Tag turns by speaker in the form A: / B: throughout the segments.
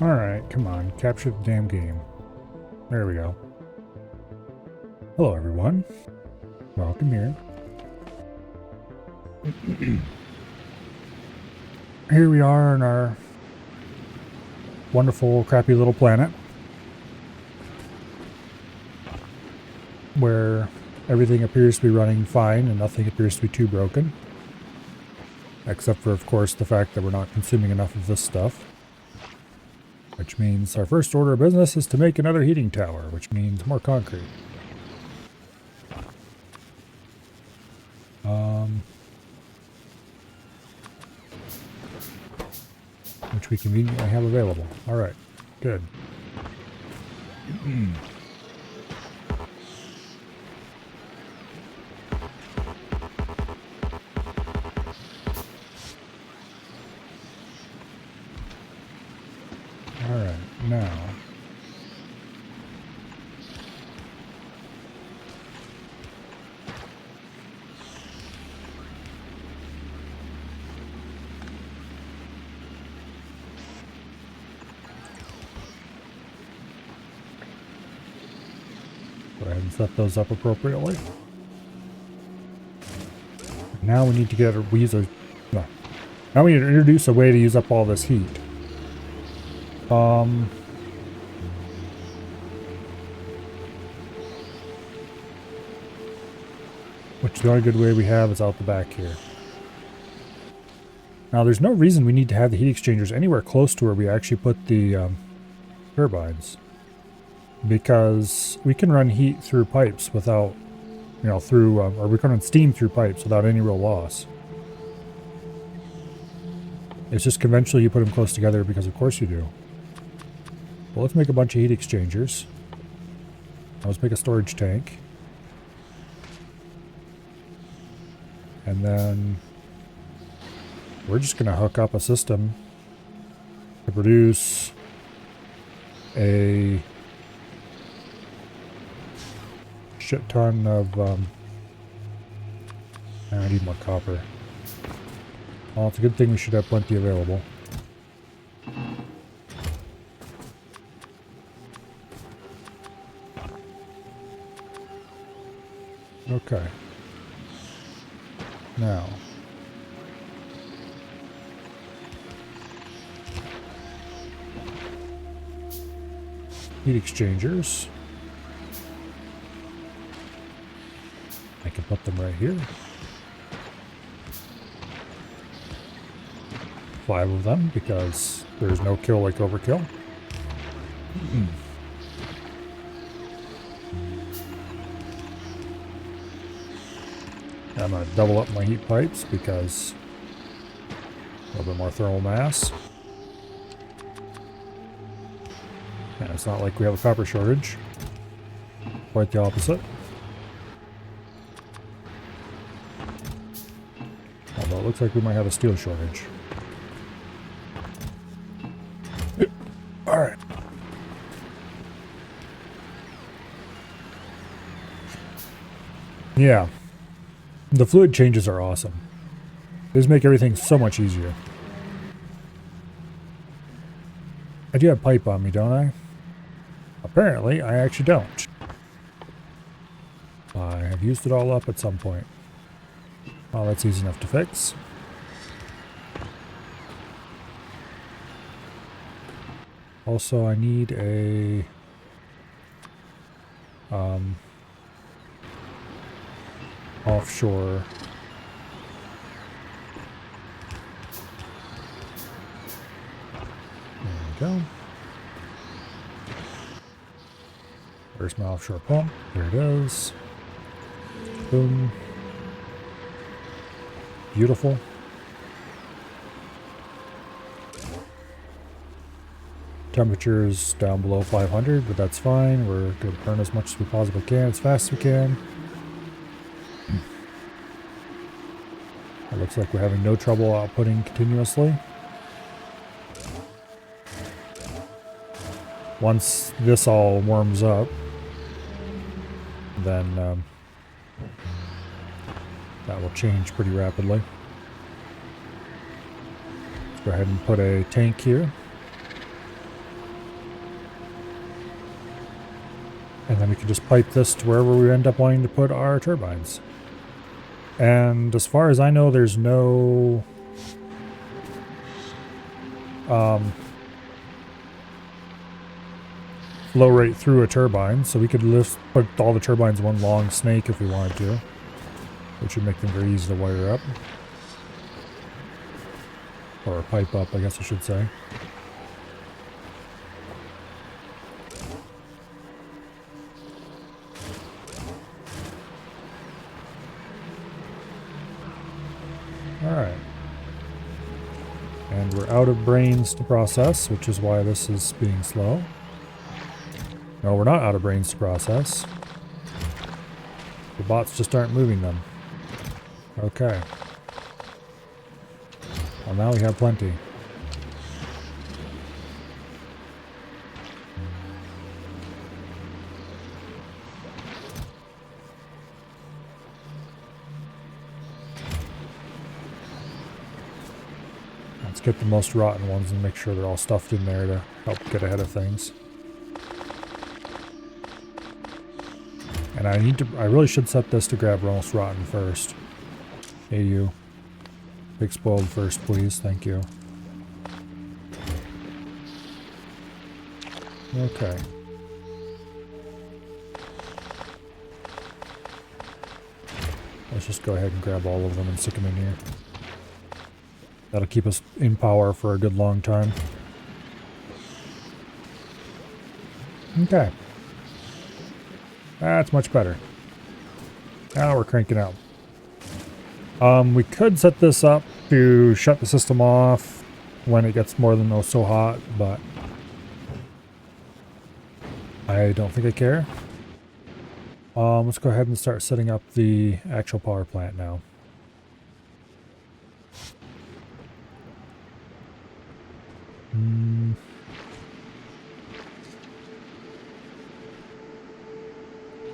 A: Alright, come on. Capture the damn game. There we go. Hello, everyone. Welcome here. Here we are on our wonderful, crappy little planet. Where everything appears to be running fine and nothing appears to be too broken. Except for, of course, the fact that we're not consuming enough of this stuff. Which means our first order of business is to make another heating tower, which means more concrete. Which we conveniently have available. Alright, good. Alright, now. Go ahead and set those up appropriately. Now we need to get now we need to introduce a way to use up all this heat. Which the only good way we have is out the back here. Now there's no reason we need to have the heat exchangers anywhere close to where we actually put the turbines. Because we can run heat through pipes without, or we can run steam through pipes without any real loss. It's just conventionally you put them close together because of course you do. Well, let's make a bunch of heat exchangers. Now let's make a storage tank. And then we're just going to hook up a system to produce a shit ton of, I need more copper. Well, it's a good thing we should have plenty available. Okay. Now. Heat exchangers. I can put them right here. 5 of them because there's no kill like overkill. I'm going to double up my heat pipes because a little bit more thermal mass. And it's not like we have a copper shortage. Quite the opposite. Although it looks like we might have a steel shortage. Alright. Yeah. The fluid changes are awesome. They just make everything so much easier. I do have pipe on me, don't I? Apparently, I actually don't. I have used it all up at some point. Well, that's easy enough to fix. Also, I need a offshore there we go. Where's my offshore pump? There it is. Boom. Beautiful. Temperatures down below 500, but that's fine. We're going to burn as much as we possibly can, as fast as we can. It looks like we're having no trouble outputting continuously. Once this all warms up, then that will change pretty rapidly. Let's go ahead and put a tank here. And then we can just pipe this to wherever we end up wanting to put our turbines. And as far as I know, there's no flow rate through a turbine, so we could just put all the turbines in one long snake if we wanted to, which would make them very easy to wire up. Or pipe up, I guess I should say. Alright. And we're out of brains to process, which is why this is being slow. No, we're not out of brains to process. The bots just aren't moving them. Okay. Well, now we have plenty. Let's get the most rotten ones and make sure they're all stuffed in there to help get ahead of things. And I really should set this to grab most rotten first. Hey you. Big spoiled first, please. Thank you. Okay. Let's just go ahead and grab all of them and stick them in here. That'll keep us in power for a good long time. Okay. That's much better. Now we're cranking out. We could set this up to shut the system off when it gets more than so hot, but I don't think I care. Let's go ahead and start setting up the actual power plant now.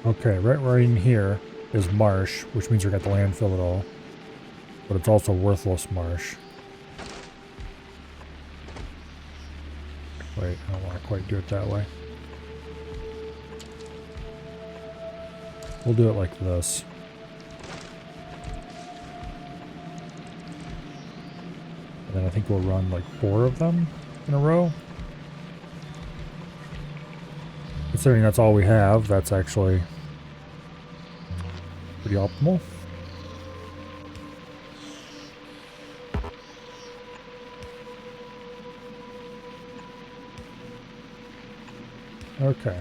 A: Okay, right in here is marsh, which means we're going to landfill it all. But it's also worthless marsh. Wait, I don't want to quite do it that way. We'll do it like this. And then I think we'll run like 4 of them in a row. Considering that's all we have, that's actually pretty optimal. Okay.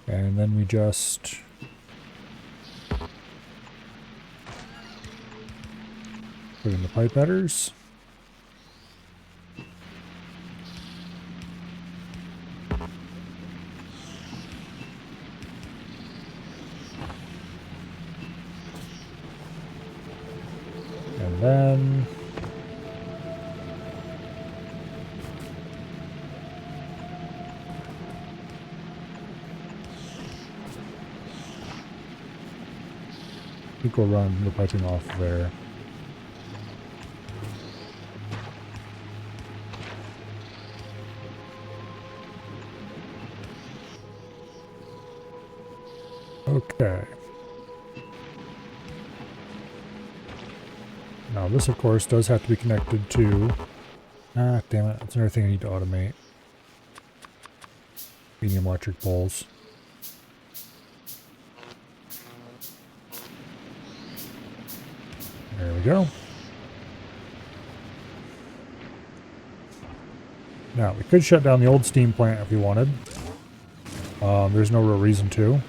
A: And then we just put in the pipe headers. And then I think we'll run the piping off there. Okay. Now this, of course, does have to be connected to... Ah, damn it. That's another thing I need to automate. Medium electric poles. There we go. Now, we could shut down the old steam plant if we wanted. There's no real reason to.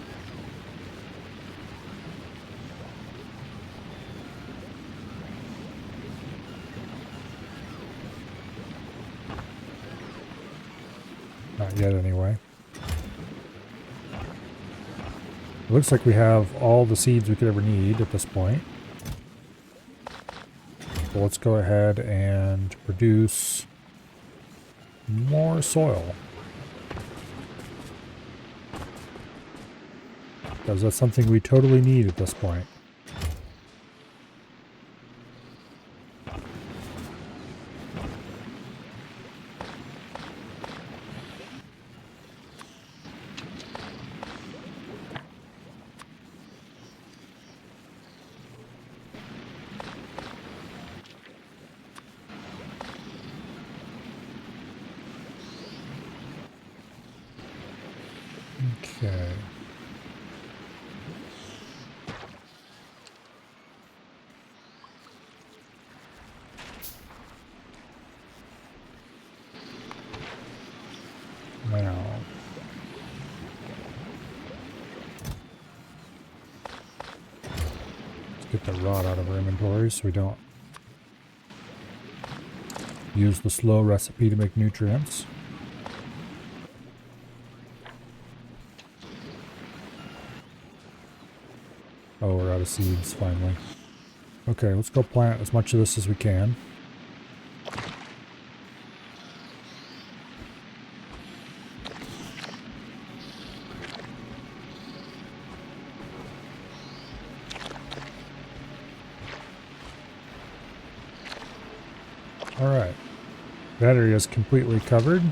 A: Not yet, anyway. It looks like we have all the seeds we could ever need at this point. So let's go ahead and produce more soil. Because that's something we totally need at this point. Okay. Now, let's get the rod out of our inventory so we don't use the slow recipe to make nutrients. Oh, we're out of seeds finally. Okay, let's go plant as much of this as we can. Alright. That area is completely covered.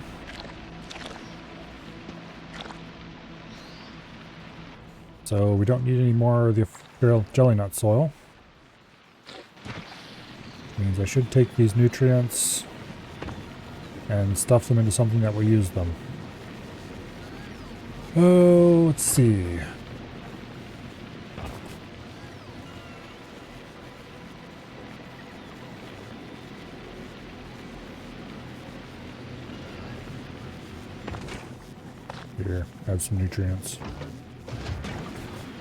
A: So we don't need any more of the jelly nut soil. Means I should take these nutrients and stuff them into something that will use them. Oh, let's see. Here, have some nutrients.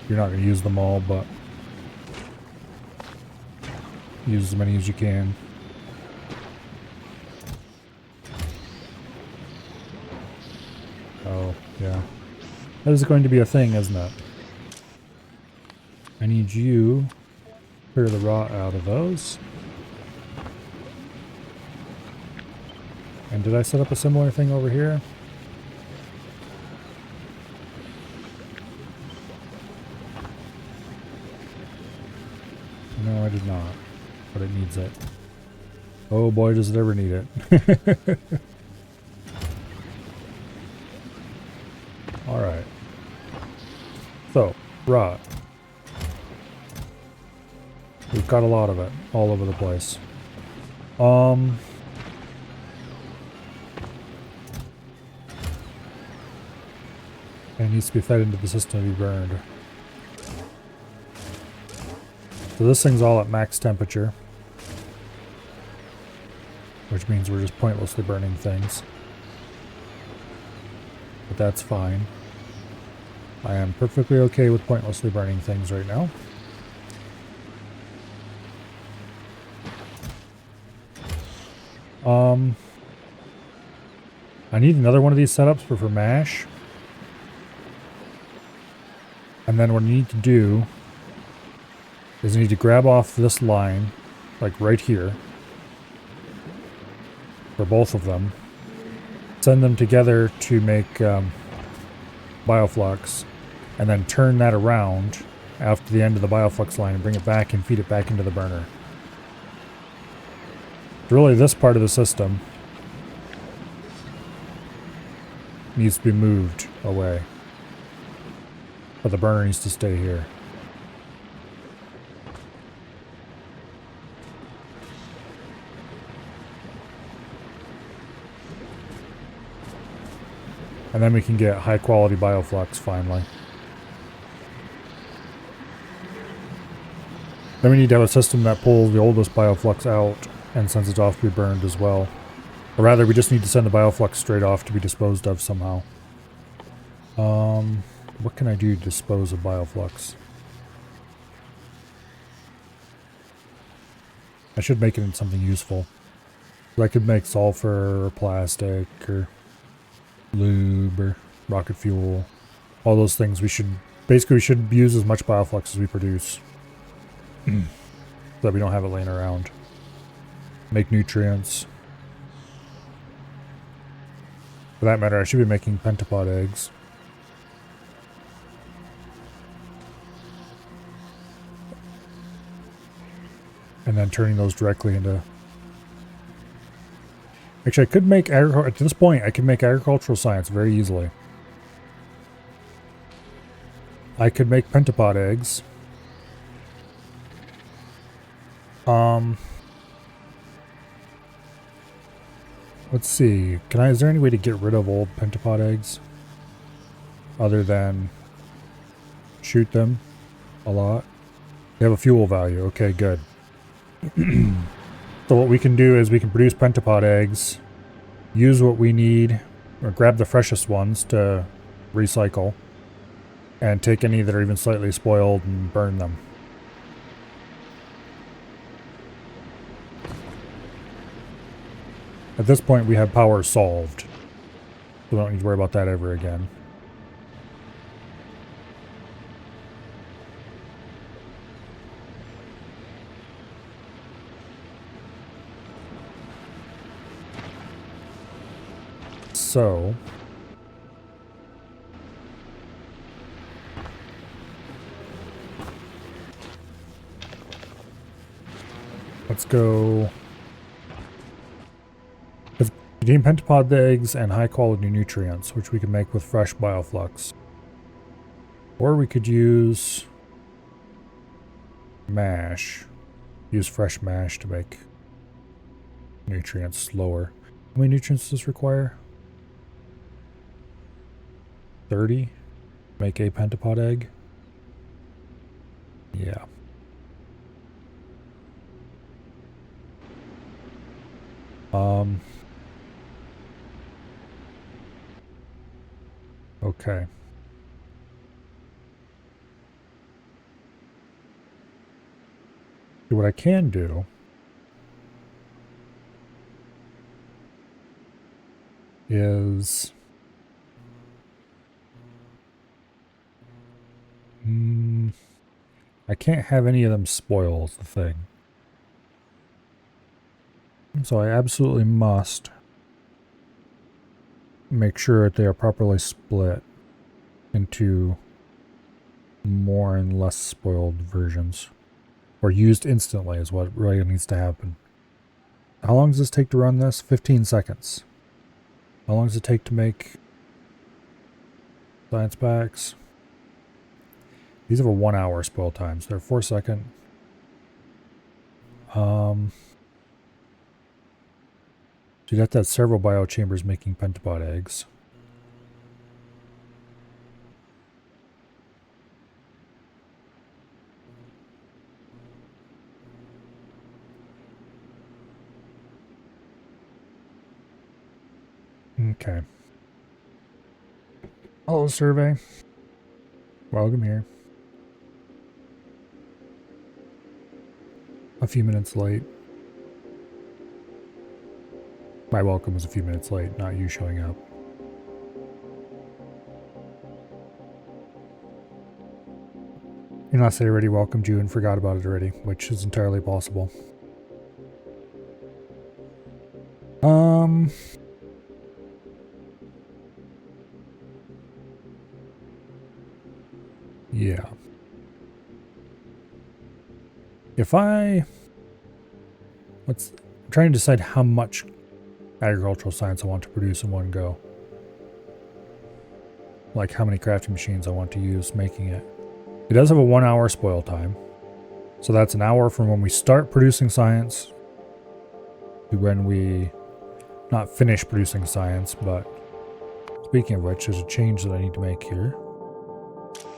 A: You're not going to use them all, but use as many as you can. Oh, yeah. That is going to be a thing, isn't it? I need you to clear the rot out of those. And did I set up a similar thing over here? No, I did not. But it needs it. Oh boy, does it ever need it. Alright. So, rot. We've got a lot of it all over the place. It needs to be fed into the system to be burned. So this thing's all at max temperature. Which means we're just pointlessly burning things. But that's fine. I am perfectly okay with pointlessly burning things right now. I need another one of these setups for mash. And then what I need to do is I need to grab off this line, like right here, for both of them, send them together to make bioflux, and then turn that around after the end of the bioflux line and bring it back and feed it back into the burner. Really, this part of the system needs to be moved away, but the burner needs to stay here. And then we can get high quality bioflux finally. Then we need to have a system that pulls the oldest bioflux out and sends it off to be burned as well. Or rather, we just need to send the bioflux straight off to be disposed of somehow. What can I do to dispose of bioflux? I should make it into something useful. I could make sulfur or plastic or lube or rocket fuel. All those things we should use as much bioflux as we produce. So that we don't have it laying around. Make nutrients. For that matter, I should be making pentapod eggs. And then turning those directly into... Actually, I could make at this point, I could make agricultural science very easily. I could make pentapod eggs. Let's see. Is there any way to get rid of old pentapod eggs? other than shoot them a lot. They have a fuel value. Okay, good. So what we can do is we can produce pentapod eggs, use what we need, or grab the freshest ones to recycle, and take any that are even slightly spoiled and burn them. At this point, we have power solved. So we don't need to worry about that ever again. So let's go. Redeem pentapod eggs and high quality nutrients, which we can make with fresh bioflux. Or we could use mash. Use fresh mash to make nutrients slower. How many nutrients does this require? 30? Make a pentapod egg? Yeah. Okay. So what I can do is I can't have any of them spoil is the thing. So I absolutely must make sure that they are properly split into more and less spoiled versions. Or used instantly is what really needs to happen. How long does this take to run this? 15 seconds. How long does it take to make science packs? These have a 1 hour spoil time, so they're 4 second. So you'd have to have several biochambers making pentapod eggs. Okay. Hello, survey. Welcome here. A few minutes late. My welcome was a few minutes late, not you showing up. Unless they already welcomed you and forgot about it already, which is entirely possible. Yeah. If I'm trying to decide how much agricultural science I want to produce in one go. Like how many crafting machines I want to use making it. It does have a 1 hour spoil time. So that's an hour from when we start producing science to when we not finish producing science, but speaking of which, there's a change that I need to make here.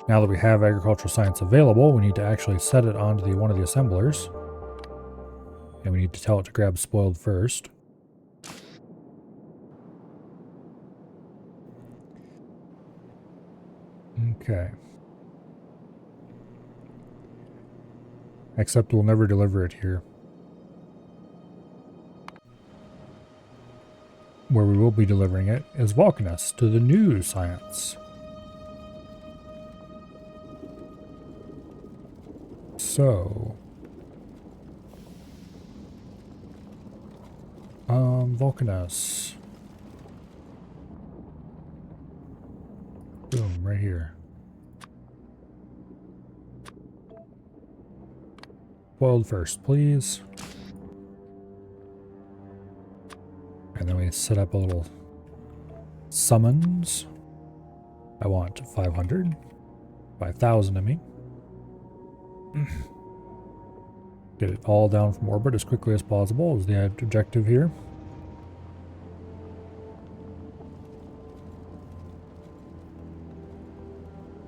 A: Now that we have agricultural science available, we need to actually set it onto one of the assemblers. And we need to tell it to grab spoiled first. Okay. Except we'll never deliver it here. Where we will be delivering it is Vulcanus to the new science. So, Vulcanus. Boom, right here. Boiled first, please. And then we set up a little summons. I want 500. 5,000, I mean. Get it all down from orbit as quickly as possible is the objective here.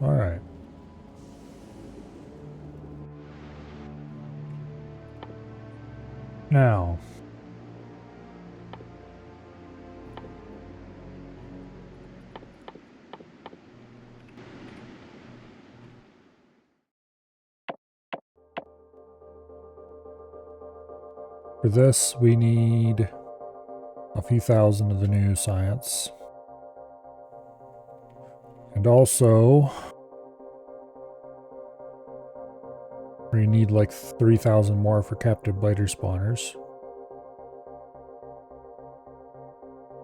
A: All right. Now, for this, we need a few thousand of the new science. And also, we need like 3,000 more for captive biter spawners.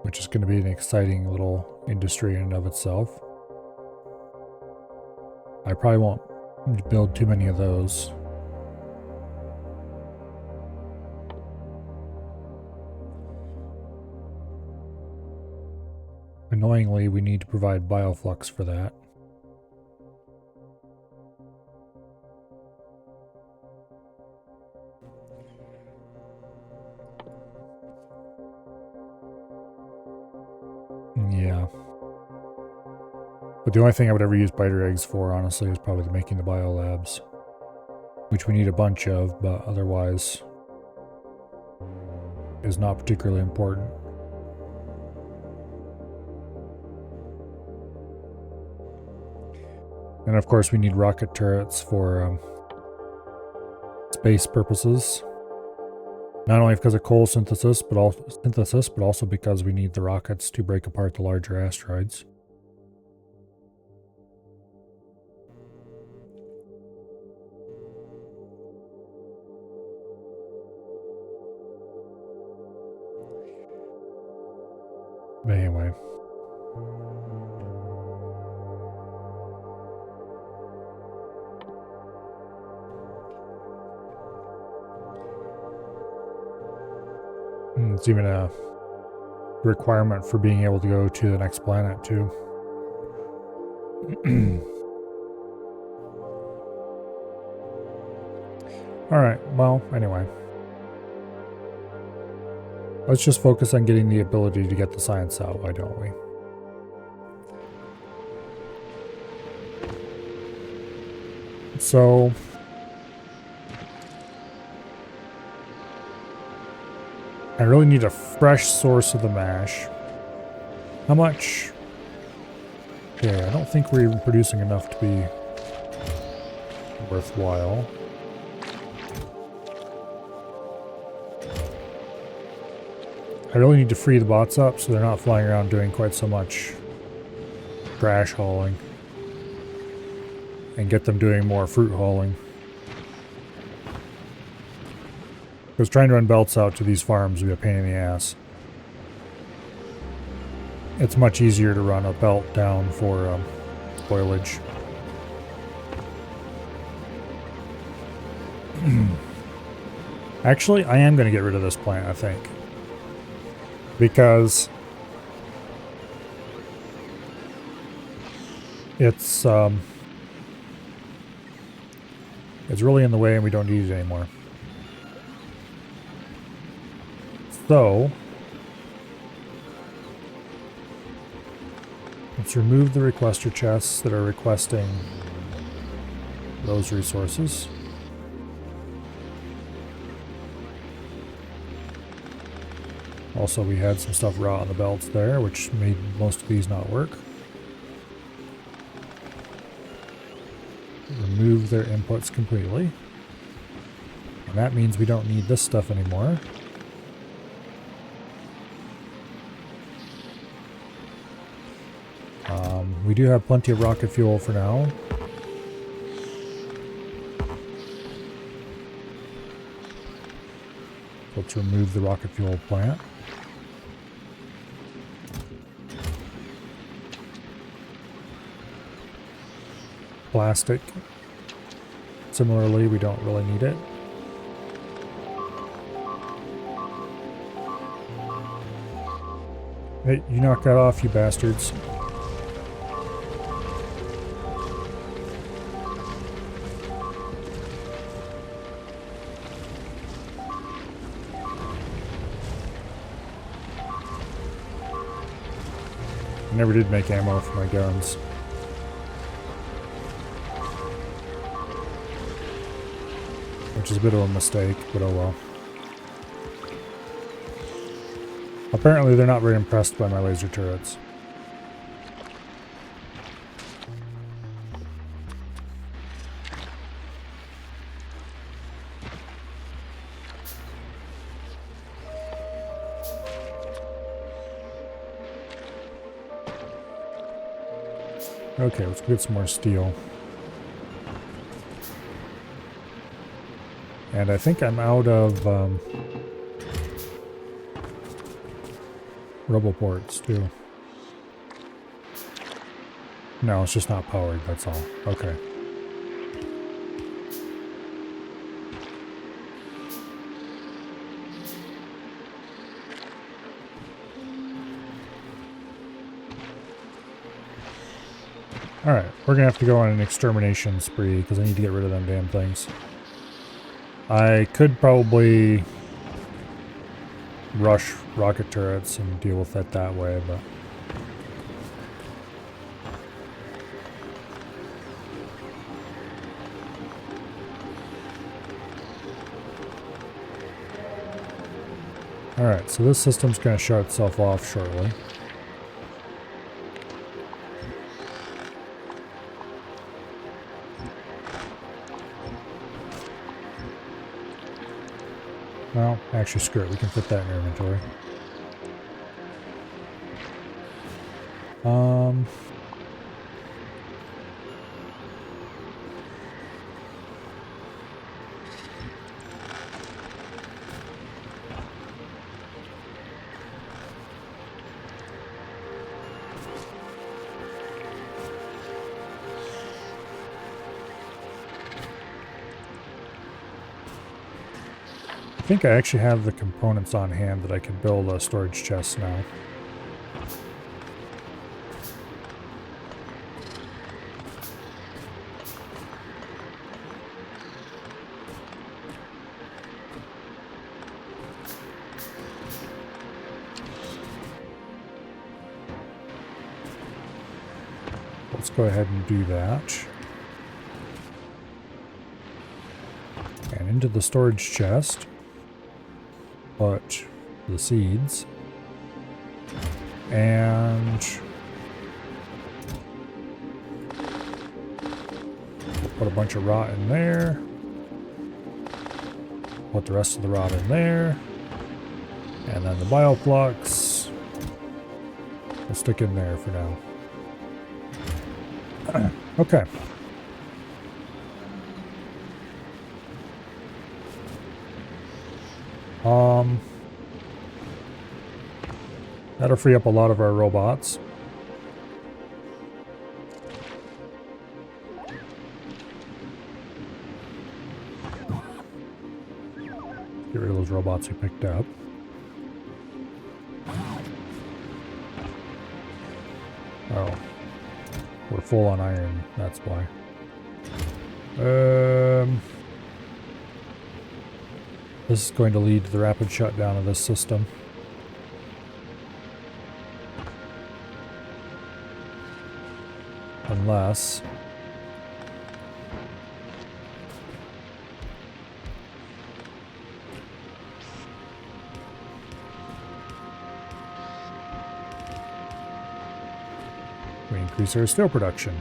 A: Which is going to be an exciting little industry in and of itself. I probably won't build too many of those. Annoyingly, we need to provide bioflux for that. Yeah. But the only thing I would ever use biter eggs for, honestly, is probably making the biolabs. Which we need a bunch of, but otherwise is not particularly important. And of course we need rocket turrets for space purposes. Not only because of coal synthesis, but also because we need the rockets to break apart the larger asteroids. But anyway. It's even a requirement for being able to go to the next planet, too. Alright, well, anyway. Let's just focus on getting the ability to get the science out, why don't we? So... I really need a fresh source of the mash. How much? Okay, I don't think we're even producing enough to be worthwhile. I really need to free the bots up so they're not flying around doing quite so much trash hauling. And get them doing more fruit hauling. Because trying to run belts out to these farms would be a pain in the ass. It's much easier to run a belt down for spoilage. Actually, I am going to get rid of this plant, I think. Because it's really in the way and we don't need it anymore. So, let's remove the requester chests that are requesting those resources. Also, we had some stuff raw on the belts there, which made most of these not work. Remove their inputs completely. And that means we don't need this stuff anymore. We do have plenty of rocket fuel for now. Let's remove the rocket fuel plant. Plastic. Similarly, we don't really need it. Hey, you knock that off, you bastards. I never did make ammo for my guns. which is a bit of a mistake, but oh well. Apparently they're not very impressed by my laser turrets. Okay, let's get some more steel. And I think I'm out of rubble ports too. No, it's just not powered, that's all. Okay. Alright, we're gonna have to go on an extermination spree because I need to get rid of them damn things. I could probably rush rocket turrets and deal with it that way, but... Alright, so this system's gonna shut itself off shortly. Well, actually, screw it. We can put that in our inventory. I think I actually have the components on hand that I can build a storage chest now. Let's go ahead and do that. And into the storage chest. Put the seeds, and we'll put a bunch of rot in there, put the rest of the rot in there, and then the bioflux we'll stick in there for now. Okay. That'll free up a lot of our robots. Get rid of those robots we picked up. Oh. We're full on iron, that's why. This is going to lead to the rapid shutdown of this system. Unless... we increase our steel production.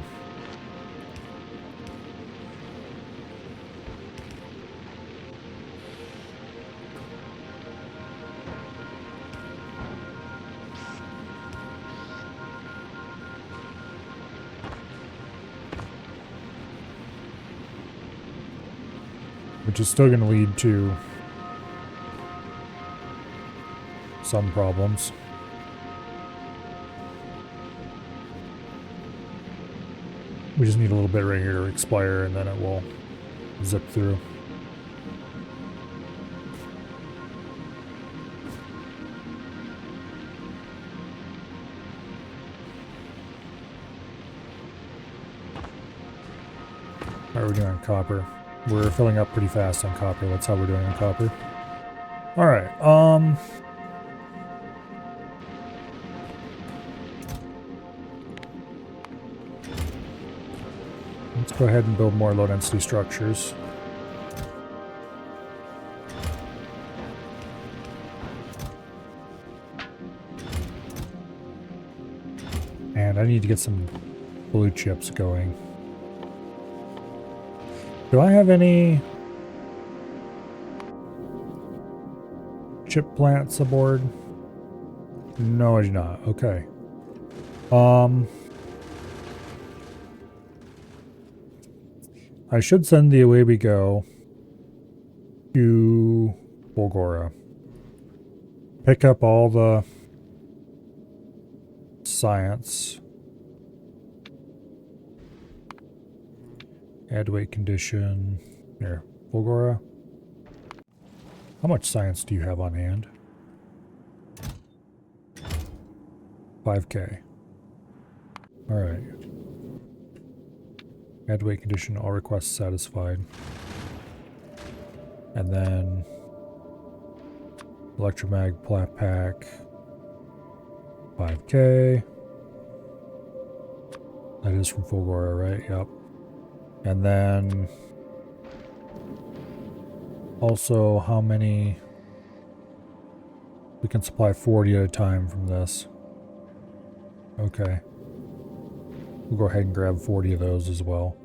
A: Which is still going to lead to some problems. We just need a little bit right here to expire, and then it will zip through. How are we doing on copper? We're filling up pretty fast on copper. That's how we're doing on copper. Alright, let's go ahead and build more low-density structures. And I need to get some blue chips going. Do I have any chip plants aboard? No, I do not. Okay. I should send the Away We Go to Bulgora. Pick up all the science. Add weight condition. Here, Bulgora. How much science do you have on hand? 5K. Alright. Add weight condition, all requests satisfied. And then Electromag plat pack. 5K. That is from Fulgora, right? Yep. And then also how many? We can supply 40 at a time from this. Okay. We'll go ahead and grab 40 of those as well.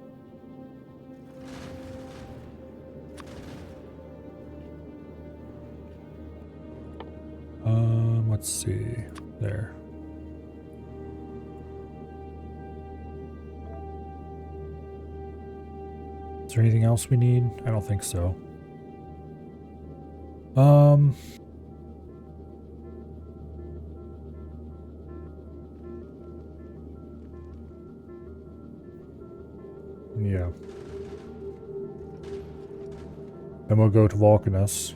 A: Let's see. There. Is there anything else we need? I don't think so. Yeah. Then we'll go to Vulcanus.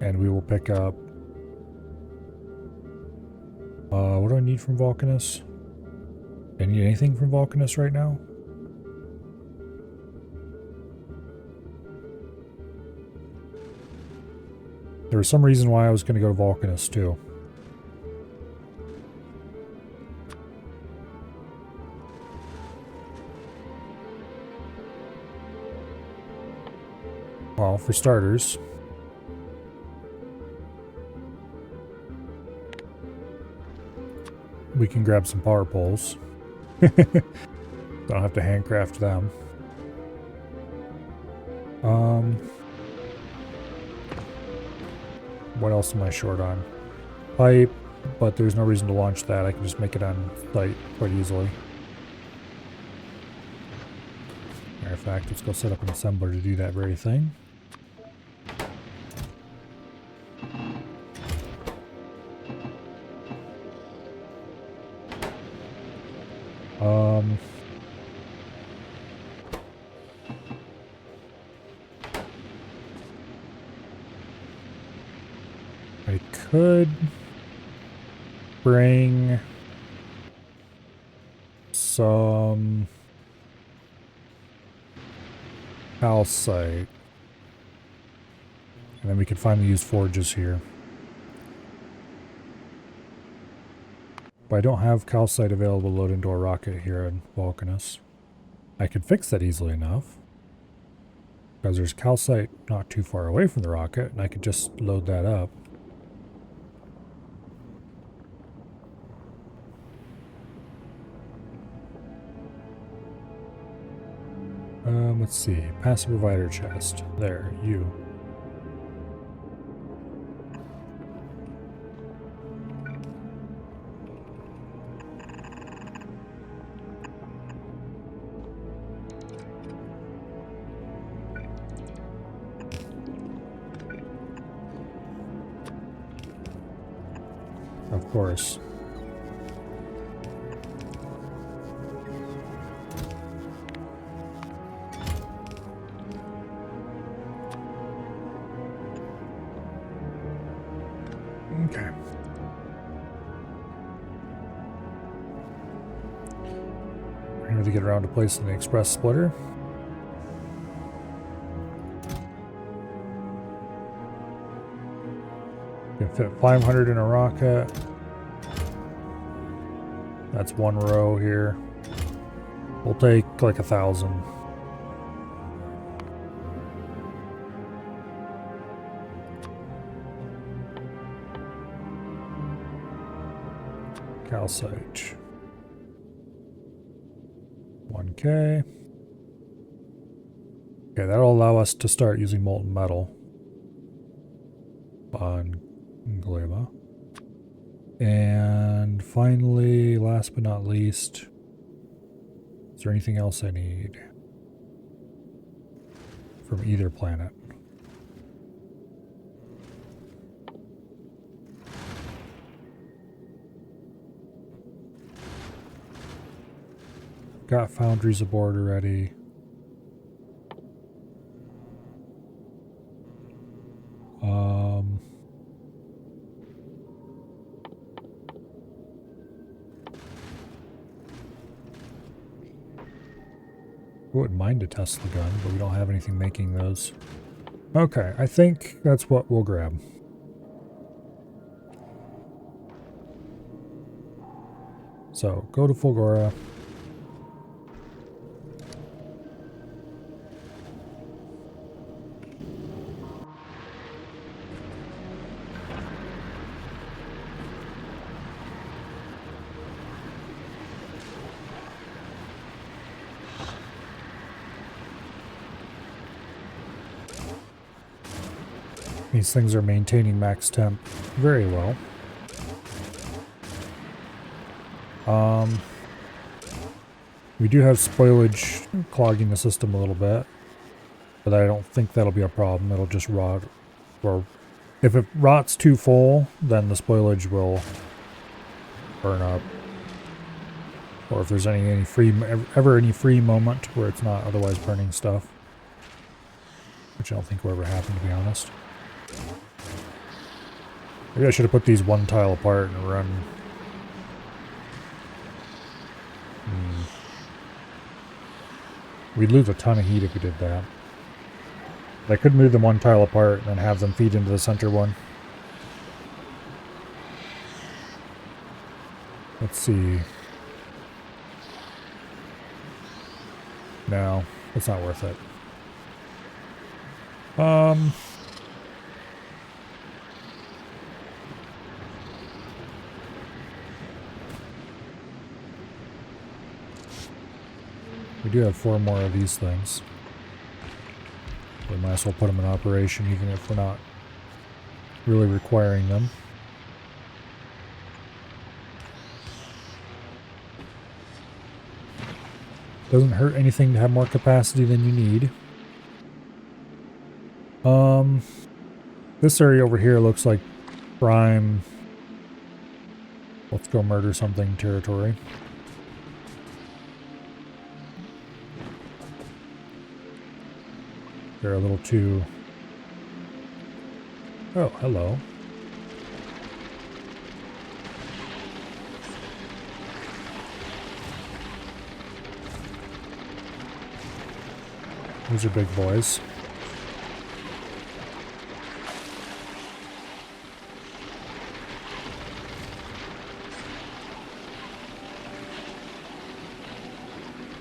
A: And we will pick up... what do I need from Vulcanus? Do I need anything from Vulcanus right now? There was some reason why I was going to go to Vulcanus too. Well, for starters, we can grab some power poles. Don't have to handcraft them. What else am I short on? Pipe, but there's no reason to launch that. I can just make it on site quite easily. Matter of fact, let's go set up an assembler to do that very thing. I could bring some calcite, and then we could finally use forges here. But I don't have calcite available to load into a rocket here in Vulcanus. I could fix that easily enough, because there's calcite not too far away from the rocket, and I could just load that up. Let's see. Passive provider chest. There, you. Of course. Okay. We're going to get around to placing the express splitter. You can fit 500 in a rocket. That's one row here. We'll take like 1,000. calcite. 1K. Okay, that'll allow us to start using molten metal on Gleba. And finally, last but not least, is there anything else I need from either planet? Got foundries aboard already. I wouldn't mind a Tesla gun, but we don't have anything making those. Okay, I think that's what we'll grab. So, go to Fulgora. These things are maintaining max temp very well. We do have spoilage clogging the system a little bit, but I don't think that'll be a problem. It'll just rot, or if it rots too full, then the spoilage will burn up. Or if there's any free moment where it's not otherwise burning stuff, which I don't think will ever happen, to be honest. Maybe I should have put these one tile apart and run. We'd lose a ton of heat if we did that. But I could move them one tile apart and then have them feed into the center one. Let's see. No, it's not worth it. We do have 4 more of these things. We might as well put them in operation even if we're not really requiring them. Doesn't hurt anything to have more capacity than you need. This area over here looks like prime let's go murder something territory. They're a little too... Oh, hello. These are big boys.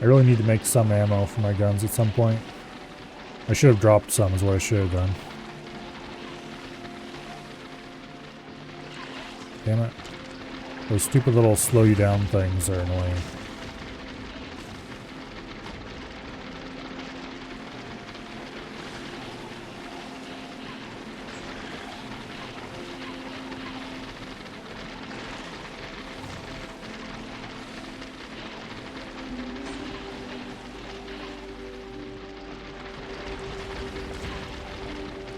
A: I really need to make some ammo for my guns at some point. I should have dropped some is what I should have done. Damn it. Those stupid little slow you down things are annoying.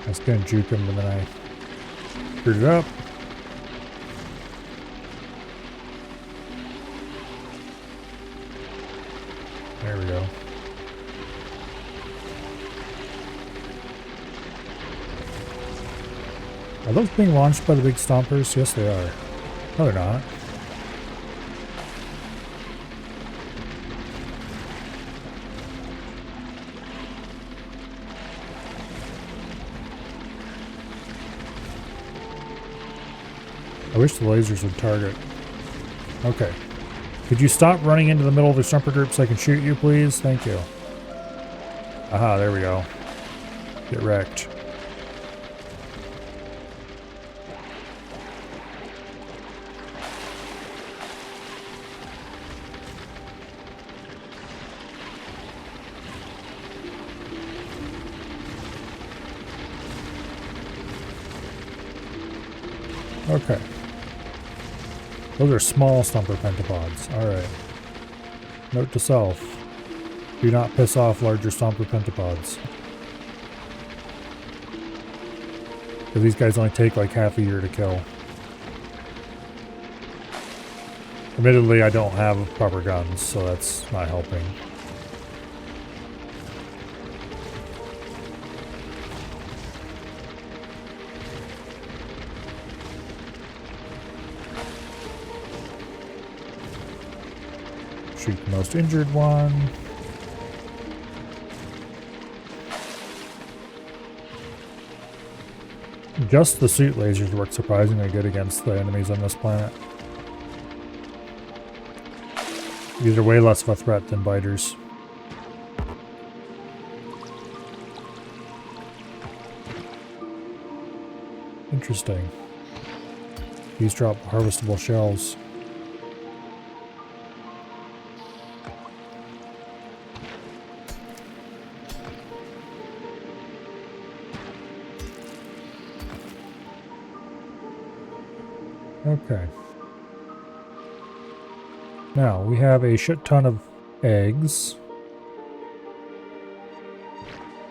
A: I was gonna juke him, but then I screwed it up. There we go. Are those being launched by the big stompers? Yes, they are. No, they're not. I wish the lasers would target. Okay. Could you stop running into the middle of the jumper group so I can shoot you, please? Thank you. Aha, there we go. Get wrecked. Okay. Those are small stumper pentapods. Alright. Note to self. Do not piss off larger stomper pentapods. Because these guys only take like half a year to kill. Admittedly, I don't have proper guns, so that's not helping. Shoot the most injured one. Just the suit lasers work surprisingly good against the enemies on this planet. These are way less of a threat than biters. Interesting. These drop harvestable shells. Okay. Now, we have a shit ton of eggs.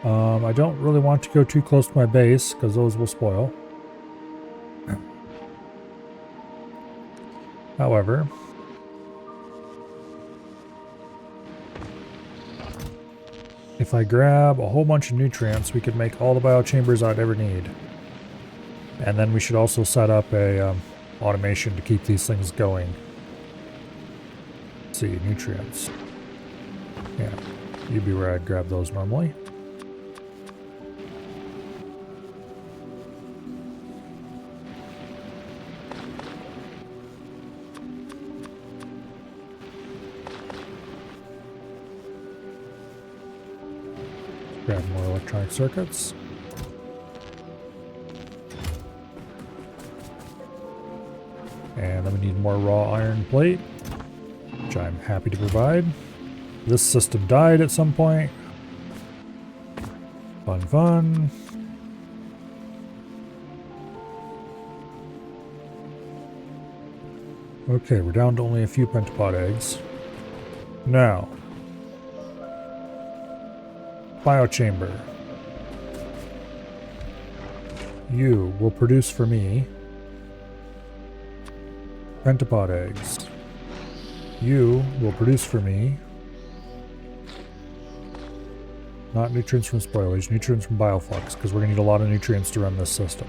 A: I don't really want to go too close to my base, because those will spoil. However, if I grab a whole bunch of nutrients, we could make all the biochambers I'd ever need. And then we should also set up a automation to keep these things going. Let's see, nutrients. Yeah, you'd be where I'd grab those normally. Grab more electronic circuits. And then we need more raw iron plate, which I'm happy to provide. This system died at some point. Fun, fun. Okay, we're down to only a few pentapod eggs. Now, biochamber. You will produce for me pentapod eggs. You will produce for me not nutrients from spoilage, nutrients from bioflux, because we're going to need a lot of nutrients to run this system.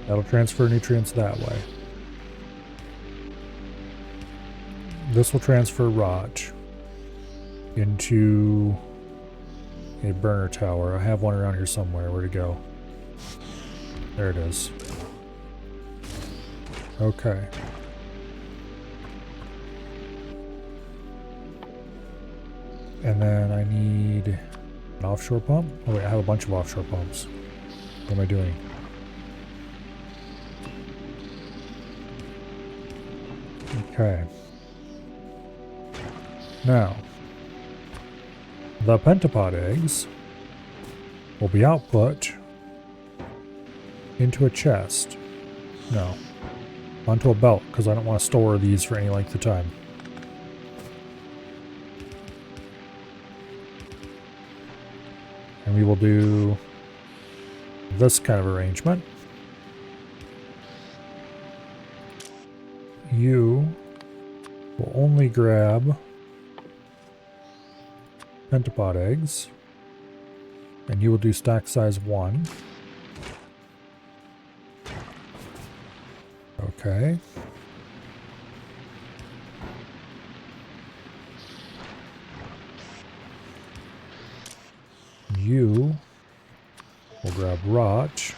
A: That'll transfer nutrients that way. This will transfer rot into a burner tower. I have one around here somewhere. Where'd it go? There it is. Okay. And then I need an offshore pump. Oh wait, I have a bunch of offshore pumps. What am I doing? Okay. Now, the pentapod eggs will be output into a chest. No. Onto a belt, because I don't want to store these for any length of time. And we will do this kind of arrangement. You will only grab pentapod eggs, and you will do stack size 1. Okay. You will grab rot,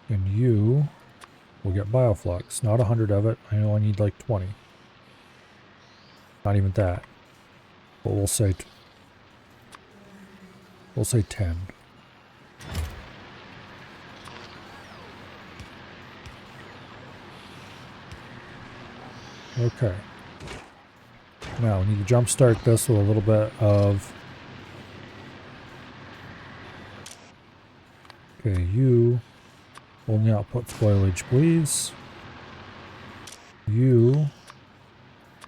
A: and you will get bioflux. Not 100 of it. I know I need like 20. Not even that. But we'll say 10. Okay. Now we need to jumpstart this with a little bit of... Okay, you only output spoilage, please. You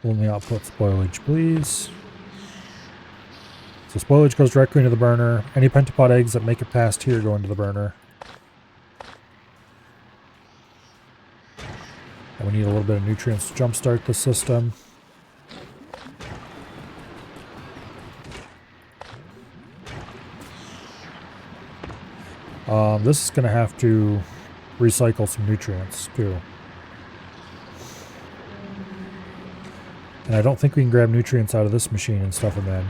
A: only output spoilage, please. So spoilage goes directly into the burner. Any pentapod eggs that make it past here go into the burner. And we need a little bit of nutrients to jumpstart the system. This is going to have to recycle some nutrients too. And I don't think we can grab nutrients out of this machine and stuff them in.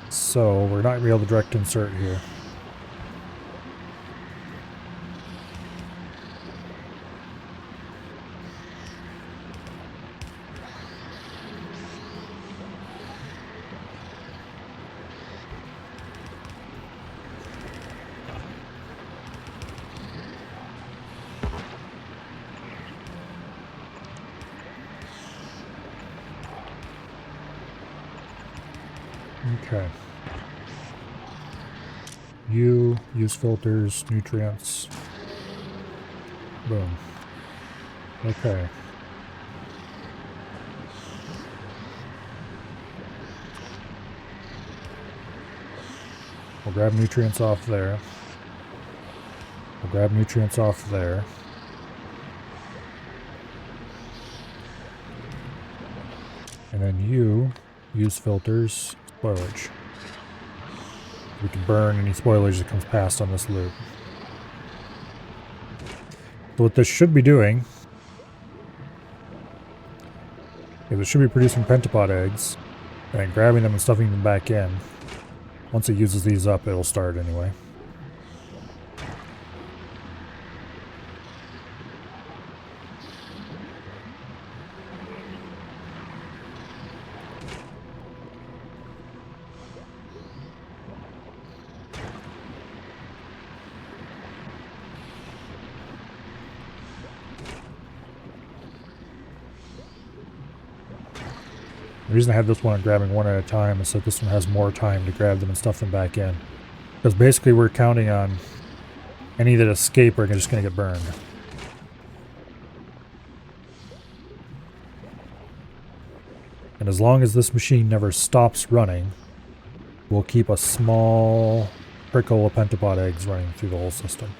A: So we're not going to be able to direct insert here. Okay. You use filters, nutrients. Boom. Okay. We'll grab nutrients off there. We'll grab nutrients off there. And then you use filters, spoilage. We can burn any spoilage that comes past on this loop. So what this should be doing is it should be producing pentapod eggs and then grabbing them and stuffing them back in. Once it uses these up, it'll start anyway. The reason I have this one grabbing one at a time is that this one has more time to grab them and stuff them back in. Because basically we're counting on any that escape are just going to get burned. And as long as this machine never stops running, we'll keep a small trickle of pentapod eggs running through the whole system.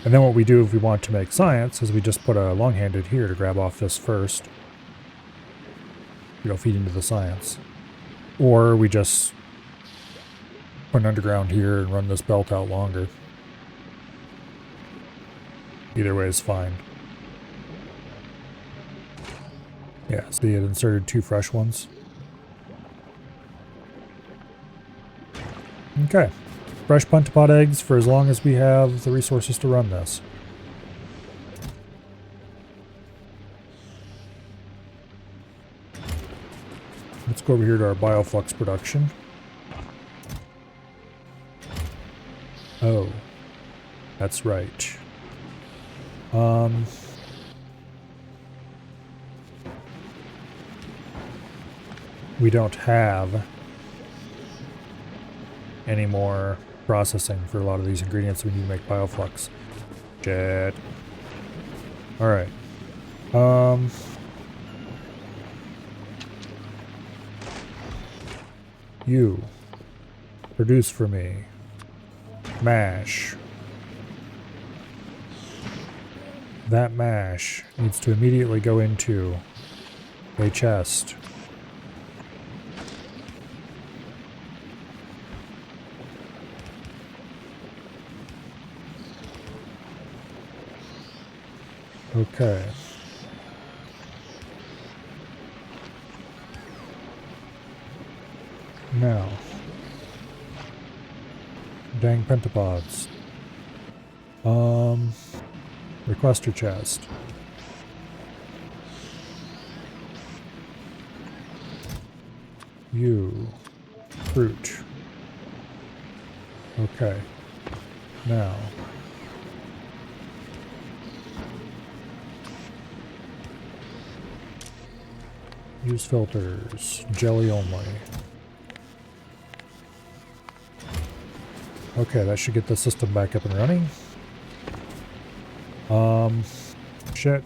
A: And then what we do if we want to make science is we just put a long-handed here to grab off this first. We don't feed into the science. Or we just put an underground here and run this belt out longer. Either way is fine. Yeah, see, it inserted 2 fresh ones. Okay. Fresh pentapod eggs for as long as we have the resources to run this. Let's go over here to our bioflux production. Oh, that's right. We don't have any more processing for a lot of these ingredients we need to make bioflux. Jet. Alright. You. Produce for me. Mash. That mash needs to immediately go into a chest. Okay. Now. Dang pentapods. Requester chest. You. fruit. Okay. Now. Use filters. Jelly only. Okay, that should get the system back up and running. Shit.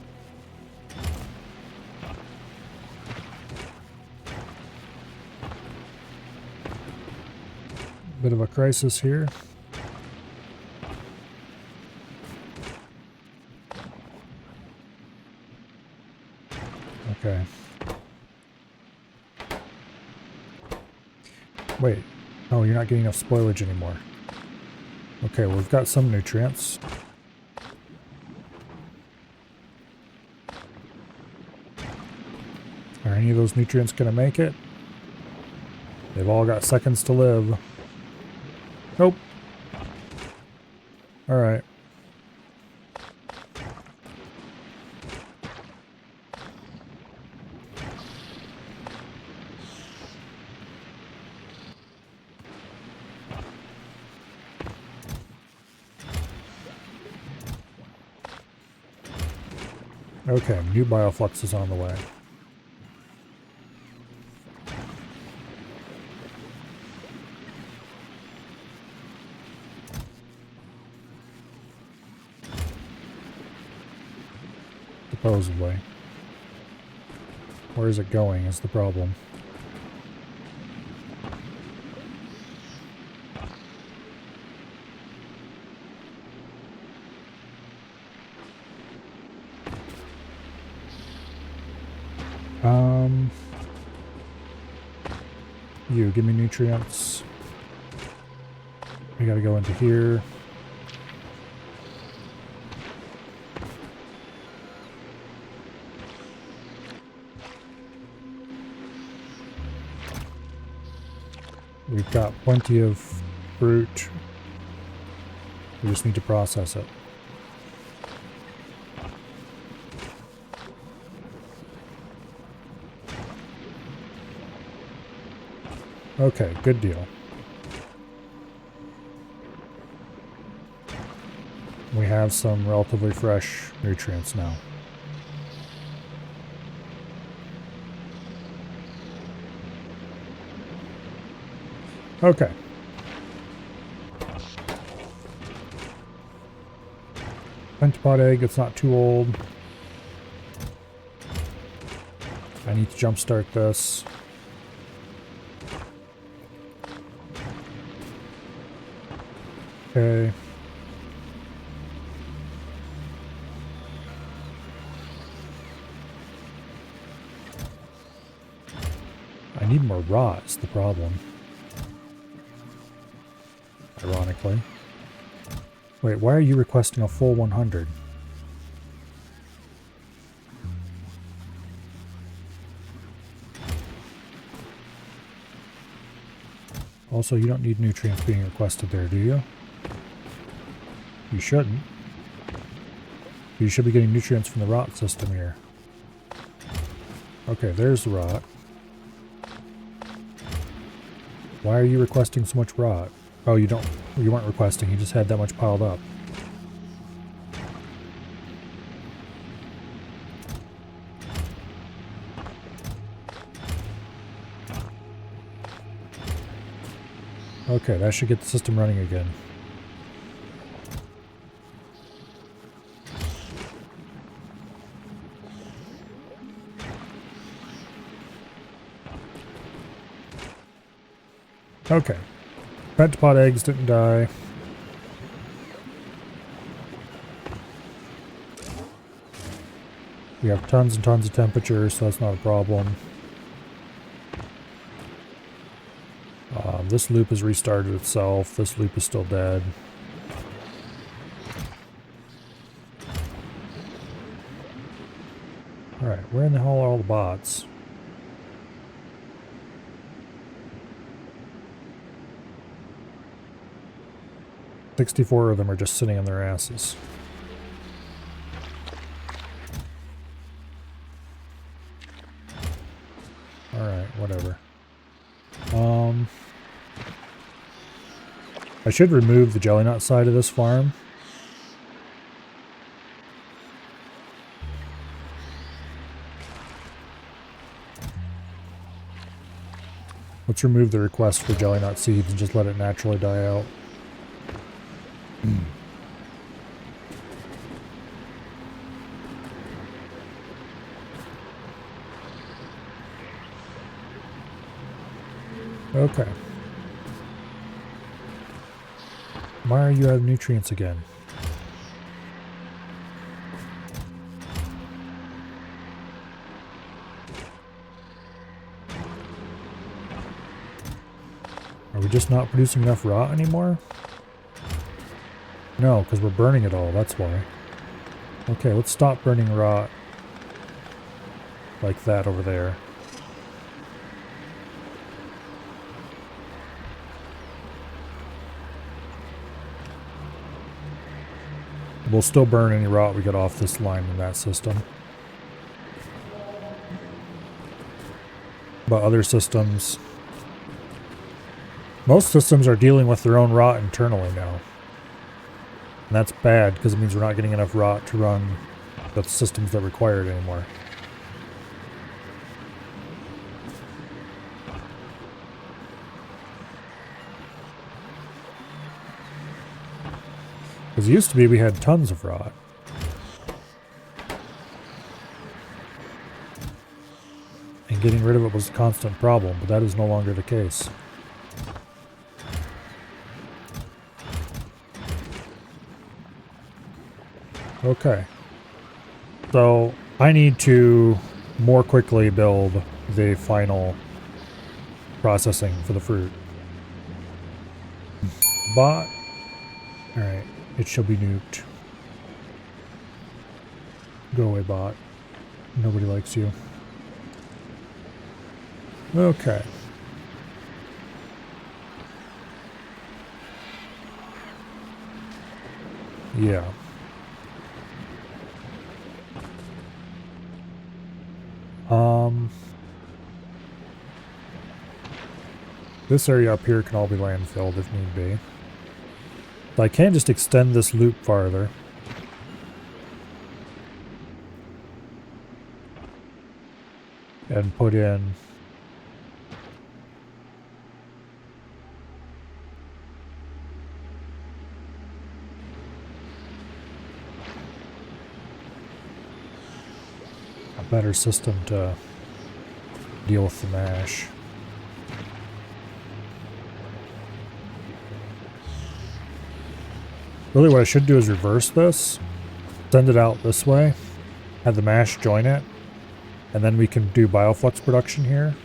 A: Bit of a crisis here. Okay. Wait. Oh, you're not getting enough spoilage anymore. Okay, well, we've got some nutrients. Are any of those nutrients going to make it? They've all got seconds to live. Nope. Alright. Okay, new bioflux is on the way. Supposedly. Where is it going is the problem. You, give me nutrients. We gotta go into here. We've got plenty of fruit. We just need to process it. Okay, good deal. We have some relatively fresh nutrients now. Okay. Pentapod egg, it's not too old. I need to jumpstart this. Okay. I need more raw, is the problem. Ironically. Wait, why are you requesting a full 100? Also, you don't need nutrients being requested there, do you? You shouldn't. You should be getting nutrients from the rot system here. Okay, there's the rot. Why are you requesting so much rot? Oh, you weren't requesting, you just had that much piled up. Okay, that should get the system running again. Okay. Pentapod eggs didn't die. We have tons and tons of temperature, so that's not a problem. This loop has restarted itself. This loop is still dead. Alright, where in the hell are all the bots? $64 of them are just sitting on their asses. Alright, whatever. I should remove the jelly nut side of this farm. Let's remove the request for jelly nut seeds and just let it naturally die out. Okay. Why are you out of nutrients again? Are we just not producing enough rot anymore? No, because we're burning it all, that's why. Okay, let's stop burning rot. Like that over there. We'll still burn any rot we get off this line in that system. But other systems... Most systems are dealing with their own rot internally now. And that's bad, because it means we're not getting enough rot to run the systems that require it anymore. Because it used to be we had tons of rot. And getting rid of it was a constant problem, but that is no longer the case. Okay. So, I need to more quickly build the final processing for the fruit. Bot. Alright. It shall be nuked. Go away, bot. Nobody likes you. Okay. Yeah. This area up here can all be landfilled if need be. But I can just extend this loop farther. And put in... a better system to deal with the mash. Really what I should do is reverse this, send it out this way, have the mash join it, and then we can do bioflux production here,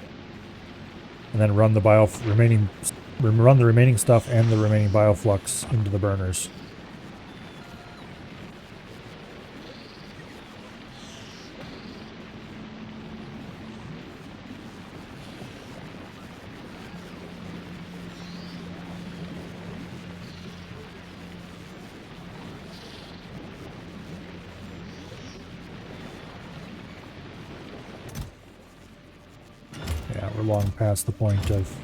A: and then run the remaining stuff and the remaining bioflux into the burners. Long past the point of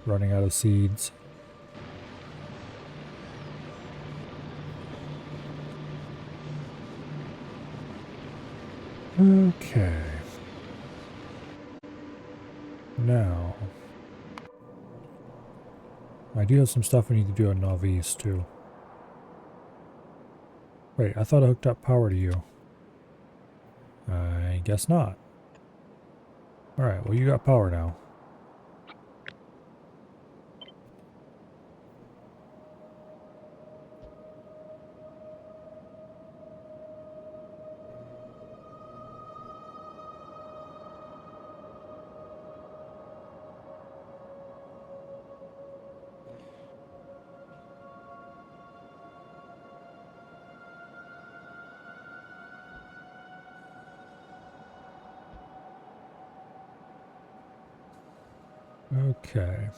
A: running out of seeds. Okay. Now, I do have some stuff I need to do on Novice too. Wait, I thought I hooked up power to you. I guess not. Alright, well you got power now. Okay.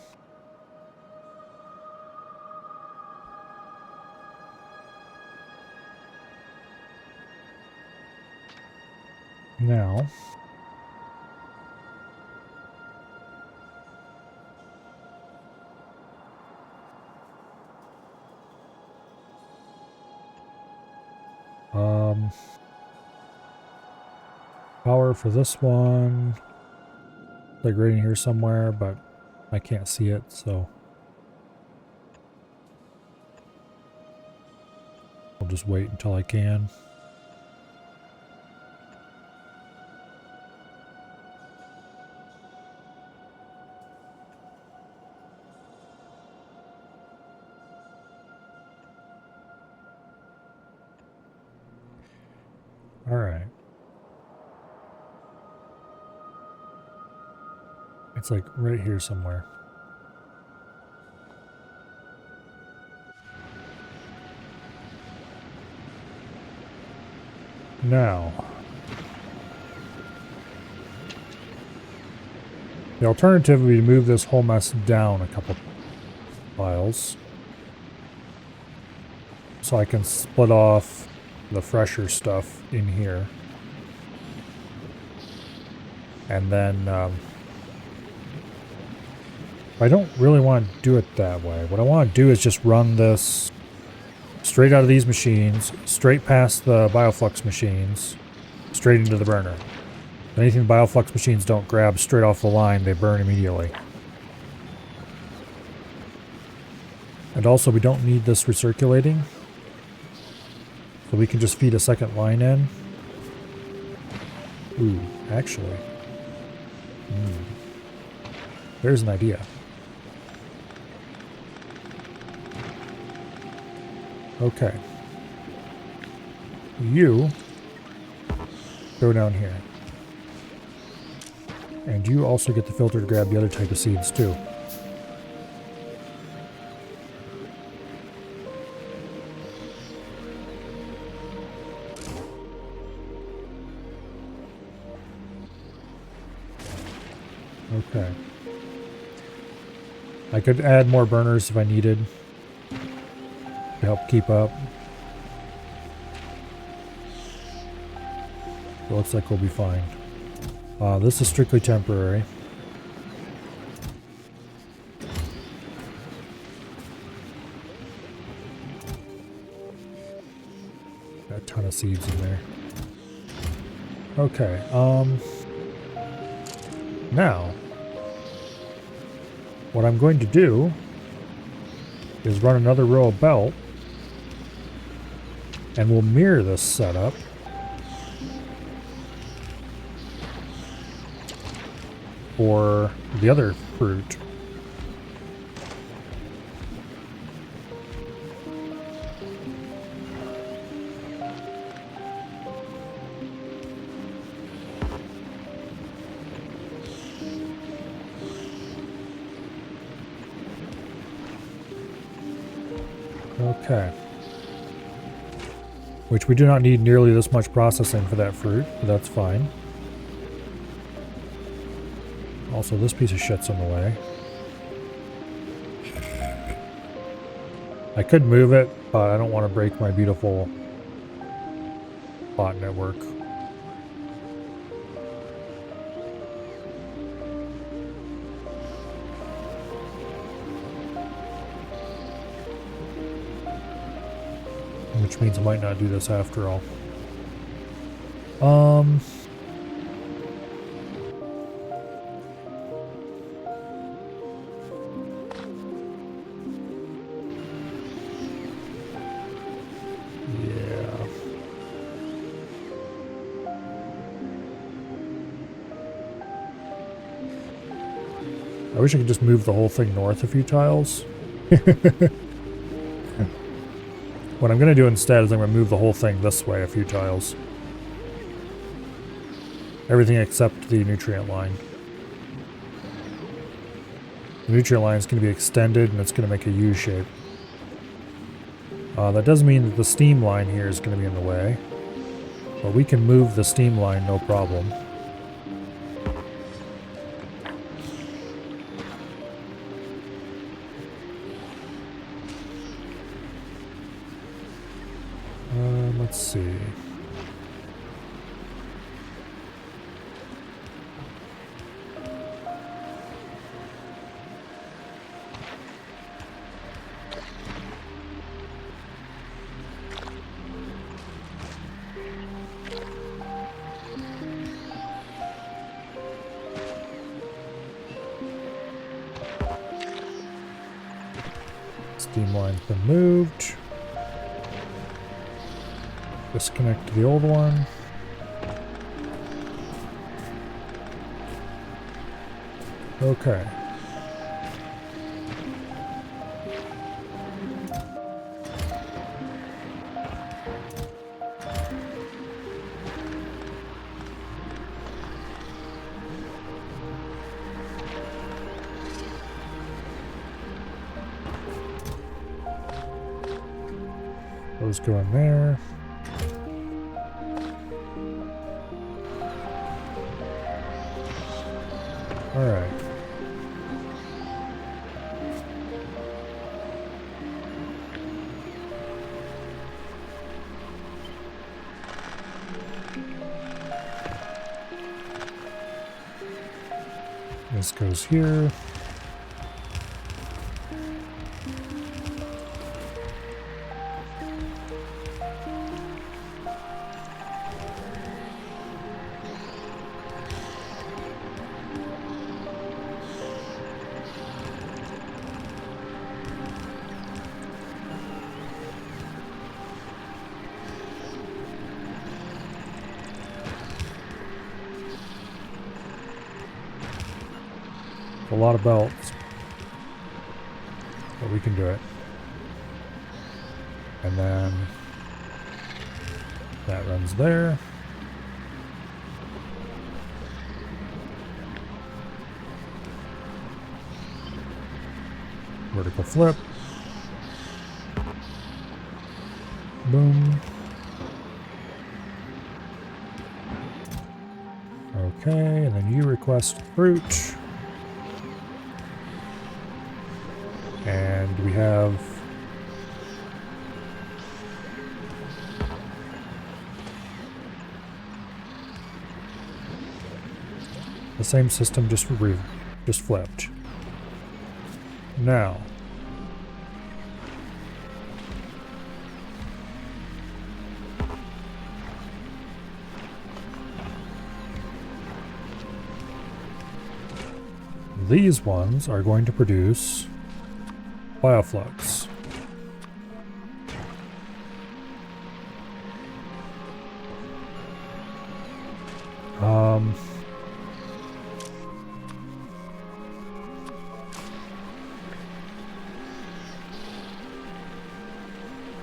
A: Now, Power for this one. Like right in here somewhere, but I can't see it, so I'll just wait until I can. All right. It's like right here somewhere. Now, the alternative would be to move this whole mess down a couple piles, so I can split off the fresher stuff in here. And then, I don't really want to do it that way. What I want to do is just run this straight out of these machines, straight past the bioflux machines, straight into the burner. Anything the bioflux machines don't grab straight off the line, they burn immediately. And also, we don't need this recirculating, so we can just feed a second line in. Ooh, actually. There's an idea. Okay. You go down here. And you also get the filter to grab the other type of seeds too. Okay. I could add more burners if I needed to help keep up. It looks like we'll be fine. This is strictly temporary. Got a ton of seeds in there. Okay, now, what I'm going to do is run another row of belt, and we'll mirror this setup. For the other fruit. Okay. Which we do not need nearly this much processing for that fruit, but that's fine. Also, this piece of shit's in the way. I could move it, but I don't want to break my beautiful bot network. Which means I might not do this after all. I wish I could just move the whole thing north a few tiles. What I'm going to do instead is I'm going to move the whole thing this way a few tiles. Everything except the nutrient line. The nutrient line is going to be extended and it's going to make a U shape. That doesn't mean that the steam line here is going to be in the way. But we can move the steam line no problem. Let's see. Steam line's been moved. Disconnect the old one. Okay. Those go in there. All right. This goes here. A lot of belts, but we can do it. And then that runs there. Vertical flip. Boom. Okay, and then you request fruit. And we have the same system, just flipped. Now, these ones are going to produce bioflux.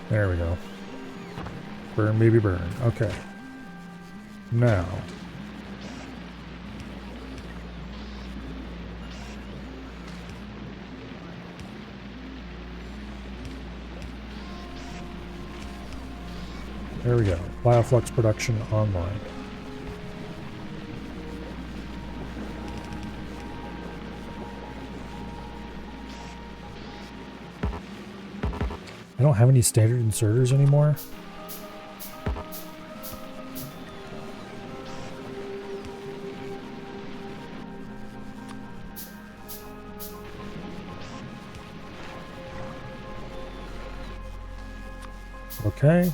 A: There we go. Burn, baby, burn. Okay. Now. There we go. Bioflux production online. I don't have any standard inserters anymore. Okay.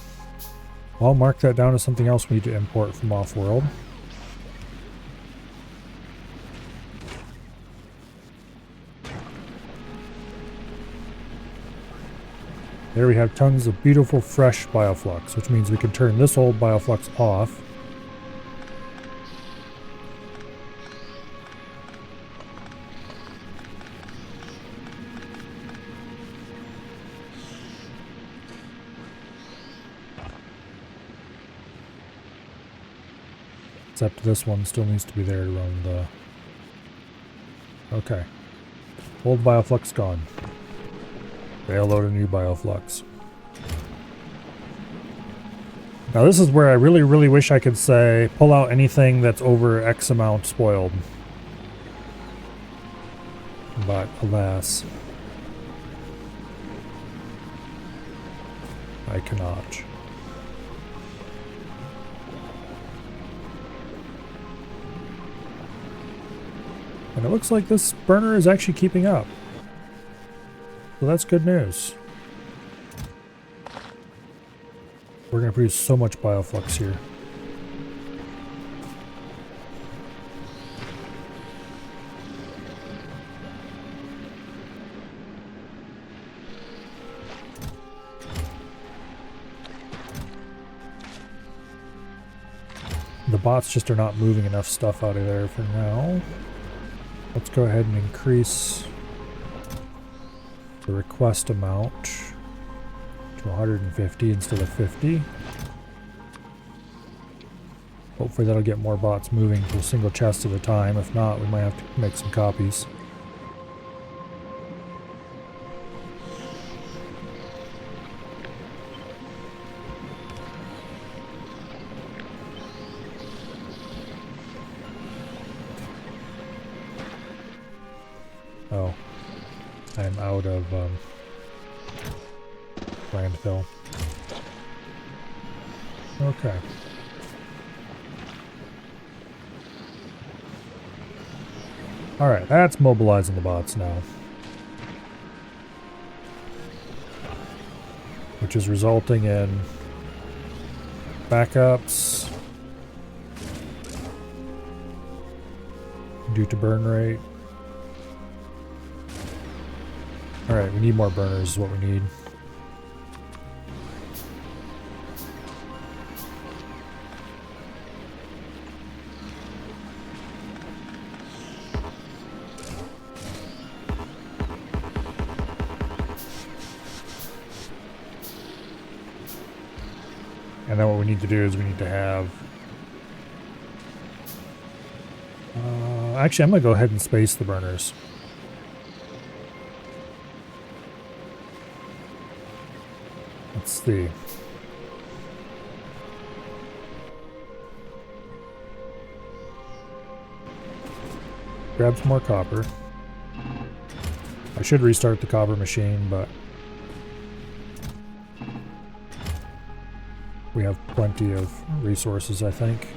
A: I'll mark that down as something else we need to import from off-world. There we have tons of beautiful fresh bioflux, which means we can turn this old bioflux off. Except this one still needs to be there to run the... Okay. Old bioflux gone. They'll load a new bioflux. Now this is where I really, really wish I could say, pull out anything that's over X amount spoiled. But alas, I cannot. And it looks like this burner is actually keeping up. So that's good news. We're going to produce so much bioflux here. The bots just are not moving enough stuff out of there for now. Let's go ahead and increase the request amount to 150 instead of 50. Hopefully that'll get more bots moving to a single chest at a time. If not, we might have to make some copies. Oh, I'm out of landfill. Okay. Alright, that's mobilizing the bots now. Which is resulting in backups due to burn rate. Alright, we need more burners is what we need. And then what we need to do is we need to have... actually, I'm going to go ahead and space the burners. Let's see. Grab some more copper. I should restart the copper machine, but we have plenty of resources, I think.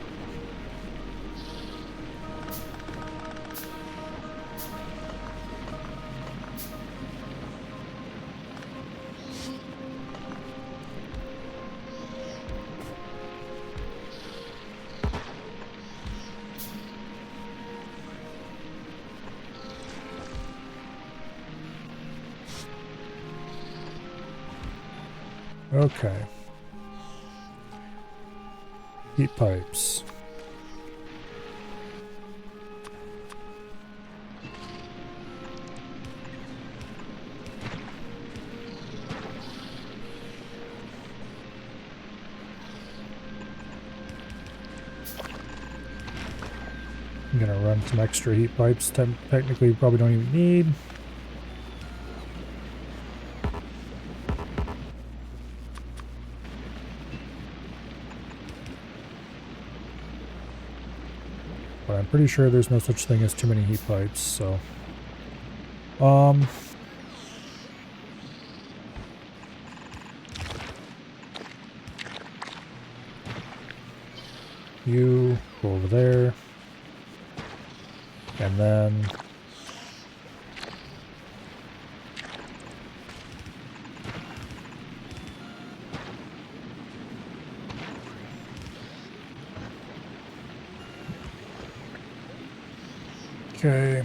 A: Okay. Heat pipes. I'm gonna run some extra heat pipes. Technically, we probably don't even need. But I'm pretty sure there's no such thing as too many heat pipes, so... You go over there. And then... Okay.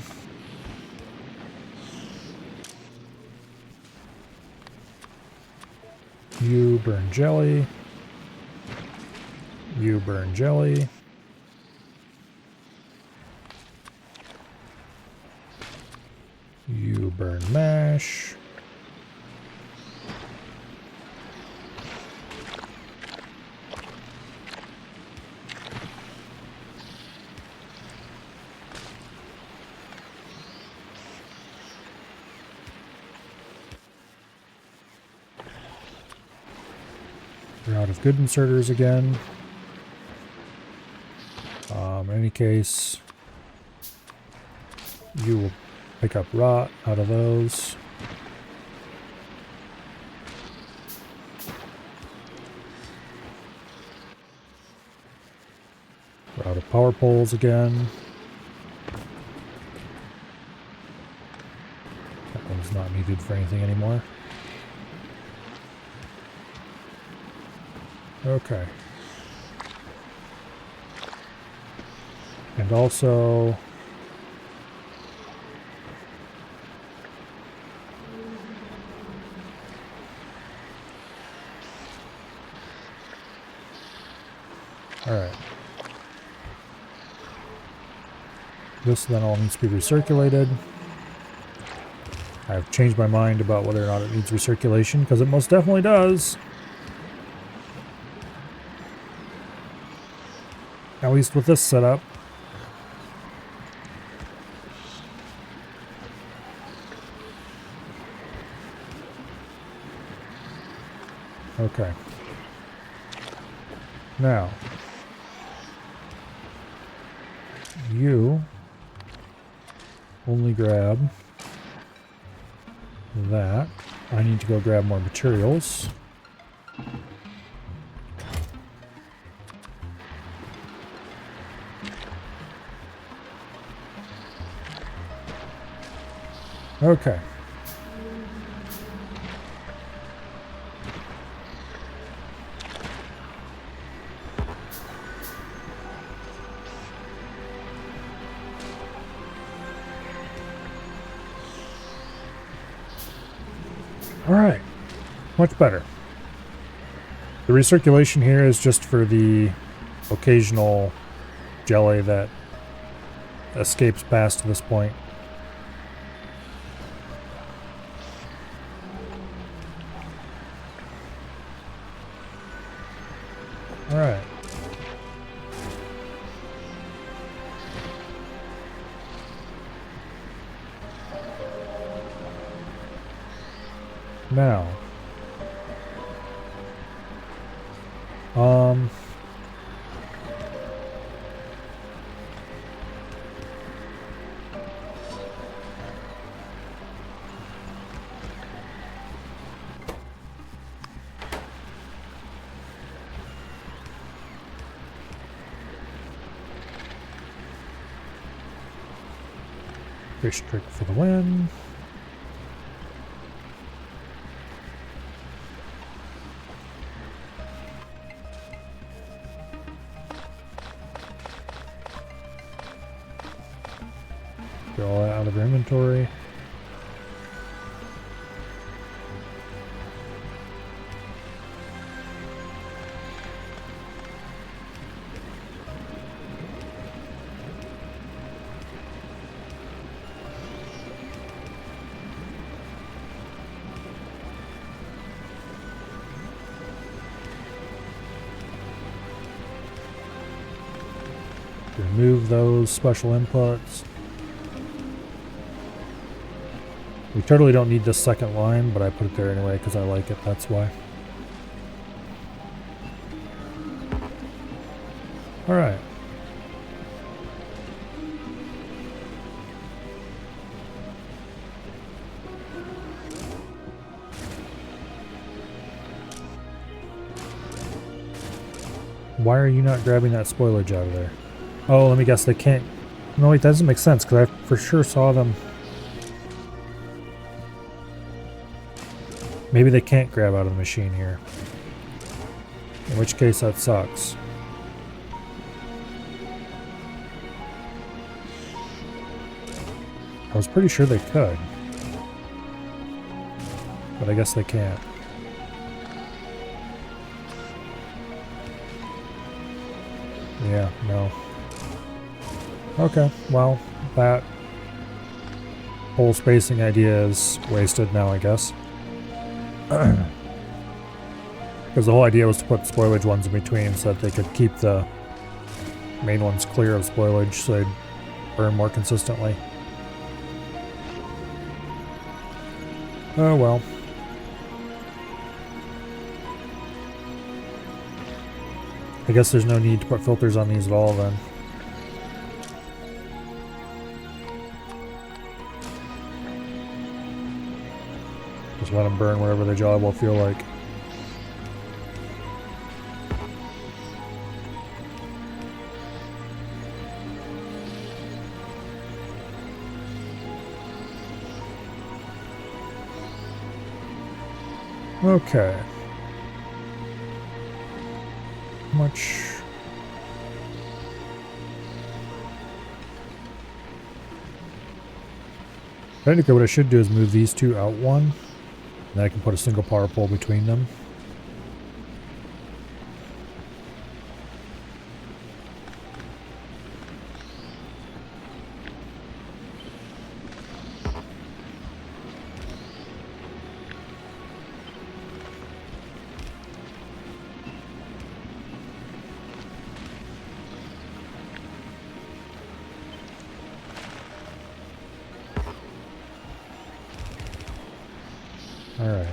A: You burn jelly. You burn jelly. You burn mash. We're out of good inserters again. In any case, you will pick up rot out of those. We're out of power poles again. That one's not needed for anything anymore. Okay. And also... Alright. This then all needs to be recirculated. I've changed my mind about whether or not it needs recirculation, because it most definitely does. At least with this setup. Okay. Now, you only grab that. I need to go grab more materials. Okay. All right, much better. The recirculation here is just for the occasional jelly that escapes past to this point. All right. Now, fish trick for the win. Get all that out of your inventory. Remove those special inputs. We totally don't need this second line, but I put it there anyway because I like it, that's why. Alright. Why are you not grabbing that spoilage out of there? Oh, let me guess, they can't... No, wait, that doesn't make sense, because I for sure saw them... Maybe they can't grab out of the machine here. In which case, that sucks. I was pretty sure they could. But I guess they can't. Yeah, no. Okay, well, that whole spacing idea is wasted now, I guess. Because the whole idea was to put spoilage ones in between so that they could keep the main ones clear of spoilage so they'd burn more consistently. Oh well. I guess there's no need to put filters on these at all then. Just let them burn whatever their job will feel like. Okay. Much. Technically what I should do is move these two out one, and then I can put a single power pole between them. Alright.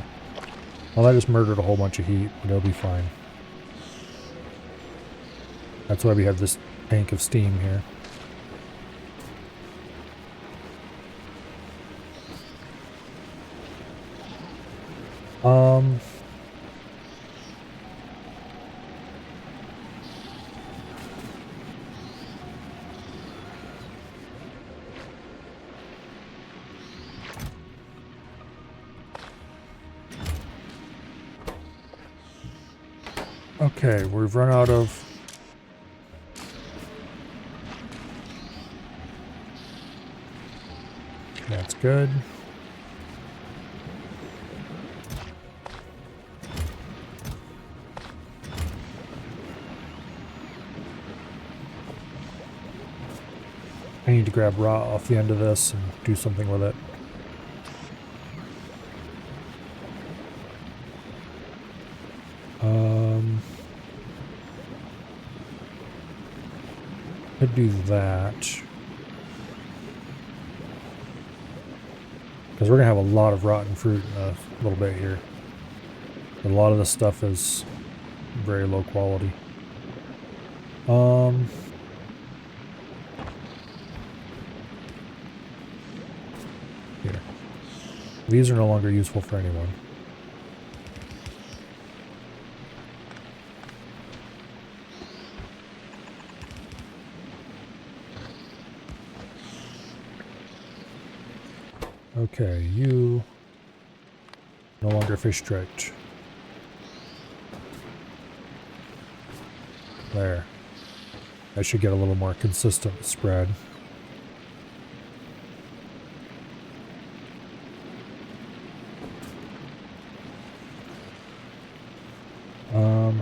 A: Well, that just murdered a whole bunch of heat, but it'll be fine. That's why we have this tank of steam here. Okay, we've run out of... That's good. I need to grab rot off the end of this and do something with it. Could do that. Because we're going to have a lot of rotten fruit in a little bit here. A lot of this stuff is very low quality. Here. These are no longer useful for anyone. Okay, you no longer fish tricked. There. I should get a little more consistent spread.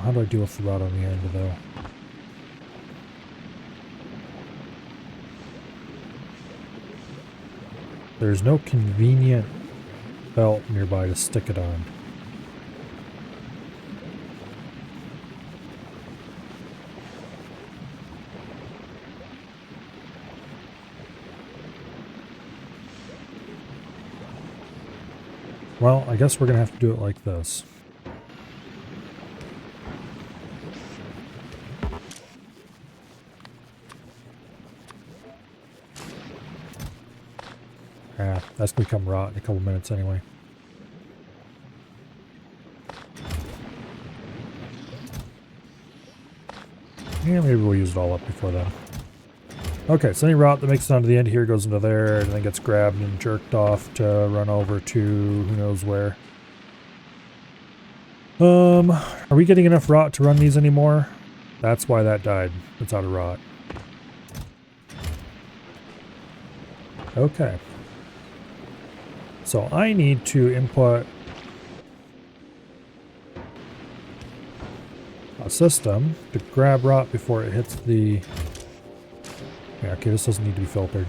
A: How do I deal with the rot on the end though? There's no convenient belt nearby to stick it on. Well, I guess we're gonna have to do it like this. That's gonna become rot in a couple minutes anyway. Yeah, maybe we'll use it all up before then. Okay, so any rot that makes it onto the end here goes into there and then gets grabbed and jerked off to run over to who knows where. Are we getting enough rot to run these anymore? That's why that died. It's out of rot. Okay. So I need to input a system to grab rot before it hits the... Yeah, okay, this doesn't need to be filtered.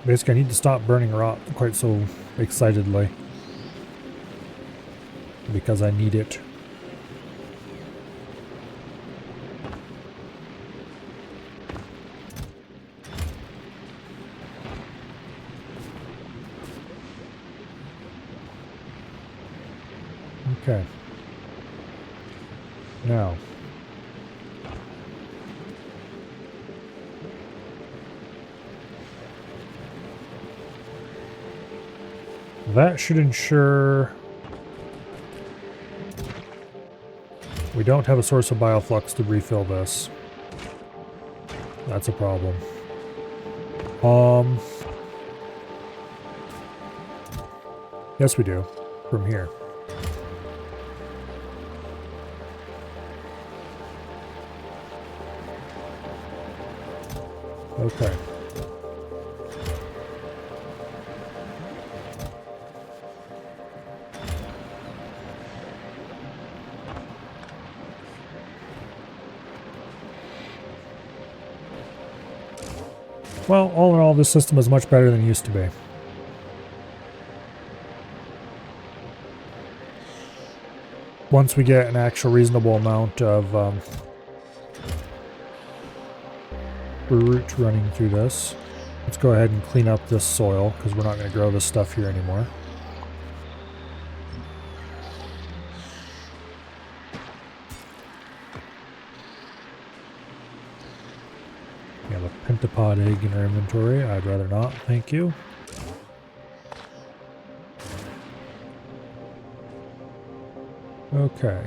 A: Basically, I need to stop burning rot quite so excitedly. Because I need it. Okay. Now. That should ensure we don't have a source of bioflux to refill this. That's a problem. Yes, we do. From here. Okay. Well, all in all, this system is much better than it used to be. Once we get an actual reasonable amount of fruit running through this. Let's go ahead and clean up this soil because we're not going to grow this stuff here anymore. We have a pentapod egg in our inventory. I'd rather not, thank you. Okay.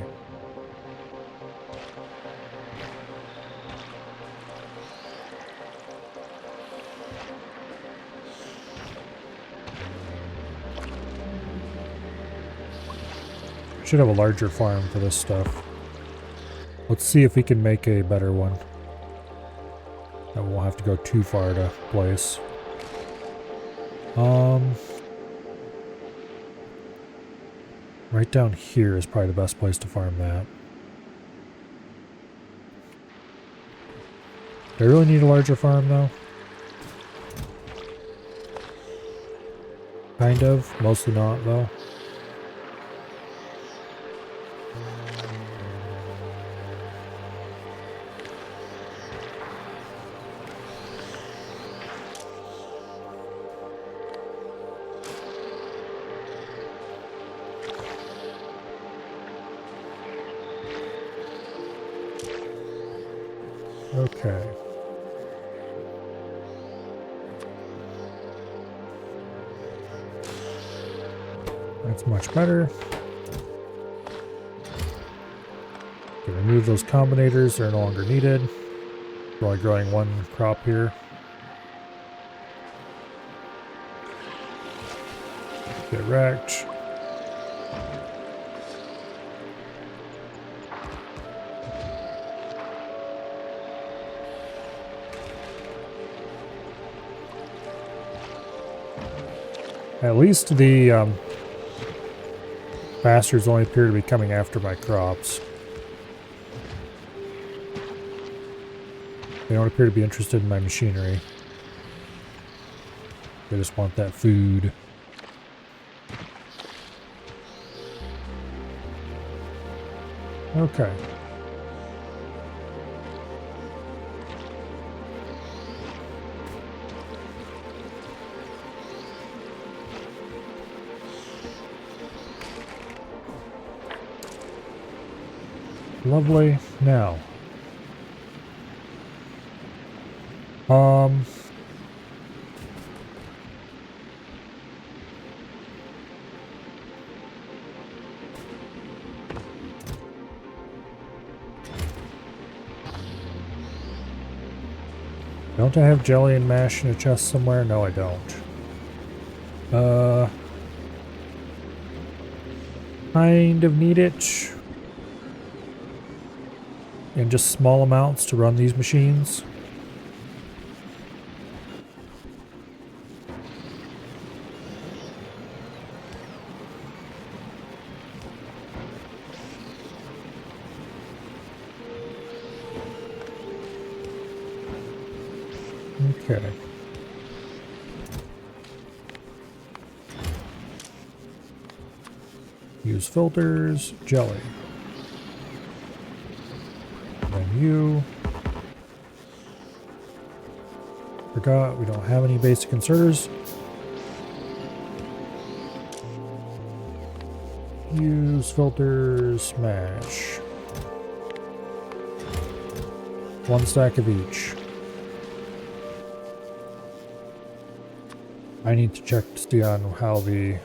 A: Should have a larger farm for this stuff. Let's see if we can make a better one. That won't have to go too far to place. Right down here is probably the best place to farm that. Do I really need a larger farm though? Kind of, mostly not though. Okay. That's much better. Okay, remove those combinators, they're no longer needed. We're only growing one crop here. Get wrecked. At least the bastards only appear to be coming after my crops. They don't appear to be interested in my machinery. They just want that food. Okay. Lovely. Now. Don't I have jelly and mash in a chest somewhere? No, I don't. Kind of need it. In just small amounts to run these machines. Okay. Use filters, jelly. Then you. Forgot we don't have any basic inserters. Use filters, mash. One stack of each. I need to check to see on how the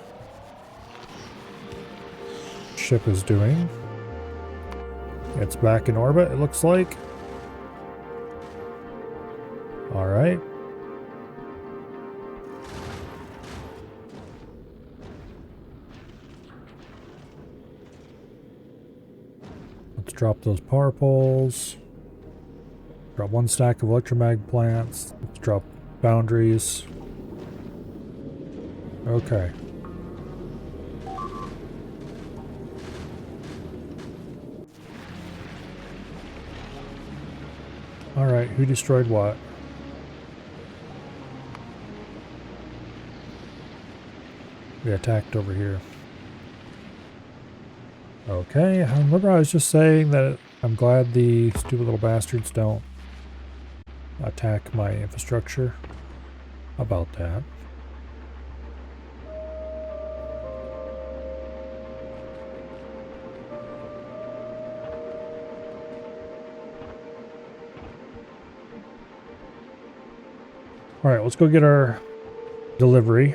A: ship is doing. It's back in orbit, it looks like. All right. Let's drop those power poles. Drop one stack of electromag plants. Let's drop boundaries. Okay. Alright, who destroyed what? We attacked over here. Okay, remember I was just saying that I'm glad the stupid little bastards don't attack my infrastructure. about that. All right, let's go get our delivery.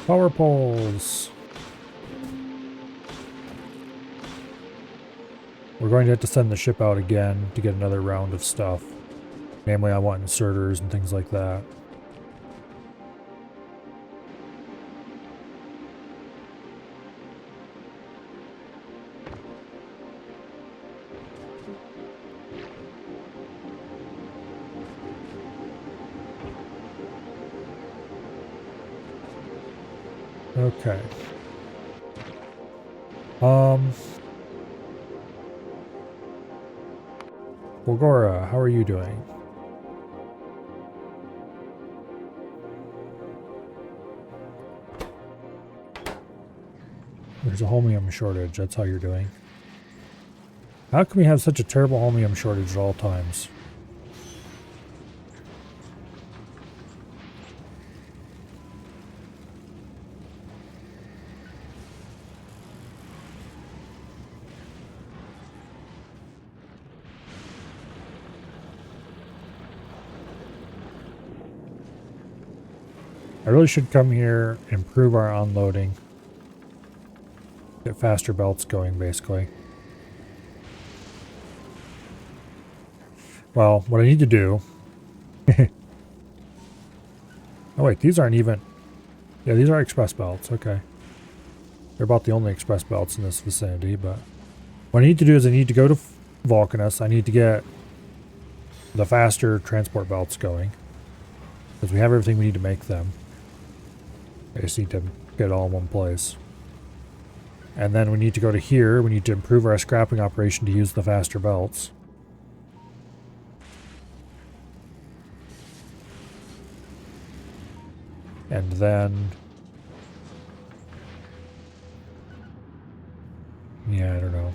A: Power poles. We're going to have to send the ship out again to get another round of stuff. Namely, I want inserters and things like that. Okay. Bulgora, how are you doing? There's a holmium shortage, that's how you're doing. How can we have such a terrible holmium shortage at all times? I really should come here, improve our unloading. Get faster belts going, basically. Well, what I need to do... Oh wait, these aren't even... Yeah, these are express belts, okay. They're about the only express belts in this vicinity, but... What I need to do is I need to go to Vulcanus. I need to get the faster transport belts going. Because we have everything we need to make them. I just need to get it all in one place. And then we need to go to here. We need to improve our scrapping operation to use the faster belts. And then... Yeah, I don't know.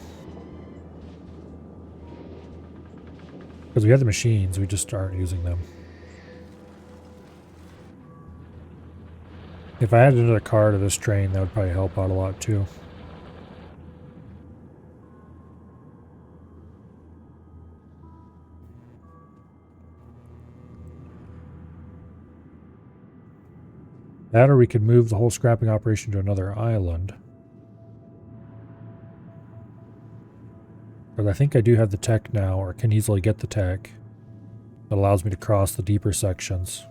A: Because we have the machines, we just aren't using them. If I added another car to this train, that would probably help out a lot too. That or we could move the whole scrapping operation to another island. But I think I do have the tech now, or can easily get the tech. That allows me to cross the deeper sections.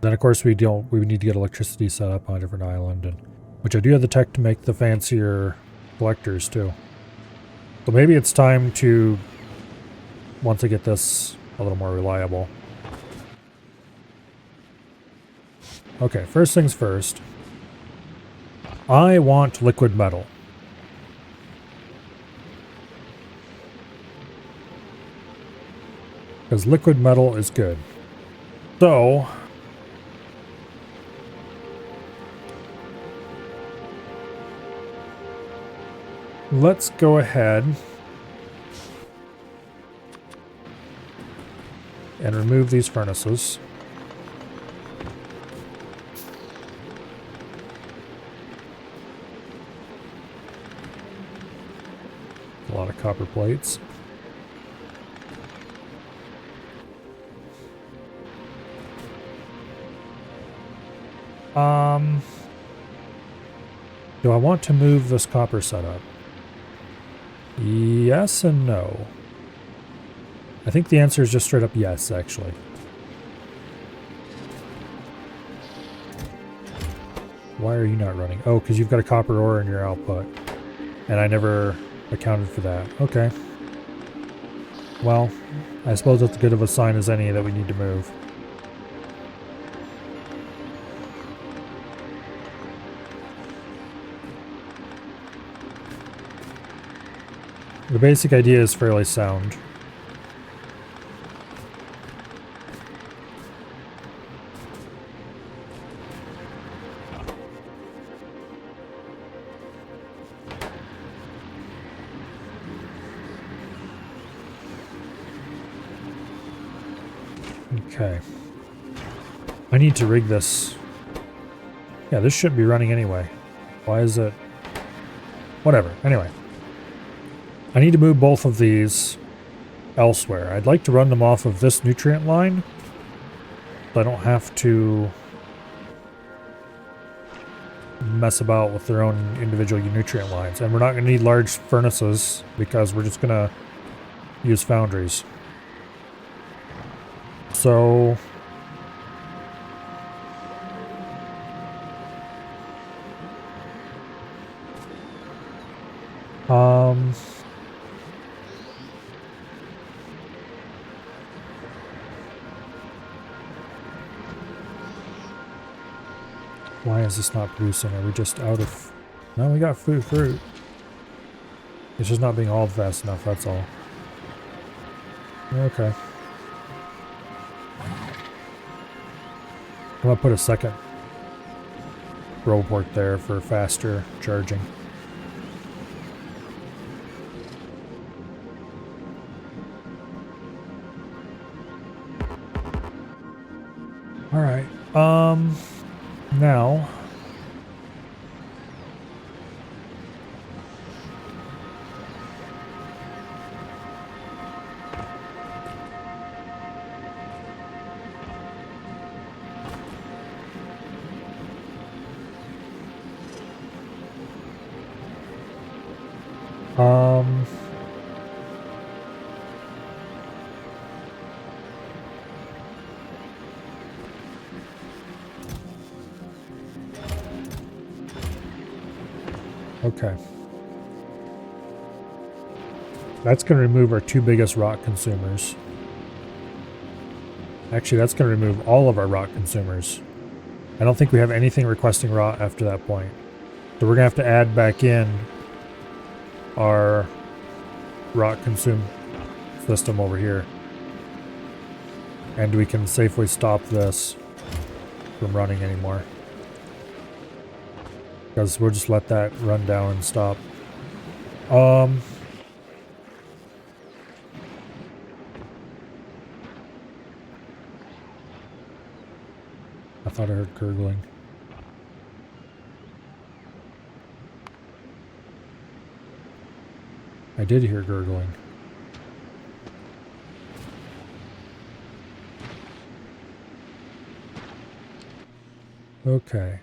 A: Then of course we need to get electricity set up on a different island, and which I do have the tech to make the fancier collectors too. So maybe it's time to, once I get this a little more reliable. Okay, first things first. I want liquid metal. Because liquid metal is good. So... let's go ahead and remove these furnaces. A lot of copper plates. Do I want to move this copper setup? Yes and no. I think the answer is just straight up yes, actually. Why are you not running? Oh, because you've got a copper ore in your output. And I never accounted for that. Okay. Well, I suppose that's as good of a sign as any that we need to move. The basic idea is fairly sound. Okay. I need to rig this. Yeah, this should be running anyway. Why is it? Whatever. Anyway. I need to move both of these elsewhere. I'd like to run them off of this nutrient line, so I don't have to mess about with their own individual nutrient lines. And we're not going to need large furnaces because we're just going to use foundries. So why is this not producing? Are we just out of... No, we got fruit. It's just not being hauled fast enough, that's all. Okay. I'm gonna put a second row port there for faster charging. Alright, now... Okay. That's going to remove our two biggest rock consumers. Actually, that's going to remove all of our rock consumers. I don't think we have anything requesting rock after that point. So we're going to have to add back in our rock consume system over here. And we can safely stop this from running anymore. Because we'll just let that run down and stop. I thought I heard gurgling. I did hear gurgling. Okay.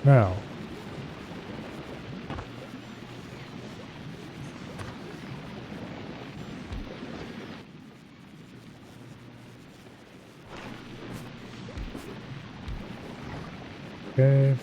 A: Now, okay.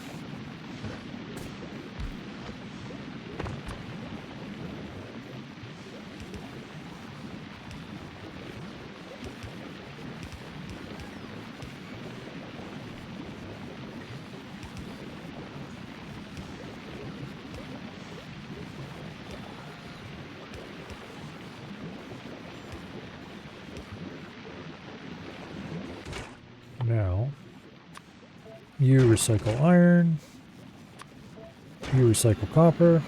A: Now, you recycle iron, you recycle copper.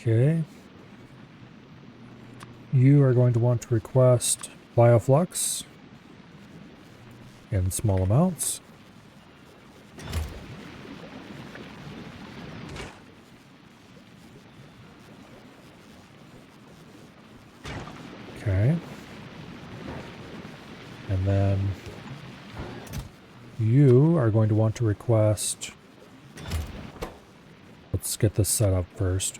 A: Okay. You are going to want to request bioflux in small amounts. Okay. And then you are going to want to request... Let's get this set up first.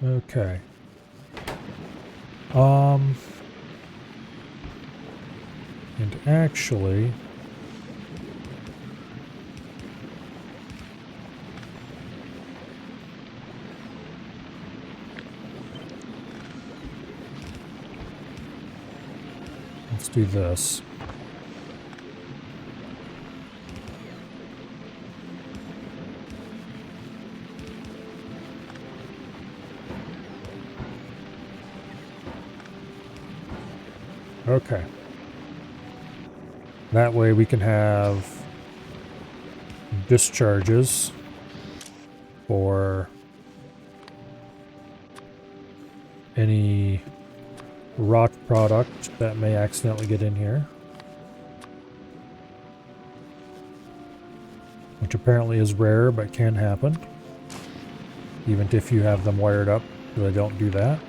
A: Okay. And actually... Let's do this. Okay. That way we can have discharges for any rot product that may accidentally get in here. Which apparently is rare, but can happen. Even if you have them wired up, so they don't do that.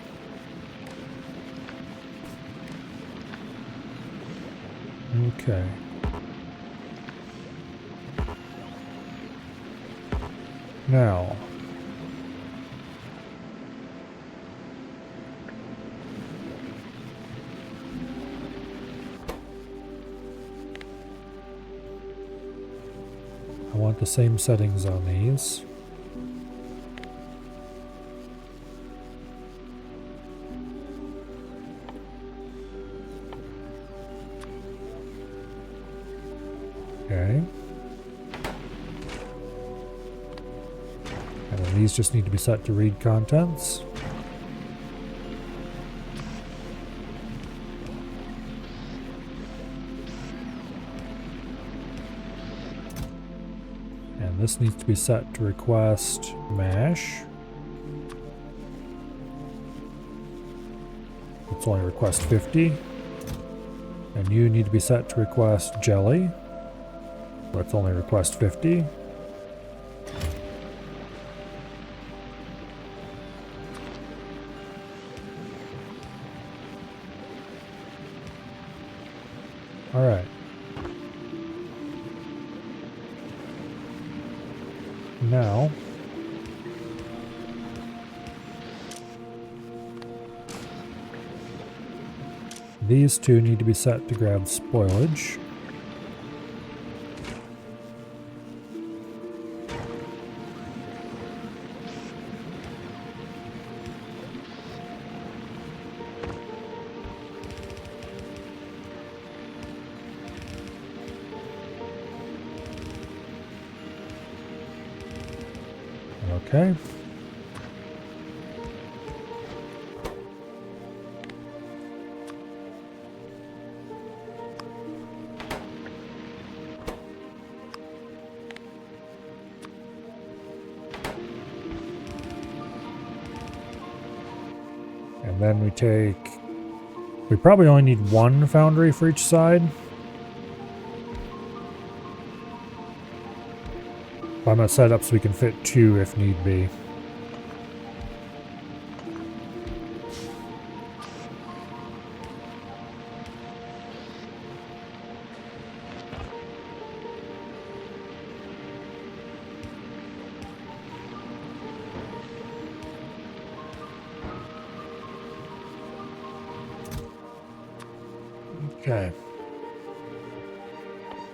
A: Okay. Now, I want the same settings on these. Okay. And then these just need to be set to read contents. And this needs to be set to request mash. It's only request 50. And you need to be set to request jelly. Let's only request 50. All right. Now, these two need to be set to grab spoilage. Okay. And then we probably only need one foundry for each side. I'm going to set it up so we can fit two if need be. Okay.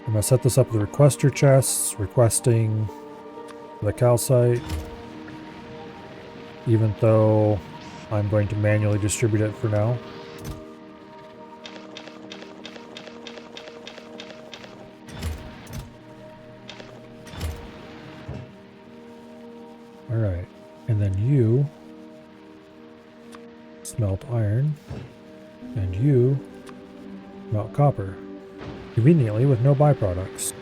A: I'm going to set this up with requester chests, requesting the calcite, even though I'm going to manually distribute it for now. All right, and then you smelt iron, and you melt copper, conveniently with no byproducts.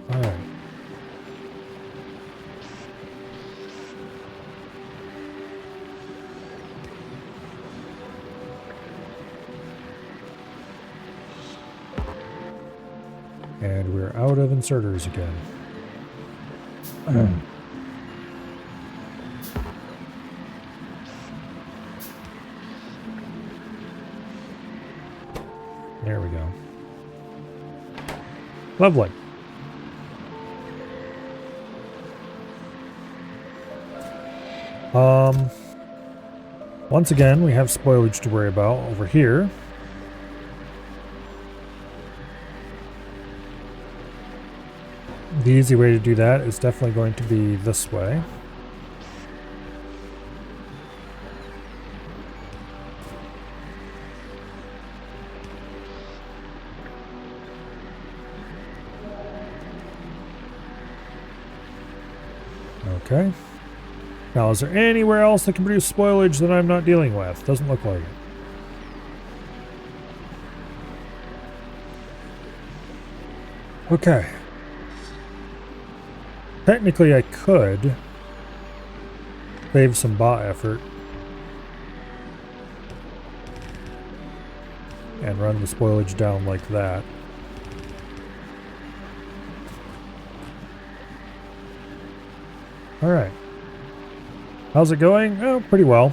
A: Alright. And we're out of inserters again. There we go. Lovely. Once again, we have spoilage to worry about over here. The easy way to do that is definitely going to be this way. Okay. Now, is there anywhere else that can produce spoilage that I'm not dealing with? Doesn't look like it. Okay. Technically, I could save some bot effort and run the spoilage down like that. Alright. How's it going? Oh, pretty well.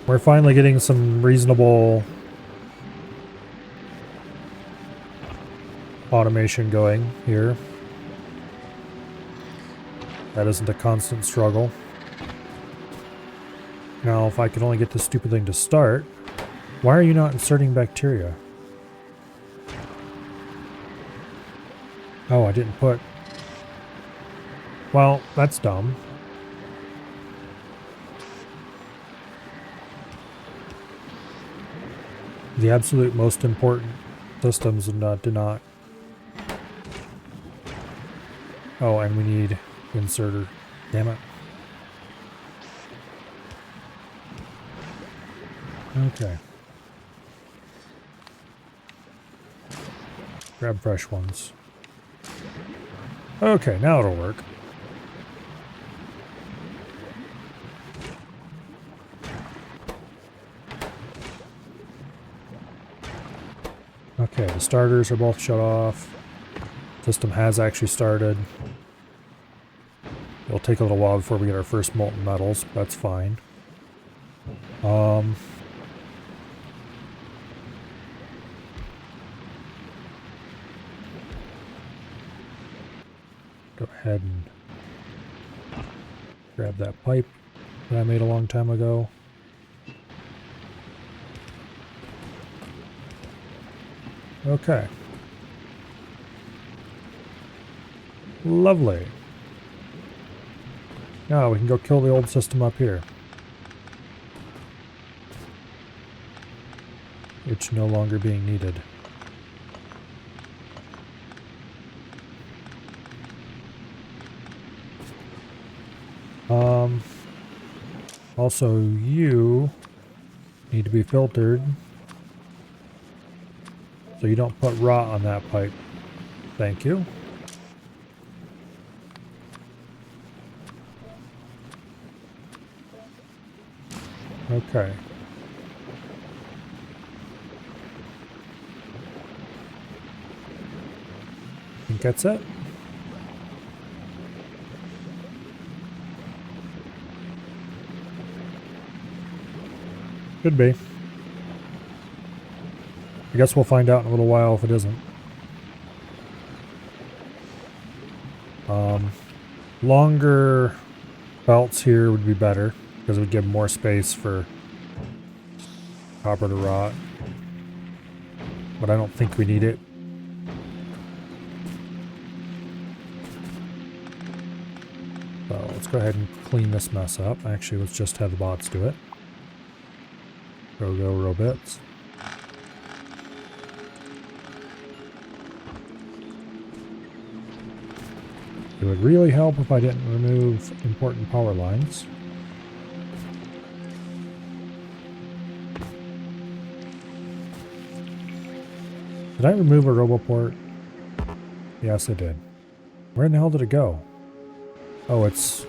A: We're finally getting some reasonable automation going here. That isn't a constant struggle. Now, if I could only get this stupid thing to start, why are you not inserting bacteria? Oh, I didn't put... Well, that's dumb. The absolute most important systems did not. Oh, and we need inserter. Damn it. Okay. Grab fresh ones. Okay, now it'll work. Okay, the starters are both shut off. System has actually started. It'll take a little while before we get our first molten metals, but that's fine. Go ahead and grab that pipe that I made a long time ago. Okay. Lovely. Now we can go kill the old system up here. It's no longer being needed. Also, you need to be filtered so you don't put rot on that pipe. Thank you. Okay. I think that's it. Should be. I guess we'll find out in a little while if it isn't. Longer belts here would be better because it would give more space for copper to rot. But I don't think we need it. So let's go ahead and clean this mess up. Actually, let's just have the bots do it. Go robots. It would really help if I didn't remove important power lines. Did I remove a roboport? Yes, I did. Where in the hell did it go? Oh, it's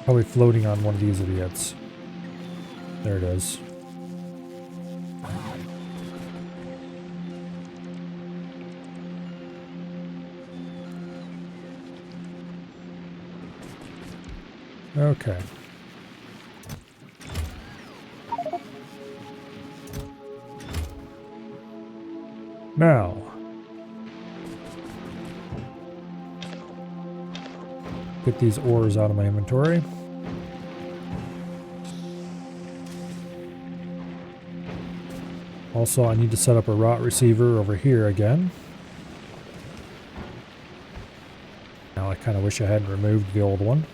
A: probably floating on one of these idiots. There it is. Okay. Now, get these ores out of my inventory. Also, I need to set up a rot receiver over here again. Now, I kind of wish I hadn't removed the old one.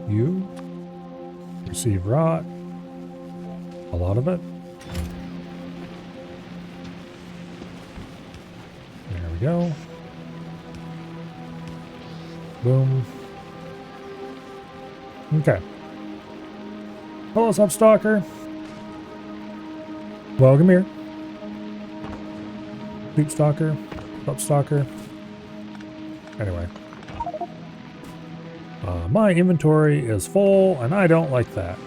A: You receive rot. A lot of it. There we go. Boom. Okay. Hello, what's up, Stalker? Welcome here. Sleep Stalker. Up Stalker. Anyway. My inventory is full, and I don't like that.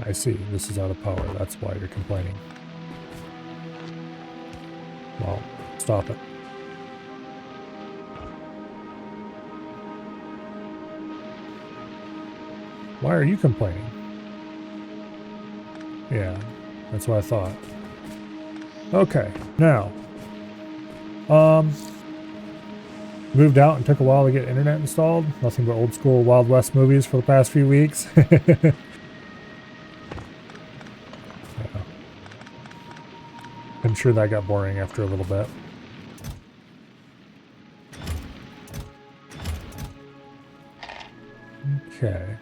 A: I see. This is out of power. That's why you're complaining. Well, stop it. Why are you complaining? Yeah, that's what I thought. Okay, now. Moved out and took a while to get internet installed. Nothing but old school Wild West movies for the past few weeks. I'm sure that got boring after a little bit. Okay.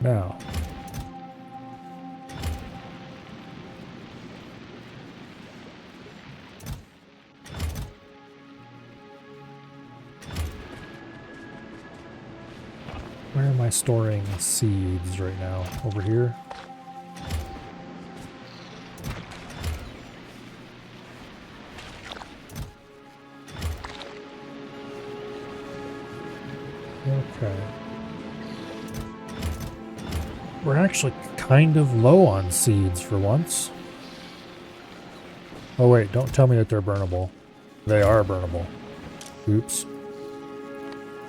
A: Now. Where am I storing seeds right now? Over here? Okay. We're actually kind of low on seeds for once. Oh wait, don't tell me that they're burnable. They are burnable. Oops.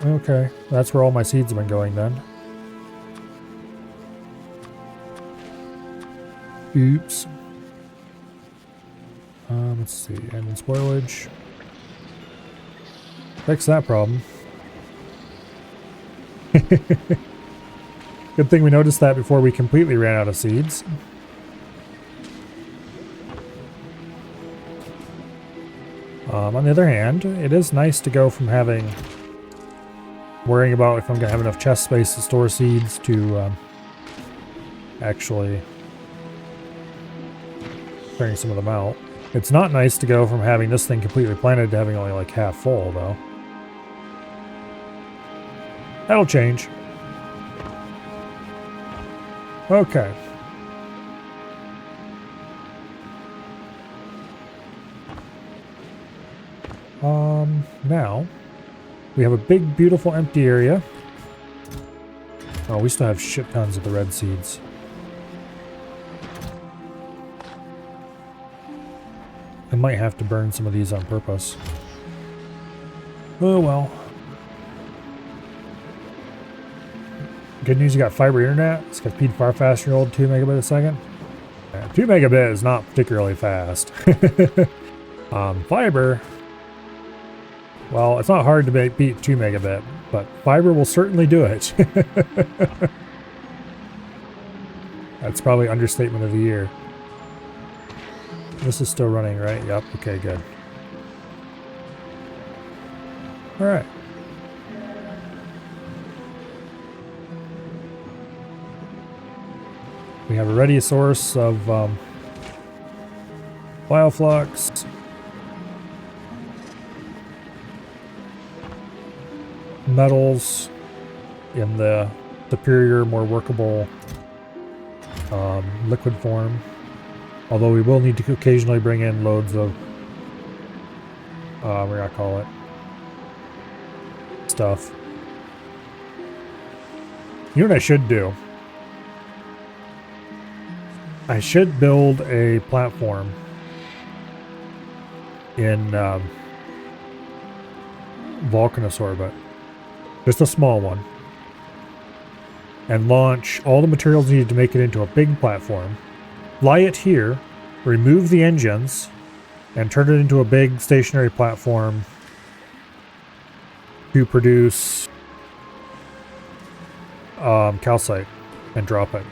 A: Okay, that's where all my seeds have been going then. Oops. Let's see, and spoilage. Fix that problem. Good thing we noticed that before we completely ran out of seeds. On the other hand, it is nice to go from worrying about if I'm going to have enough chest space to store seeds to actually clearing some of them out. It's not nice to go from having this thing completely planted to having only like half full, though. That'll change. Okay. Now we have a big, beautiful, empty area. Oh, we still have shit tons of the red seeds. I might have to burn some of these on purpose. Oh well. Good news, you got fiber internet. It's got speed far faster than your old 2 megabit a second. 2 megabit is not particularly fast. Fiber, well, it's not hard to beat 2 megabit, but fiber will certainly do it. That's probably understatement of the year. This is still running, right? Yep, okay, good. Alright. We have a ready source of bioflux, metals in the superior, more workable liquid form. Although we will need to occasionally bring in loads of, what do I call it, stuff. You know what I should do? I should build a platform in volcanous orbit, just a small one, and launch all the materials needed to make it into a big platform, fly it here, remove the engines, and turn it into a big stationary platform to produce calcite and drop it.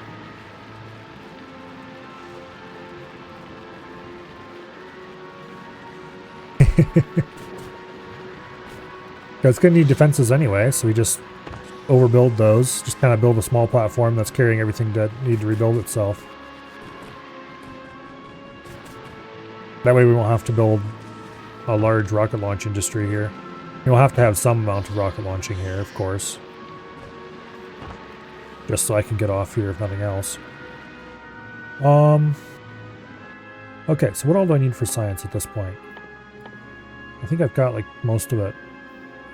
A: It's going to need defenses anyway, so we just overbuild those. Just kind of build a small platform that's carrying everything that need to rebuild itself. That way we won't have to build a large rocket launch industry here. We'll have to have some amount of rocket launching here, of course. Just so I can get off here if nothing else. Okay, so what all do I need for science at this point? I think I've got like most of it.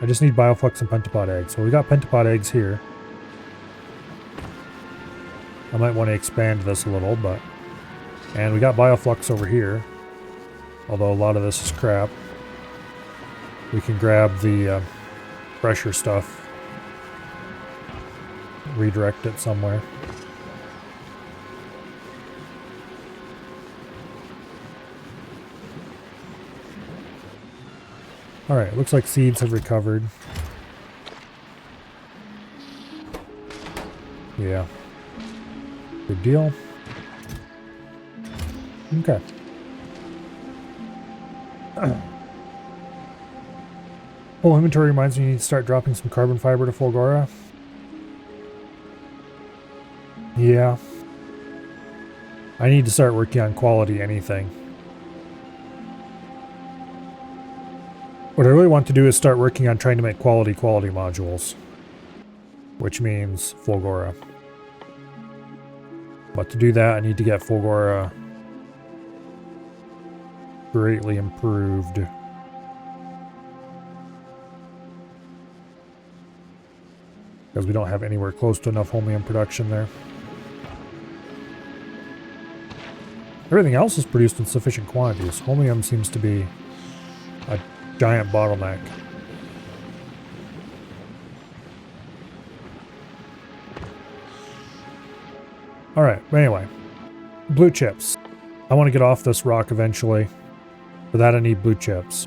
A: I just need bioflux and pentapod eggs. So we got pentapod eggs here. I might want to expand this a little, but... And we got bioflux over here. Although a lot of this is crap. We can grab the pressure stuff. Redirect it somewhere. Alright, looks like seeds have recovered. Yeah. Good deal. Okay. Full inventory reminds me you need to start dropping some carbon fiber to Fulgora. Yeah. I need to start working on quality anything. What I really want to do is start working on trying to make quality modules. Which means Fulgora. But to do that, I need to get Fulgora greatly improved. Because we don't have anywhere close to enough holmium production there. Everything else is produced in sufficient quantities. Holmium seems to be a giant bottleneck. Alright, but anyway. Blue chips. I want to get off this rock eventually. For that I need blue chips.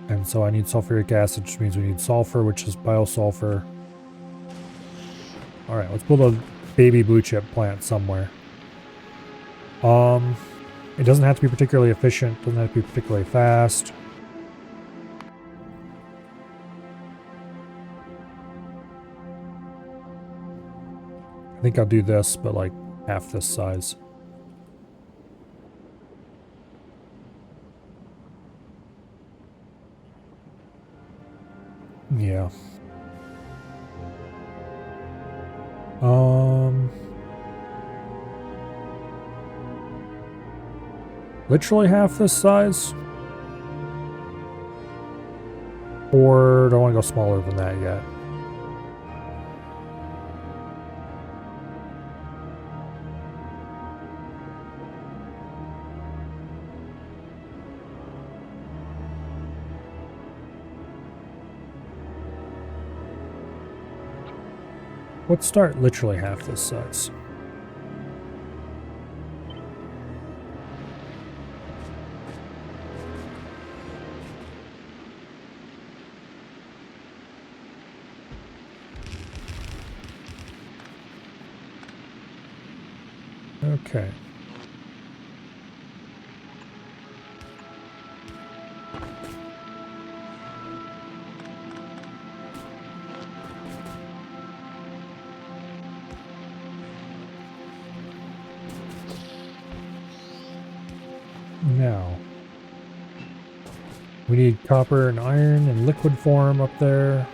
A: And so I need sulfuric acid, which means we need sulfur, which is biosulfur. Alright, let's build a baby blue chip plant somewhere. It doesn't have to be particularly efficient, doesn't have to be particularly fast. I think I'll do this, but like half this size. Yeah. Literally half this size? Or do I want to go smaller than that yet? Let's start literally half this size. Okay. Now, we need copper and iron in liquid form up there.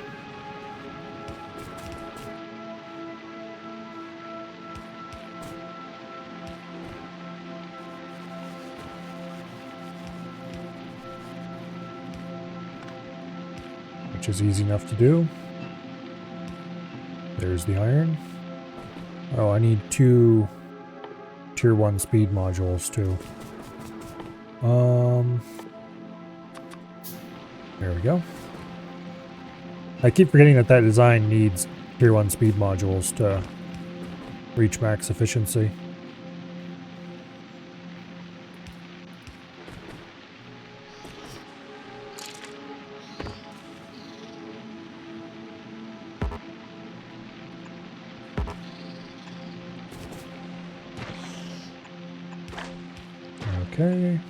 A: Which is easy enough to do. There's the iron. Oh, I need 2 tier 1 speed modules too. There we go. I keep forgetting that that design needs tier 1 speed modules to reach max efficiency. Okay.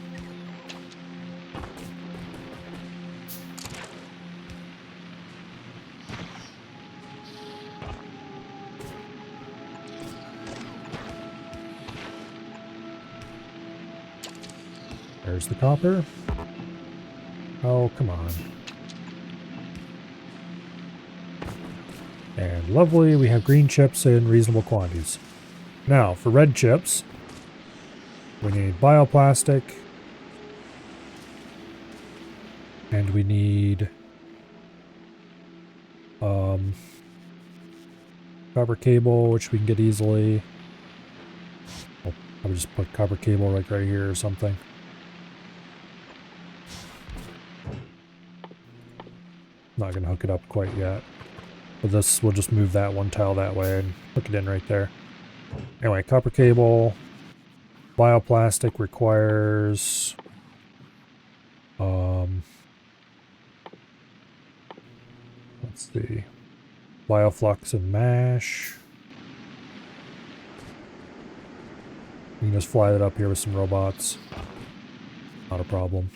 A: There's the copper. Oh, come on. And lovely, we have green chips in reasonable quantities. Now, for red chips, we need bioplastic. And we need copper cable, which we can get easily. I would just put copper cable like right here or something. Not going to hook it up quite yet. But this, we'll just move that one tile that way and hook it in right there. Anyway, copper cable. Bioplastic requires... let's see. Bioflux and mash. You can just fly that up here with some robots. Not a problem.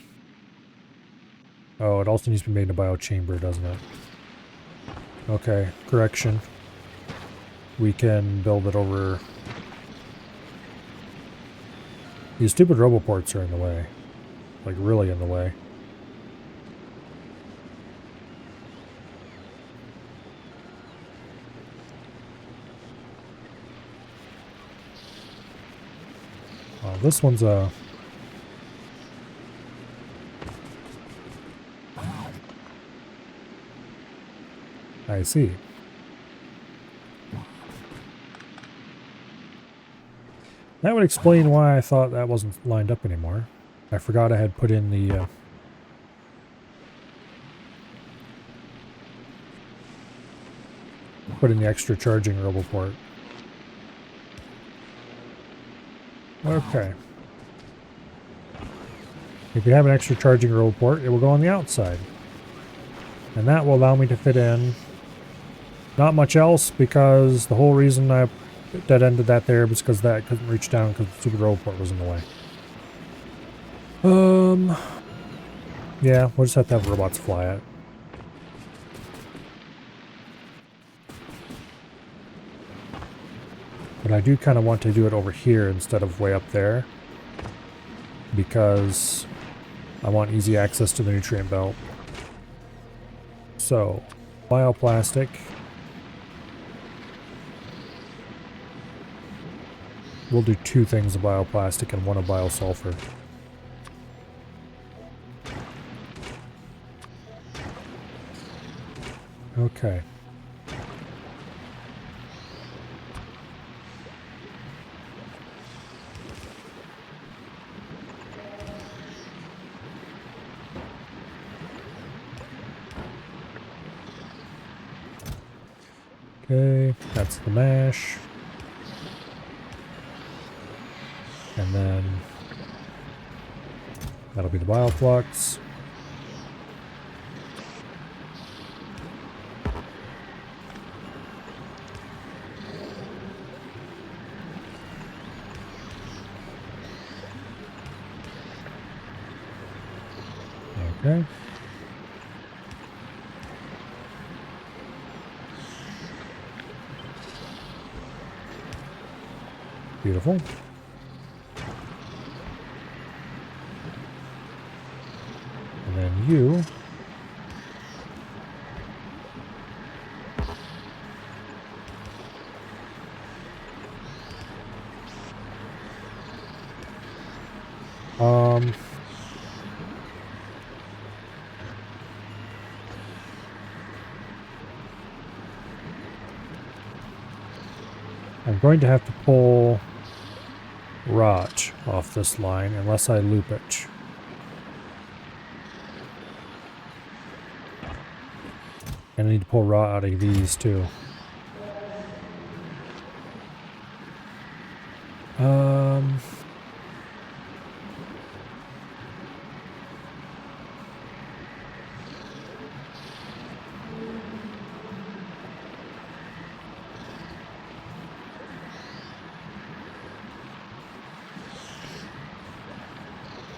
A: Oh, it also needs to be made in a biochamber, doesn't it? Okay, correction. We can build it over... These stupid roboports are in the way. Like, really in the way. This one's a... I see. That would explain why I thought that wasn't lined up anymore. I forgot I had put in the... extra charging roboport. Okay. If you have an extra charging roboport, it will go on the outside. And that will allow me to fit in not much else, because the whole reason I dead-ended that there was because that couldn't reach down because the stupid roboport was in the way. Yeah, we'll just have to have robots fly it. But I do kind of want to do it over here instead of way up there, because I want easy access to the nutrient belt. So, bioplastic. We'll do 2 things of bioplastic and 1 of biosulfur. Okay. Okay, that's the mash. And then that'll be the bioflux. Okay. Beautiful. And then you. I'm going to have to pull rot off this line unless I loop it. And I need to pull rot out of these too.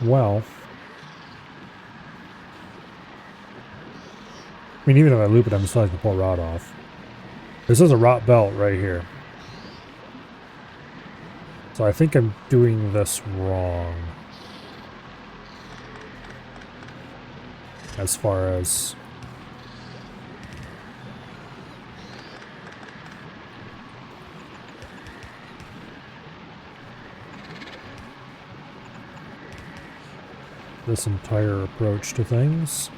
A: Well, I mean, even if I loop it, I'm still going to pull rot off. This is a rot belt right here. So I think I'm doing this wrong. as far as this entire approach to things.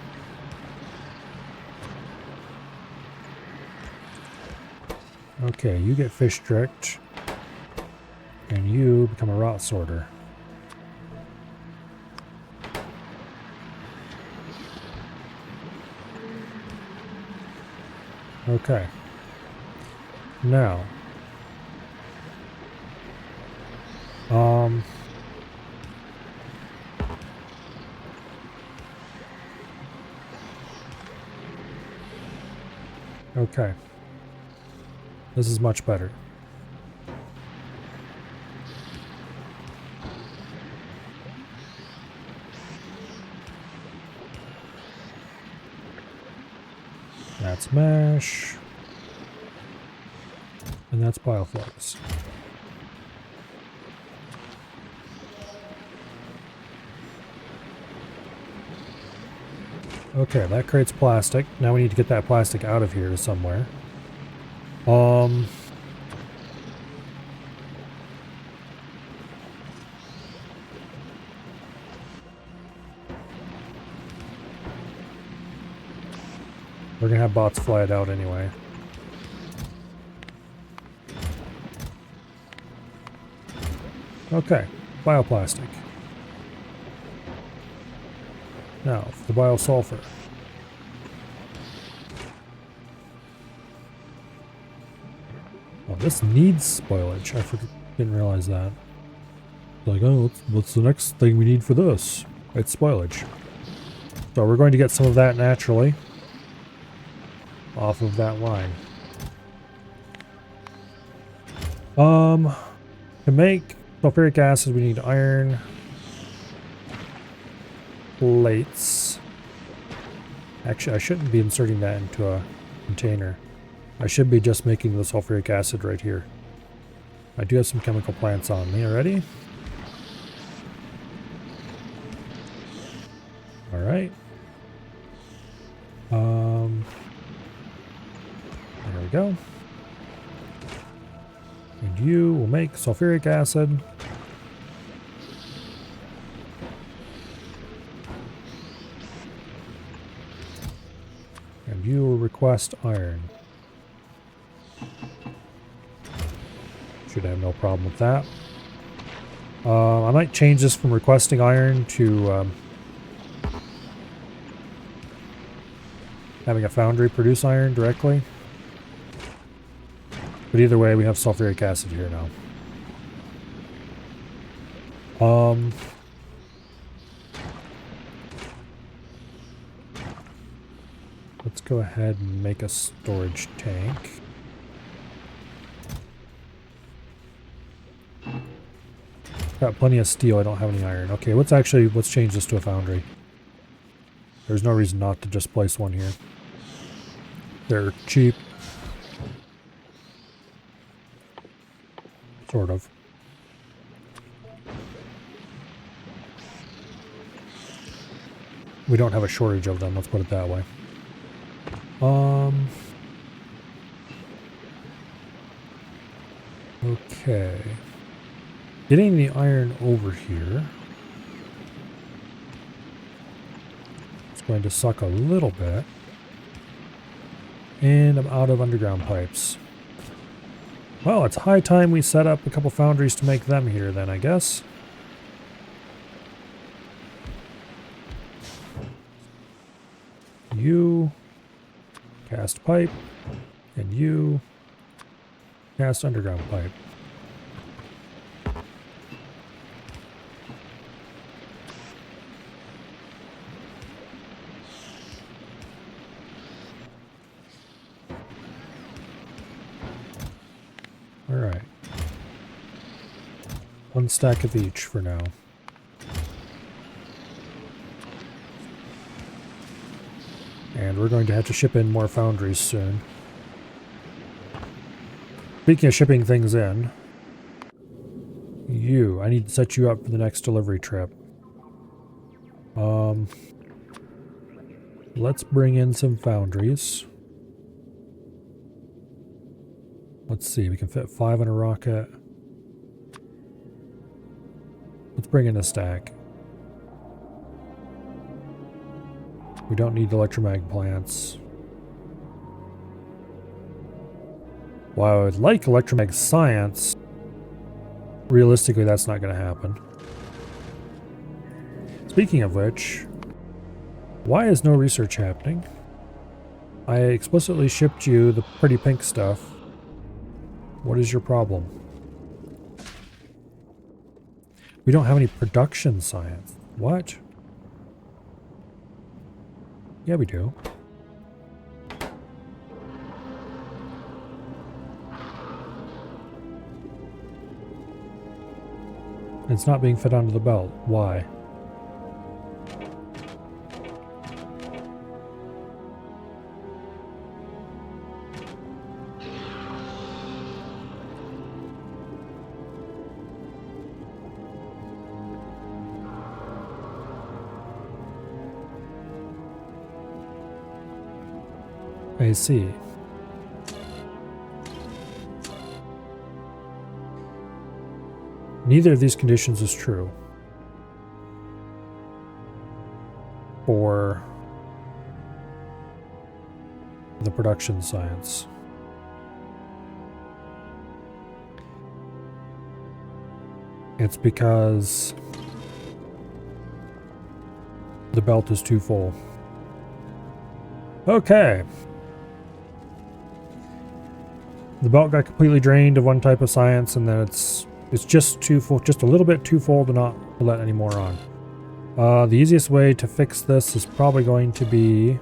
A: Okay, you get fish strict, and you become a rot sorter. Okay. Now, okay. This is much better. That's mash. And that's bioflux. Okay, that creates plastic. Now we need to get that plastic out of here somewhere. We're gonna have bots fly it out anyway. Okay, bioplastic. Now, for the biosulfur. Oh, this needs spoilage. I didn't realize that. Like, oh, what's the next thing we need for this? It's spoilage. So we're going to get some of that naturally off of that line. To make sulfuric acid, we need iron plates. Actually, I shouldn't be inserting that into a container. I should be just making the sulfuric acid right here. I do have some chemical plants on me already. All right. There we go. And you will make sulfuric acid. And you will request iron. Should have no problem with that. I might change this from requesting iron to having a foundry produce iron directly. But either way, we have sulfuric acid here now. Let's go ahead and make a storage tank. Got plenty of steel, I don't have any iron. Okay, let's change this to a foundry. There's no reason not to just place one here. They're cheap. Sort of. We don't have a shortage of them, let's put it that way. Okay. Getting the iron over here. It's going to suck a little bit. And I'm out of underground pipes. Well, it's high time we set up a couple foundries to make them here then, I guess. You cast pipe, and you cast underground pipe. Alright. One stack of each for now. And we're going to have to ship in more foundries soon. Speaking of shipping things in, I need to set you up for the next delivery trip. Let's bring in some foundries. Let's see, we can fit 5 in a rocket. Let's bring in a stack. We don't need electromag plants. While I would like electromag science, realistically that's not going to happen. Speaking of which, why is no research happening? I explicitly shipped you the pretty pink stuff. What is your problem? We don't have any production science. What? Yeah, we do. It's not being fit onto the belt. Why? I see. Neither of these conditions is true for the production science. It's because the belt is too full. Okay. The belt got completely drained of one type of science, and then it's just too full, just a little bit too full to not let any more on. The easiest way to fix this is probably going to be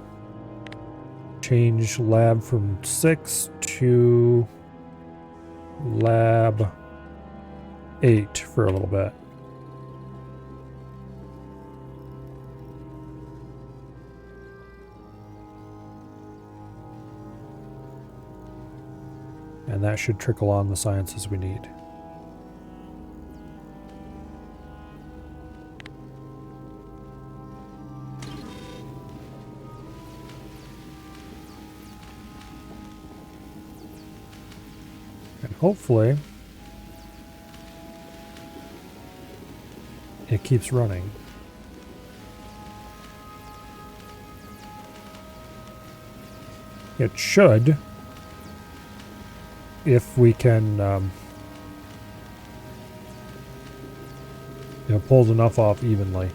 A: change lab from 6 to lab 8 for a little bit. And that should trickle on the sciences we need. And hopefully it keeps running. It should, if we can pull enough off evenly.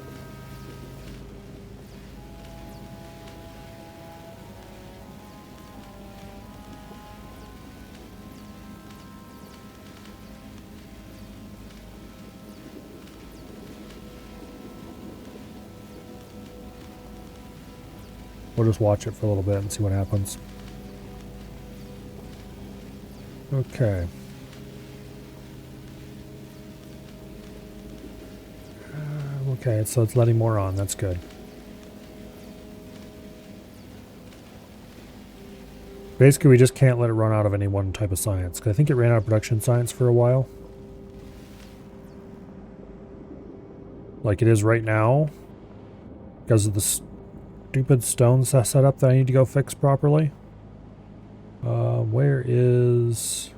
A: We'll just watch it for a little bit and see what happens. Okay. Okay, so it's letting more on. That's good. Basically, we just can't let it run out of any one type of science, because I think it ran out of production science for a while. Like it is right now, because of the stupid stone setup that I need to go fix properly. Where is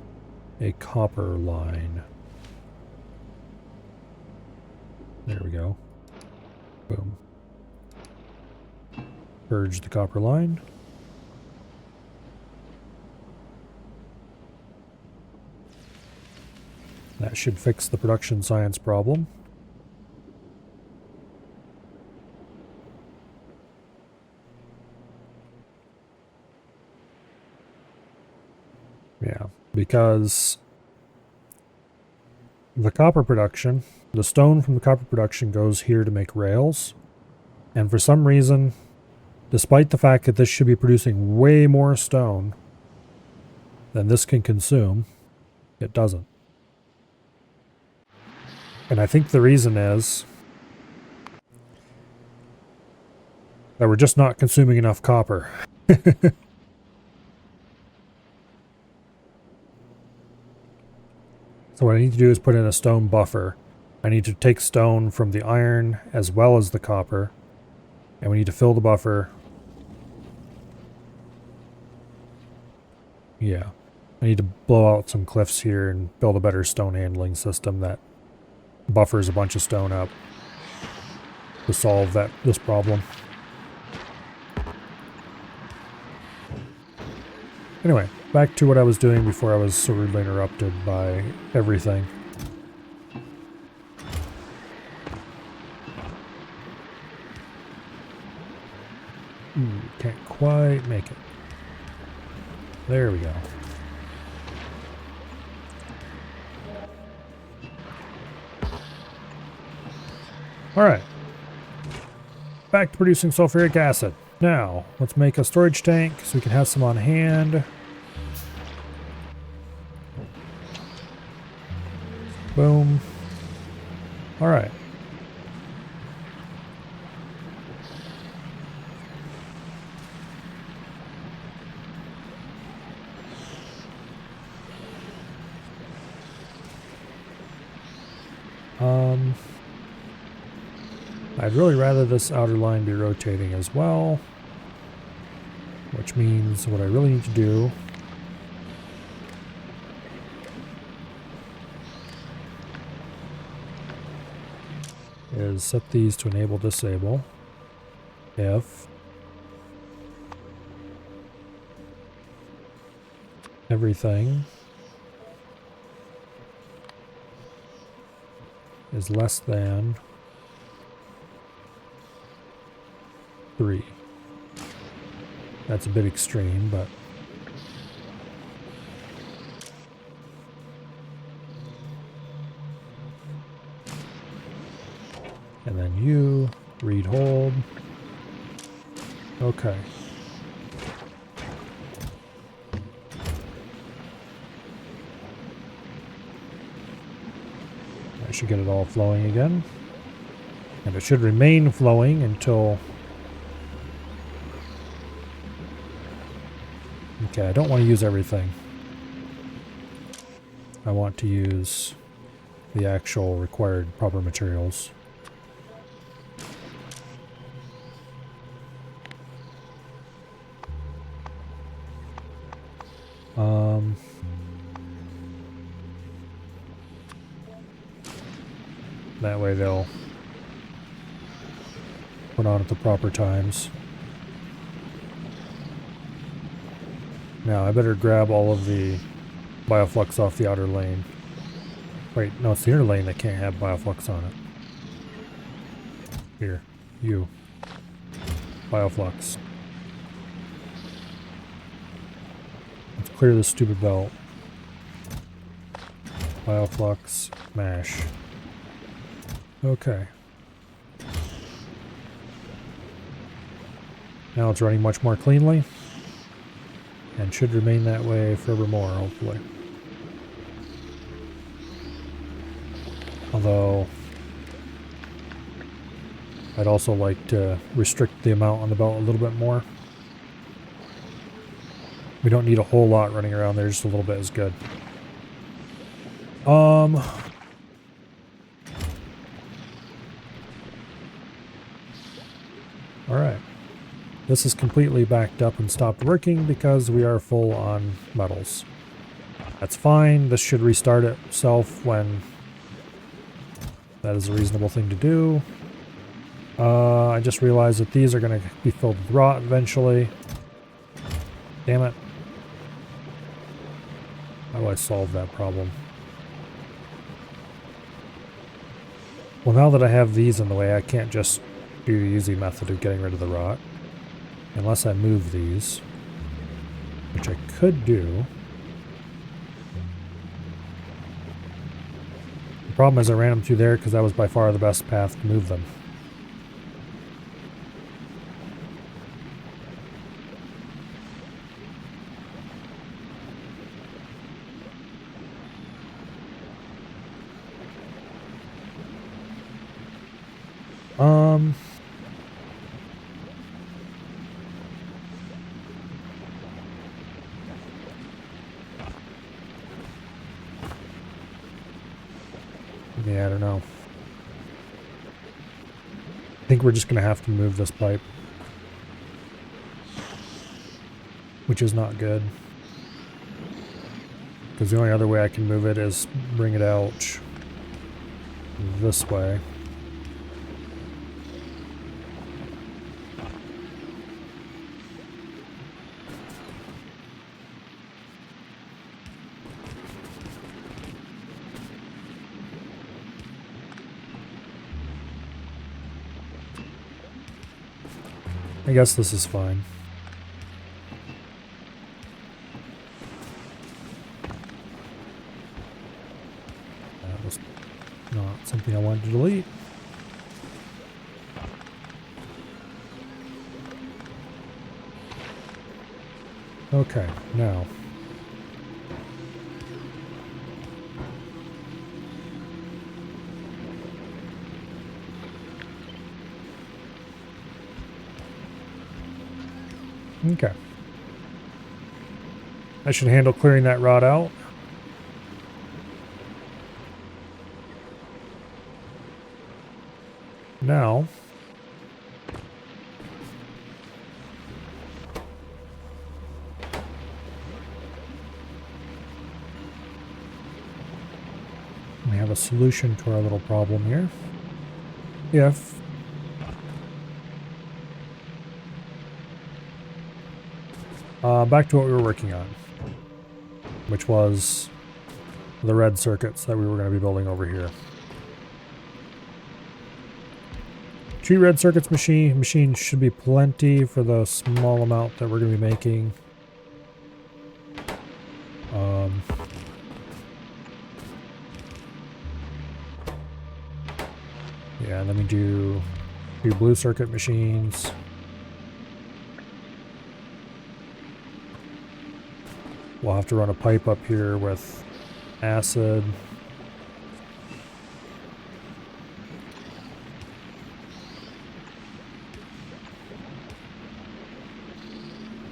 A: a copper line? There we go. Boom. Purge the copper line. That should fix the production science problem. Yeah, because the copper production, the stone from the copper production goes here to make rails. And for some reason, despite the fact that this should be producing way more stone than this can consume, it doesn't. And I think the reason is that we're just not consuming enough copper. So what I need to do is put in a stone buffer. I need to take stone from the iron as well as the copper. And we need to fill the buffer Yeah. I need to blow out some cliffs here and build a better stone handling system that buffers a bunch of stone up to solve this problem. Anyway, back to what I was doing before I was so rudely interrupted by everything. Can't quite make it. There we go. Alright. Back to producing sulfuric acid. Now, let's make a storage tank so we can have some on hand. Boom. Alright. I'd really rather this outer line be rotating as well, which means what I really need to do is set these to enable disable if everything is less than 3. That's a bit extreme, but and then you read hold. Okay. I should get it all flowing again. And it should remain flowing until... Okay, I don't want to use everything. I want to use the actual required proper materials. That way they'll put on at the proper times. Now I better grab all of the bioflux off the outer lane. Wait, no, it's the inner lane that can't have bioflux on it. Here, you. Bioflux. Let's clear this stupid belt. Bioflux, mash. Okay. Now it's running much more cleanly. And should remain that way forevermore, hopefully. Although, I'd also like to restrict the amount on the belt a little bit more. We don't need a whole lot running around there, just a little bit is good. Alright. This is completely backed up and stopped working because we are full on metals. That's fine. This should restart itself when that is a reasonable thing to do. I just realized that these are going to be filled with rot eventually. Damn it. How do I solve that problem? Well, now that I have these in the way, I can't just do the easy method of getting rid of the rot. Unless I move these, which I could do. The problem is I ran them through there because that was by far the best path to move them. Yeah, I don't know. I think we're just going to have to move this pipe. Which is not good. Because the only other way I can move it is bring it out this way. I guess this is fine. That was not something I wanted to delete. Okay, now. Okay. I should handle clearing that rod out. Now, we have a solution to our little problem here. If back to what we were working on, which was the red circuits that we were going to be building over here. Tree red circuits machine should be plenty for the small amount that we're going to be making. Yeah, let me do 2 blue circuit machines. We'll have to run a pipe up here with acid.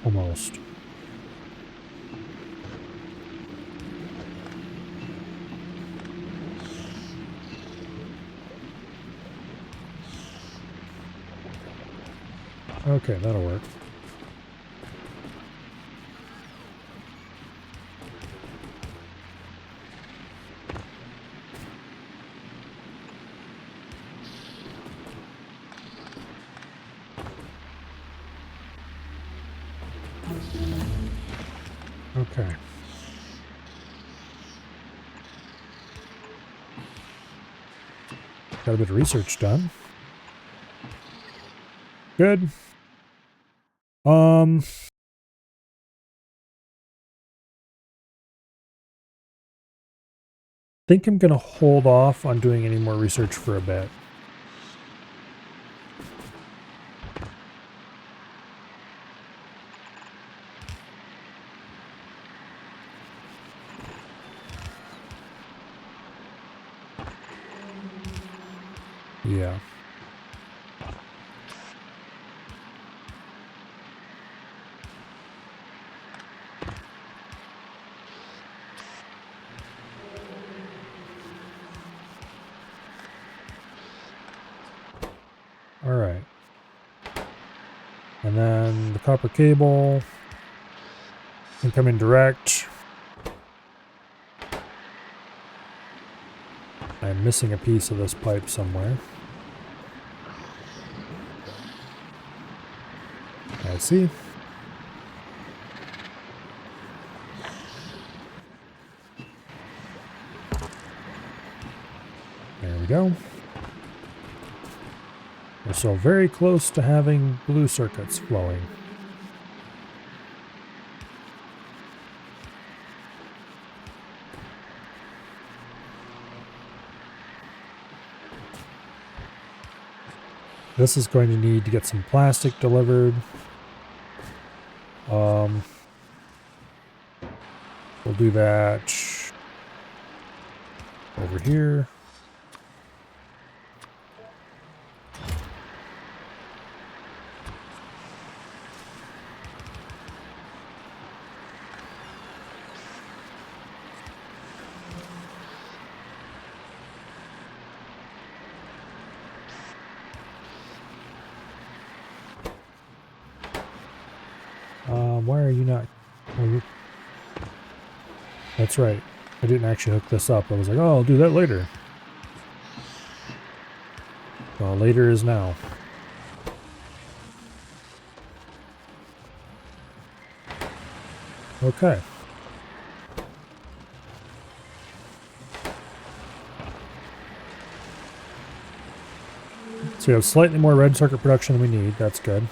A: Almost. Okay, that'll work. Okay. Got a bit of research done. Good. Think I'm gonna hold off on doing any more research for a bit. Yeah. All right. And then the copper cable can come in direct. I'm missing a piece of this pipe somewhere. I see. There we go. We're so very close to having blue circuits flowing. This is going to need to get some plastic delivered. We'll do that over here. Why are you not? Oh, That's right. I didn't actually hook this up. I was like, oh, I'll do that later. Well, later is now. Okay. So we have slightly more red circuit production than we need. That's good.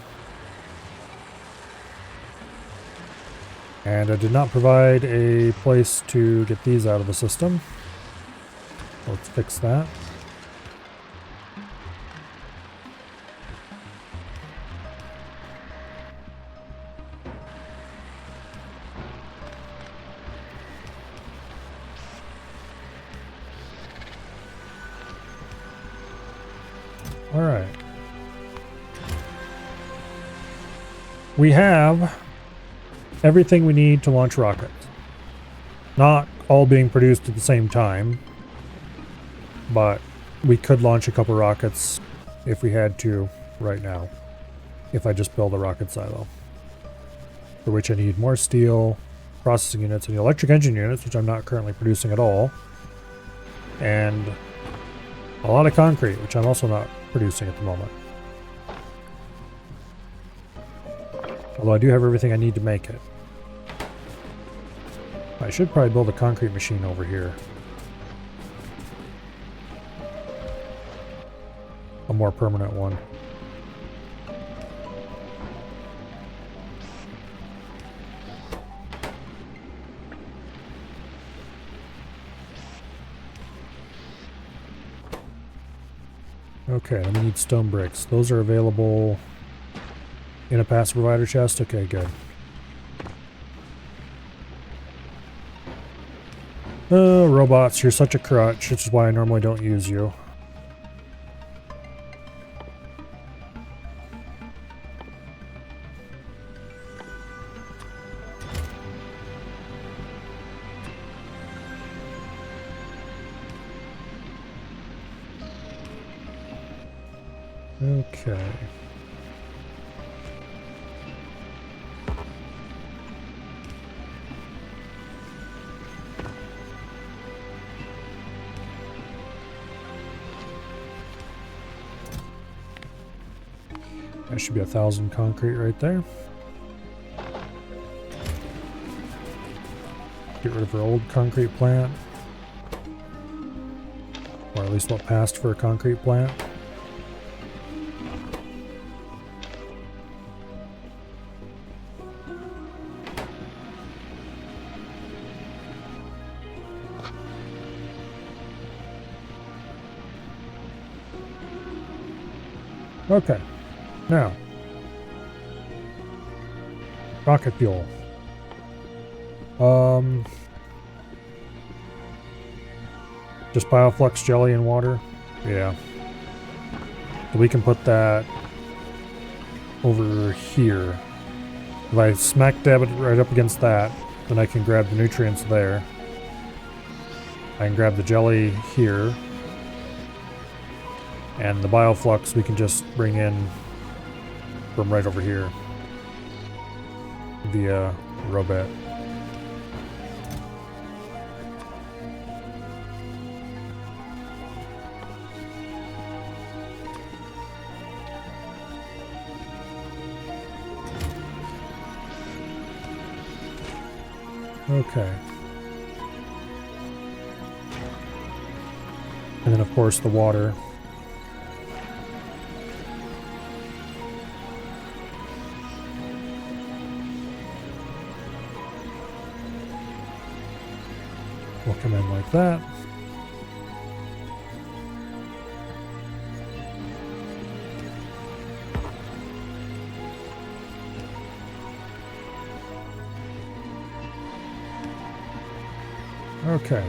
A: And I did not provide a place to get these out of the system. Let's fix that. All right. We have everything we need to launch rockets. Not all being produced at the same time, but we could launch a couple rockets if we had to right now, if I just build a rocket silo. For which I need more steel, processing units, and electric engine units, which I'm not currently producing at all, and a lot of concrete, which I'm also not producing at the moment. Although I do have everything I need to make it. I should probably build a concrete machine over here. A more permanent one. Okay, then we need stone bricks. Those are available in a passive provider chest? Okay, good. Oh, robots, you're such a crutch, which is why I normally don't use you. Okay. That should be 1,000 concrete right there. Get rid of our old concrete plant. Or at least what passed for a concrete plant. Okay, now, rocket fuel. Just bioflux jelly and water? Yeah. So we can put that over here. If I smack dab it right up against that, then I can grab the nutrients there. I can grab the jelly here. And the bioflux we can just bring in from right over here via robot. Okay. And then of course the water. Will come in like that. Okay.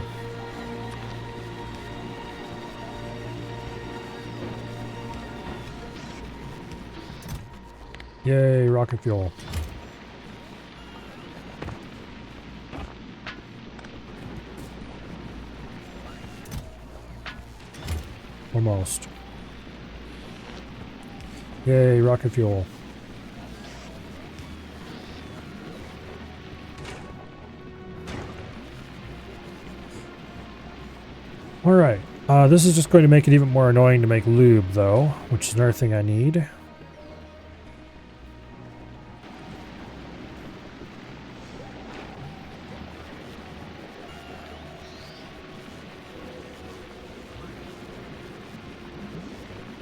A: Yay, rocket fuel. Almost. Yay, rocket fuel. Alright, this is just going to make it even more annoying to make lube, though, which is another thing I need.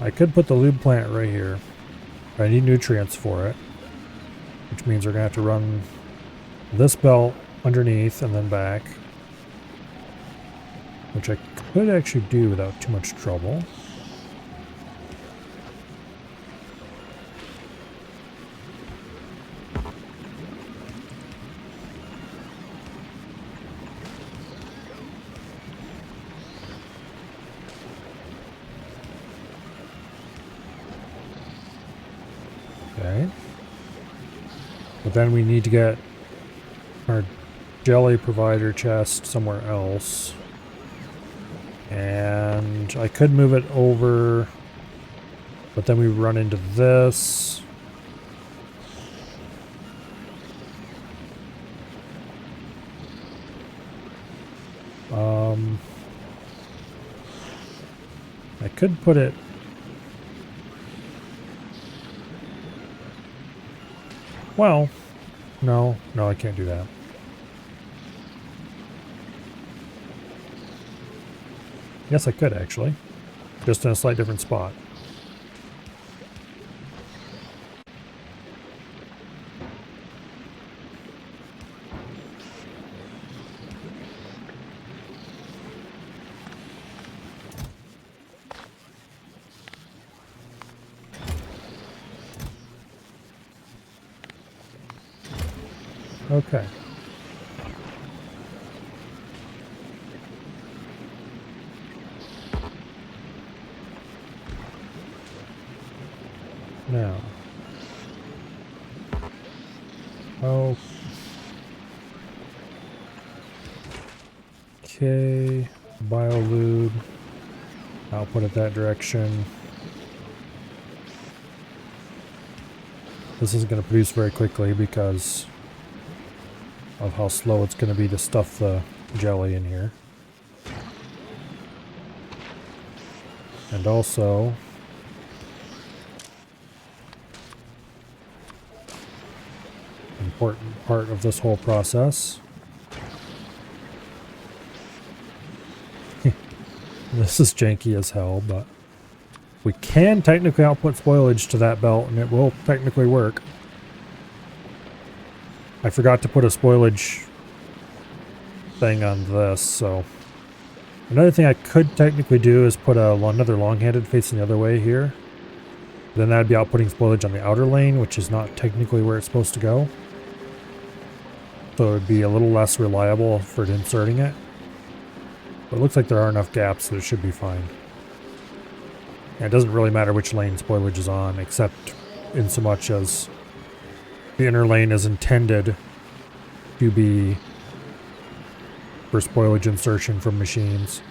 A: I could put the lube plant right here, but I need nutrients for it, which means we're going to have to run this belt underneath and then back, which I could actually do without too much trouble. Okay. But then we need to get our jelly provider chest somewhere else. And I could move it over, but then we run into this. I could put it... Well, no, I can't do that. Yes, I could actually. Just in a slight different spot. Okay. Now. Oh. Okay. Biolube. I'll put it that direction. This isn't going to produce very quickly because of how slow it's going to be to stuff the jelly in here. And also, important part of this whole process. This is janky as hell, but we can technically output spoilage to that belt and it will technically work. I forgot to put a spoilage thing on this, so another thing I could technically do is put another long-handed facing the other way here. Then that'd be outputting spoilage on the outer lane, which is not technically where it's supposed to go. So it would be a little less reliable for inserting it. But it looks like there are enough gaps that it should be fine. And it doesn't really matter which lane spoilage is on, except in so much as the inner lane is intended to be for spoilage insertion from machines.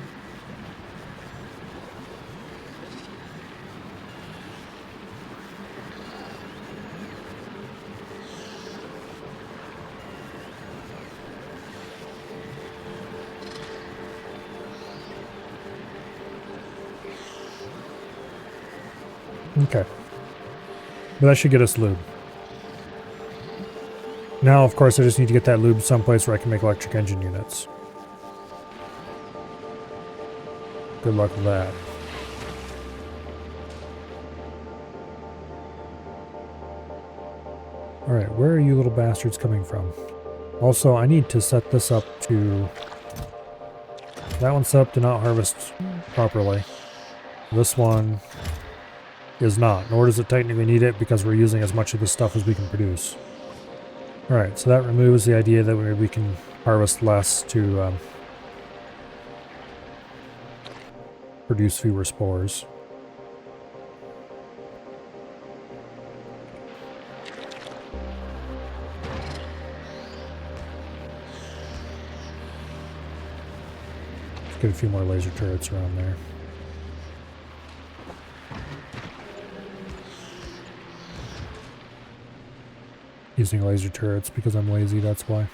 A: Okay. But that should get us lube. Now, of course, I just need to get that lube someplace where I can make electric engine units. Good luck with that. Alright, where are you little bastards coming from? Also, I need to set this up to... That one's set up to not harvest properly. This one is not, nor does it technically need it because we're using as much of this stuff as we can produce. Alright, so that removes the idea that we can harvest less to produce fewer spores. Let's get a few more laser turrets around there. Using laser turrets because I'm lazy, that's why.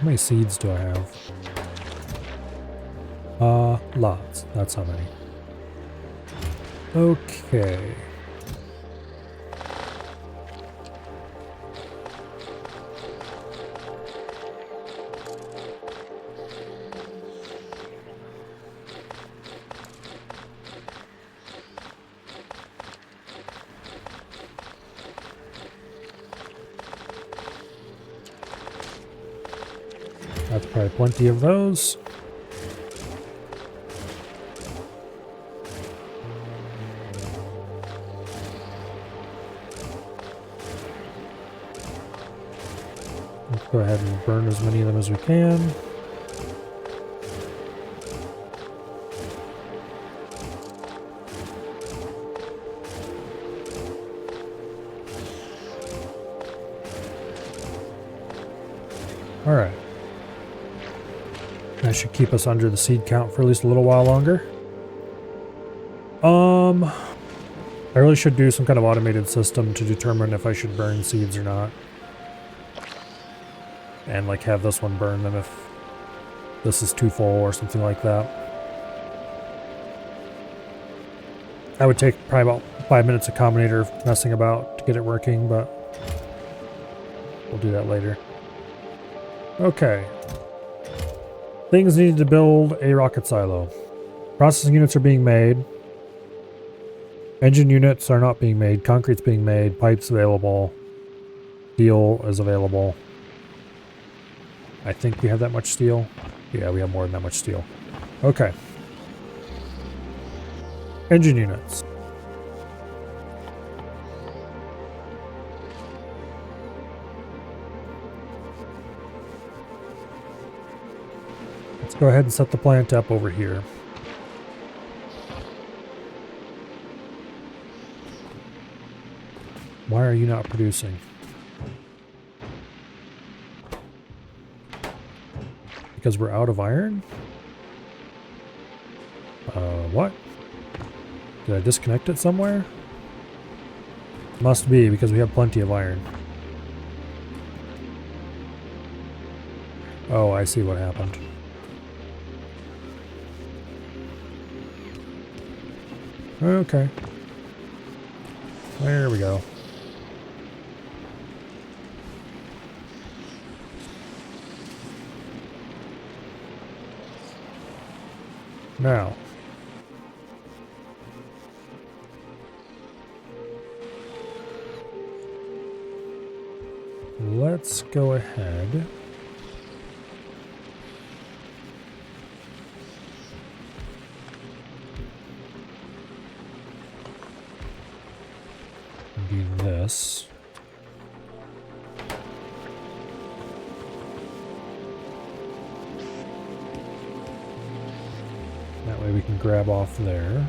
A: many seeds do I have? Lots. That's how many. Okay. That's probably plenty of those. Let's go ahead and burn as many of them as we can. All right. That should keep us under the seed count for at least a little while longer. I really should do some kind of automated system to determine if I should burn seeds or not. And like have this one burn them if this is too full or something like that. I would take probably about 5 minutes of Combinator messing about to get it working, but we'll do that later. Okay. Things needed to build a rocket silo. Processing units are being made. Engine units are not being made. Concrete's being made. Pipes available. Steel is available. I think we have that much steel. Yeah, we have more than that much steel. Okay. Engine units. Let's go ahead and set the plant up over here. Why are you not producing? Because we're out of iron? What? Did I disconnect it somewhere? Must be, because we have plenty of iron. Oh, I see what happened. Okay. There we go. Now. Let's go ahead. Do this. That way we can grab off there.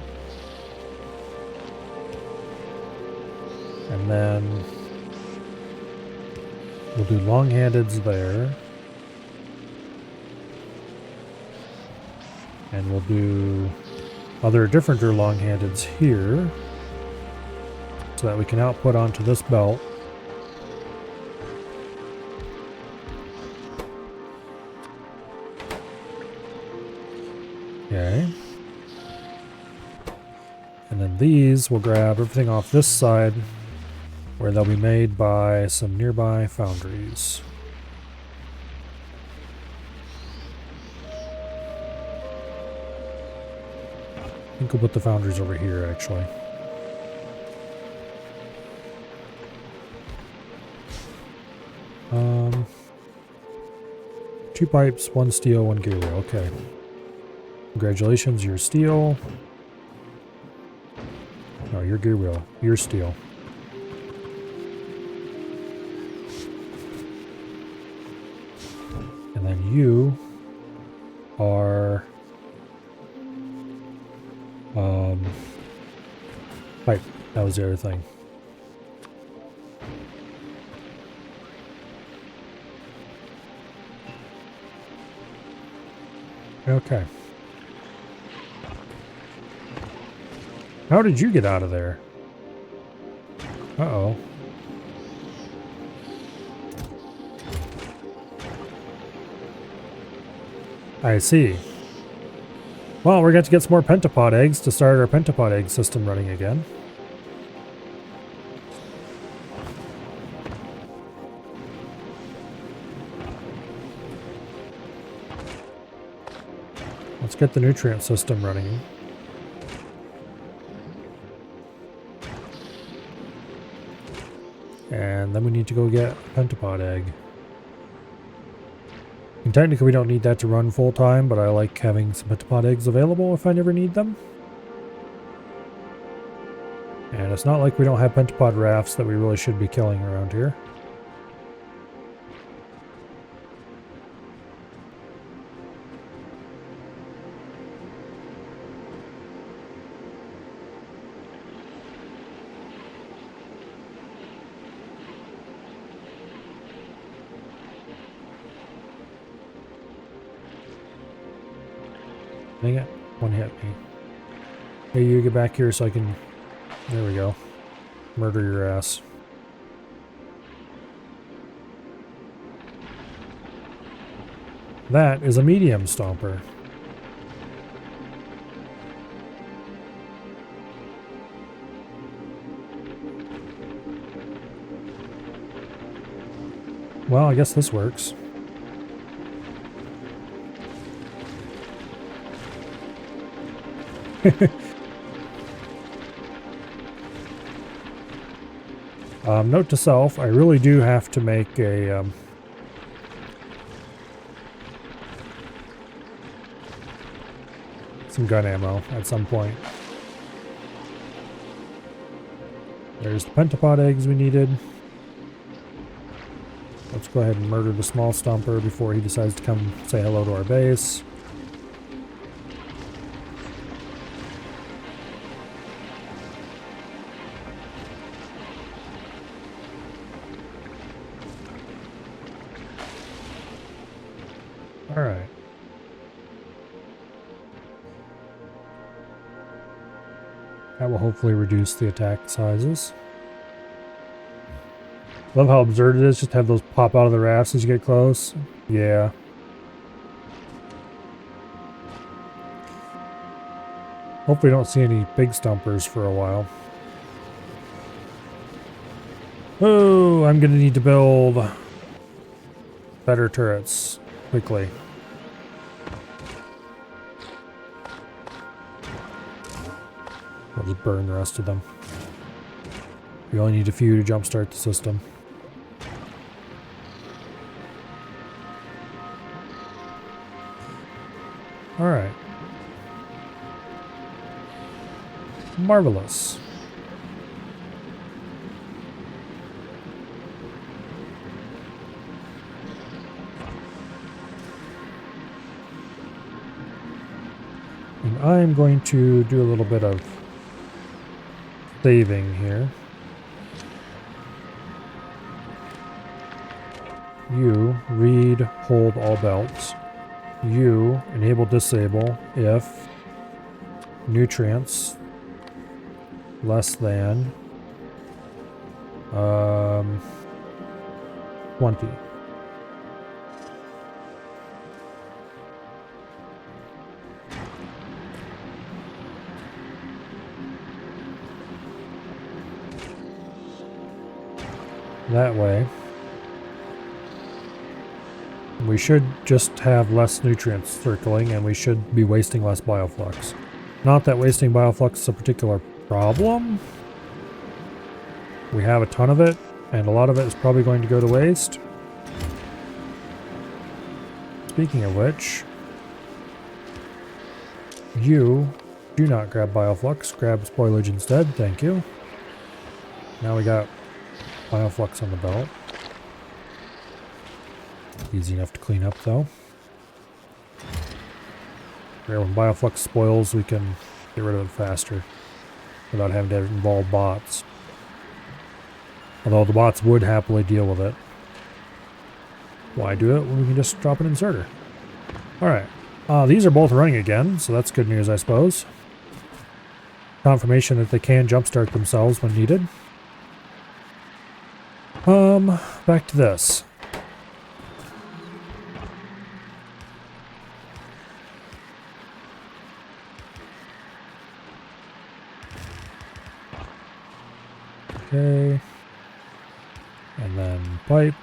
A: And then we'll do long-handeds there. And we'll do other differenter long-handeds here, so that we can output onto this belt. Okay. And then these will grab everything off this side, where they'll be made by some nearby foundries. I think we'll put the foundries over here, actually. Two pipes, one steel, one gear wheel. Okay. Congratulations, you're steel. No, you're gear wheel. You're steel. And then you are pipe. That was the other thing. Okay. How did you get out of there? Uh-oh. I see. Well, we're going to get some more pentapod eggs to start our pentapod egg system running again. Let's get the nutrient system running. And then we need to go get a pentapod egg. And technically we don't need that to run full time, but I like having some pentapod eggs available if I never need them. And it's not like we don't have pentapod rafts that we really should be killing around here. Dang it, one hit me. Hey, you get back here so I can... There we go. Murder your ass. That is a medium stomper. Well, I guess this works. Note to self, I really do have to make a some gun ammo at some point. There's the pentapod eggs we needed. Let's go ahead and murder the small stomper before he decides to come say hello to our base. Alright. That will hopefully reduce the attack sizes. Love how absurd it is just to have those pop out of the rafts as you get close. Yeah. Hopefully we don't see any big stumpers for a while. Oh, I'm gonna need to build better turrets quickly. I'll just burn the rest of them. We only need a few to jumpstart the system. Alright. Marvelous. And I'm going to do a little bit of saving here. You read hold all belts. You enable disable if nutrients less than 20. That way we should just have less nutrients circling and we should be wasting less bioflux. Not that wasting bioflux is a particular problem. We have a ton of it, and a lot of it is probably going to go to waste. Speaking of which, you do not grab bioflux, grab spoilage instead, thank you. Now we got bioflux on the belt. Easy enough to clean up though. When bioflux spoils, we can get rid of it faster without having to involve bots. Although the bots would happily deal with it. Why do it when we can just drop an inserter? Alright. These are both running again, so that's good news, I suppose. Confirmation that they can jumpstart themselves when needed. Back to this. Okay. And then pipe.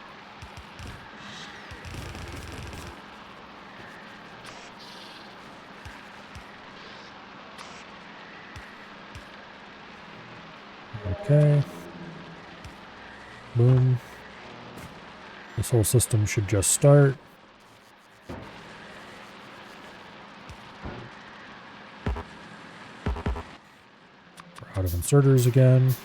A: Okay. Boom. This whole system should just start. We're out of inserters again.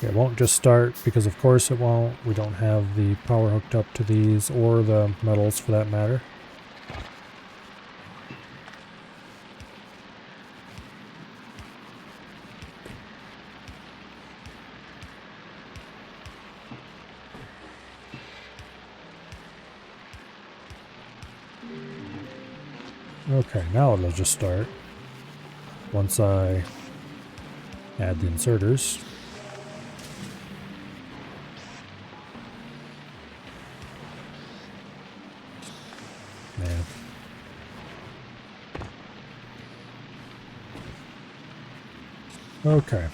A: It won't just start because of course it won't. We don't have the power hooked up to these or the metals for that matter. Okay, now it'll just start once I add the inserters. Man. Okay.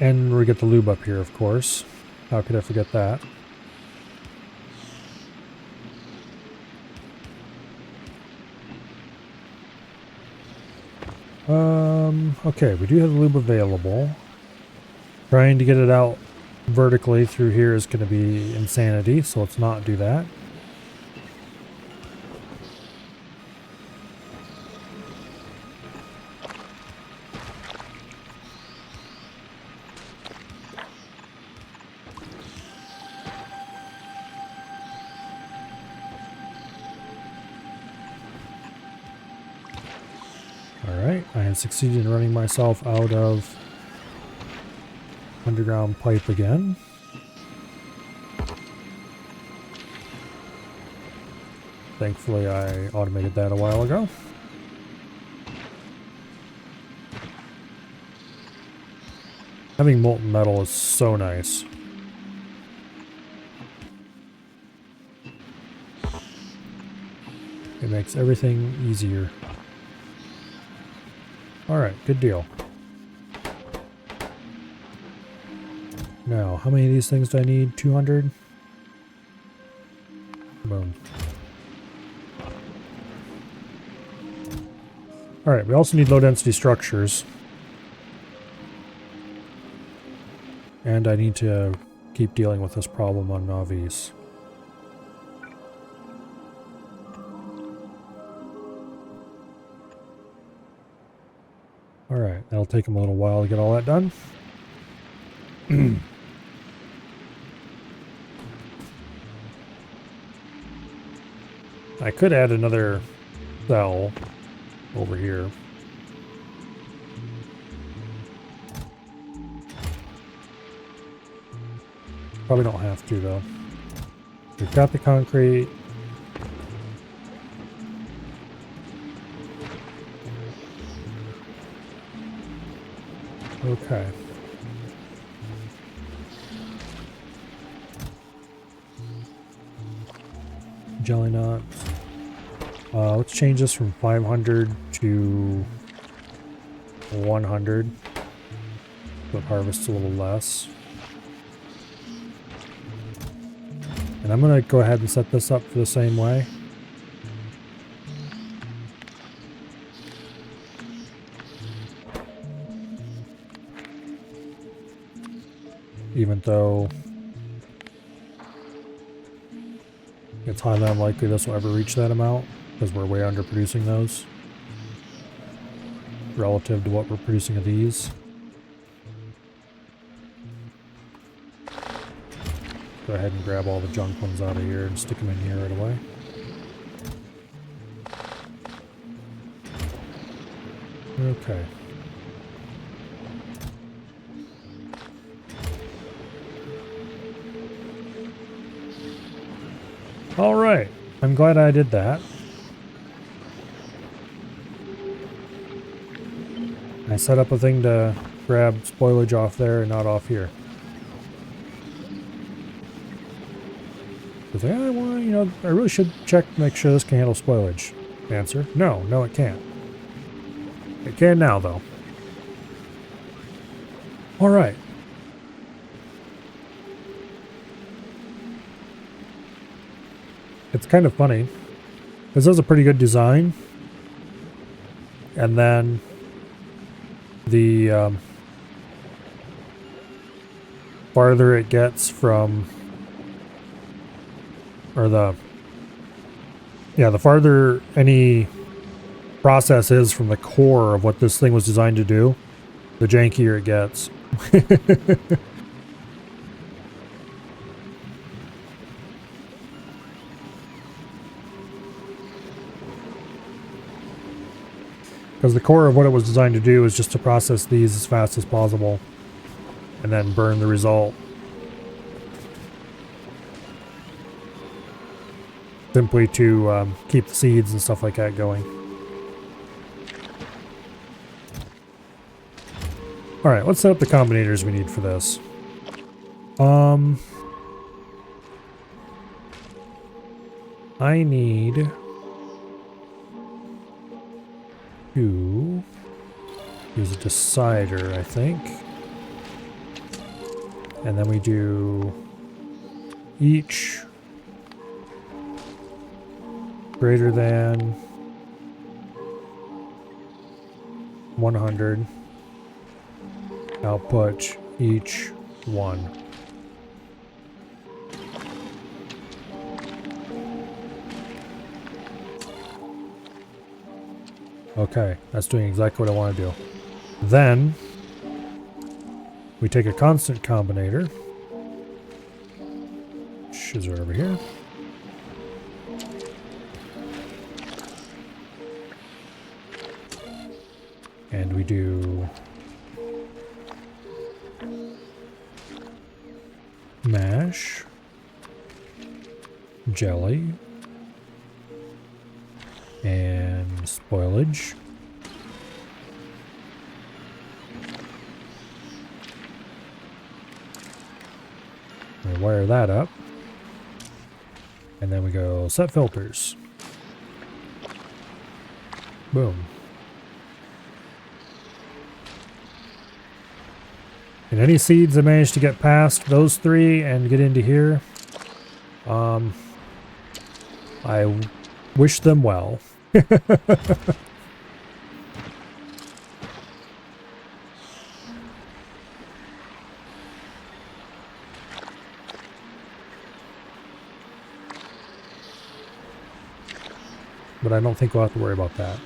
A: And we get the lube up here, of course. How could I forget that? Okay, we do have the lube available. Trying to get it out vertically through here is going to be insanity, so let's not do that. Alright, I have succeeded in running myself out of underground pipe again. Thankfully I automated that a while ago. Having molten metal is so nice. It makes everything easier. Alright, good deal. Now, how many of these things do I need? 200? Boom. Alright, we also need low density structures. And I need to keep dealing with this problem on Navis. Alright, that'll take them a little while to get all that done. I could add another cell over here. Probably don't have to though. We've got the concrete. Okay. Jelly nuts. Let's change this from 500 to 100. So it harvests a little less. And I'm going to go ahead and set this up for the same way. Even though it's highly unlikely this will ever reach that amount, because we're way underproducing those relative to what we're producing of these. Go ahead and grab all the junk ones out of here and stick them in here right away. Okay. All right. I'm glad I did that. I set up a thing to grab spoilage off there and not off here. It's like, well, you know, I really should check to make sure this can handle spoilage. Answer, no, it can't. It can now, though. All right. It's kind of funny. This is a pretty good design. And then the farther it gets from, or the farther any process is from the core of what this thing was designed to do, the jankier it gets. Because the core of what it was designed to do is just to process these as fast as possible and then burn the result. Simply to keep the seeds and stuff like that going. Alright, let's set up the combinators we need for this. I need to use a decider, I think. And then we do each greater than 100. Output each 1. Okay, that's doing exactly what I want to do. Then we take a constant combinator, which is right over here. And we do mash, jelly, and spoilage. We wire that up. And then we go set filters. Boom. And any seeds that manage to get past those 3 and get into here, I wish them well. But I don't think we'll have to worry about that.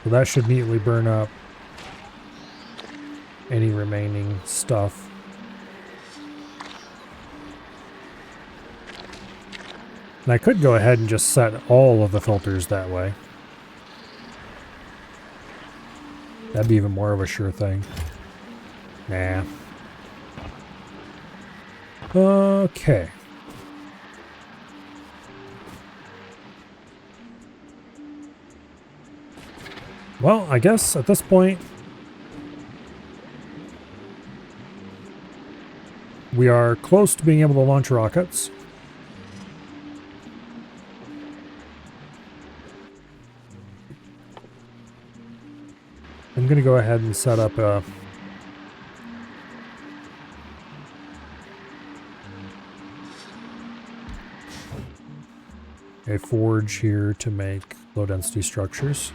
A: So that should neatly burn up any remaining stuff. And I could go ahead and just set all of the filters that way. That'd be even more of a sure thing. Nah. Okay. Well, I guess at this point, we are close to being able to launch rockets. I'm going to go ahead and set up a forge here to make low density structures.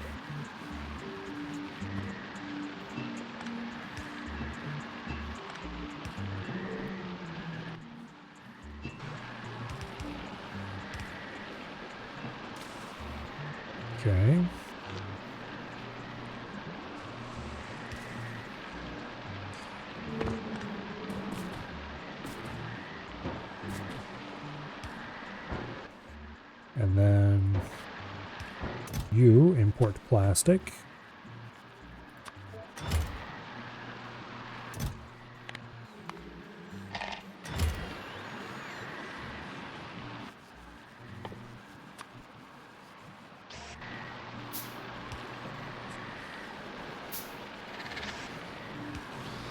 A: Okay. And then you import plastic.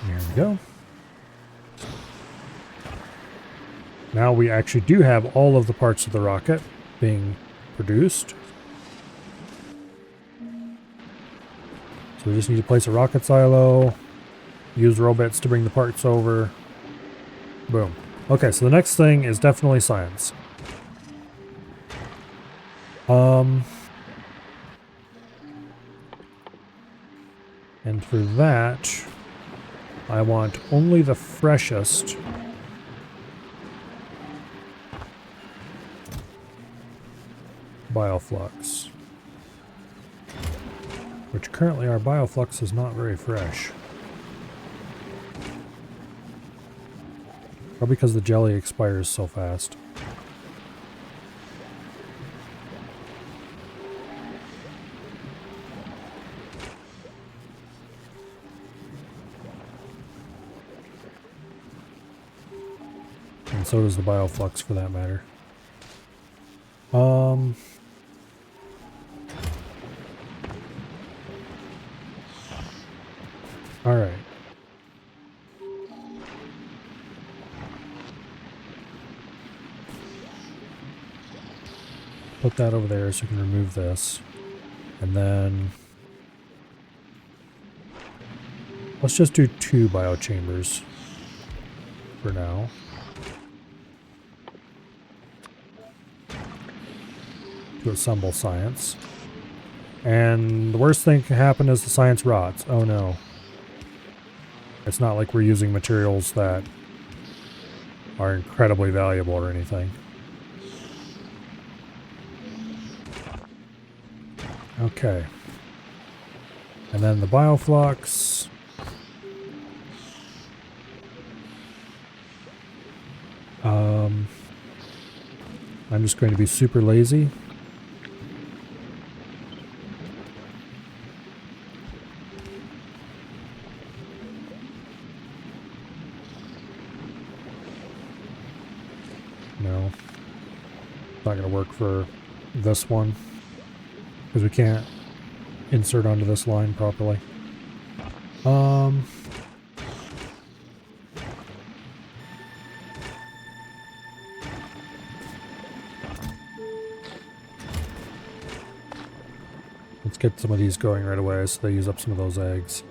A: There we go. Now we actually do have all of the parts of the rocket being produced. So we just need to place a rocket silo, use robots to bring the parts over. Boom. Okay, so the next thing is definitely science. And for that, I want only the freshest bioflux. Which currently our bioflux is not very fresh. Probably because the jelly expires so fast. And so does the bioflux for that matter. Alright. Put that over there so we can remove this. And then let's just do 2 biochambers for now. To assemble science. And the worst thing can happen is the science rots. Oh no. It's not like we're using materials that are incredibly valuable or anything. Okay. And then the bioflux. I'm just going to be super lazy. No. It's not going to work for this one. Because we can't insert onto this line properly. Let's get some of these going right away so they use up some of those eggs.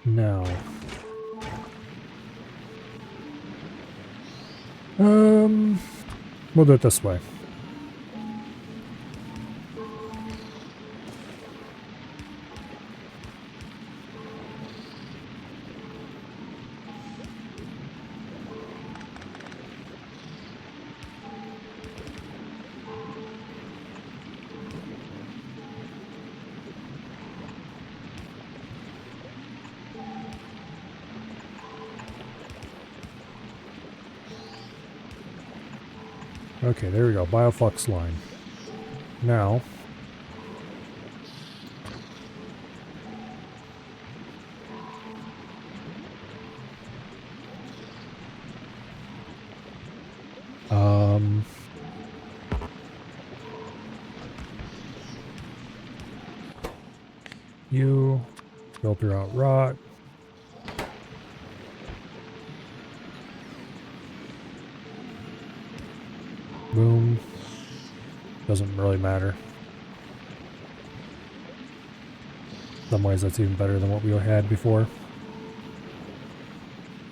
A: Now. We'll do it this way. Okay, there we go. Bioflux line. Now, you filter out rot. Boom. Doesn't really matter. In some ways that's even better than what we had before.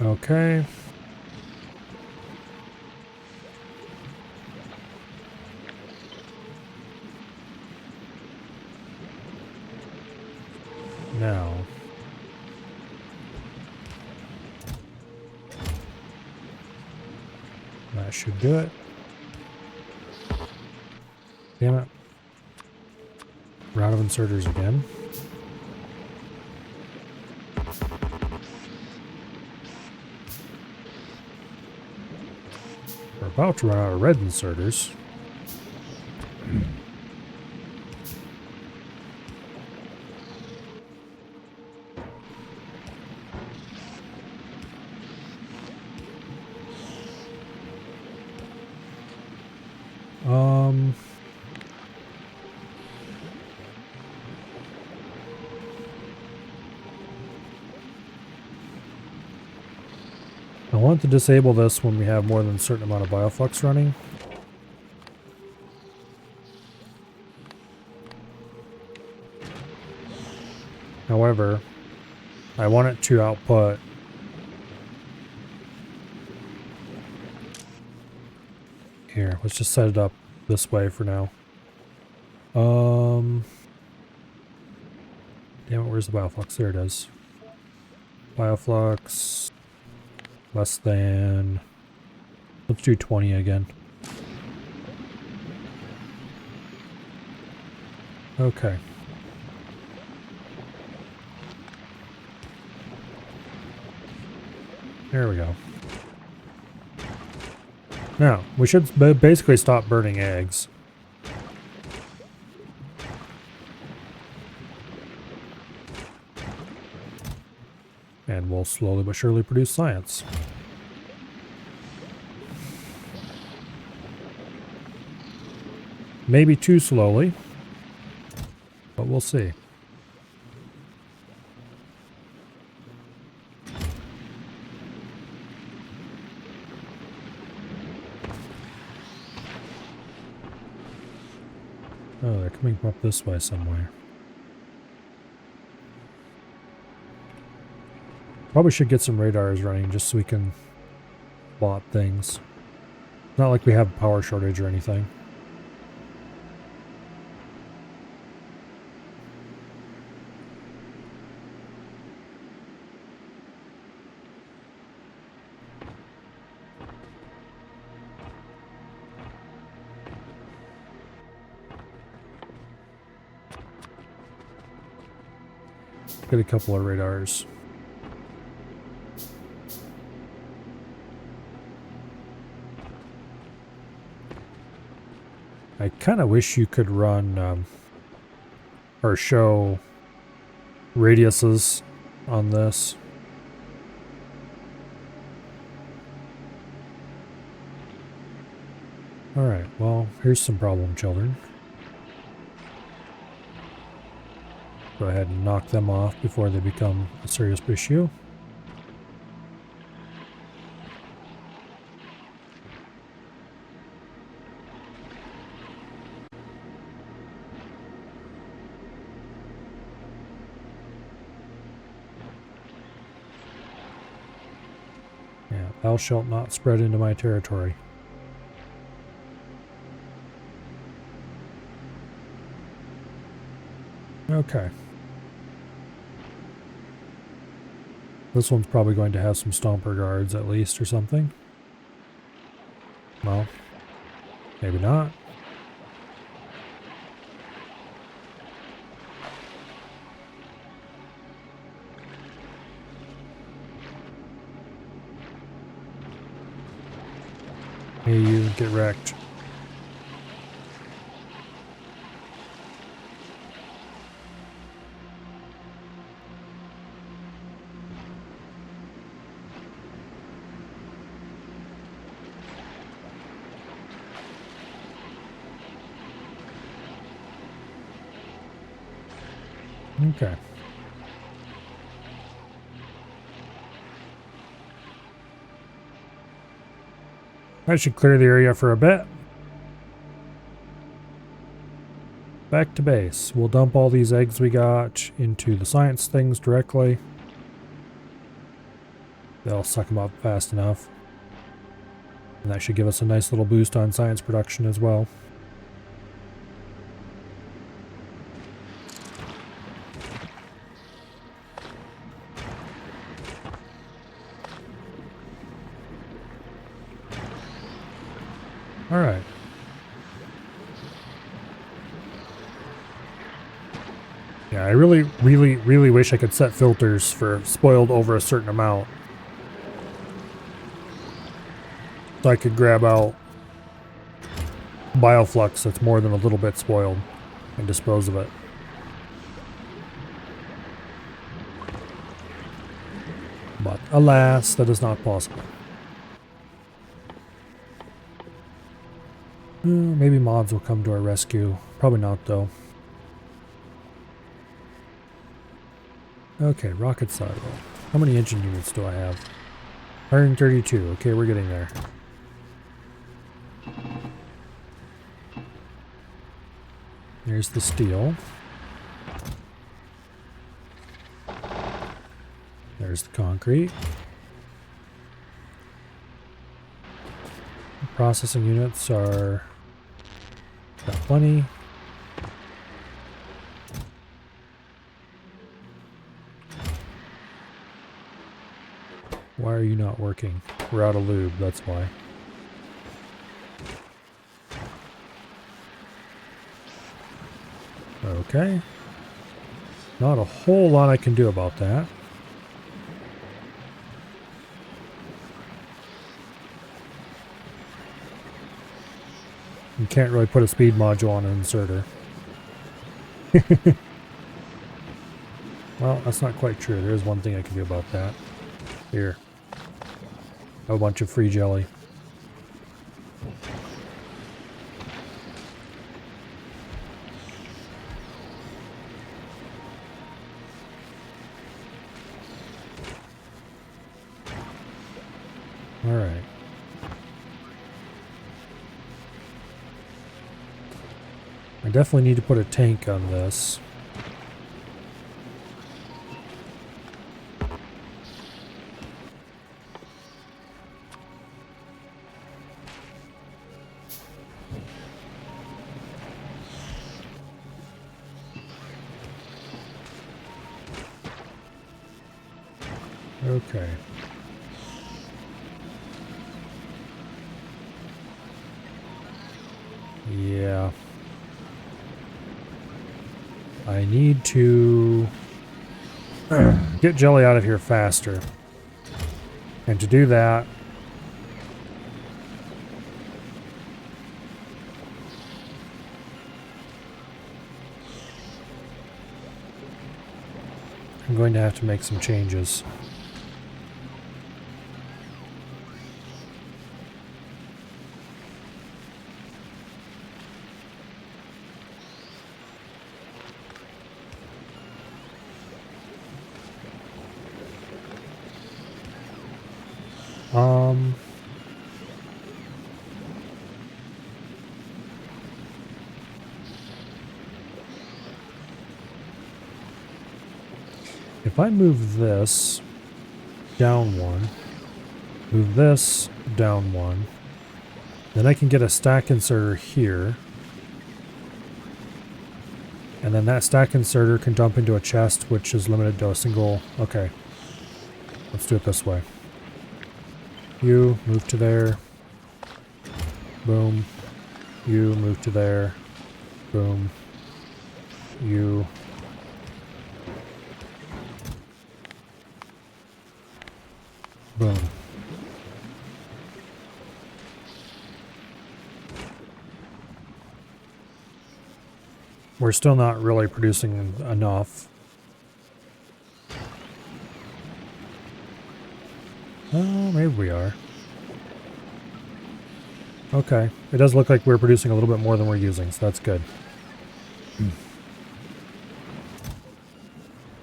A: Okay. Now. That should do it. Damn it. Round of inserters again. We're about to run out of red inserters. want to disable this when we have more than a certain amount of bioflux running. However, I want it to output here. Let's just set it up this way for now. Damn it, where's the bioflux? There it is. Bioflux less than, let's do 20 again. Okay. There we go. Now, we should basically stop burning eggs. And we'll slowly but surely produce science. Maybe too slowly, but we'll see. Oh, they're coming up this way somewhere. Probably should get some radars running just so we can plot things. Not like we have a power shortage or anything. Get a couple of radars. I kind of wish you could run or show radiuses on this. Alright, well, here's some problem children. Go ahead and knock them off before they become a serious issue. Yeah, thou shalt not spread into my territory. Okay. This one's probably going to have some stomper guards at least or something. Well, maybe not. Hey, you get wrecked. Okay. That should clear the area for a bit. Back to base. We'll dump all these eggs we got into the science things directly. They'll suck them up fast enough. And that should give us a nice little boost on science production as well. Alright. Yeah, I really wish I could set filters for spoiled over a certain amount. So I could grab out bioflux that's more than a little bit spoiled and dispose of it. But alas, that is not possible. Maybe mods will come to our rescue. Probably not, though. Okay, rocket silo. How many engine units do I have? 132. Okay, we're getting there. There's the steel. There's the concrete. The processing units are got plenty. Why are you not working? We're out of lube, that's why. Okay. Not a whole lot I can do about that. You can't really put a speed module on an inserter. Well, that's not quite true. There is one thing I can do about that. Here. A bunch of free jelly. All right. I definitely need to put a tank on this. Okay. Yeah. I need to get jelly out of here faster. And to do that, I'm going to have to make some changes. If I move this down one, move this down one, then I can get a stack inserter here. And then that stack inserter can dump into a chest, which is limited to a single... Okay. Let's do it this way. You move to there. Boom. You move to there. Boom. You. Boom. We're still not really producing enough. Oh, maybe we are. Okay. It does look like we're producing a little bit more than we're using, so that's good.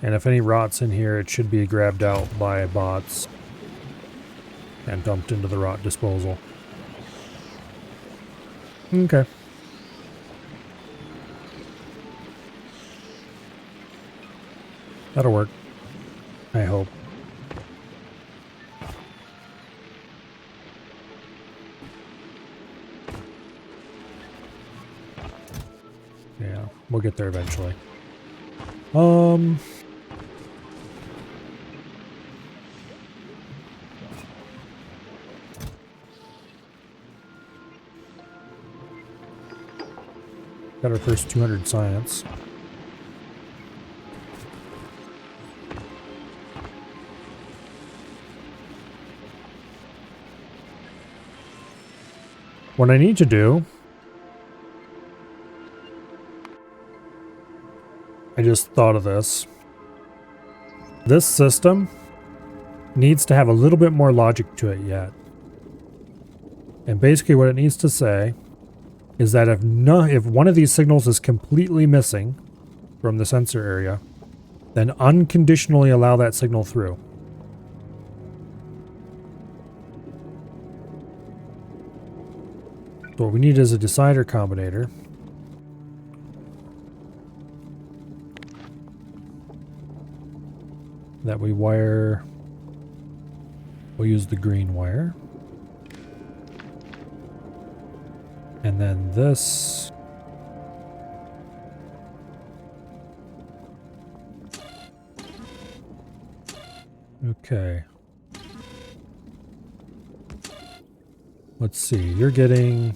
A: And if any rot's in here, it should be grabbed out by bots and dumped into the rot disposal. Okay. That'll work. I hope. Yeah, we'll get there eventually. Got our first 200 science. What I need to do, I just thought of this. This system needs to have a little bit more logic to it yet. And basically what it needs to say is that if one of these signals is completely missing from the sensor area, then unconditionally allow that signal through. So what we need is a decider combinator. That we wire. We'll use the green wire. And then this. Okay. Let's see, you're getting...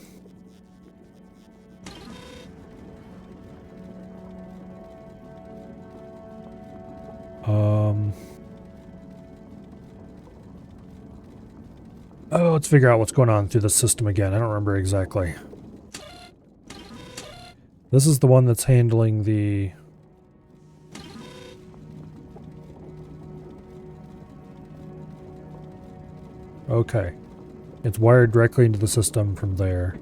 A: Oh, let's figure out what's going on through the system again. I don't remember exactly. This is the one that's handling the... Okay. It's wired directly into the system from there.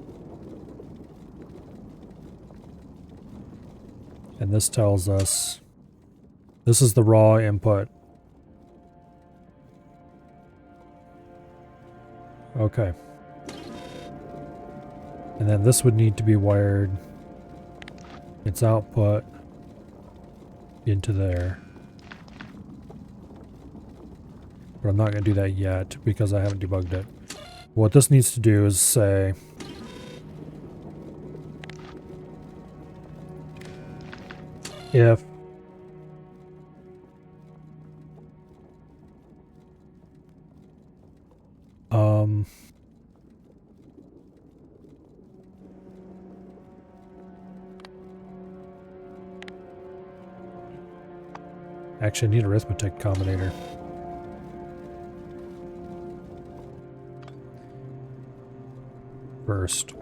A: And this tells us... This is the raw input. Okay. And then this would need to be wired, its output, into there. But I'm not going to do that yet because I haven't debugged it. What this needs to do is say... if actually, I need an arithmetic combinator. First.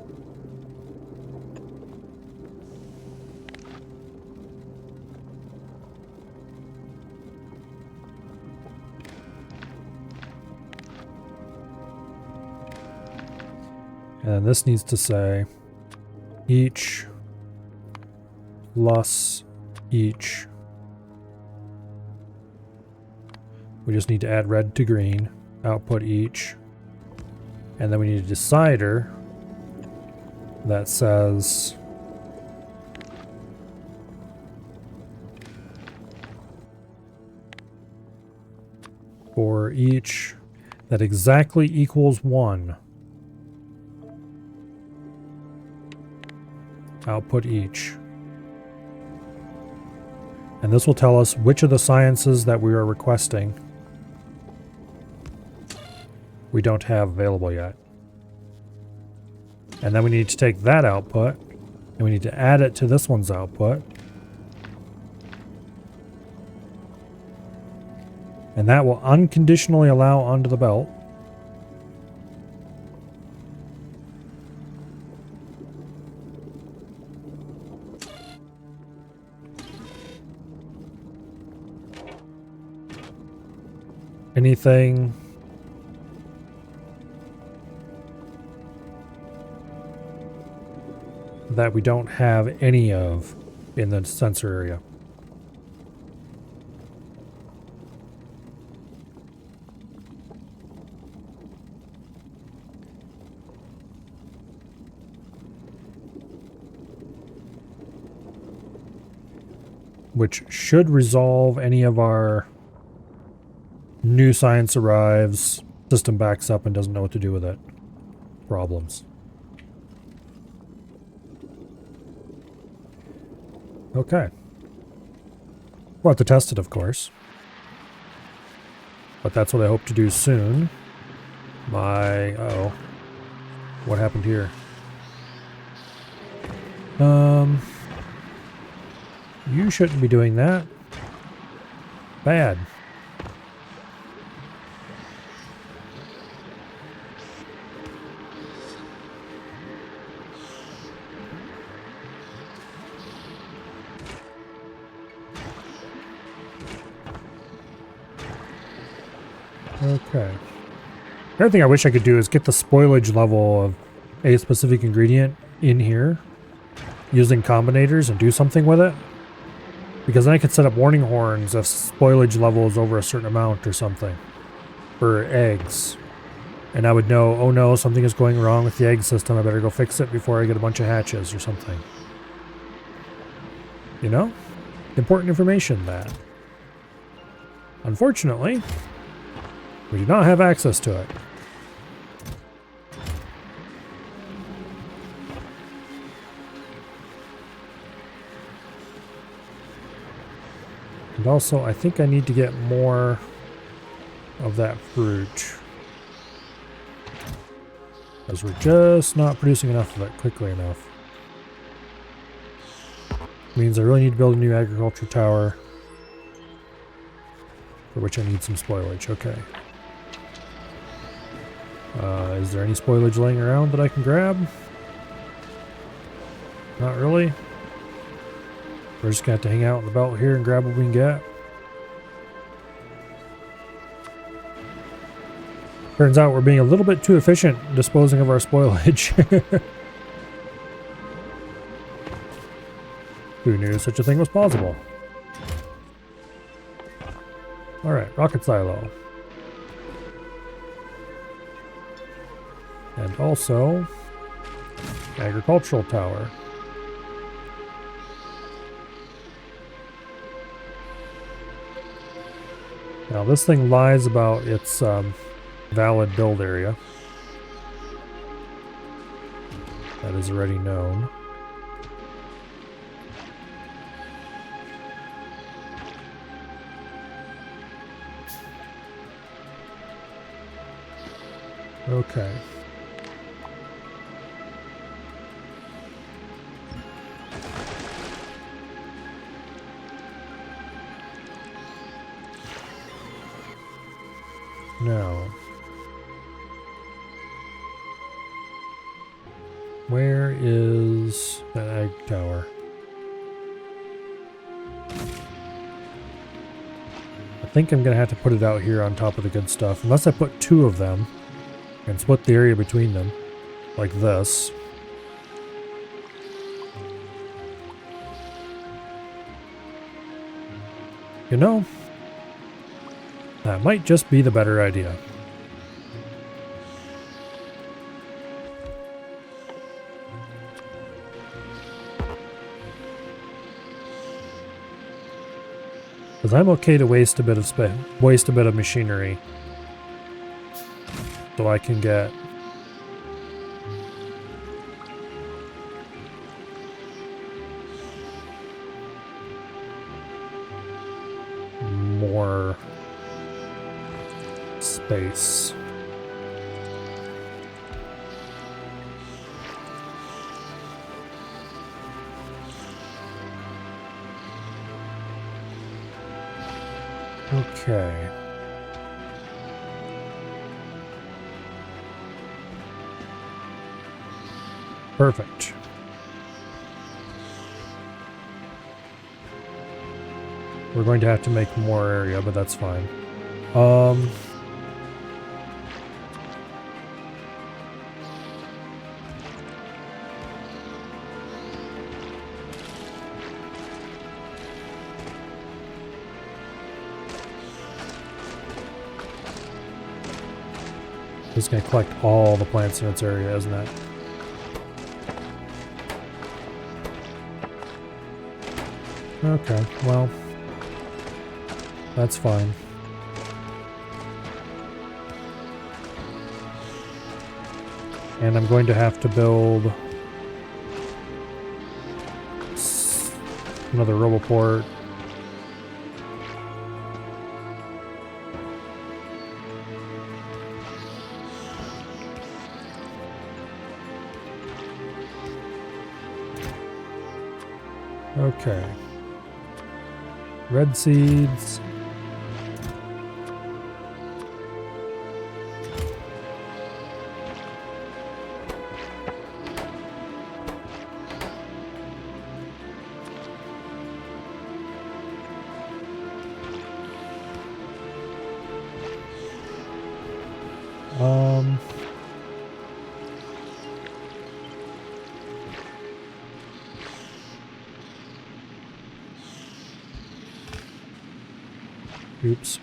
A: And this needs to say each plus each. We just need to add red to green, output each. And then we need a decider that says for each that exactly equals 1. Output each. And this will tell us which of the sciences that we are requesting we don't have available yet. And then we need to take that output and we need to add it to this one's output. And that will unconditionally allow onto the belt. Anything that we don't have any of in the sensor area. Which should resolve any of our new science arrives, system backs up and doesn't know what to do with it problems. Okay. We'll have to test it, of course. But that's what I hope to do soon. Uh-oh. What happened here? You shouldn't be doing that. Bad. Okay. The other thing I wish I could do is get the spoilage level of a specific ingredient in here using combinators and do something with it. Because then I could set up warning horns if spoilage level is over a certain amount or something for eggs. And I would know, oh no, something is going wrong with the egg system. I better go fix it before I get a bunch of hatches or something. You know? Important information, that. Unfortunately, we do not have access to it. And also, I think I need to get more of that fruit. Because we're just not producing enough of it quickly enough. Means I really need to build a new agriculture tower. For which I need some spoilage, okay. Is there any spoilage laying around that I can grab? Not really. We're just gonna have to hang out in the belt here and grab what we can get. Turns out we're being a little bit too efficient disposing of our spoilage. Who knew such a thing was possible? Alright, rocket silo. And also, agricultural tower. Now this thing lies about its valid build area. That is already known. Okay. Now, where is that egg tower? I think I'm gonna have to put it out here on top of the good stuff, unless I put two of them and split the area between them, like this. You know, that might just be the better idea. Because I'm okay to waste a bit of machinery, so I can get more space. Okay. Perfect. We're going to have to make more area, but that's fine. It's going to collect all the plants in its area, isn't it? Okay, well, that's fine. And I'm going to have to build another roboport. Okay. Red seeds. Oops.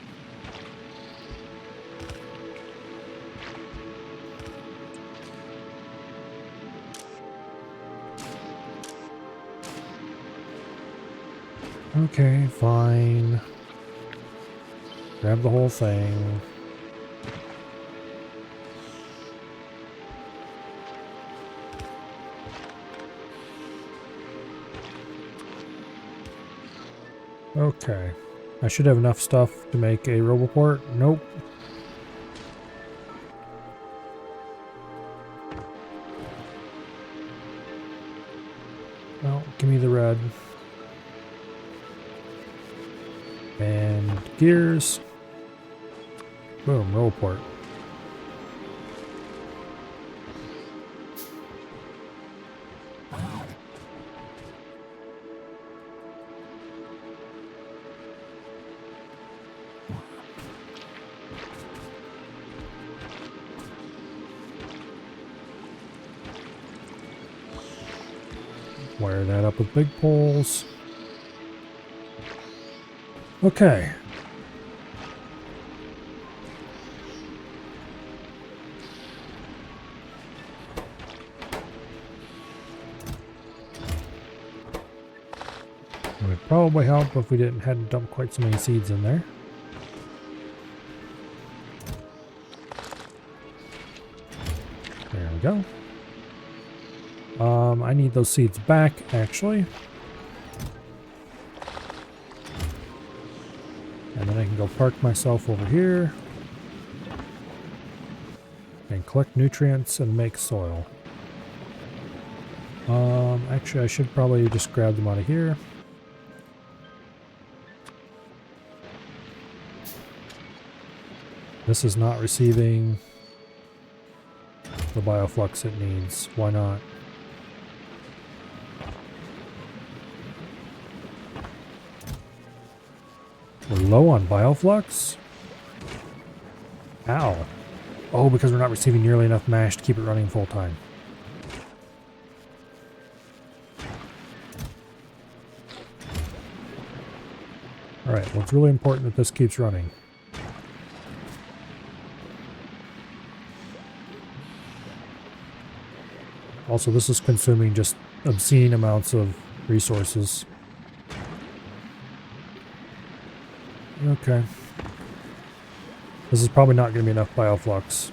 A: Okay, fine. Grab the whole thing. Okay. I should have enough stuff to make a roboport. Nope. Well, give me the red. And gears. Boom, roboport. Wire that up with big poles. Okay. It would probably help if we hadn't dumped quite so many seeds in there. There we go. I need those seeds back, actually. And then I can go park myself over here. And collect nutrients and make soil. Actually, I should probably just grab them out of here. This is not receiving the bioflux it needs. Why not? We're low on bioflux? Ow. Oh, because we're not receiving nearly enough mash to keep it running full time. Alright, well, it's really important that this keeps running. Also, this is consuming just obscene amounts of resources. Okay. This is probably not going to be enough bioflux.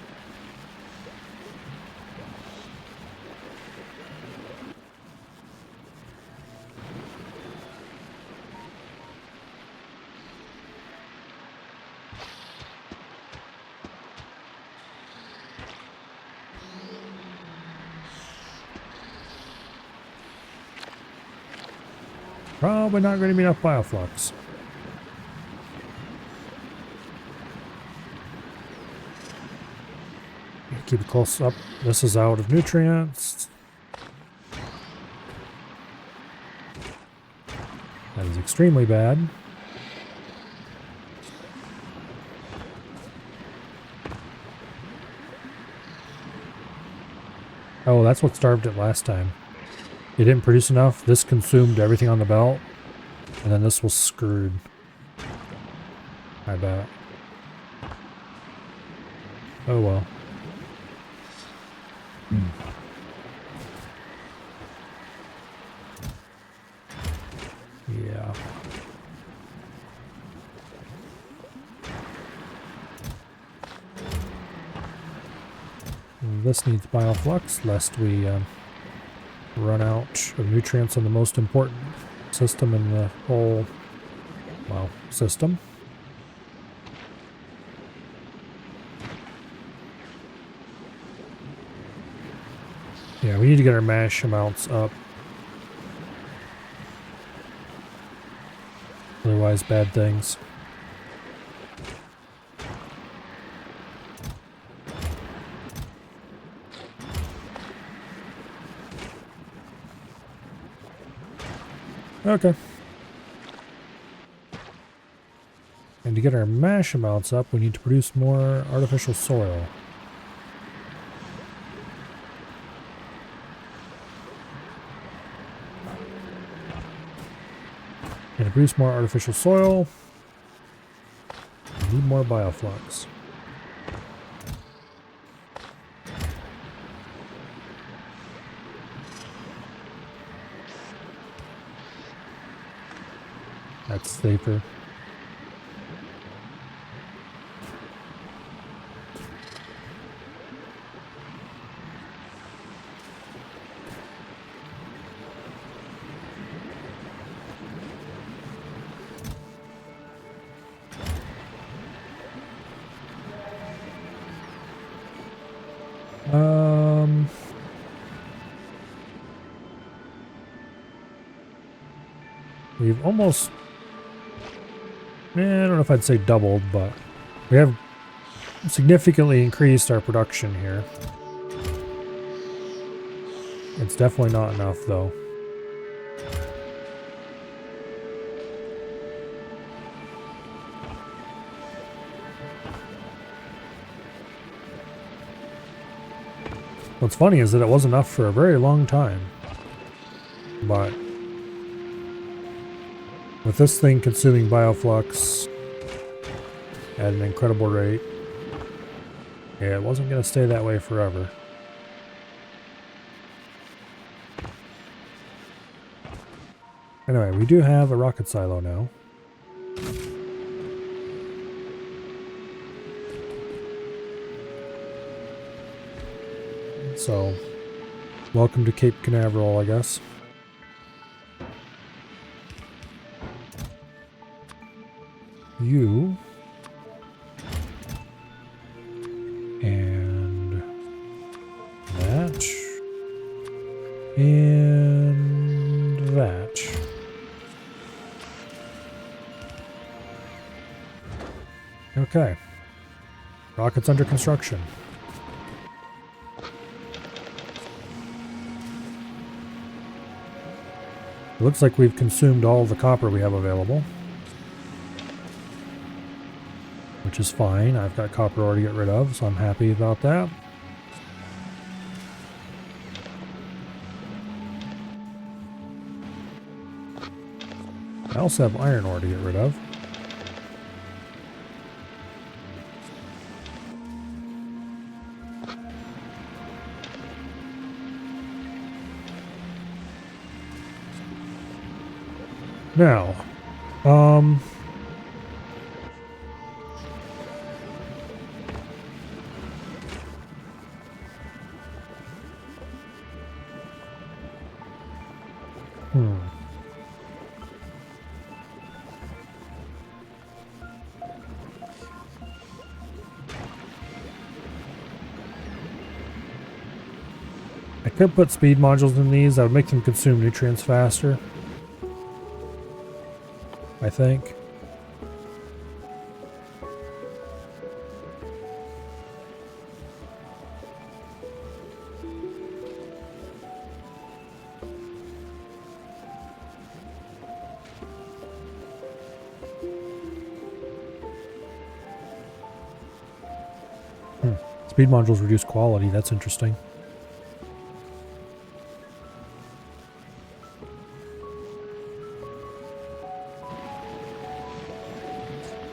A: Probably not going to be enough bioflux. Keep it close up. This is out of nutrients. That is extremely bad. Oh, that's what starved it last time. It didn't produce enough. This consumed everything on the belt. And then this was screwed. I bet. Oh well. Yeah. This needs bioflux, lest we run out of nutrients on the most important system in the whole, well, system. Yeah, we need to get our mash amounts up. Otherwise, bad things. Okay. And to get our mash amounts up, we need to produce more artificial soil. And to produce more artificial soil, we need more bioflux. That's safer. We've almost, I don't know if I'd say doubled, but we have significantly increased our production here. It's definitely not enough, though. What's funny is that it was enough for a very long time, but with this thing consuming bioflux at an incredible rate, yeah, it wasn't going to stay that way forever. Anyway, we do have a rocket silo now. So, welcome to Cape Canaveral, I guess. You and that and that. Okay. Rocket's under construction. It looks like we've consumed all the copper we have available, which is fine. I've got copper ore to get rid of, so I'm happy about that. I also have iron ore to get rid of. Now, I could put speed modules in these. That would make them consume nutrients faster, I think. Speed modules reduce quality. That's interesting.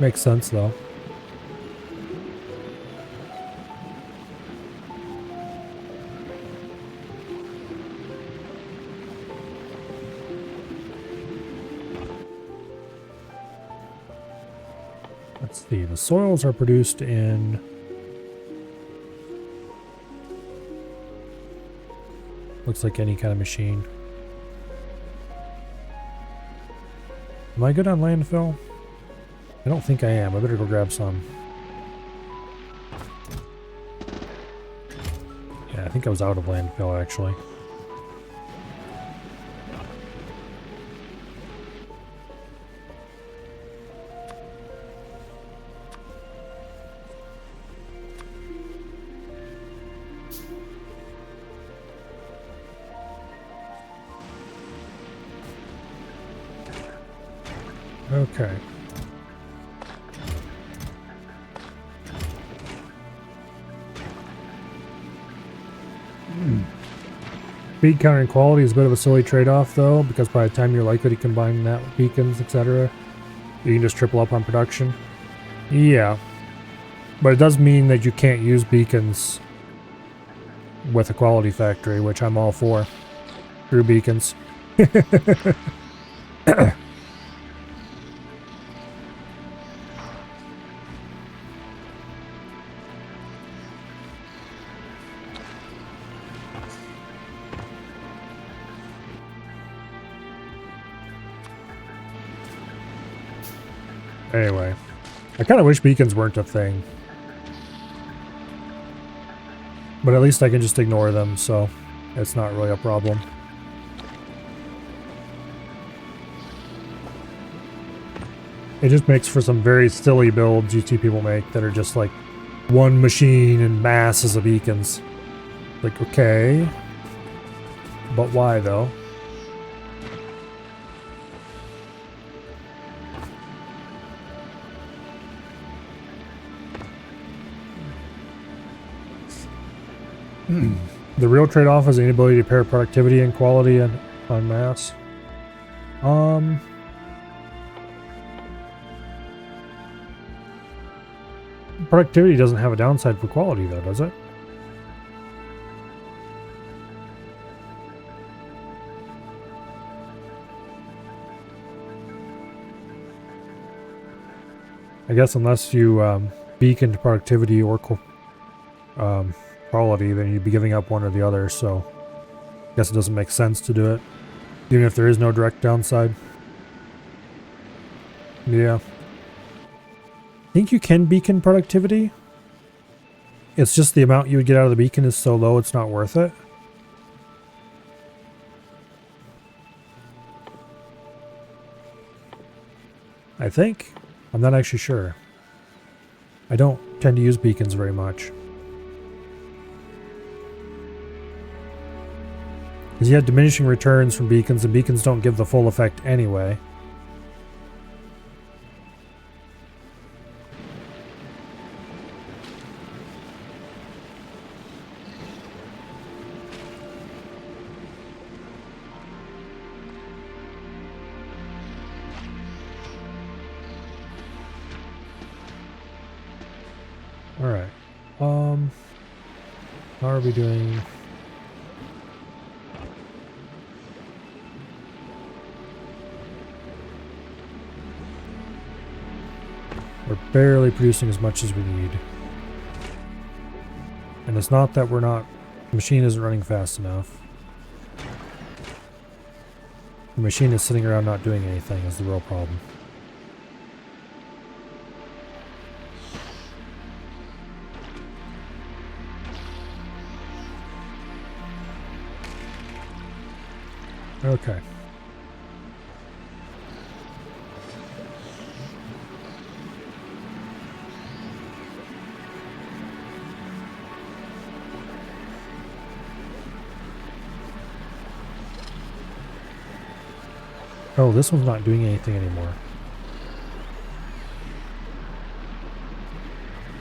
A: Makes sense, though. Let's see. The soils are produced in... looks like any kind of machine. Am I good on landfill? I don't think I am. I better go grab some. Yeah, I think I was out of landfill, actually. Okay. Speed counter and quality is a bit of a silly trade-off, though, because by the time you're likely to combine that with beacons, etc., you can just triple up on production. Yeah. But it does mean that you can't use beacons with a quality factory, which I'm all for. Through beacons. Anyway, I kind of wish beacons weren't a thing. But at least I can just ignore them, so it's not really a problem. It just makes for some very silly builds you see people make that are just like one machine and masses of beacons. Like, okay. But why, though? The real trade-off is the inability to pair productivity and quality and on mass. Productivity doesn't have a downside for quality, though, does it? I guess unless you beacon productivity or quality, then you'd be giving up one or the other, so I guess it doesn't make sense to do it, even if there is no direct downside. Yeah. I think you can beacon productivity. It's just the amount you would get out of the beacon is so low it's not worth it. I think. I'm not actually sure. I don't tend to use beacons very much. Because you have diminishing returns from beacons, and beacons don't give the full effect anyway. Alright. How are we doing? We're barely producing as much as we need. And it's not that we're not... The machine isn't running fast enough. The machine is sitting around not doing anything is the real problem. Okay. Oh, this one's not doing anything anymore.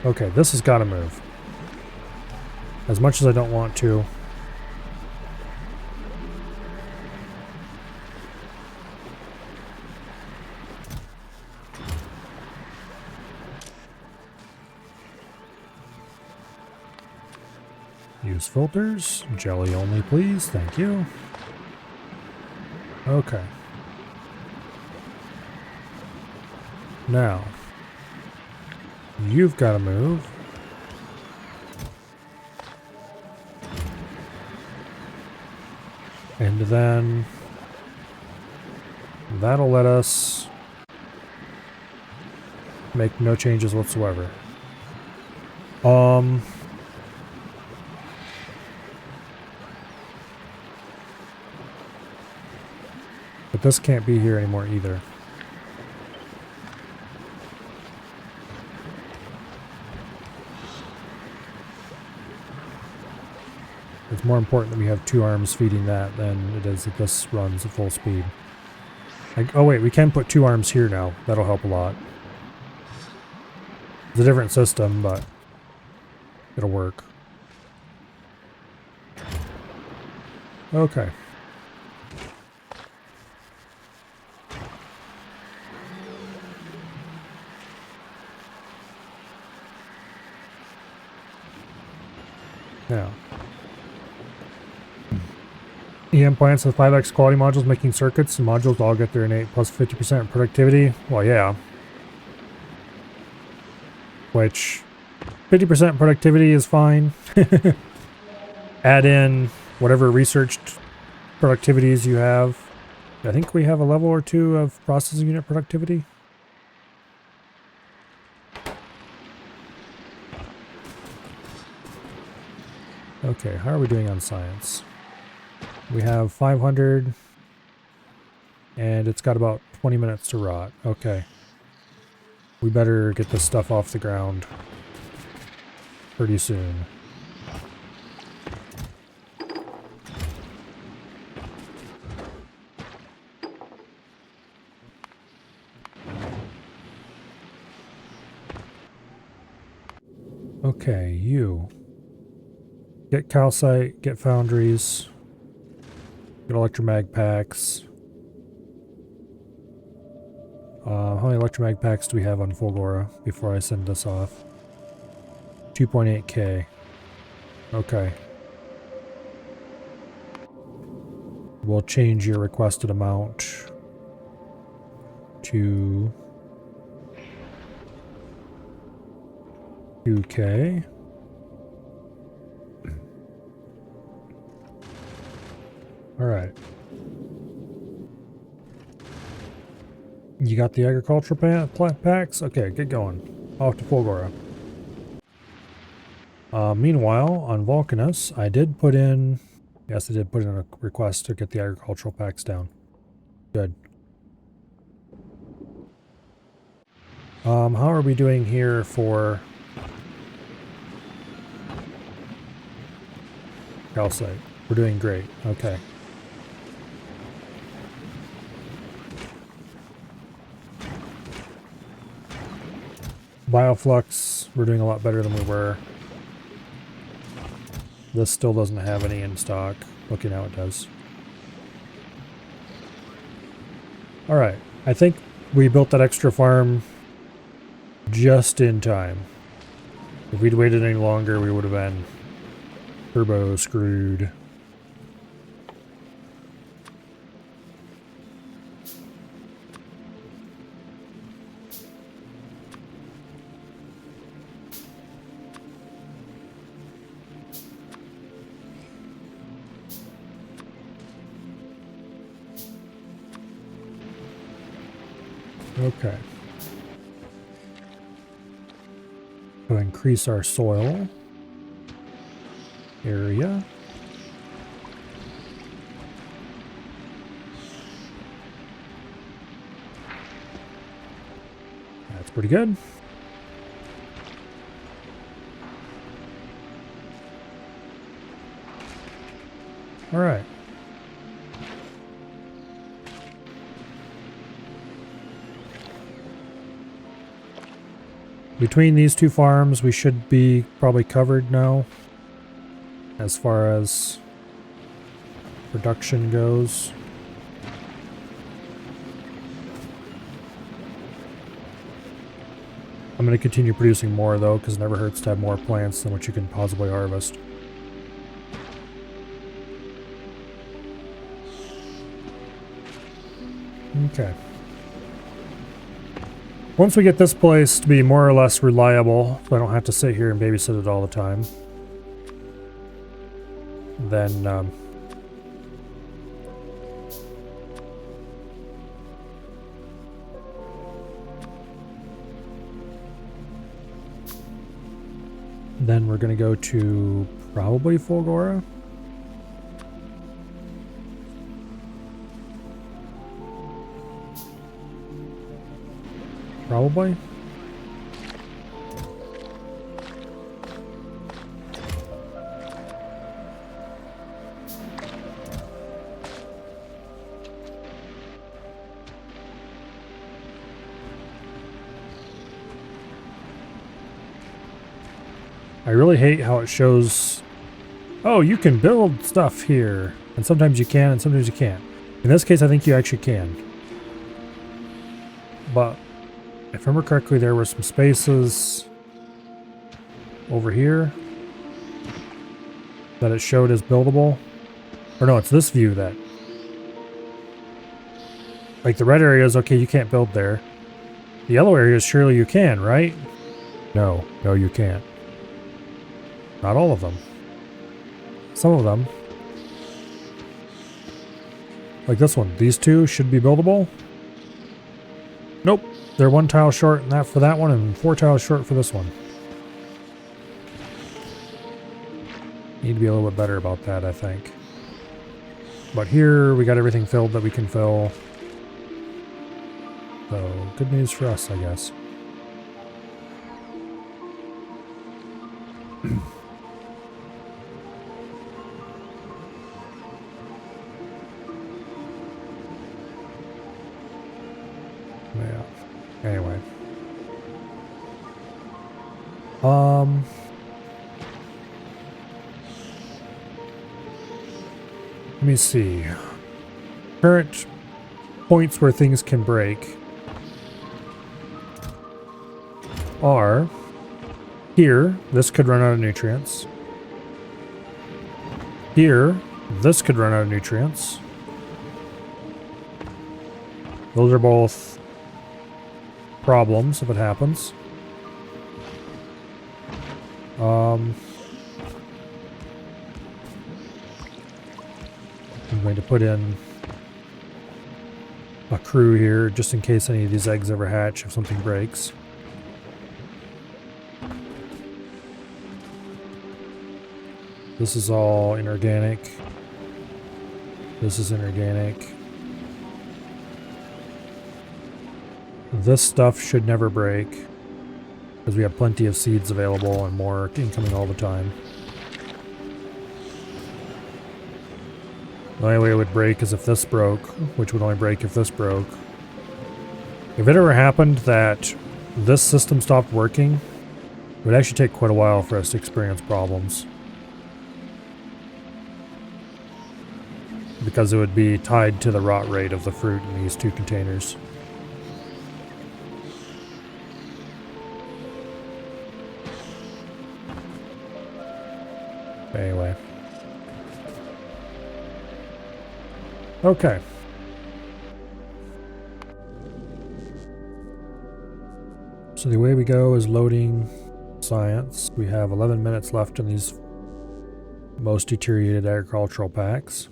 A: Okay, this has got to move. As much as I don't want to. Use filters. Jelly only, please. Thank you. Okay. Now, you've got to move. And then that'll let us make no changes whatsoever. But this can't be here anymore either. It's more important that we have two arms feeding that than it is that this runs at full speed. Like, oh wait, we can put two arms here now. That'll help a lot. It's a different system, but it'll work. Okay. Now. EM plants with 5x quality modules making circuits, and modules all get their innate plus 50% productivity. Well, yeah. Which, 50% productivity is fine. Add in whatever researched productivities you have. I think we have a level or two of processing unit productivity. Okay, how are we doing on science? We have 500, and it's got about 20 minutes to rot. Okay. We better get this stuff off the ground pretty soon. Okay, you. Get calcite, get foundries, get electromag packs. How many electromag packs do we have on Fulgora before I send this off? 2.8k. Okay. We'll change your requested amount to 2k. All right. You got the agricultural plant packs? Okay, get going. Off to Fulgora. Meanwhile, on Vulcanus, I did put in... Yes, I did put in a request to get the agricultural packs down. Good. How are we doing here for... calcite? We're doing great. Okay. Bioflux, we're doing a lot better than we were. This still doesn't have any in stock. Looking how it does. Alright, I think we built that extra farm just in time. If we'd waited any longer, we would have been turbo screwed. Okay. So increase our soil area. That's pretty good. All right. Between these two farms, we should be probably covered now as far as production goes. I'm going to continue producing more though, because it never hurts to have more plants than what you can possibly harvest. Okay. Once we get this place to be more or less reliable, so I don't have to sit here and babysit it all the time, then we're going to go to probably Fulgora. Probably. I really hate how it shows, oh, you can build stuff here. And sometimes you can and sometimes you can't. In this case, I think you actually can. But if I remember correctly, there were some spaces over here that it showed as buildable. Or no, it's this view that... Like the red area is okay, you can't build there. The yellow areas, surely you can, right? No, you can't. Not all of them. Some of them. Like this one. These two should be buildable. Nope. They're 1 tile short and that for that one and 4 tiles short for this one. Need to be a little bit better about that, I think. But here, we got everything filled that we can fill. So, good news for us, I guess. Yeah. Anyway. Let me see. Current points where things can break are here, this could run out of nutrients. Here, this could run out of nutrients. Those are both problems if it happens. I'm going to put in a crew here just in case any of these eggs ever hatch if something breaks. This is all inorganic. This is inorganic. This stuff should never break because we have plenty of seeds available and more incoming all the time. The only way it would break is if this broke, which would only break if this broke. If it ever happened that this system stopped working, it would actually take quite a while for us to experience problems. Because it would be tied to the rot rate of the fruit in these two containers. Anyway. Okay. So the way we go is loading science. We have 11 minutes left in these most deteriorated agricultural packs.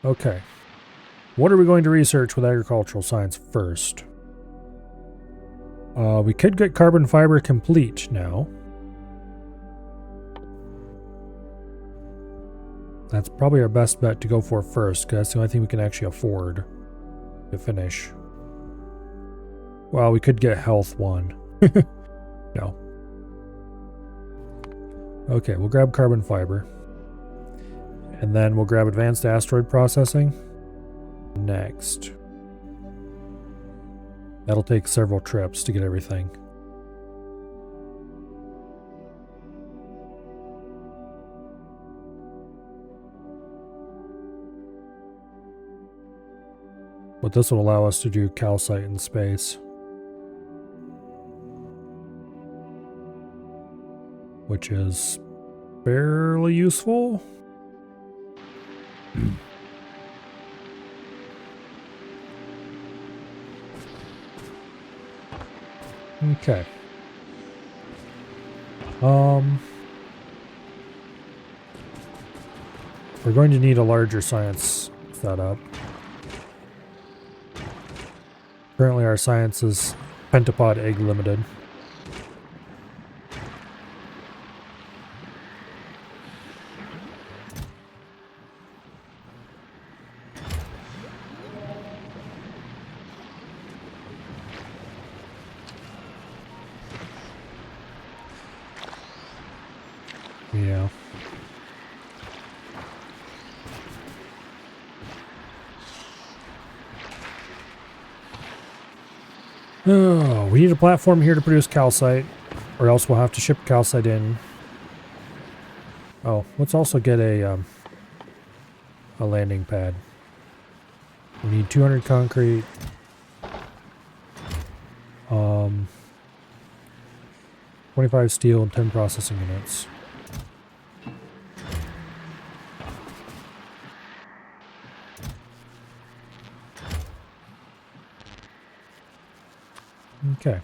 A: Okay. What are we going to research with agricultural science first? We could get carbon fiber complete now. That's probably our best bet to go for first, because that's the only thing we can actually afford to finish. Well, we could get health 1. No. Okay, we'll grab carbon fiber. And then we'll grab advanced asteroid processing next. That'll take several trips to get everything. But this will allow us to do calcite in space. Which is fairly useful. Okay. We're going to need a larger science setup. Currently our science is pentapod egg limited. Yeah. Oh, we need a platform here to produce calcite, or else we'll have to ship calcite in. Oh, let's also get a landing pad. We need 200 concrete. 25 steel and 10 processing units. Okay.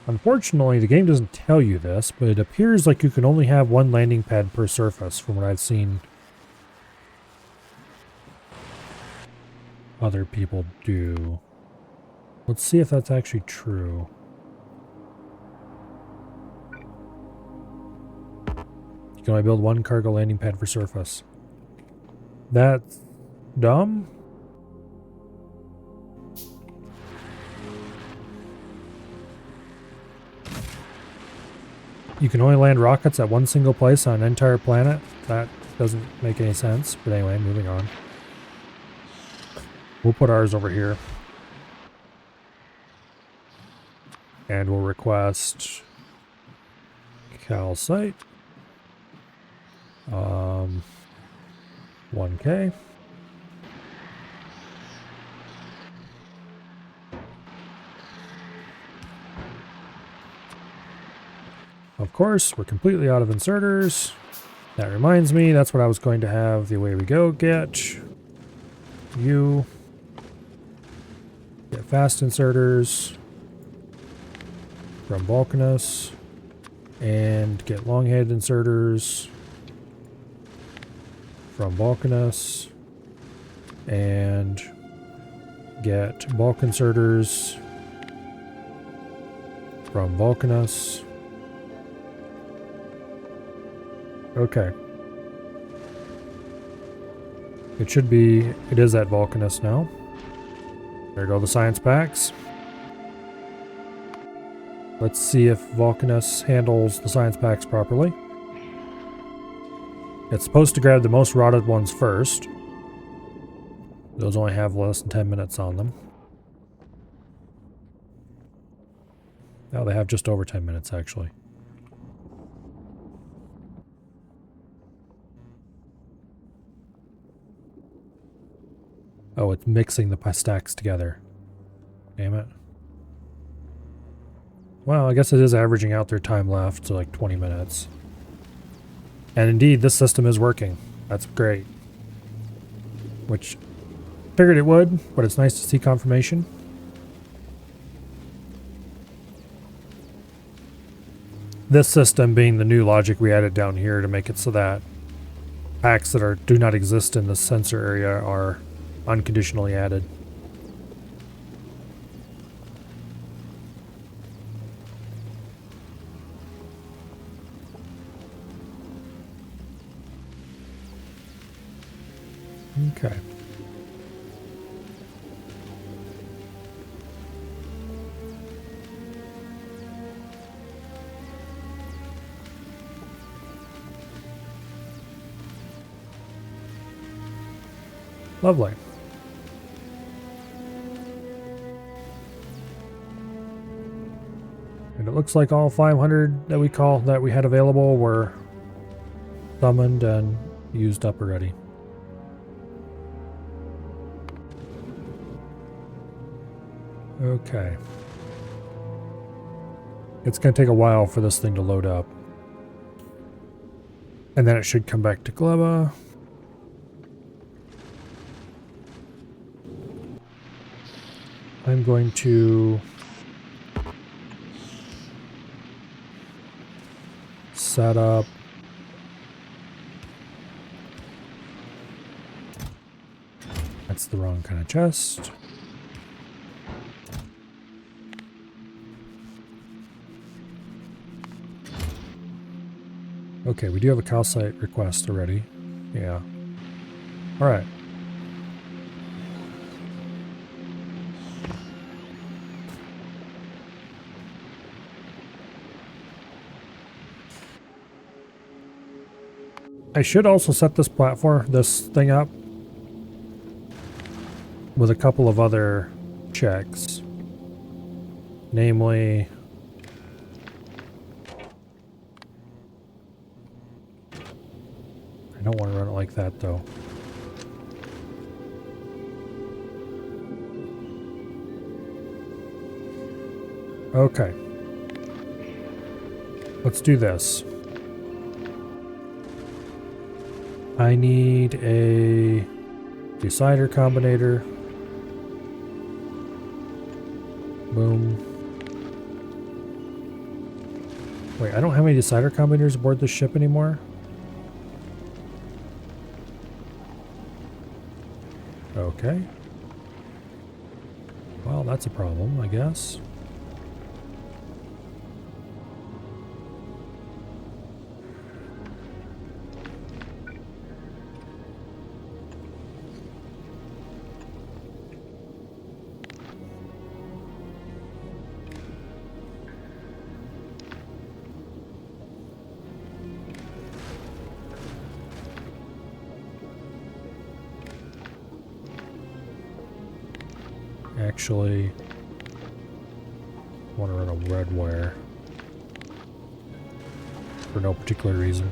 A: Unfortunately, the game doesn't tell you this, but it appears like you can only have one landing pad per surface from what I've seen other people do. Let's see if that's actually true. You can only build one cargo landing pad for surface. That's dumb. You can only land rockets at one single place on an entire planet? That doesn't make any sense. But anyway, moving on. We'll put ours over here. And we'll request calcite. 1K. Of course, we're completely out of inserters. That reminds me, that's what I was going to have the Away We Go get. You. Get fast inserters from Vulcanus. And get long-headed inserters from Vulcanus. And get bulk inserters from Vulcanus. Okay. It should be, it is at Vulcanus now. There go the science packs. Let's see if Vulcanus handles the science packs properly. It's supposed to grab the most rotted ones first. Those only have less than 10 minutes on them. Now they have just over 10 minutes actually. Oh, it's mixing the stacks together. Damn it. Well, I guess it is averaging out their time left to like 20 minutes. And indeed, this system is working. That's great. Which, figured it would, but it's nice to see confirmation. This system being the new logic we added down here to make it so that packs that do not exist in the sensor area are unconditionally added. Okay. Lovely. And it looks like all 500 that we had available were summoned and used up already. Okay. It's going to take a while for this thing to load up. And then it should come back to Gleba. I'm going to set up that's the wrong kind of chest. Okay, we do have a calcite request already. Yeah. All right. I should also set this thing up with a couple of other checks. Namely, I don't want to run it like that though. Okay. Let's do this. I need a decider combinator. Boom. Wait, I don't have any decider combinators aboard this ship anymore? Okay. Well, that's a problem, I guess. Actually, I want to run a red wire. For no particular reason.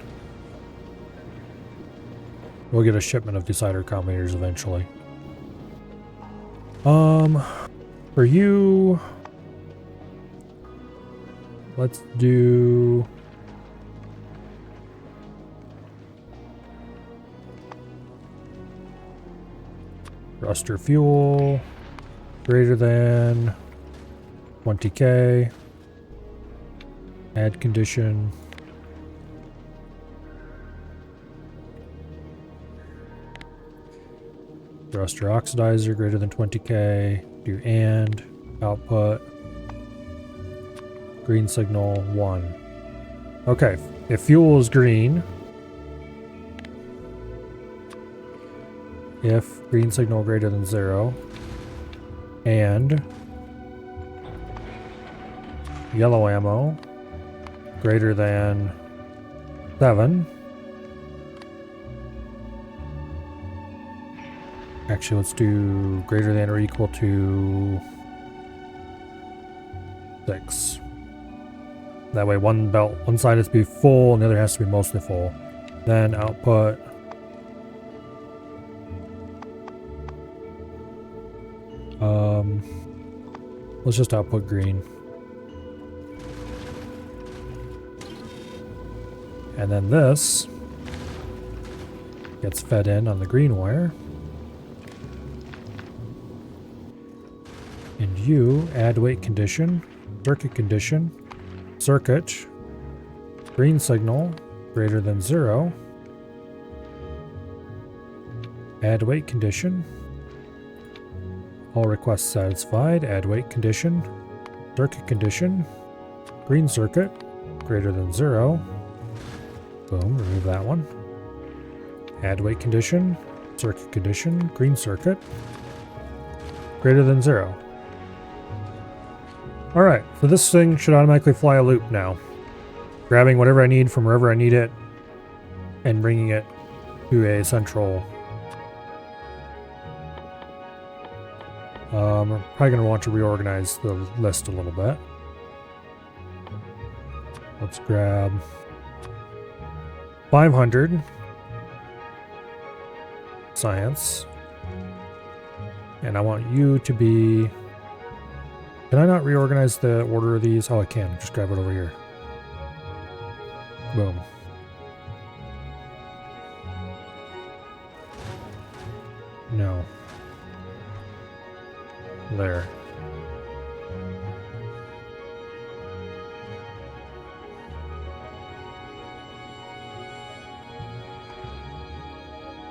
A: We'll get a shipment of decider combinators eventually. For you, let's do thruster fuel greater than 20k. Add condition. Thruster oxidizer greater than 20k. Do and output. Green signal 1. Okay, if fuel is green, if green signal greater than 0, and yellow ammo greater than 7. Actually, let's do greater than or equal to 6. That way one side has to be full and the other has to be mostly full. Then output let's just output green. And then this gets fed in on the green wire. And you add weight condition, circuit, green signal greater than 0, add weight condition, all requests satisfied, add weight condition, circuit condition, green circuit greater than 0, boom, remove that one, add weight condition, circuit condition, green circuit greater than 0. Alright, so this thing should automatically fly a loop now. Grabbing whatever I need from wherever I need it and bringing it to a central. I'm probably going to want to reorganize the list a little bit. Let's grab 500 science. And I want you to be... Can I not reorganize the order of these? Oh, I can. Just grab it over here. Boom. No. There.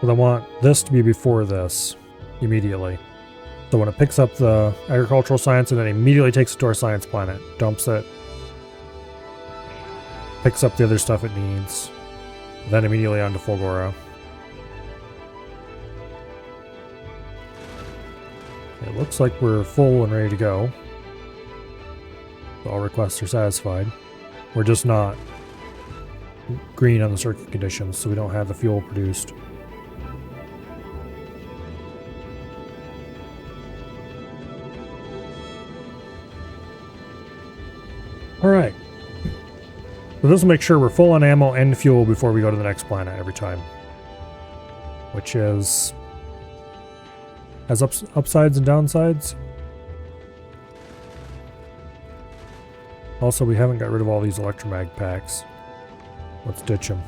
A: But I want this to be before this immediately. So when it picks up the agricultural science and then immediately takes it to our science planet, dumps it, picks up the other stuff it needs, then immediately onto Fulgora. It looks like we're full and ready to go. All requests are satisfied. We're just not green on the circuit conditions, so we don't have the fuel produced. Alright, so this will make sure we're full on ammo and fuel before we go to the next planet every time. Which has upsides and downsides. Also, we haven't got rid of all these electromag packs. Let's ditch them.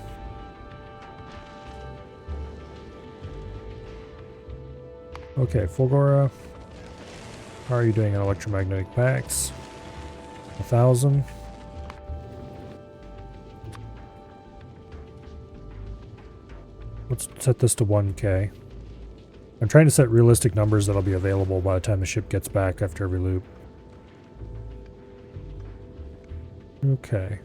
A: Okay, Fulgora. How are you doing on electromagnetic packs? 1,000. Let's set this to 1k. I'm trying to set realistic numbers that'll be available by the time the ship gets back after every loop. Okay.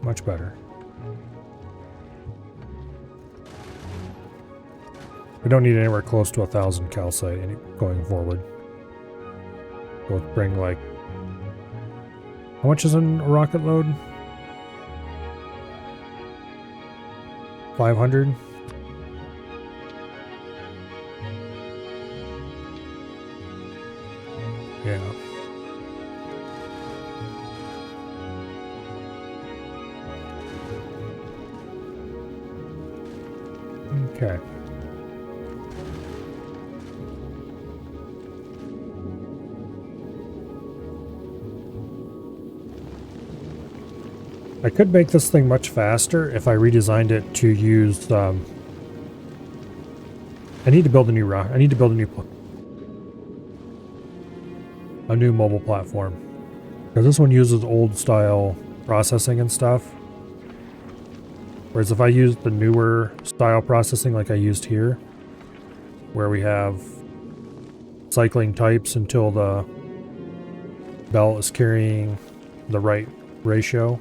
A: Much better. We don't need anywhere close to 1,000 calcite going forward. We'll bring like... How much is in a rocket load? 500. Yeah. Okay. I could make this thing much faster if I redesigned it to use, I need to build a new rock. I need to build a new mobile platform. Because this one uses old style processing and stuff. Whereas if I use the newer style processing like I used here, where we have cycling types until the belt is carrying the right ratio,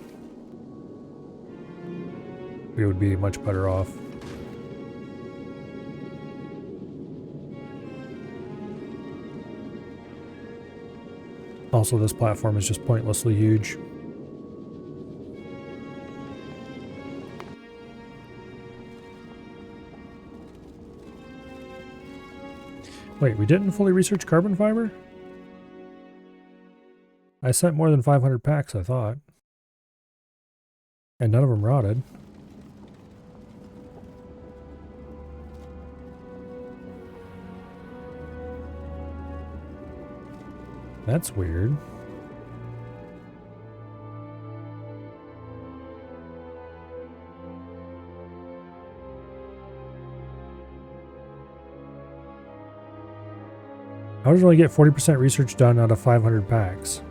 A: we would be much better off. Also, this platform is just pointlessly huge. Wait, we didn't fully research carbon fiber? I sent more than 500 packs, I thought. And none of them rotted. That's weird. How did you only get 40% research done out of 500 packs?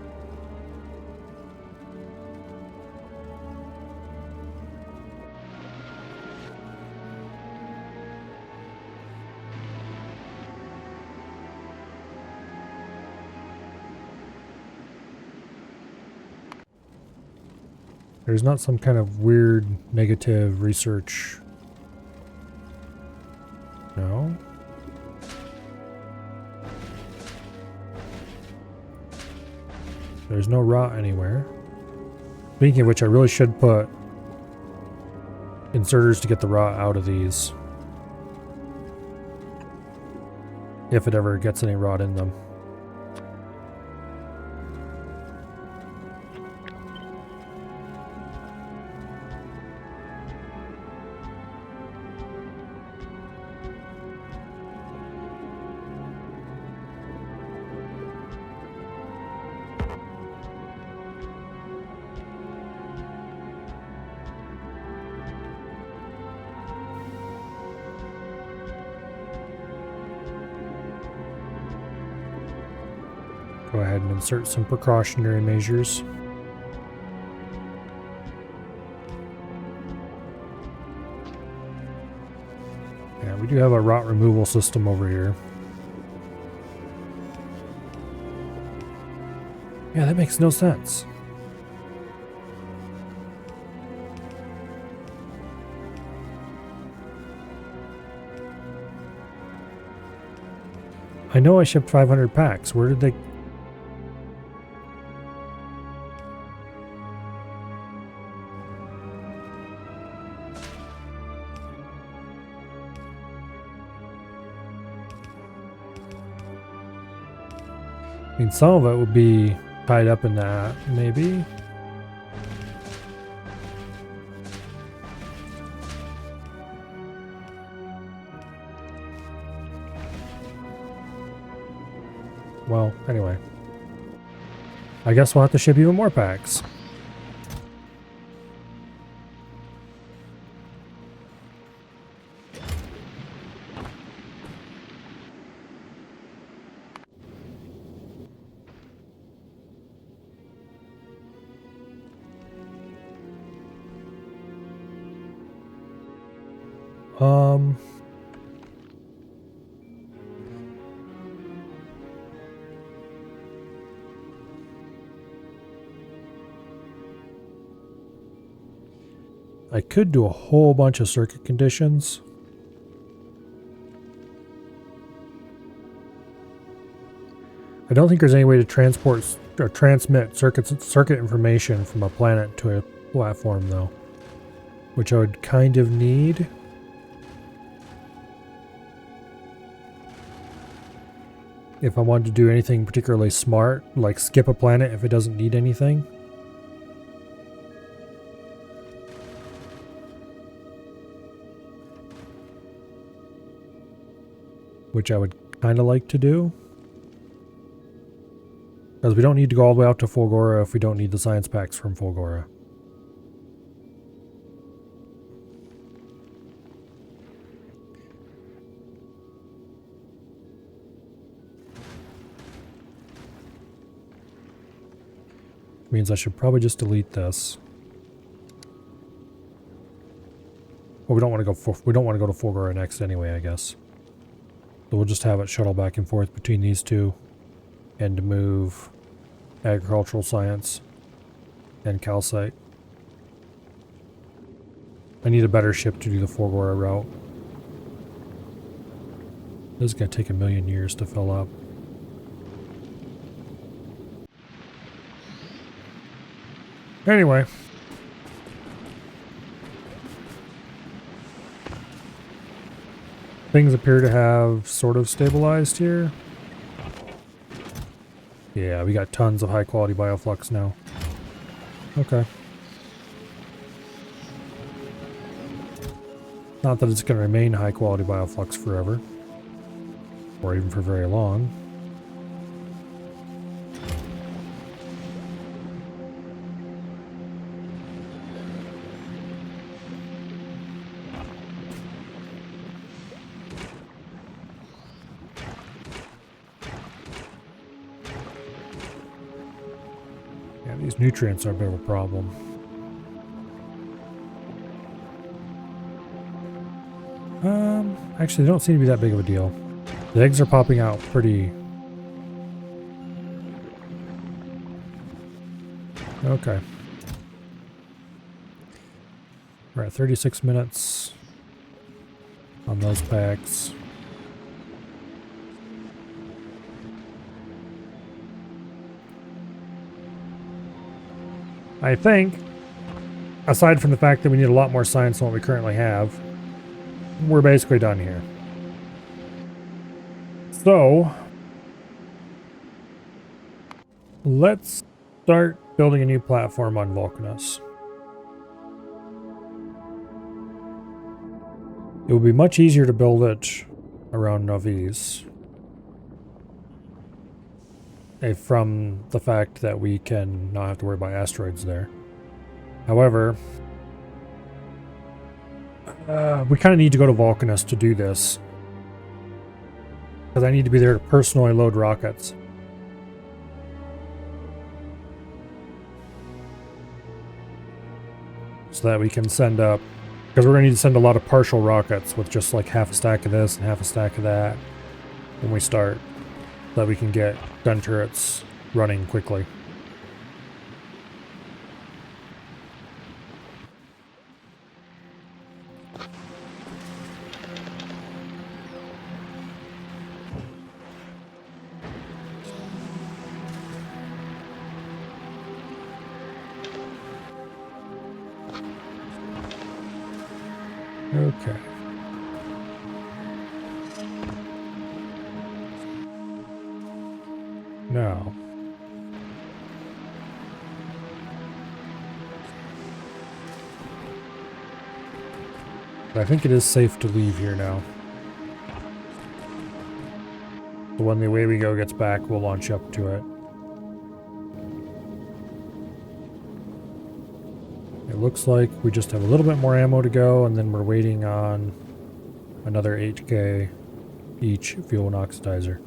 A: There's not some kind of weird negative research. No? There's no rot anywhere. Speaking of which, I really should put inserters to get the rot out of these. If it ever gets any rot in them. Go ahead and insert some precautionary measures. Yeah, we do have a rot removal system over here. Yeah, that makes no sense. I know I shipped 500 packs. Where did they... I mean, some of it would be tied up in that, maybe. Well, anyway. I guess we'll have to ship even more packs. I could do a whole bunch of circuit conditions. I don't think there's any way to transport or transmit circuit information from a planet to a platform, though. which I would kind of need. If I wanted to do anything particularly smart, like skip a planet if it doesn't need anything. Which I would kind of like to do. Because we don't need to go all the way out to Fulgora if we don't need the science packs from Fulgora. Means I should probably just delete this. Well, we don't want to go to Fulgora next anyway, I guess. So we'll just have it shuttle back and forth between these two and move agricultural science and calcite. I need a better ship to do the Fulgora route. This is going to take 1,000,000 years to fill up. Anyway. Things appear to have sort of stabilized here. Yeah, we got tons of high quality bioflux now. Okay. Not that it's going to remain high quality bioflux forever. Or even for very long. Yeah, these nutrients are a bit of a problem. Actually, they don't seem to be that big of a deal. The eggs are popping out pretty... Okay. We're at 36 minutes on those packs. I think, aside from the fact that we need a lot more science than what we currently have, we're basically done here. So, let's start building a new platform on Vulcanus. It will be much easier to build it around Navis. From the fact that we can not have to worry about asteroids there. However, we kind of need to go to Vulcanus to do this. Because I need to be there to personally load rockets. So that we can send up... Because we're going to need to send a lot of partial rockets with just like half a stack of this and half a stack of that when we start. So that we can get gun turrets running quickly. Okay. Now. I think it is safe to leave here now. So when the Away We Go gets back, we'll launch up to it. It looks like we just have a little bit more ammo to go, and then we're waiting on another 8K each fuel and oxidizer.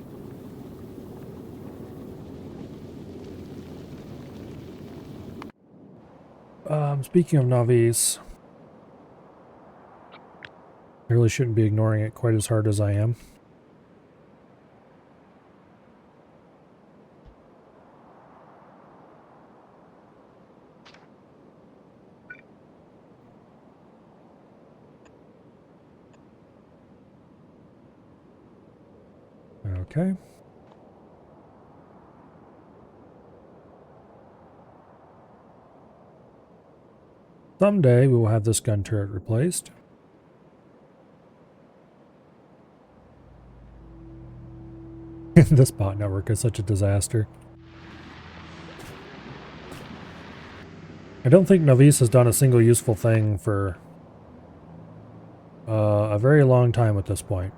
A: Speaking of Navis, I really shouldn't be ignoring it quite as hard as I am. Okay. Someday we will have this gun turret replaced. This bot network is such a disaster. I don't think Novice has done a single useful thing for a very long time at this point.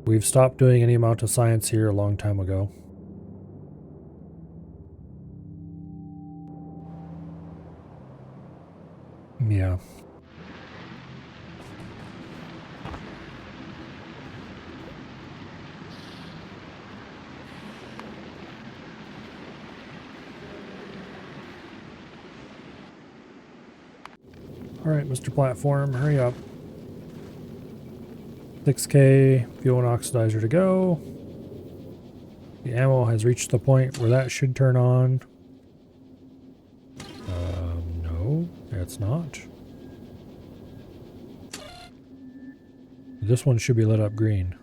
A: We've stopped doing any amount of science here a long time ago. Yeah. Alright, Mr. Platform, hurry up. 6K fuel and oxidizer to go. The ammo has reached the point where that should turn on. No, it's not. This one should be lit up green.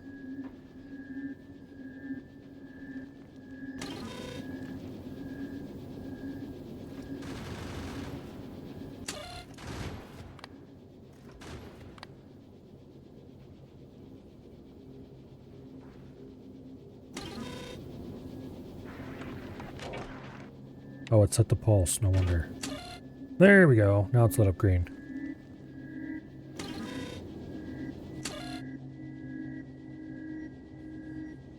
A: Oh, it set the pulse, no wonder. There we go, now it's lit up green.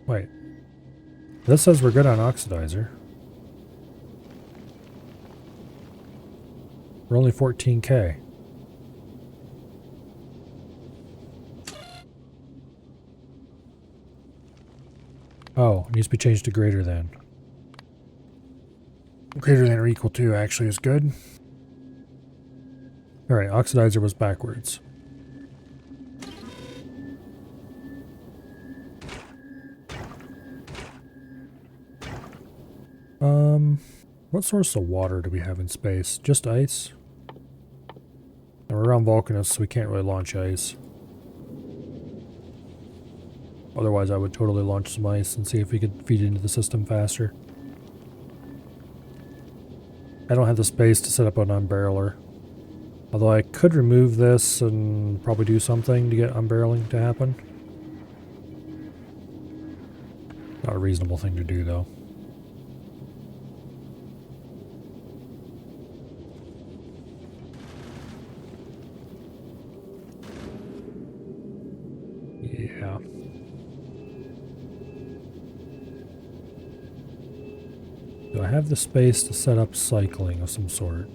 A: Wait. This says we're good on oxidizer. We're only 14K. Oh, it needs to be changed to greater than. Greater than or equal to actually is good. Alright, oxidizer was backwards. What source of water do we have in space? Just ice? And we're around Vulcanus, so we can't really launch ice. Otherwise, I would totally launch some ice and see if we could feed it into the system faster. I don't have the space to set up an unbarreler. Although I could remove this and probably do something to get unbarreling to happen. Not a reasonable thing to do, though. Yeah. Do I have the space to set up cycling of some sort?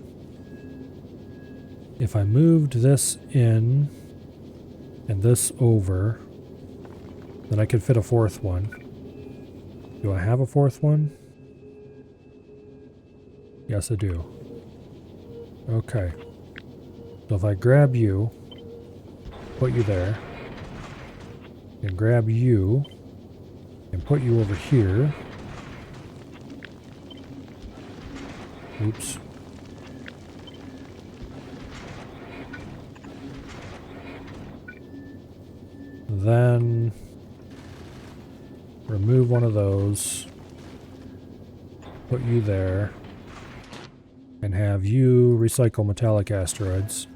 A: If I moved this in and this over, then I could fit a fourth one. Do I have a fourth one? Yes, I do. Okay. So if I grab you, put you there, and grab you, and put you over here. Oops. Then remove one of those, put you there, and have you recycle metallic asteroids.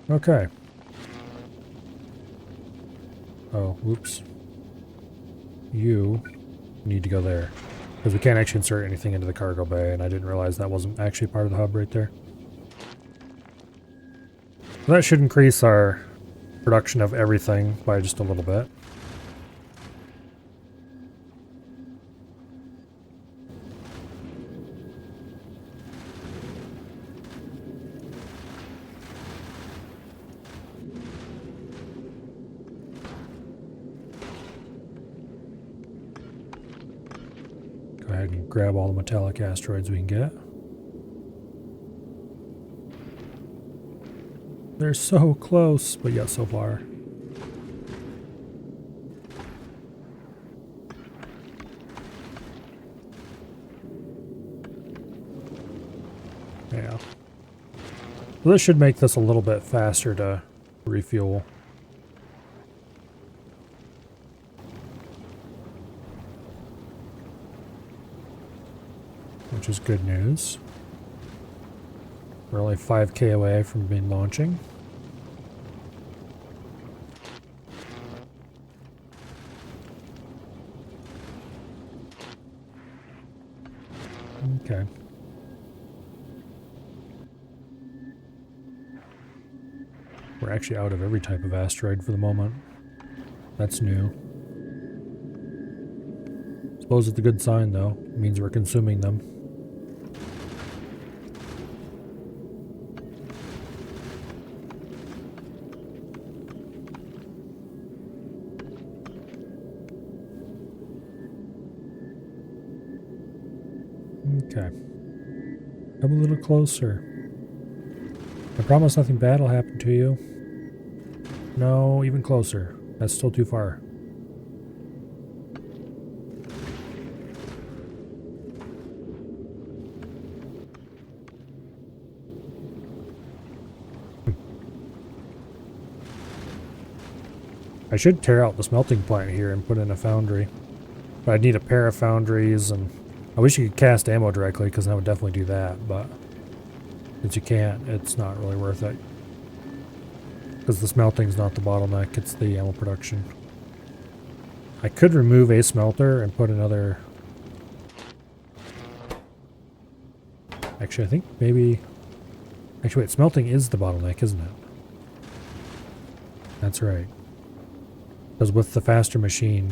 A: Okay. Oh, whoops. You need to go there. Because we can't actually insert anything into the cargo bay, and I didn't realize that wasn't actually part of the hub right there. So that should increase our production of everything by just a little bit. Go ahead and grab all the metallic asteroids we can get. They're so close, but yet so far. Yeah. So this should make this a little bit faster to refuel. is good news. We're only 5k away from being launching. Okay. We're actually out of every type of asteroid for the moment. That's new. Suppose it's a good sign, though. It means we're consuming them. Okay. Come a little closer. I promise nothing bad will happen to you. No, even closer. That's still too far. I should tear out the smelting plant here and put in a foundry. But I'd need a pair of foundries, and I wish you could cast ammo directly, because I would definitely do that, but since you can't, it's not really worth it. Because the smelting's not the bottleneck, it's the ammo production. I could remove a smelter and put another... Actually, I think maybe... Actually, wait, smelting is the bottleneck, isn't it? That's right. Because with the faster machine...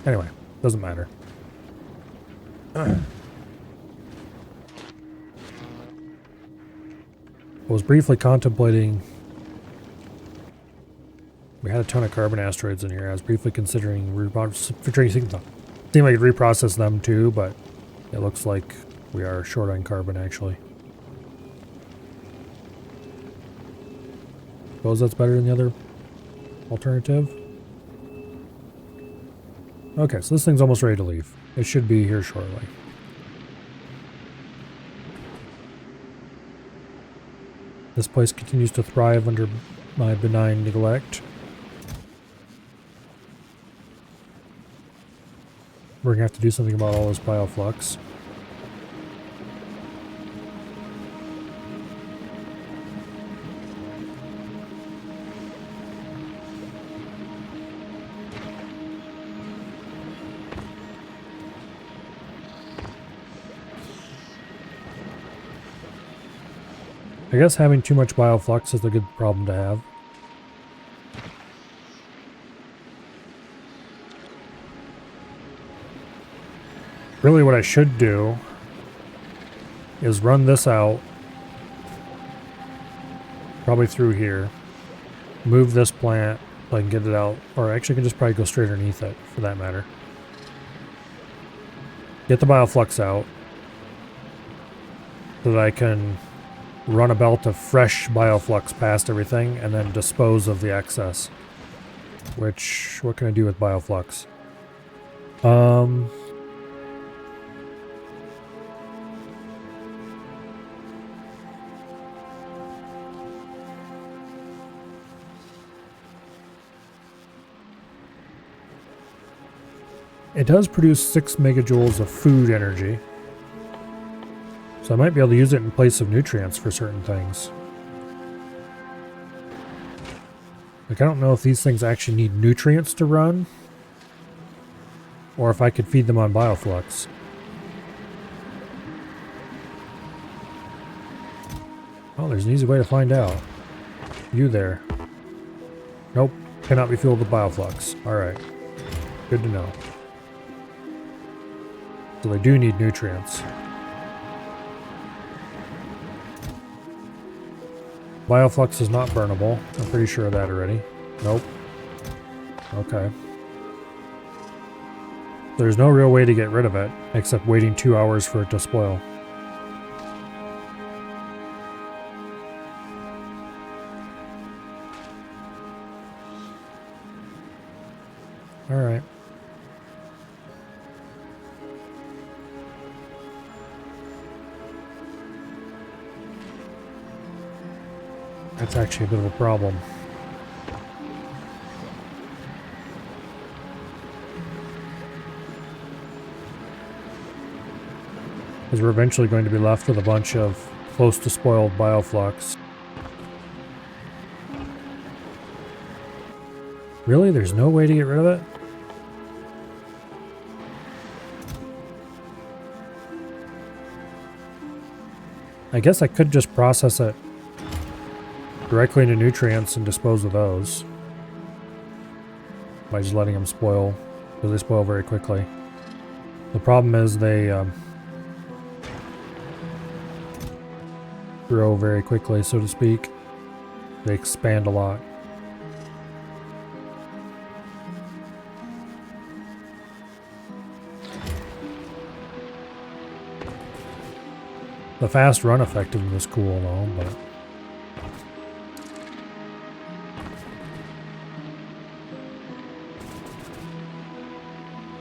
A: Anyway, doesn't matter. I was briefly contemplating... We had a ton of carbon asteroids in here. I was briefly considering seemed like I'd reprocess them too, but it looks like we are short on carbon actually. Suppose that's better than the other alternative. Okay, so this thing's almost ready to leave. It should be here shortly. This place continues to thrive under my benign neglect. We're gonna have to do something about all this bioflux. I guess having too much bioflux is a good problem to have. Really what I should do is run this out, probably through here, move this plant so I can get it out, or actually I can just probably go straight underneath it for that matter. Get the bioflux out so that I can run a belt of fresh bioflux past everything and then dispose of the excess. Which, what can I do with bioflux? It does produce 6 megajoules of food energy. So I might be able to use it in place of nutrients for certain things. Like, I don't know if these things actually need nutrients to run, or if I could feed them on bioflux. Oh, there's an easy way to find out. You there. Nope, cannot be filled with bioflux. Alright, good to know. So they do need nutrients. Bioflux is not burnable. I'm pretty sure of that already. Nope. Okay. There's no real way to get rid of it, except waiting 2 hours for it to spoil. Alright. That's actually a bit of a problem. Because we're eventually going to be left with a bunch of close to spoiled bioflux. Really? There's no way to get rid of it? I guess I could just process it directly into nutrients and dispose of those. By just letting them spoil. Because they spoil very quickly. The problem is they grow very quickly, so to speak. They expand a lot. The fast run effect of them is cool though, but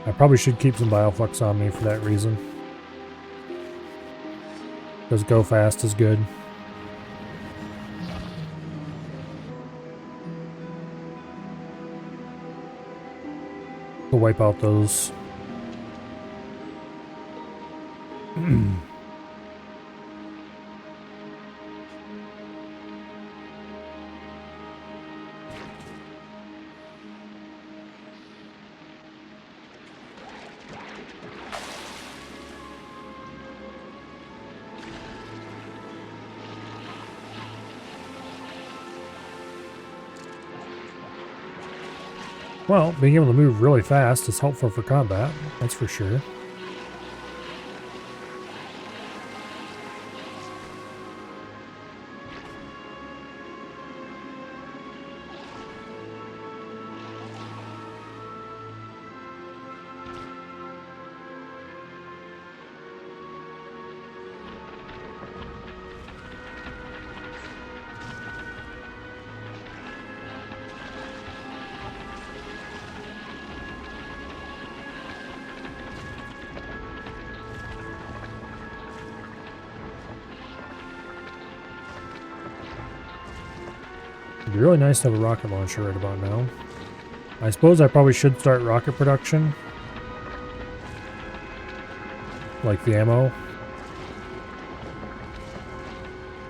A: I probably should keep some bioflux on me for that reason. Because go fast is good. To wipe out those. Well, being able to move really fast is helpful for combat, that's for sure. It'd be really nice to have a rocket launcher right about now. I suppose I probably should start rocket production. Like the ammo.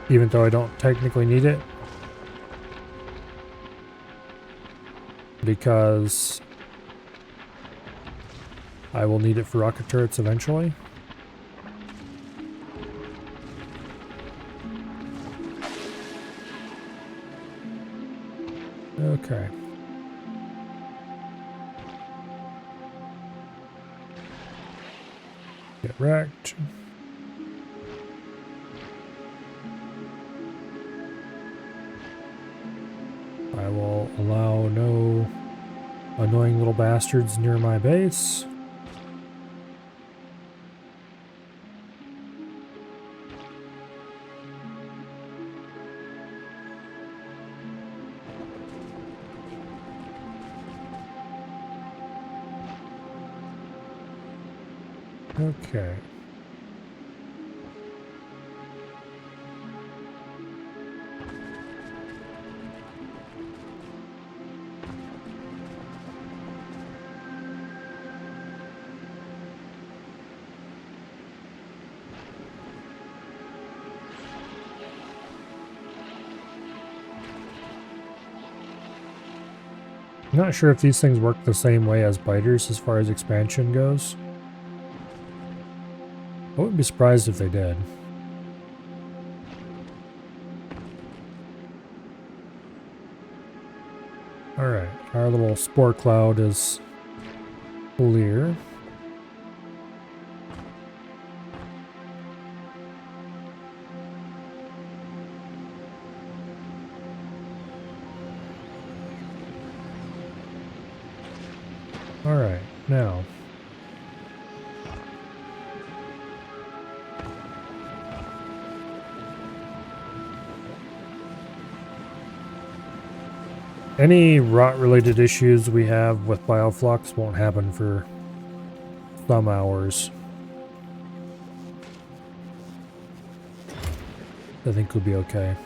A: Even though I don't technically need it. Because I will need it for rocket turrets eventually. Okay. Get wrecked. I will allow no annoying little bastards near my base. Okay. I'm not sure if these things work the same way as biters as far as expansion goes. I wouldn't be surprised if they did. Alright, our little spore cloud is clear. Alright, now. Any rot-related issues we have with bioflux won't happen for some hours. I think we'll be okay.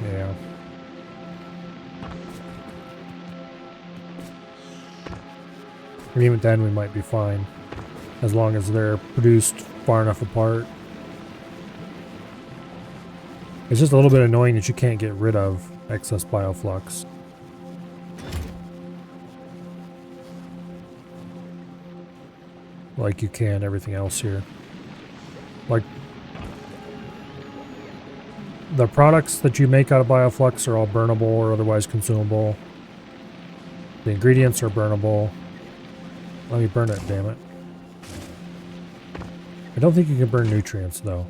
A: Yeah. And even then we might be fine, as long as they're produced far enough apart. It's just a little bit annoying that you can't get rid of excess bioflux. Like you can everything else here. Like, the products that you make out of bioflux are all burnable or otherwise consumable. The ingredients are burnable. Let me burn it, damn it. I don't think you can burn nutrients, though.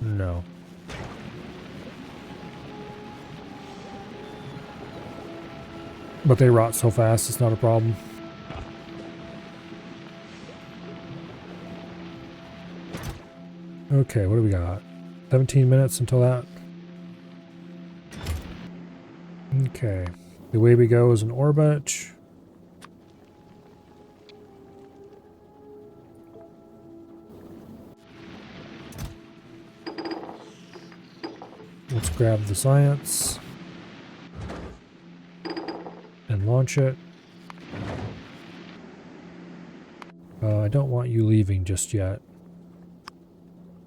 A: No. But they rot so fast, it's not a problem. Okay, what do we got? 17 minutes until that. Okay. The way we go is an orbit. Let's grab the science and launch it. I don't want you leaving just yet.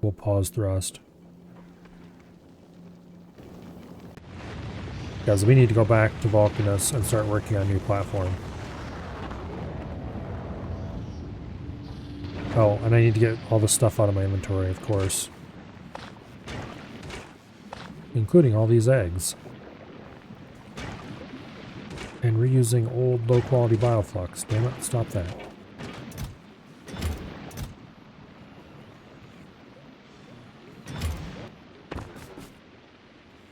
A: We'll pause thrust. Guys, we need to go back to Vulcanus and start working on a new platform. Oh, and I need to get all the stuff out of my inventory, of course. Including all these eggs. And reusing old low-quality bioflux. Damn it, stop that.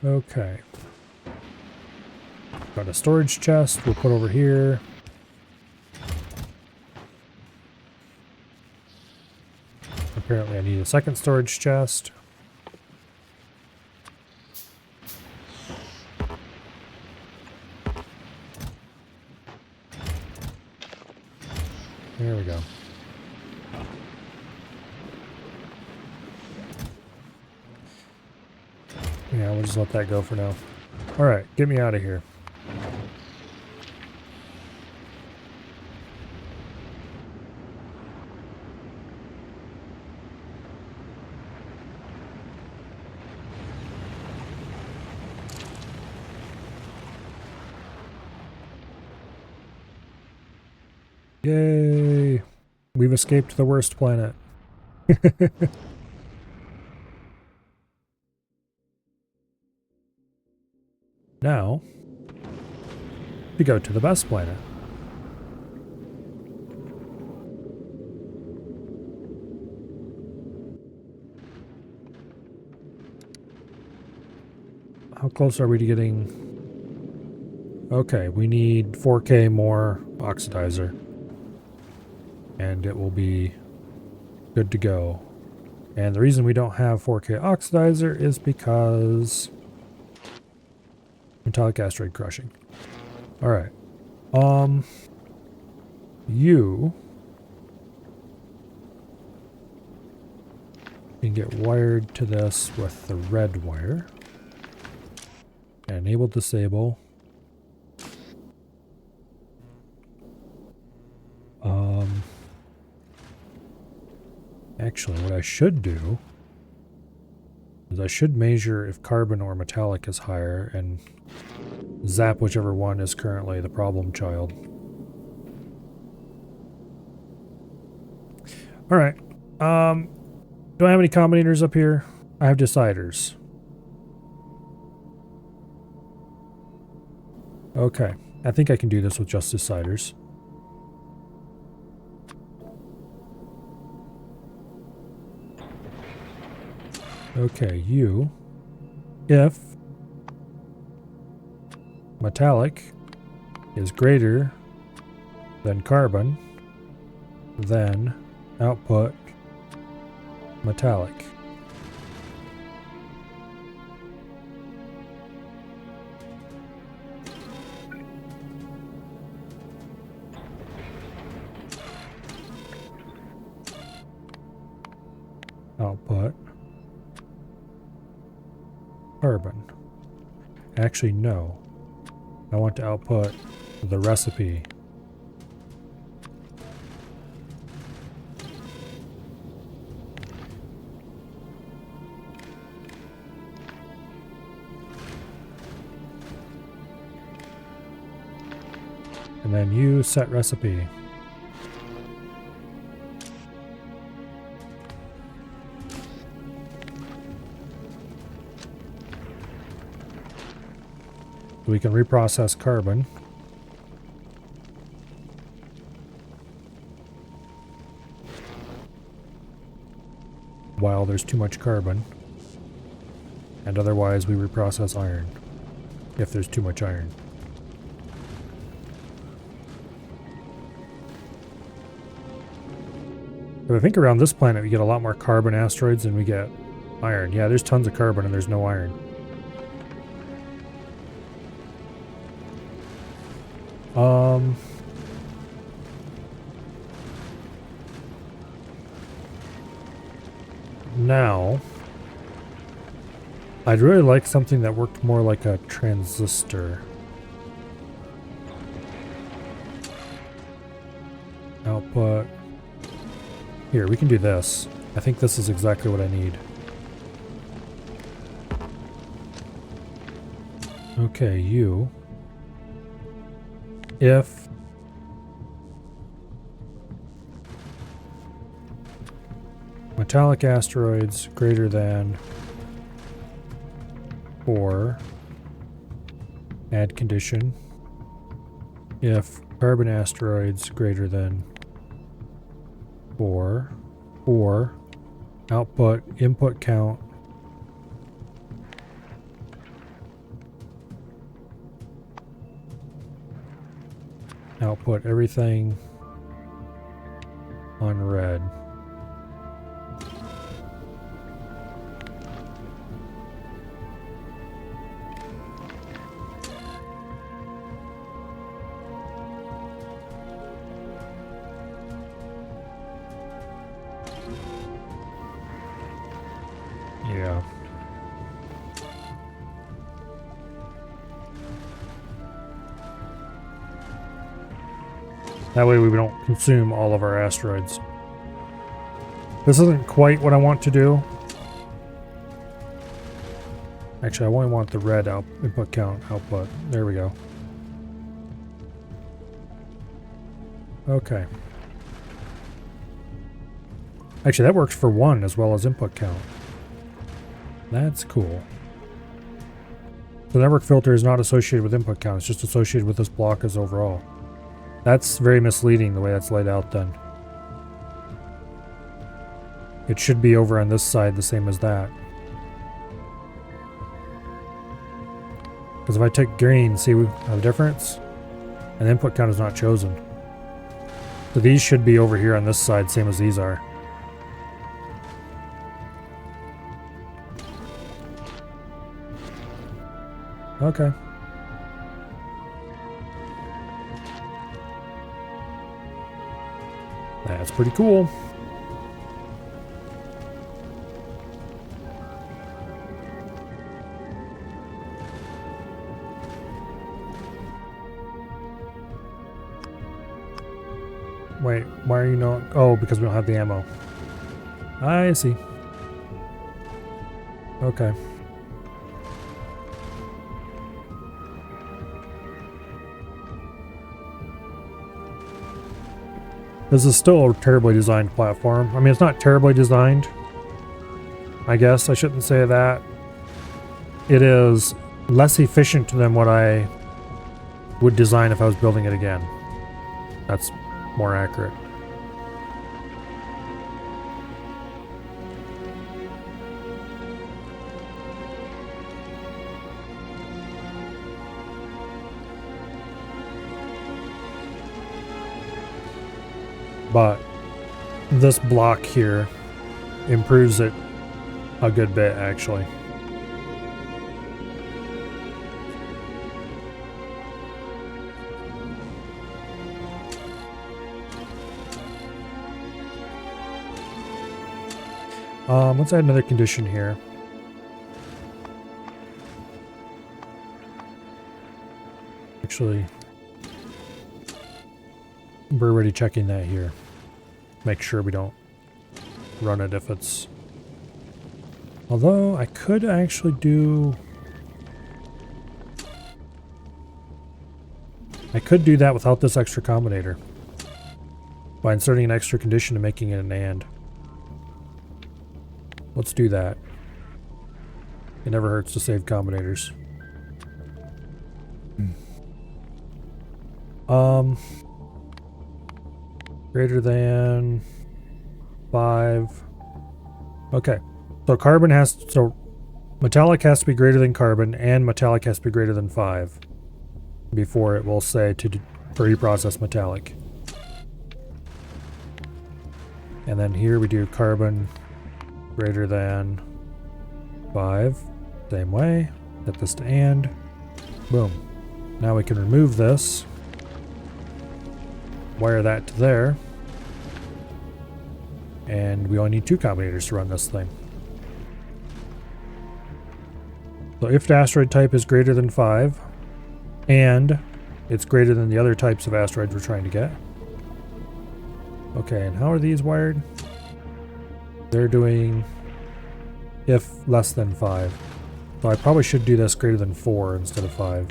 A: Okay. Got a storage chest we'll put over here. Apparently I need a second storage chest. There we go. Yeah, we'll just let that go for now. Alright, get me out of here. Yay! We've escaped the worst planet. Now, we go to the best planet. How close are we to getting... Okay, we need 4K more oxidizer. And it will be good to go. And the reason we don't have 4K oxidizer is because... metallic asteroid crushing. Alright. You can get wired to this with the red wire. Enable disable. Actually, what I should do is I should measure if carbon or metallic is higher and zap whichever one is currently the problem child. Alright. Do I have any combinators up here? I have deciders. Okay. I think I can do this with just deciders. Okay, you. If metallic is greater than carbon, then output metallic. Output carbon. Actually, no. I want to output the recipe. And then you set recipe. We can reprocess carbon. While there's too much carbon. And otherwise we reprocess iron. If there's too much iron. But I think around this planet we get a lot more carbon asteroids than we get iron. Yeah, there's tons of carbon and there's no iron. Now, I'd really like something that worked more like a transistor. Output. Here, we can do this. I think this is exactly what I need. Okay, you. If metallic asteroids greater than 4, add condition. If carbon asteroids greater than 4, or output input count output everything on red. Yeah. That way we don't consume all of our asteroids. This isn't quite what I want to do. Actually, I only want the red input count output. There we go. Okay. Actually, that works for 1 as well as input count. That's cool. The network filter is not associated with input count. It's just associated with this block as overall. That's very misleading the way that's laid out then. It should be over on this side the same as that. Because if I take green, see we have a difference? And input count is not chosen. So these should be over here on this side, same as these are. Okay. That's pretty cool. Wait, why are you not? Oh, because we don't have the ammo. I see. Okay. This is still a terribly designed platform. I mean, it's not terribly designed. I guess I shouldn't say that. It is less efficient than what I would design if I was building it again. That's more accurate. But this block here improves it a good bit, actually. Let's add another condition here. actually... We're already checking that here. Make sure we don't run it if it's... Although, I could actually do... I could do that without this extra combinator. By inserting an extra condition and making it an AND. Let's do that. It never hurts to save combinators. Greater than 5. Okay. So carbon has to, so metallic has to be greater than carbon and metallic has to be greater than 5 before it will say to reprocess metallic. And then here we do carbon greater than 5. Same way. Set this to AND. Boom. Now we can remove this. Wire that to there. And we only need 2 combinators to run this thing. So if the asteroid type is greater than 5, and it's greater than the other types of asteroids we're trying to get. Okay, and how are these wired? They're doing if less than 5. So I probably should do this greater than 4 instead of 5.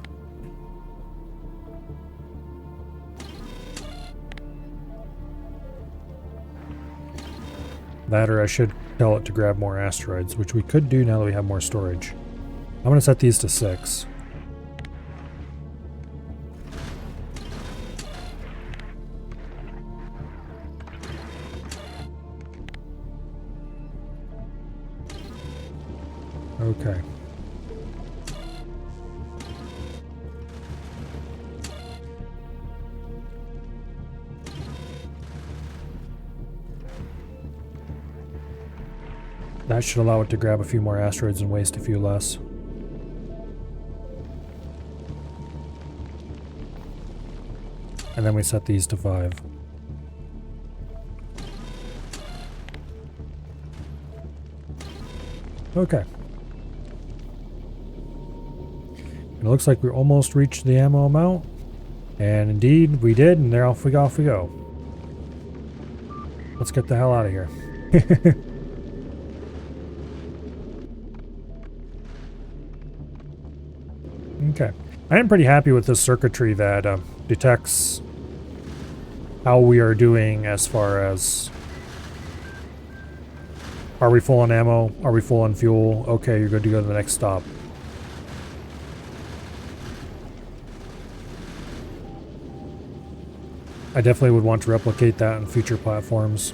A: That, or I should tell it to grab more asteroids, which we could do now that we have more storage. I'm going to set these to 6. Okay. That should allow it to grab a few more asteroids and waste a few less. And then we set these to 5. Okay. And it looks like we almost reached the ammo amount. And indeed, we did, and there off we go. Let's get the hell out of here. Okay. I am pretty happy with this circuitry that detects how we are doing as far as are we full on ammo? Are we full on fuel? Okay, you're good to go to the next stop. I definitely would want to replicate that in future platforms.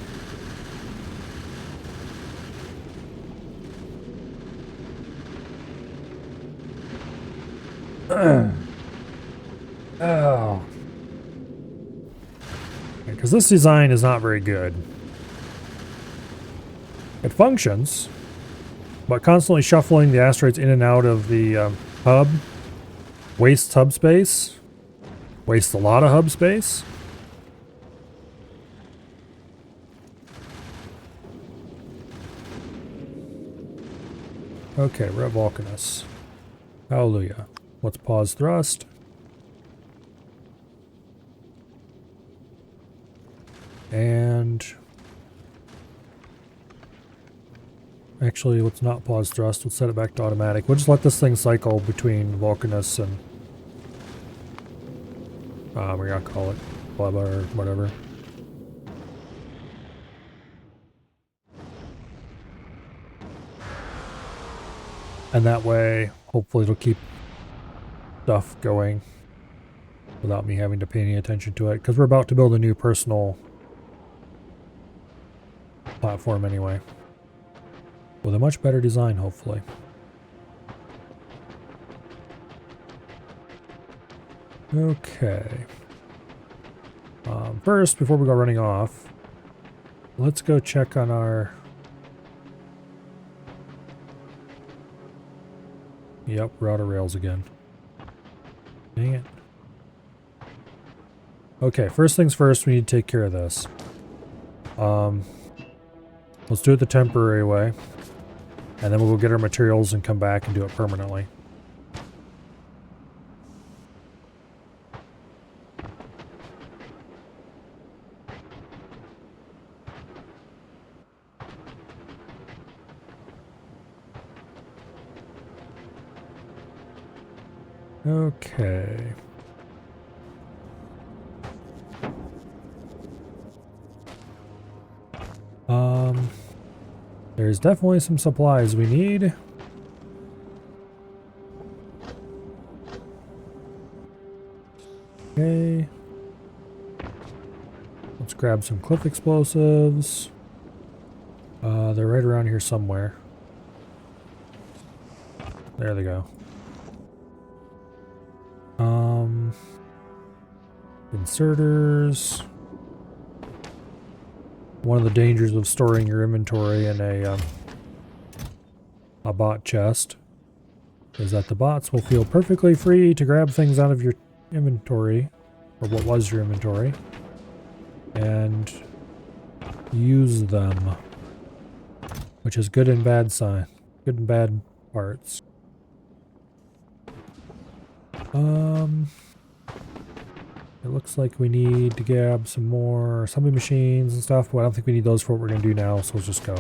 A: Oh. Because this design is not very good. It functions, but constantly shuffling the asteroids in and out of the hub wastes hub space. Wastes a lot of hub space. Okay, we're at Vulcanus. Hallelujah. Let's pause thrust. And actually, let's not pause thrust. Let's set it back to automatic. We'll just let this thing cycle between Vulcanus and we're gonna call it Blubba or whatever. And that way, hopefully it'll keep stuff going without me having to pay any attention to it, because we're about to build a new personal platform anyway. With a much better design, hopefully. Okay. First, before we go running off, let's go check on our... Yep, we're out of rails again. Dang it. Okay, first things first, we need to take care of this. Let's do it the temporary way. And then we'll go get our materials and come back and do it permanently. Okay. There's definitely some supplies we need. Okay. Let's grab some cliff explosives. They're right around here somewhere. There they go. Inserters. One of the dangers of storing your inventory in a bot chest is that the bots will feel perfectly free to grab things out of your inventory, or what was your inventory, and use them, which is good and bad sign, good and bad parts. It looks like we need to grab some more assembly machines and stuff, but I don't think we need those for what we're going to do now, so let's just go.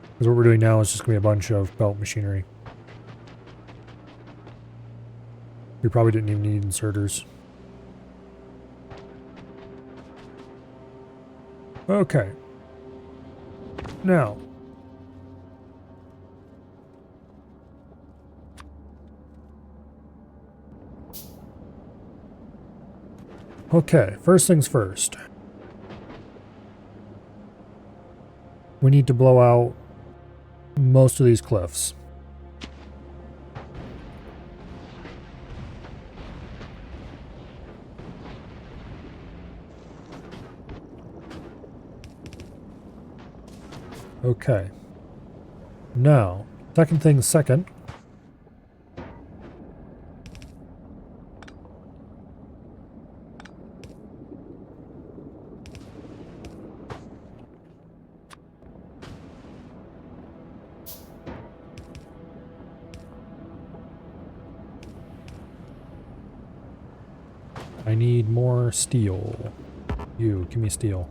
A: Because what we're doing now is just going to be a bunch of belt machinery. We probably didn't even need inserters. Okay. Now. Okay, first things first. We need to blow out most of these cliffs. Okay. Now, second thing second. I need more steel. You, give me steel.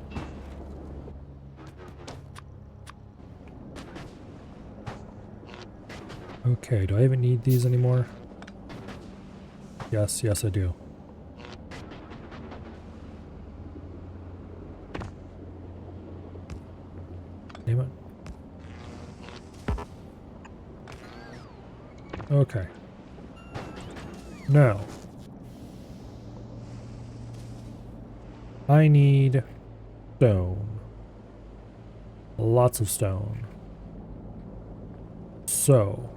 A: Okay, do I even need these anymore? Yes, yes I do. Damn it. Okay. Now. I need stone. Lots of stone. So,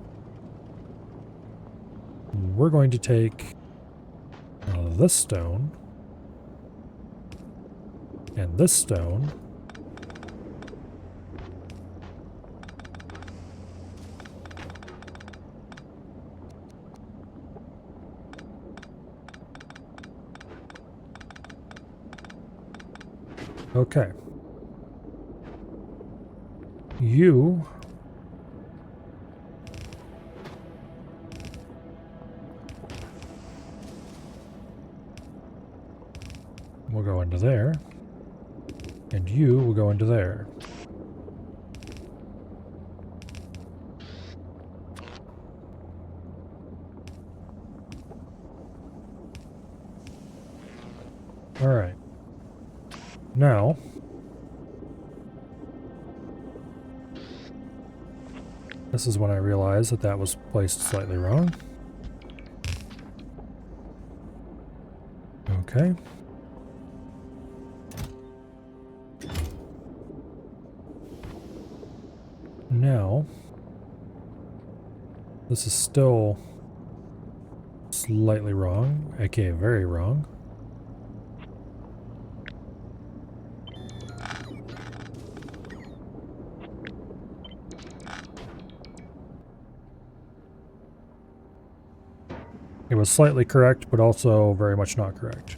A: we're going to take this stone and this stone okay. You will go into there, and you will go into there. All right. Now, this is when I realized that that was placed slightly wrong. Okay. Now, this is still slightly wrong, aka very wrong. It was slightly correct, but also very much not correct.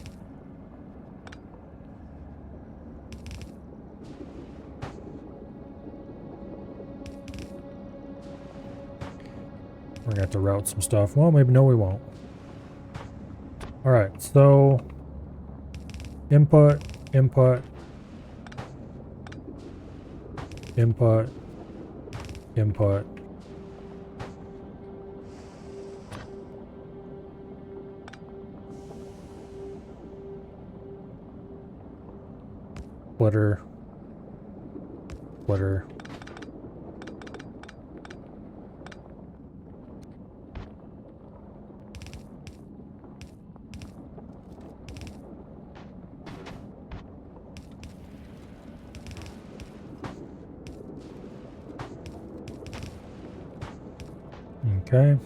A: We're gonna have to route some stuff. Well, maybe no, we won't. Alright, so input, input, input, input, Splitter. Splitter. Okay.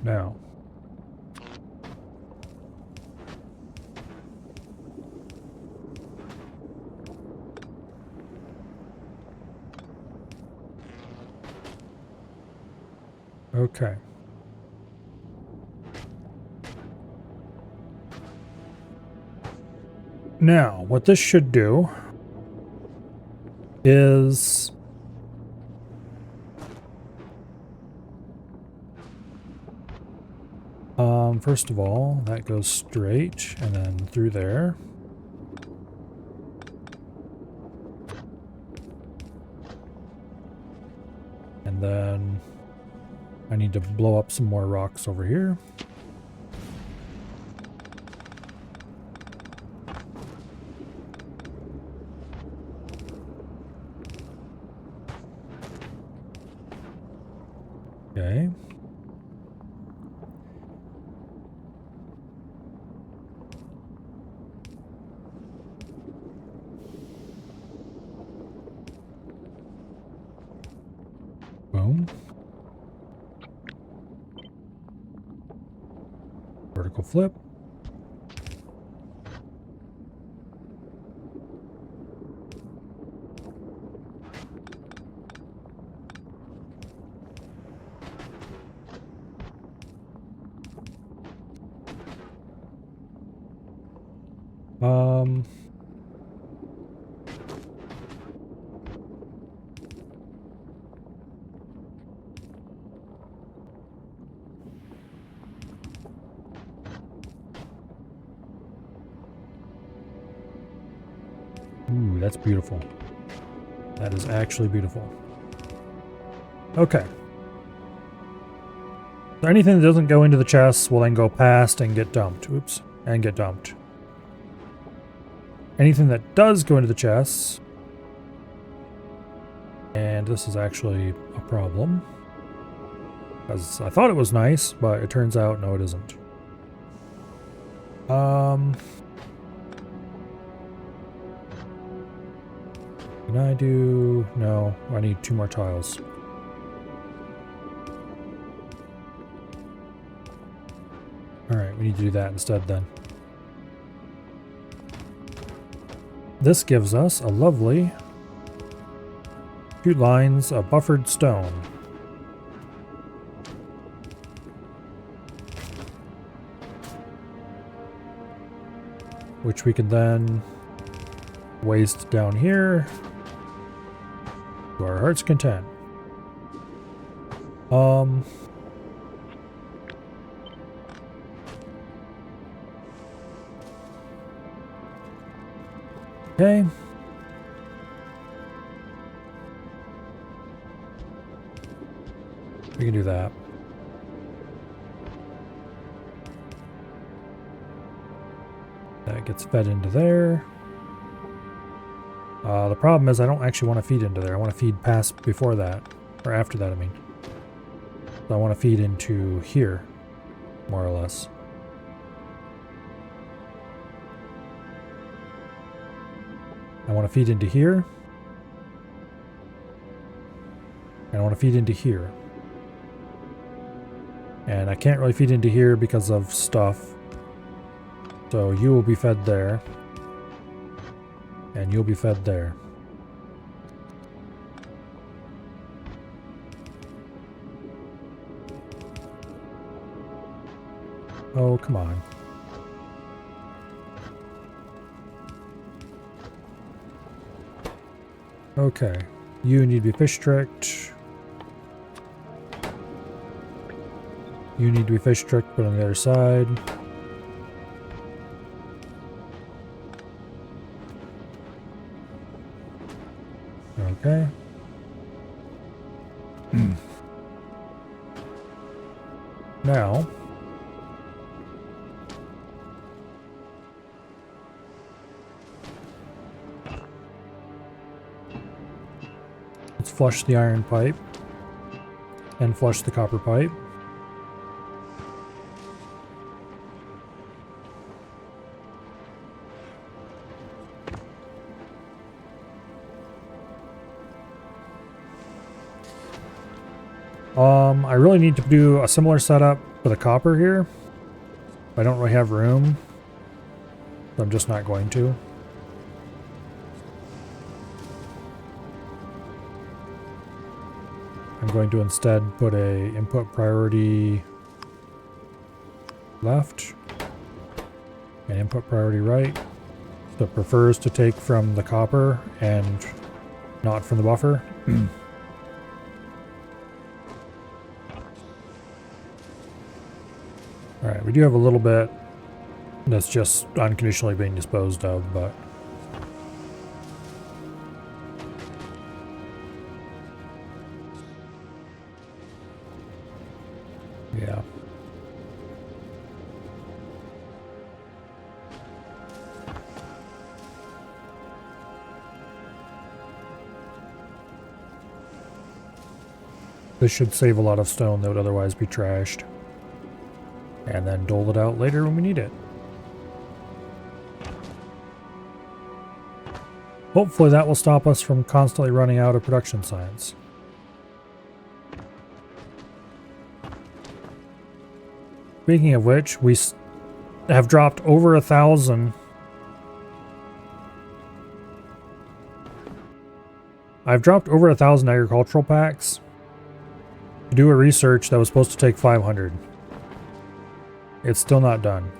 A: Now. Okay. Now, what this should do is first of all, that goes straight and then through there. And then I need to blow up some more rocks over here. Okay. Boom. Vertical flip. Ooh, that's beautiful. That is actually beautiful. Okay. So anything that doesn't go into the chest will then go past and get dumped. Oops. And get dumped. Anything that does go into the chests, and this is actually a problem, because I thought it was nice, but it turns out no, it isn't. Can I do... No, I need 2 more tiles. Alright, we need to do that instead then. This gives us a lovely 2 lines of buffered stone. Which we can then waste down here to our heart's content. Okay. We can do that. That gets fed into there. The problem is I don't actually want to feed into there. I want to feed past before that. Or after that, I mean. So I want to feed into here, more or less. I want to feed into here. And I want to feed into here. And I can't really feed into here because of stuff. So you will be fed there. And you'll be fed there. Oh, come on. Okay. You need to be fish tricked. You need to be fish tricked, but on the other side. Okay. Now, let's flush the iron pipe and flush the copper pipe. I really need to do a similar setup for the copper here. I don't really have room, so I'm just not going to. I'm going to instead put a input priority left and input priority right. So it prefers to take from the copper and not from the buffer. Alright, we do have a little bit that's just unconditionally being disposed of, but yeah. This should save a lot of stone that would otherwise be trashed. And then dole it out later when we need it. Hopefully that will stop us from constantly running out of production science. Speaking of which, we have dropped over 1,000. I've dropped over 1,000 agricultural packs to do a research that was supposed to take 500. It's still not done.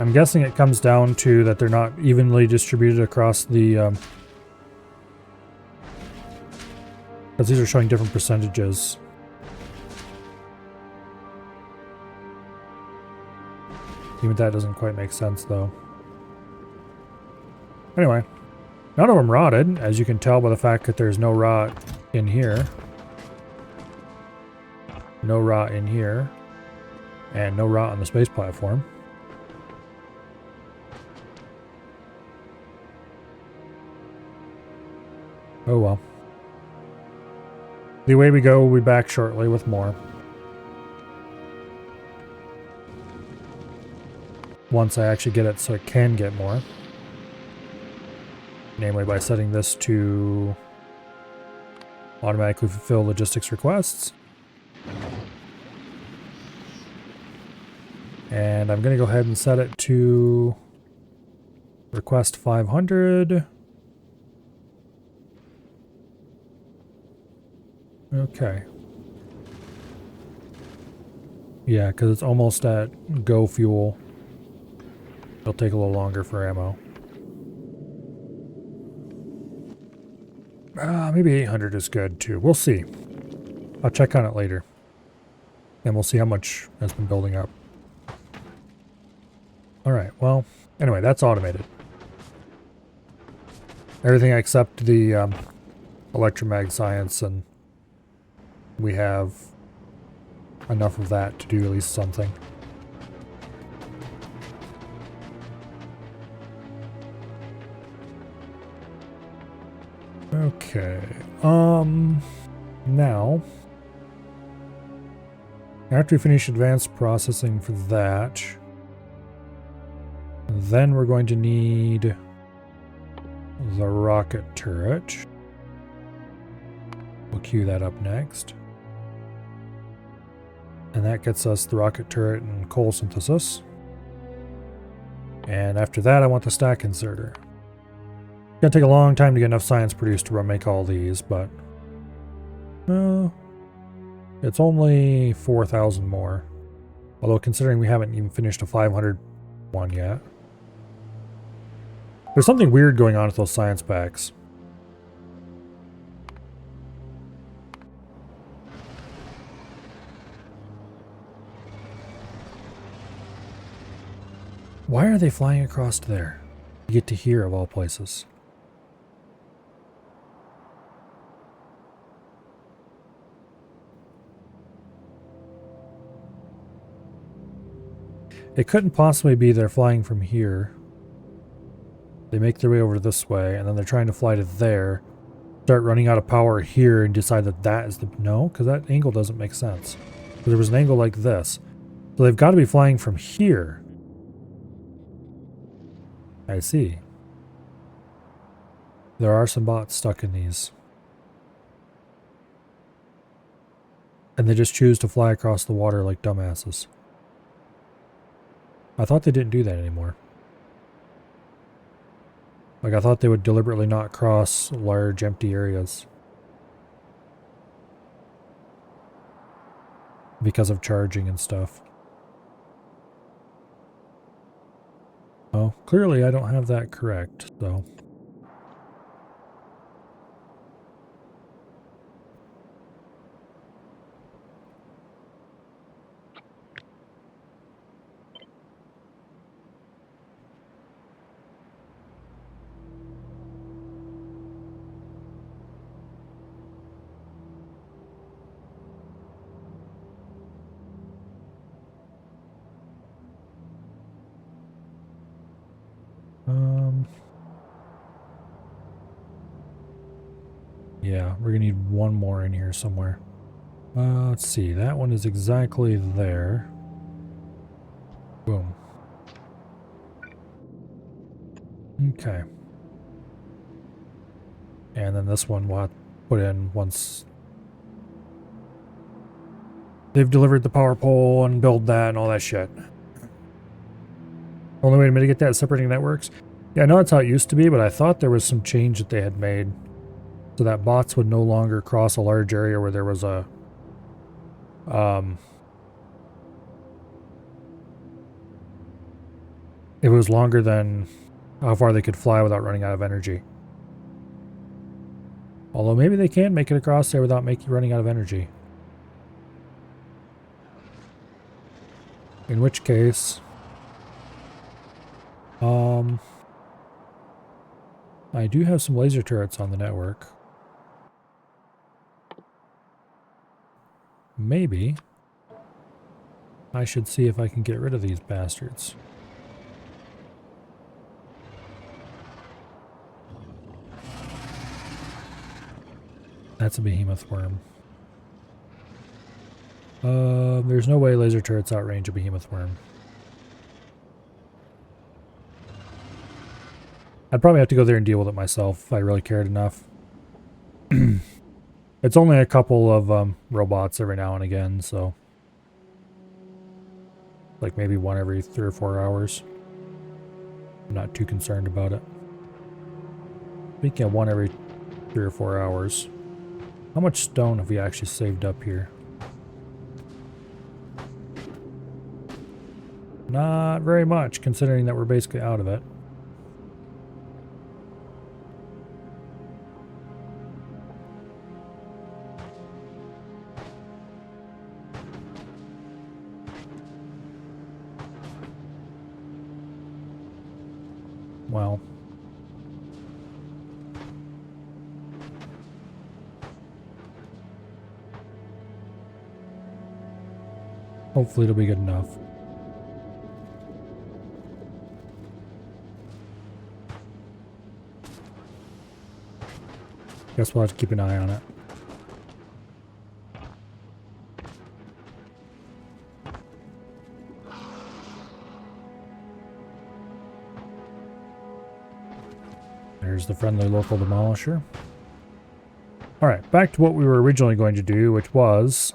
A: I'm guessing it comes down to that they're not evenly distributed across the because these are showing different percentages. Even that doesn't quite make sense, though. Anyway, none of them rotted, as you can tell by the fact that there's no rot in here. No rot in here. And no rot on the space platform. Oh well. The way we go, we'll be back shortly with more. Once I actually get it so it can get more. Namely by setting this to automatically fulfill logistics requests. And I'm going to go ahead and set it to request 500. Okay. Yeah, because it's almost at go fuel. It'll take a little longer for ammo. Maybe 800 is good too. We'll see. I'll check on it later. And we'll see how much has been building up. Alright, well, anyway, that's automated. Everything except the electromag science, and we have enough of that to do at least something. Okay, now, after we finish advanced processing for that, then we're going to need the rocket turret. We'll queue that up next. And that gets us the rocket turret and coal synthesis. And after that, I want the stack inserter. It's gonna take a long time to get enough science produced to make all these, but it's only 4,000 more. Although considering we haven't even finished a 500 one yet. There's something weird going on with those science packs. Why are they flying across to there? You get to here of all places. It couldn't possibly be they're flying from here. They make their way over this way, and then they're trying to fly to there, start running out of power here, and decide that that is the... No, because that angle doesn't make sense. So there was an angle like this. So they've got to be flying from here. I see. There are some bots stuck in these. And they just choose to fly across the water like dumbasses. I thought they didn't do that anymore. Like, I thought they would deliberately not cross large empty areas. Because of charging and stuff. Oh, clearly I don't have that correct, so... Yeah, we're gonna need one more in here somewhere. Let's see, that one is exactly there. Boom. Okay. And then this one we'll have to put in once they've delivered the power pole and build that and all that shit. Only way to mitigate that is separating networks. Yeah, I know that's how it used to be, but I thought there was some change that they had made so that bots would no longer cross a large area where there was a it was longer than how far they could fly without running out of energy. Although maybe they can make it across there without running out of energy. In which case, I do have some laser turrets on the network. Maybe I should see if I can get rid of these bastards. That's a behemoth worm. There's no way laser turrets outrange a behemoth worm. I'd probably have to go there and deal with it myself if I really cared enough. It's only a couple of robots every now and again, so... like maybe one every 3 or 4 hours. I'm not too concerned about it. We can get one every 3 or 4 hours. How much stone have we actually saved up here? Not very much, considering that we're basically out of it. Well. Hopefully it'll be good enough. Guess we'll have to keep an eye on it. There's the friendly local demolisher. Alright, back to what we were originally going to do, which was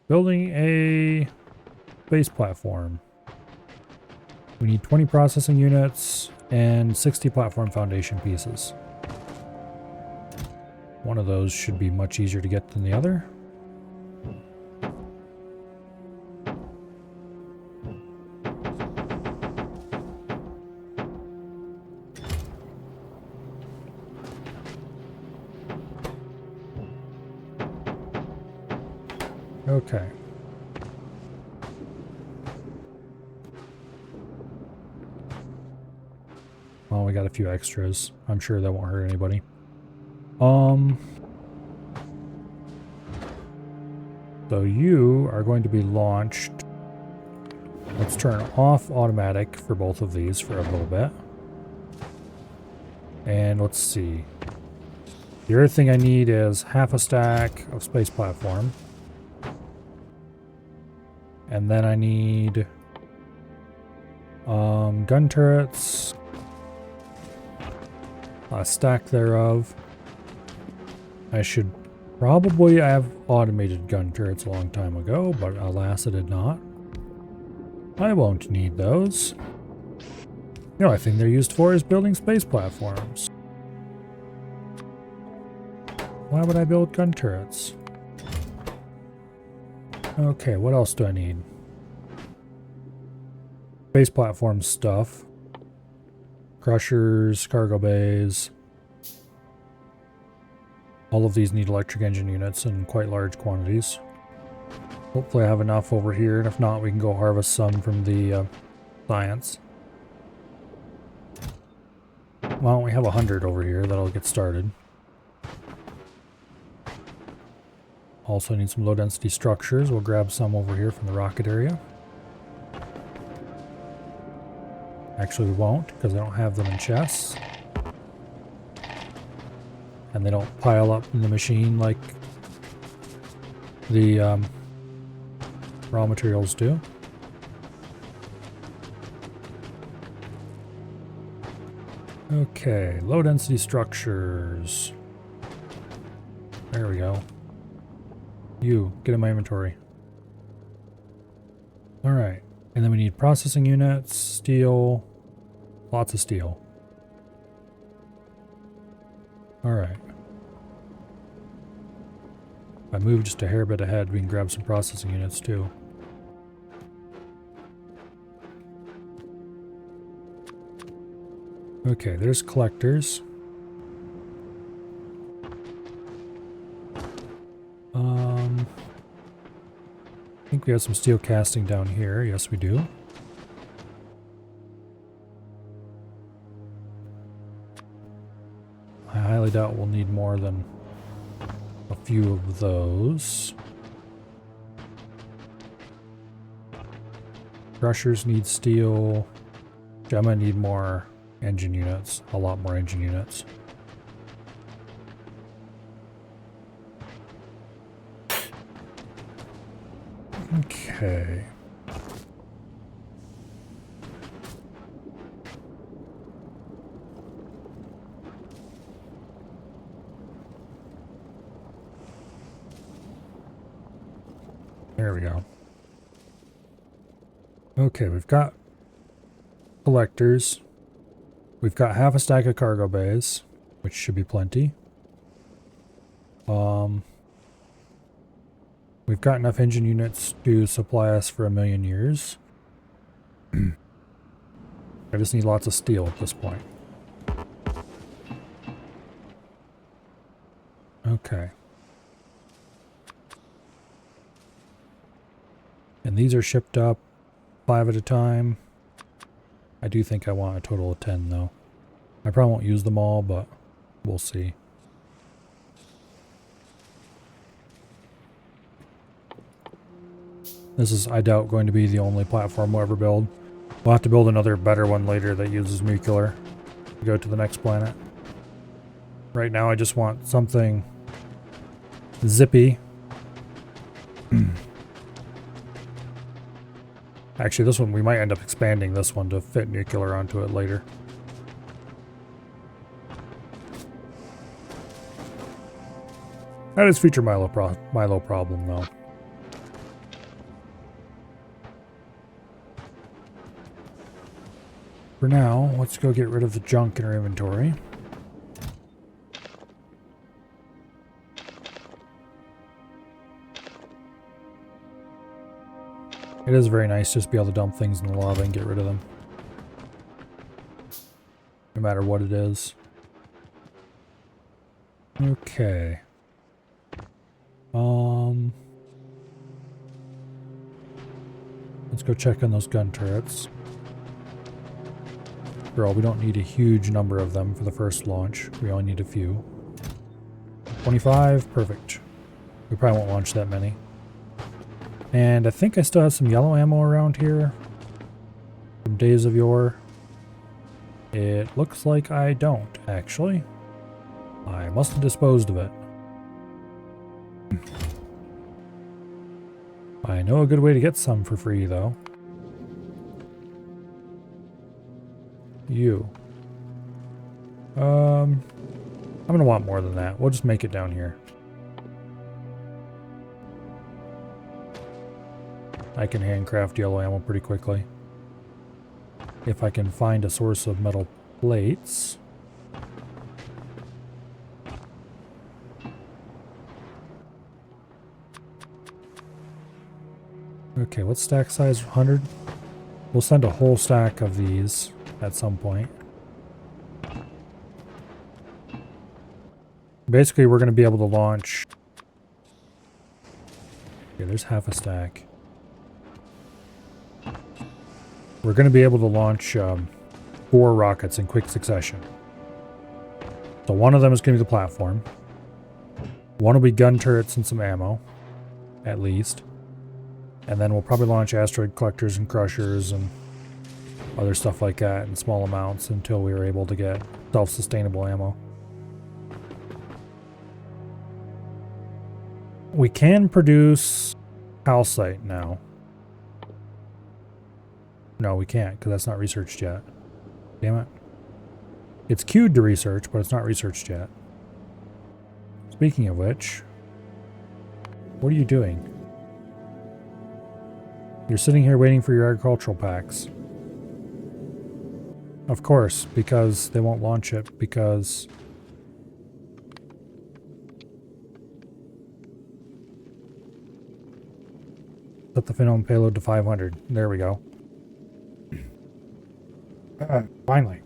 A: building a base platform. We need 20 processing units and 60 platform foundation pieces. One of those should be much easier to get than the other. Okay. Well, we got a few extras. I'm sure that won't hurt anybody. So you are going to be launched. Let's turn off automatic for both of these for a little bit. And let's see. The other thing I need is half a stack of space platform. And then I need gun turrets. A stack thereof. I should probably have automated gun turrets a long time ago, but alas I did not. I won't need those. The only thing they're used for is building space platforms. Why would I build gun turrets? Okay, what else do I need? Space platform stuff. Crushers, cargo bays. All of these need electric engine units in quite large quantities. Hopefully I have enough over here, and if not, we can go harvest some from the science. Well, we have 100 over here that'll get started. Also need some low density structures. We'll grab some over here from the rocket area. Actually we won't, because I don't have them in chests. And they don't pile up in the machine like the raw materials do. Okay, low density structures. There we go. You, get in my inventory. Alright, and then we need processing units, steel, lots of steel. Alright. If I move just a hair bit ahead, we can grab some processing units too. Okay, there's collectors. I think we have some steel casting down here. Yes, we do. I highly doubt we'll need more than a few of those. Crushers need steel. I'm gonna need more engine units. A lot more engine units. Okay. There we go. Okay, we've got collectors. We've got half a stack of cargo bays, which should be plenty. We've got enough engine units to supply us for 1,000,000 years. I just need lots of steel at this point. Okay. And these are shipped up 5 at a time. I do think I want a total of 10 though. I probably won't use them all, but we'll see. This is, I doubt, going to be the only platform we'll ever build. We'll have to build another better one later that uses nuclear to go to the next planet. Right now I just want something zippy. Actually, this one, we might end up expanding this one to fit nuclear onto it later. That is future Milo problem, though. For now, let's go get rid of the junk in our inventory. It is very nice just to be able to dump things in the lava and get rid of them. No matter what it is. Okay. Let's go check on those gun turrets. After all, we don't need a huge number of them for the first launch. We only need a few. 25, perfect. We probably won't launch that many. And I think I still have some yellow ammo around here from days of yore. It looks like I don't, actually. I must have disposed of it. I know a good way to get some for free, though. You. I'm gonna want more than that. We'll just make it down here. I can handcraft yellow ammo pretty quickly. If I can find a source of metal plates. Okay, what's stack size? 100? We'll send a whole stack of these at some point. Basically, we're going to be able to launch... Okay, there's half a stack. We're going to be able to launch 4 rockets in quick succession. So one of them is going to be the platform. One will be gun turrets and some ammo, at least. And then we'll probably launch asteroid collectors and crushers and other stuff like that in small amounts until we are able to get self-sustainable ammo. We can produce calcite now. No, we can't, because that's not researched yet. Damn it. It's queued to research, but it's not researched yet. Speaking of which, what are you doing? You're sitting here waiting for your agricultural packs. Of course, because they won't launch it, because... Set the phenome payload to 500. There we go. Finally.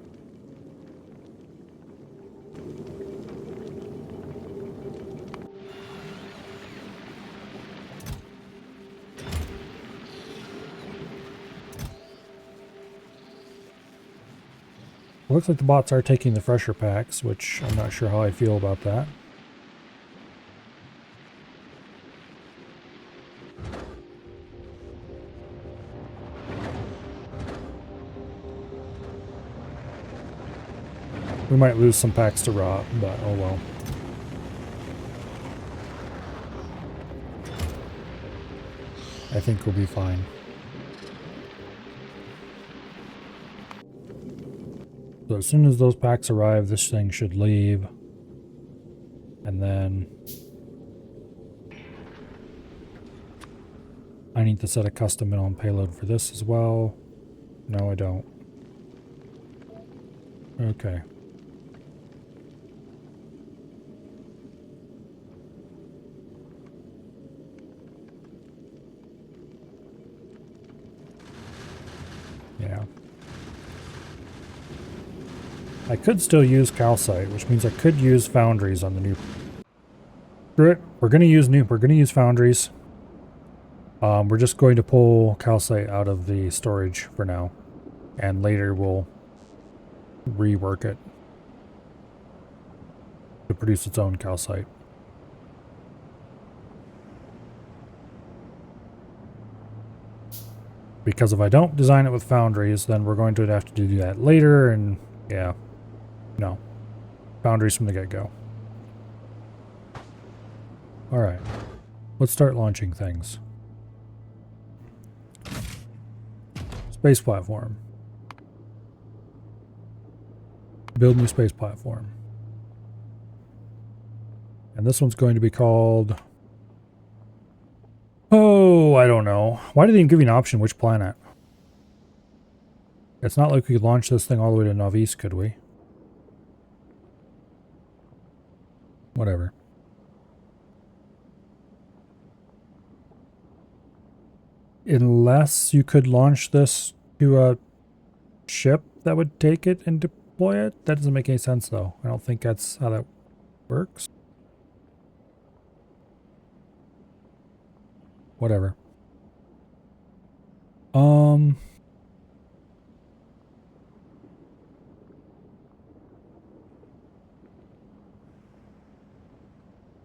A: Looks like the bots are taking the fresher packs, which I'm not sure how I feel about that. We might lose some packs to rot, but oh well. I think we'll be fine. So as soon as those packs arrive, this thing should leave. And then... I need to set a custom minimum payload for this as well. No, I don't. Okay. Yeah. I could still use calcite, which means I could use foundries on the new... Screw it. We're gonna use foundries. We're just going to pull calcite out of the storage for now. And later we'll rework it to produce its own calcite. Because if I don't design it with foundries, then we're going to have to do that later, and yeah, no. Foundries from the get-go. Alright, let's start launching things. Space platform. Build new space platform. And this one's going to be called... Oh, I don't know. Why did they even give you an option which planet? It's not like we could launch this thing all the way to Novice, could we? Whatever. Unless you could launch this to a ship that would take it and deploy it? That doesn't make any sense, though. I don't think that's how that works. Whatever.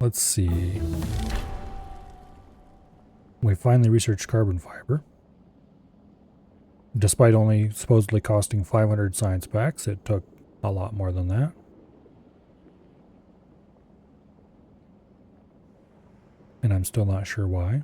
A: let's see. We finally researched carbon fiber. Despite only supposedly costing 500 science packs, it took a lot more than that. And I'm still not sure why.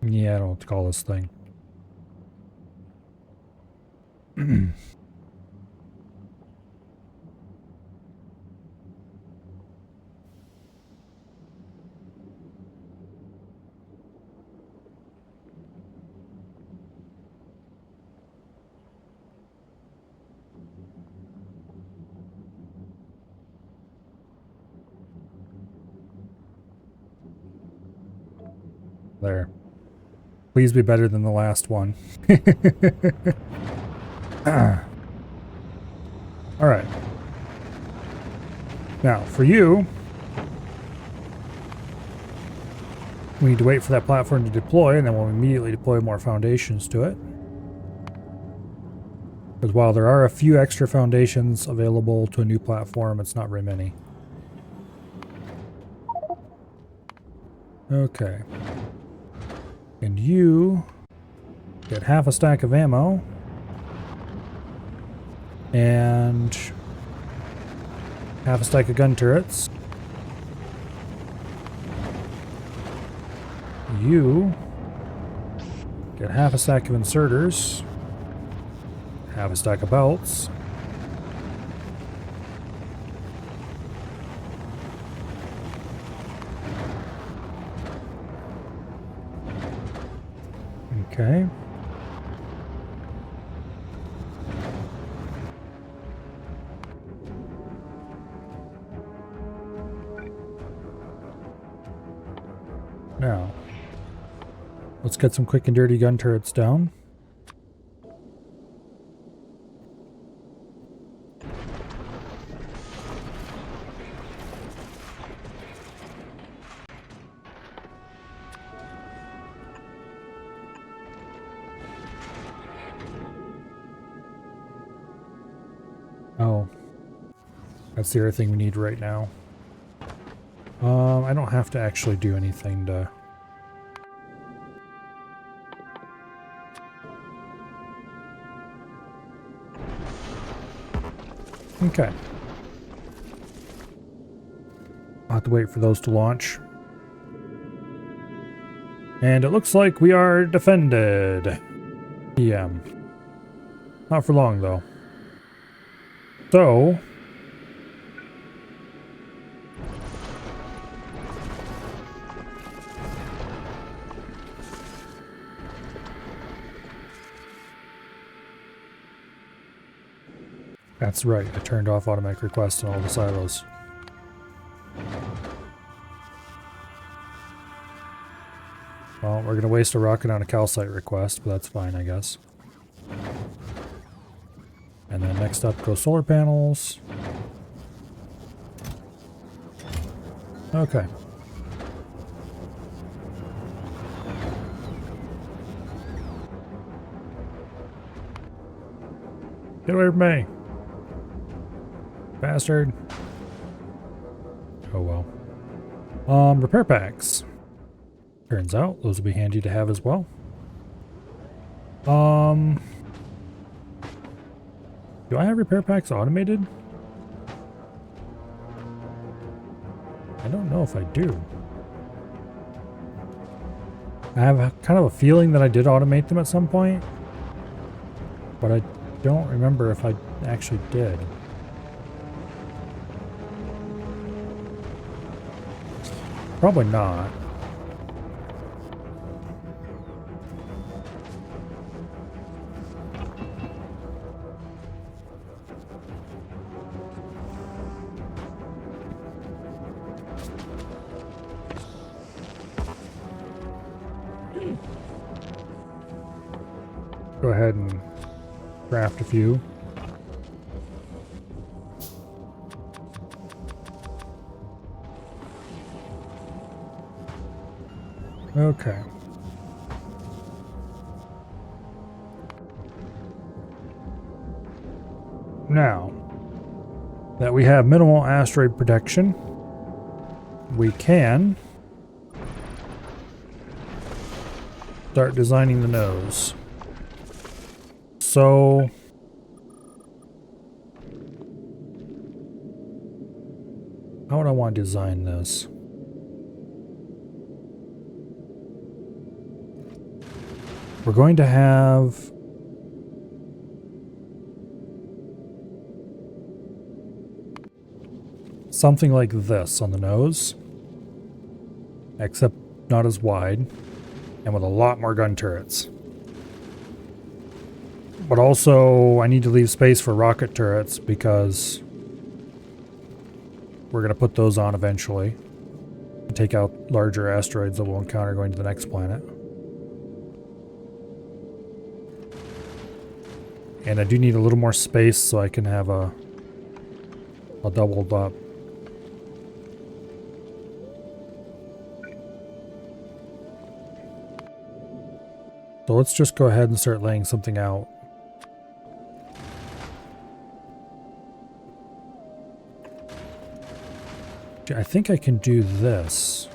A: Yeah, I don't know what to call this thing. There. Please be better than the last one. Alright. Now, for you, we need to wait for that platform to deploy, and then we'll immediately deploy more foundations to it. Because while there are a few extra foundations available to a new platform, it's not very many. Okay. And you get half a stack of ammo and half a stack of gun turrets. You get half a stack of inserters, half a stack of belts, okay. Now, let's get some quick and dirty gun turrets down. Oh, that's the other thing we need right now. I don't have to actually do anything to... Okay. I'll have to wait for those to launch. And it looks like we are defended. PM. Not for long, though. So... That's right, I turned off automatic requests on all the silos. Well, we're going to waste a rocket on a calcite request, but that's fine, I guess. And then next up go solar panels. Okay. Get away from me! Bastard. Oh well. Repair packs. Turns out those will be handy to have as well. Do I have repair packs automated? I don't know if I do. I have kind of a feeling that I did automate them at some point, but I don't remember if I actually did. Probably not. Go ahead and craft a few. Okay. Now that we have minimal asteroid protection, we can start designing the nose. So how would I want to design this? We're going to have something like this on the nose, except not as wide and with a lot more gun turrets. But also I need to leave space for rocket turrets because we're going to put those on eventually to take out larger asteroids that we'll encounter going to the next planet. And I do need a little more space so I can have a doubled up. So let's just go ahead and start laying something out. I think I can do this.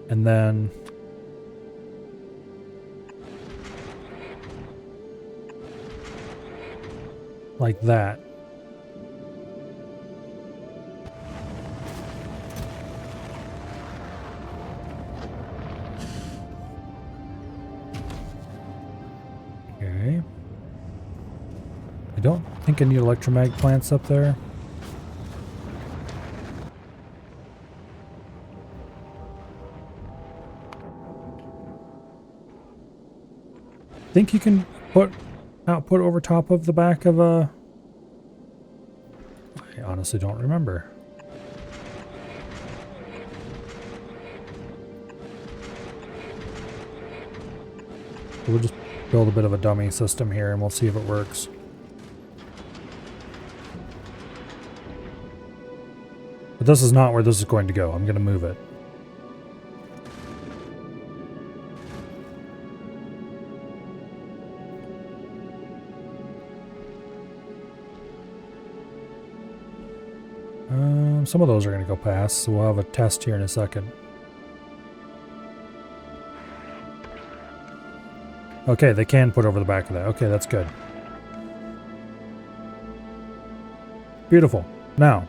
A: And then like that. Okay. I don't think I need electromag plants up there. Think you can put output over top of the back of a... I honestly don't remember. We'll just build a bit of a dummy system here and we'll see if it works. But this is not where this is going to go. I'm going to move it. Some of those are going to go past, so we'll have a test here in a second. Okay, they can put over the back of that. Okay, that's good. Beautiful. Now,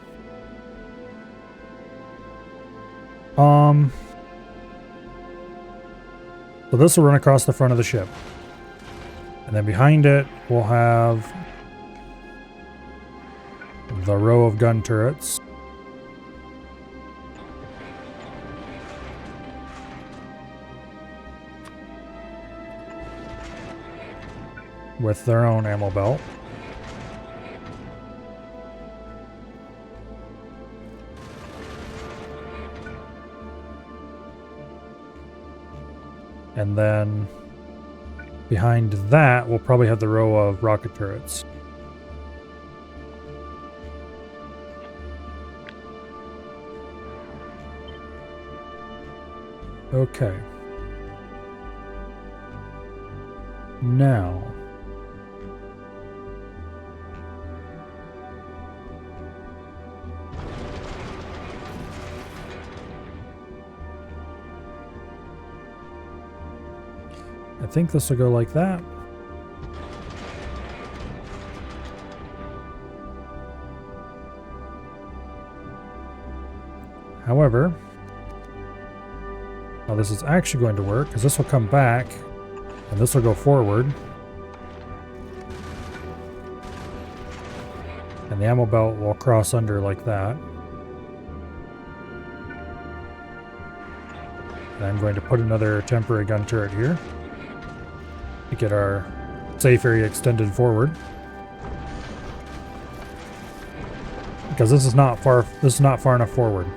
A: so this will run across the front of the ship. And then behind it, we'll have the row of gun turrets. With their own ammo belt. And then behind that, we'll probably have the row of rocket turrets. Okay. Now, I think this will go like that. However, how this is actually going to work is this will come back and this will go forward. And the ammo belt will cross under like that. And I'm going to put another temporary gun turret here to get our safe area extended forward. Because this is not far enough forward.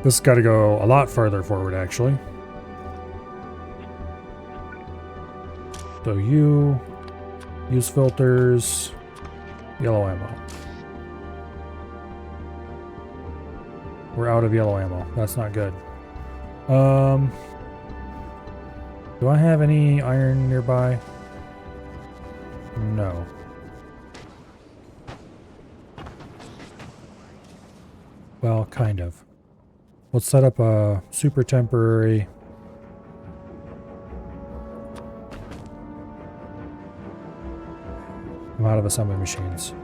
A: This has got to go a lot further forward, actually. So you use filters, yellow ammo. We're out of yellow ammo. That's not good. Do I have any iron nearby? No. Well, kind of. Let's set up a super temporary amount of assembly machines.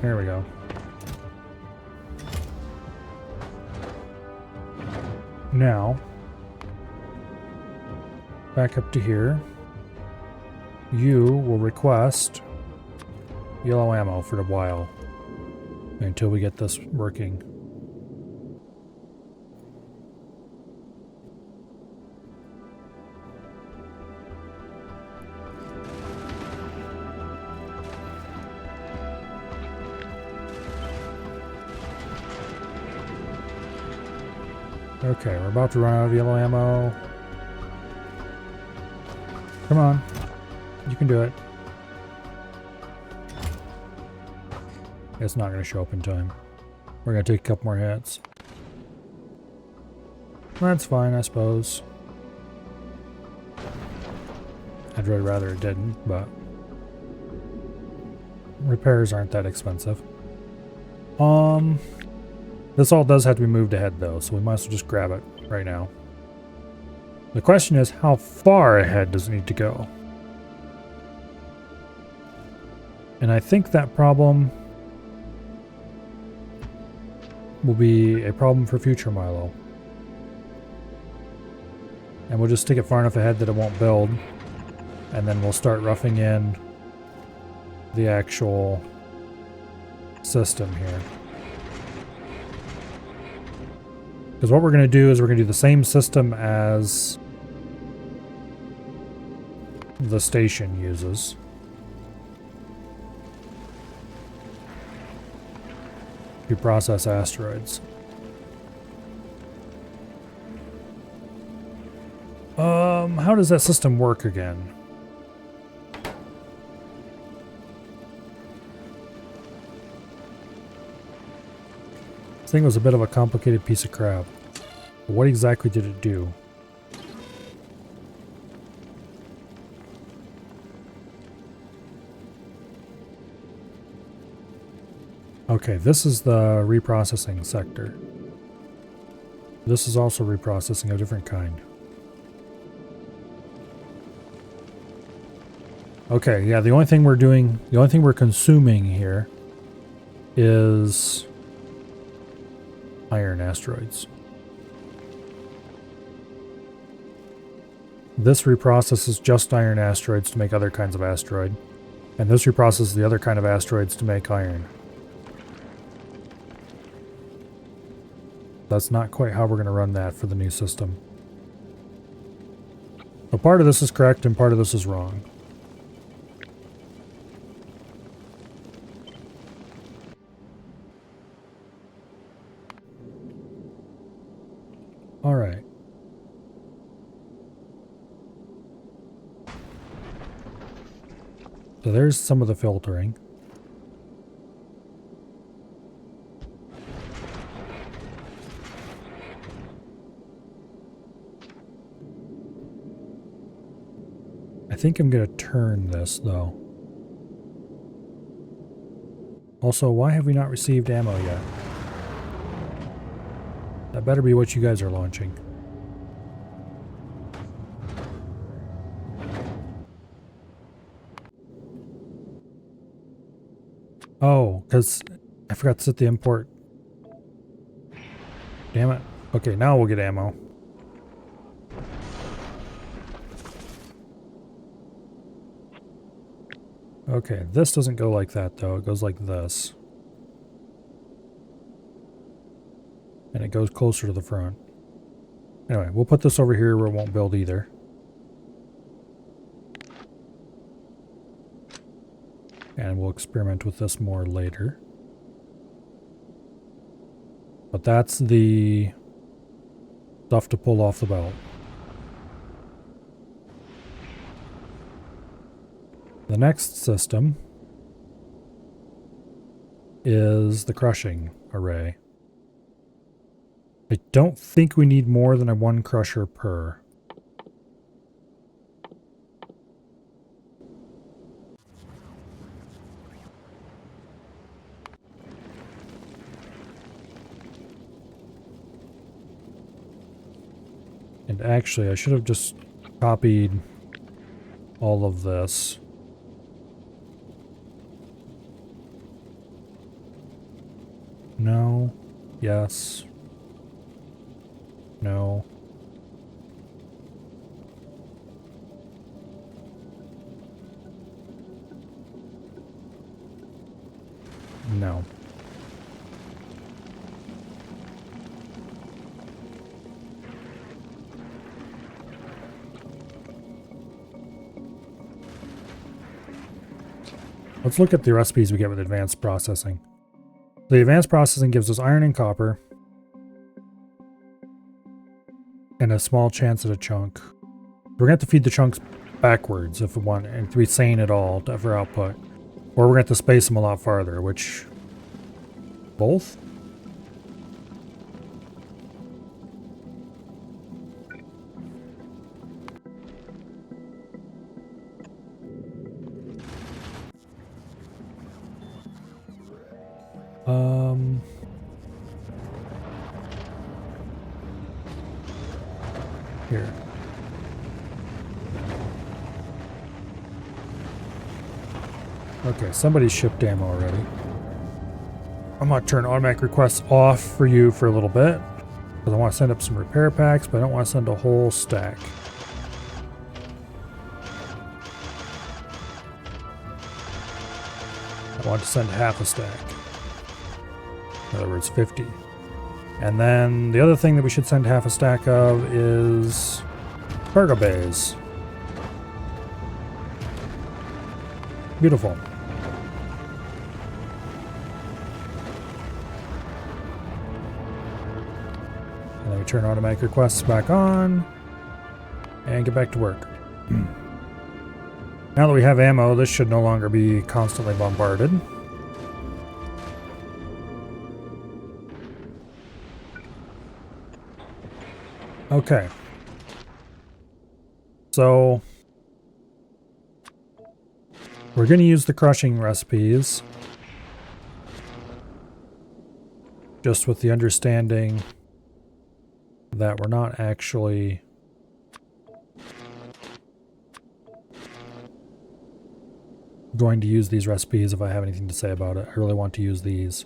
A: There we go. Now, back up to here. You will request yellow ammo for a while until we get this working. Okay, we're about to run out of yellow ammo. Come on. You can do it. It's not going to show up in time. We're going to take a couple more hits. That's fine, I suppose. I'd really rather it didn't, but repairs aren't that expensive. This all does have to be moved ahead though, so we might as well just grab it right now. The question is, how far ahead does it need to go? And I think that problem will be a problem for future Milo. And we'll just stick it far enough ahead that it won't build. And then we'll start roughing in the actual system here. Because what we're going to do is we're going to do the same system as the station uses. To process asteroids. How does that system work again? This thing was a bit of a complicated piece of crap. What exactly did it do? Okay, this is the reprocessing sector. This is also reprocessing of a different kind. Okay, yeah, the only thing we're consuming here is iron asteroids. This reprocesses just iron asteroids to make other kinds of asteroid. And this reprocesses the other kind of asteroids to make iron. That's not quite how we're going to run that for the new system. So part of this is correct and part of this is wrong. All right. So there's some of the filtering. I think I'm going to turn this though. Also, why have we not received ammo yet? That better be what you guys are launching. Oh, because I forgot to set the import. Damn it. Okay, now we'll get ammo. Okay, this doesn't go like that though. It goes like this. And it goes closer to the front. Anyway, we'll put this over here where it won't build either. And we'll experiment with this more later. But that's the stuff to pull off the belt. The next system is the crushing array. I don't think we need more than a 1 crusher per. And actually, I should have just copied all of this. No. Yes. No. No. Let's look at the recipes we get with advanced processing. The advanced processing gives us iron and copper. And a small chance at a chunk. We're going to have to feed the chunks backwards if we want it to be sane at all for output. Or we're going to have to space them a lot farther, which... both? Here. Okay, somebody shipped ammo already. I'm going to turn automatic requests off for you for a little bit. Because I want to send up some repair packs, but I don't want to send a whole stack. I want to send half a stack. In other words, 50. And then the other thing that we should send half a stack of is cargo bays. Beautiful. And then we turn automatic requests back on and get back to work. Now that we have ammo, this should no longer be constantly bombarded. Okay. So we're going to use the crushing recipes, just with the understanding that we're not actually going to use these recipes if I have anything to say about it. I really want to use these.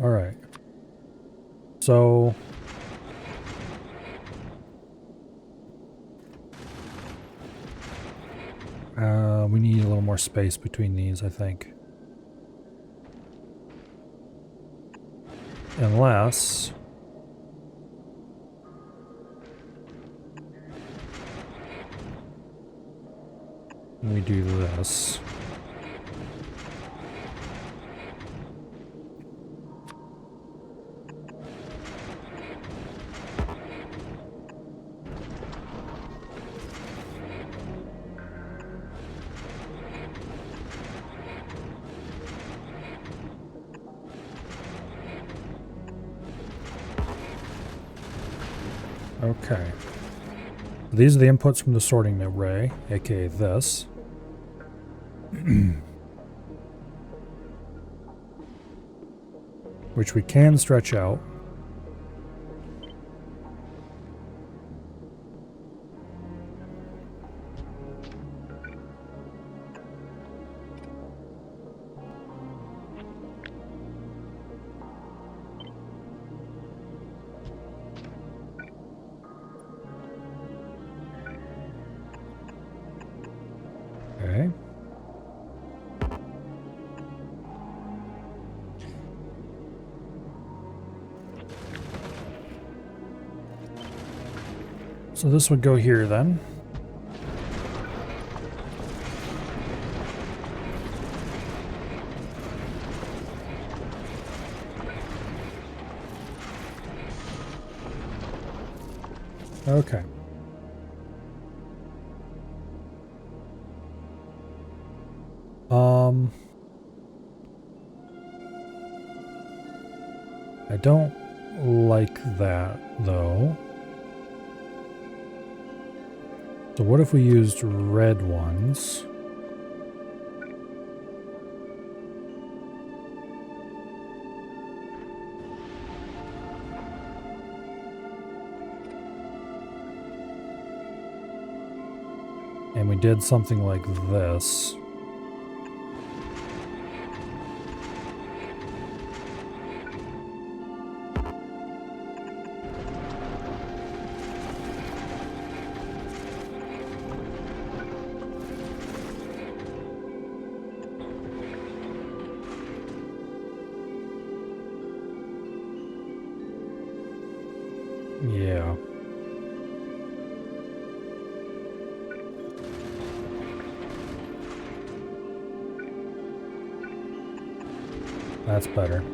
A: Alright. So we need a little more space between these, I think. Unless we do this. Okay. These are the inputs from the sorting array, aka this. Which we can stretch out. So this would go here then. Okay. I don't like that though. So what if we used red ones? And we did something like this. Yeah. That's better.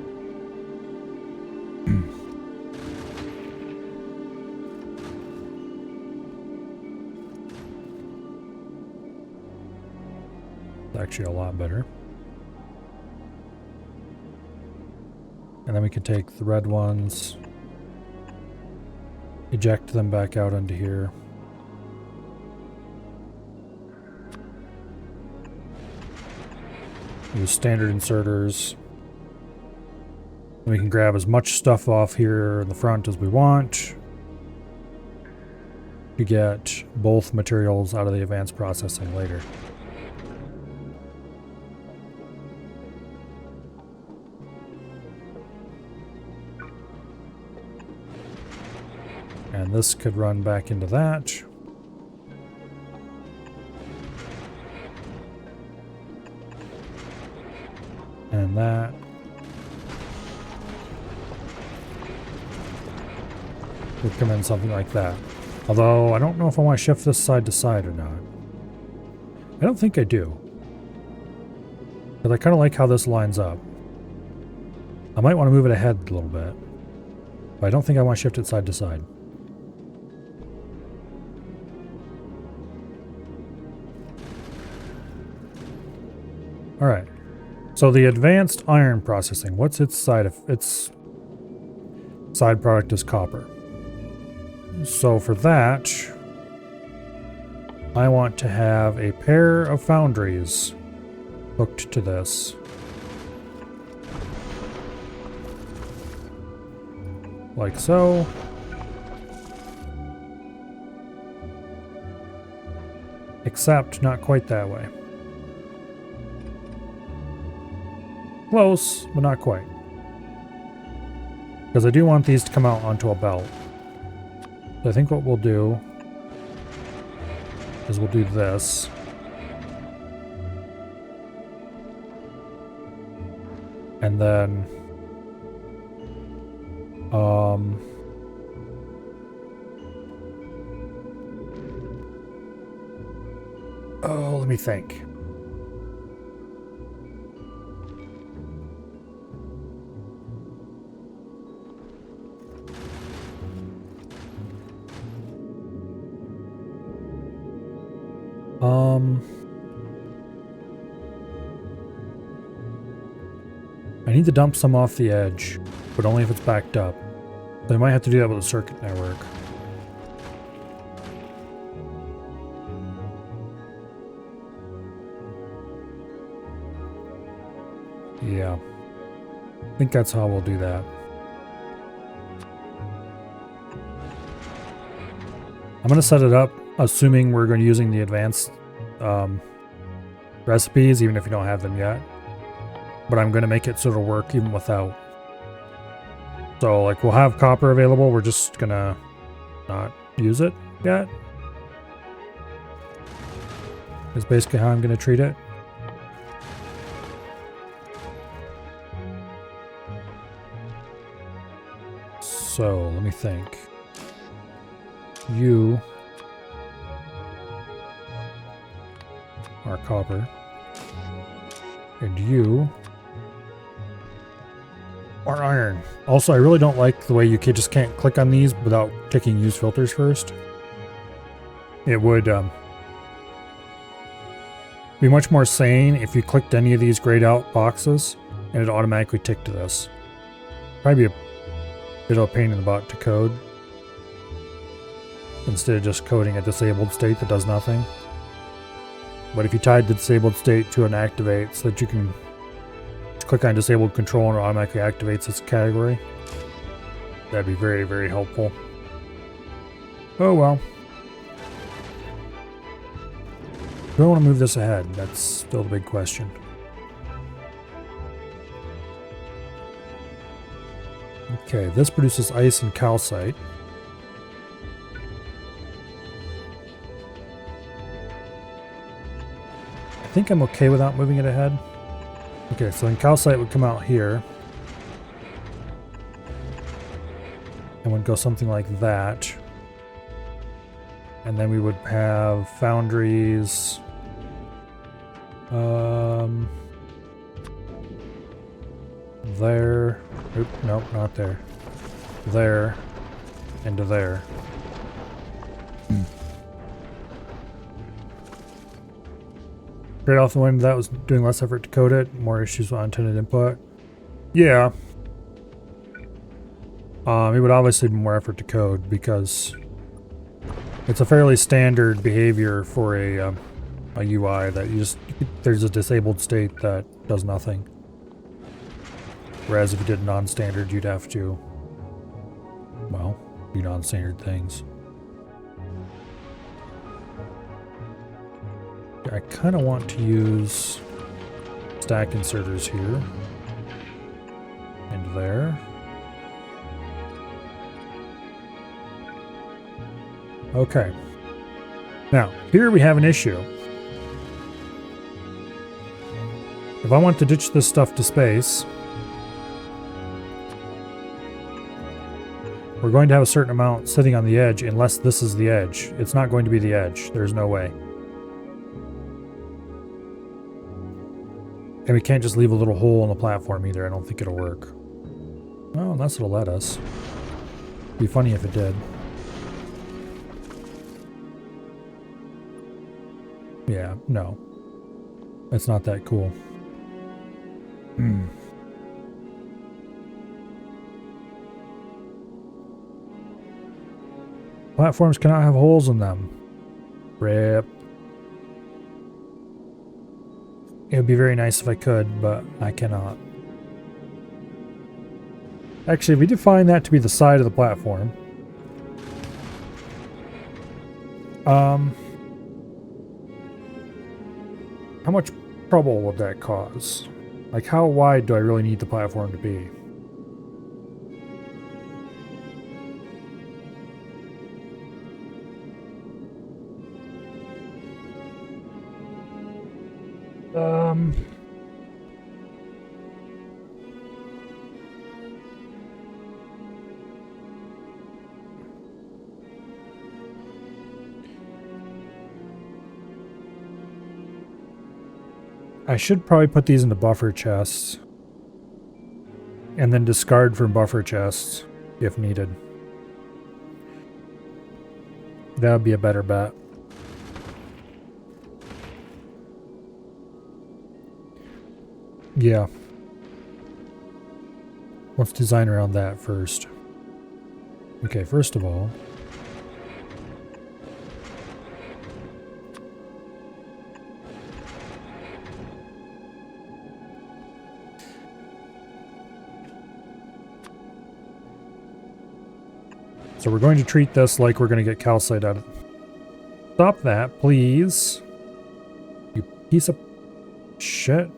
A: It's actually a lot better. And then we can take the red ones, eject them back out into here. Use standard inserters. We can grab as much stuff off here in the front as we want to get both materials out of the advanced processing later. And this could run back into that. And that. Would come in something like that. Although, I don't know if I want to shift this side to side or not. I don't think I do. Because I kind of like how this lines up. I might want to move it ahead a little bit. But I don't think I want to shift it side to side. Alright. So the advanced iron processing, what's its side product is copper. So for that, I want to have a pair of foundries hooked to this. Like so. Except not quite that way. Close, but not quite. Because I do want these to come out onto a belt. So I think what we'll do is we'll do this. And then oh, let me think. I need to dump some off the edge, but only if it's backed up. So I might have to do that with a circuit network. Yeah. I think that's how we'll do that. I'm going to set it up assuming we're going to be using the advanced recipes, even if you don't have them yet. But I'm going to make it so it'll work even without. So, like, we'll have copper available. We're just going to not use it yet. Is basically how I'm going to treat it. So, let me think. You our copper. And you are iron. Also, I really don't like the way you just can't click on these without ticking use filters first. It would be much more sane if you clicked any of these grayed out boxes and it automatically ticked to this. Probably be a bit of a pain in the butt to code instead of just coding a disabled state that does nothing. But if you tied the disabled state to an activate so that you can click on disabled control and it automatically activates this category, that'd be very, very helpful. Oh well. Do I want to move this ahead? That's still the big question. Okay, this produces ice and calcite. I think I'm okay without moving it ahead. Okay, so then calcite would come out here. And would go something like that. And then we would have foundries. There. Oop, nope, not there. There. And to there. Right off the wind, that was doing less effort to code it, more issues with unintended input. Yeah. It would obviously be more effort to code because it's a fairly standard behavior for a UI that there's a disabled state that does nothing. Whereas if you did non-standard, you'd have to, well, do non-standard things. I kind of want to use stack inserters here and there. Okay. Now, here we have an issue. If I want to ditch this stuff to space, we're going to have a certain amount sitting on the edge unless this is the edge. It's not going to be the edge. There's no way. And we can't just leave a little hole in the platform either. I don't think it'll work. Well, unless it'll let us. It'd be funny if it did. Yeah, no. It's not that cool. Platforms cannot have holes in them. Rip. It would be very nice if I could, but I cannot. Actually, if we define that to be the side of the platform, how much trouble would that cause? Like, how wide do I really need the platform to be? I should probably put these into buffer chests and then discard from buffer chests if needed. That would be a better bet. Yeah. Let's design around that first. Okay, first of all, so we're going to treat this like we're going to get calcite out of it. Stop that, please. You piece of shit.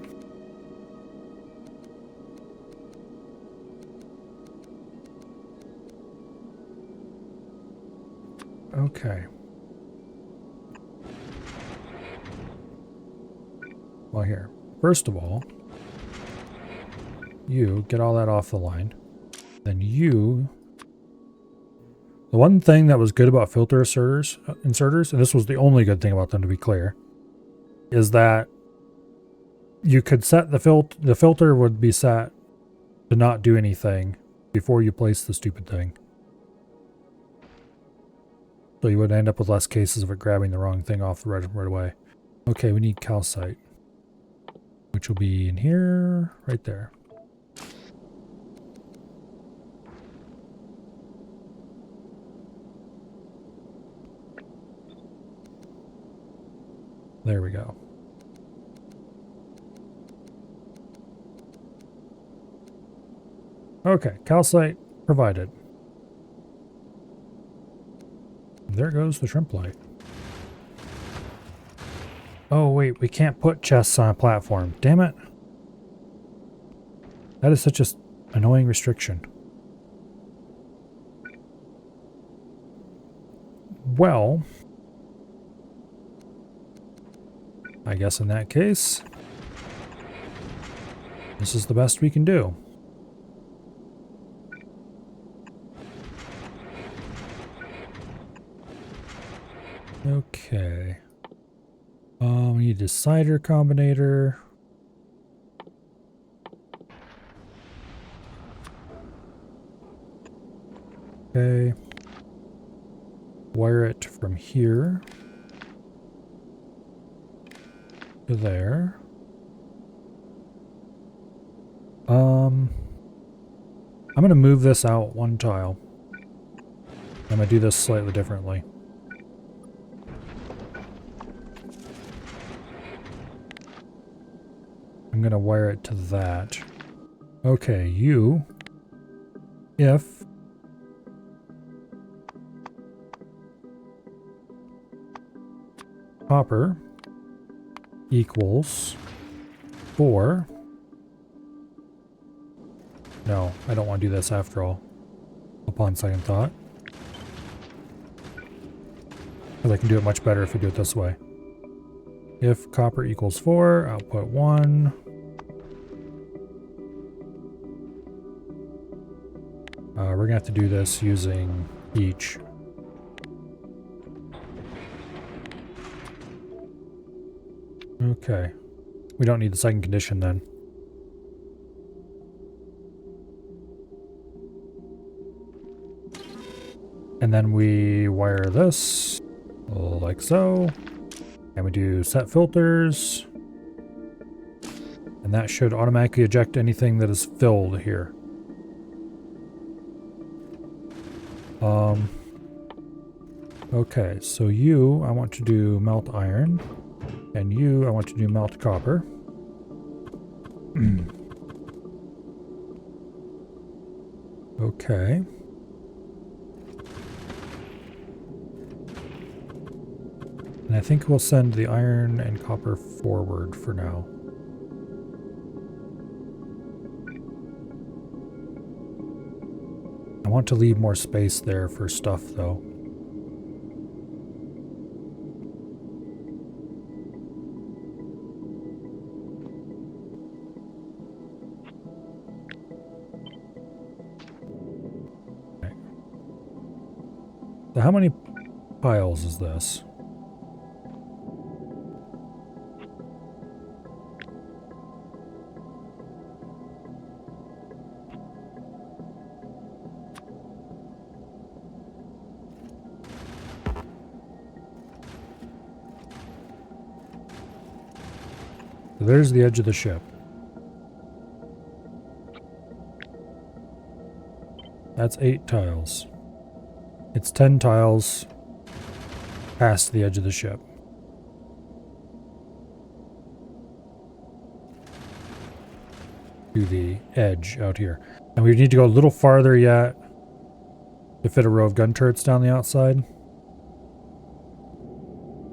A: Okay. Well, here. First of all, you get all that off the line. Then you... The one thing that was good about filter inserters, and this was the only good thing about them to be clear, is that you could set the filter would be set to not do anything before you place the stupid thing. So you would end up with less cases of it grabbing the wrong thing off the right away. Okay, we need calcite, which will be in here, right there. There we go. Okay, calcite provided. There goes the shrimp light. Oh wait, we can't put chests on a platform. Damn it. That is such an annoying restriction. Well, I guess in that case, this is the best we can do. Okay. We need a cider combinator. Okay. Wire it from here to there. I'm going to move this out one tile. I'm going to do this slightly differently. I'm going to wire it to that. Okay, if copper equals 4. No, I don't want to do this after all, upon second thought. Because I can do it much better if we do it this way. If copper equals 4, output 1. We're going to have to do this using each. Okay. We don't need the second condition then. And then we wire this like so. And we do set filters. And that should automatically eject anything that is filled here. Okay, so I want to do melt iron. And I want to do melt copper. Okay. And I think we'll send the iron and copper forward for now. I want to leave more space there for stuff though. So how many piles is this? So there's the edge of the ship. That's 8 tiles. It's 10 tiles past the edge of the ship. To the edge out here. And we need to go a little farther yet to fit a row of gun turrets down the outside.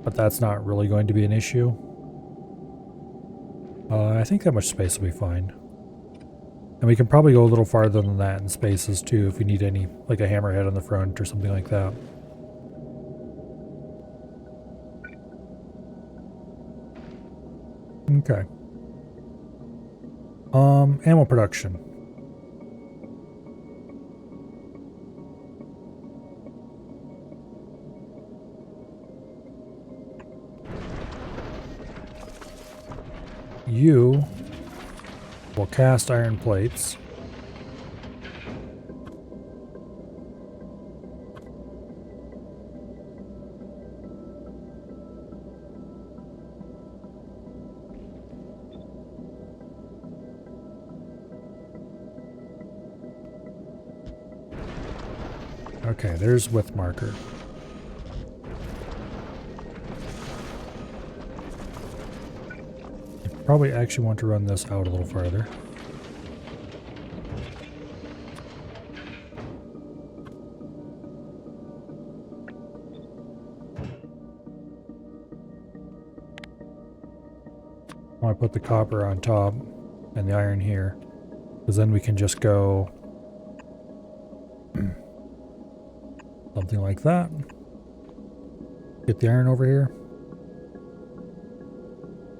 A: But that's not really going to be an issue. I think that much space will be fine. And we can probably go a little farther than that in spaces too if we need any, like a hammerhead on the front or something like that. Okay. Ammo production. you will cast iron plates. Okay, there's width marker. Probably actually want to run this out a little farther. I want to put the copper on top and the iron here, because then we can just go something like that. Get the iron over here.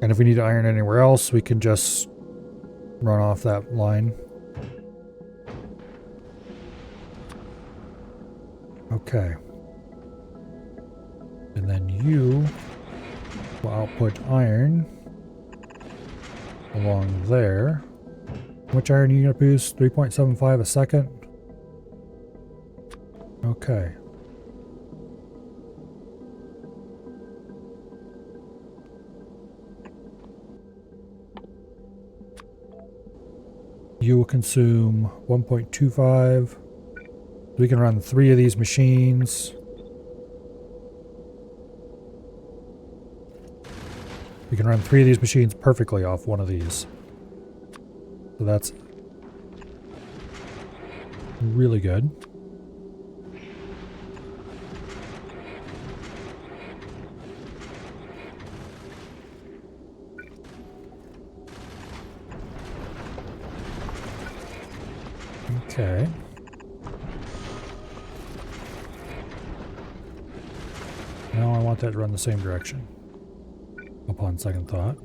A: And if we need to iron anywhere else, we can just run off that line. Okay. And then you will output iron along there. How much iron are you going to produce? 3.75 a second? Okay. You will consume 1.25. We can run 3 of these machines. We can run 3 of these machines perfectly off one of these. So that's really good. Okay. Now I want that to run the same direction, upon second thought.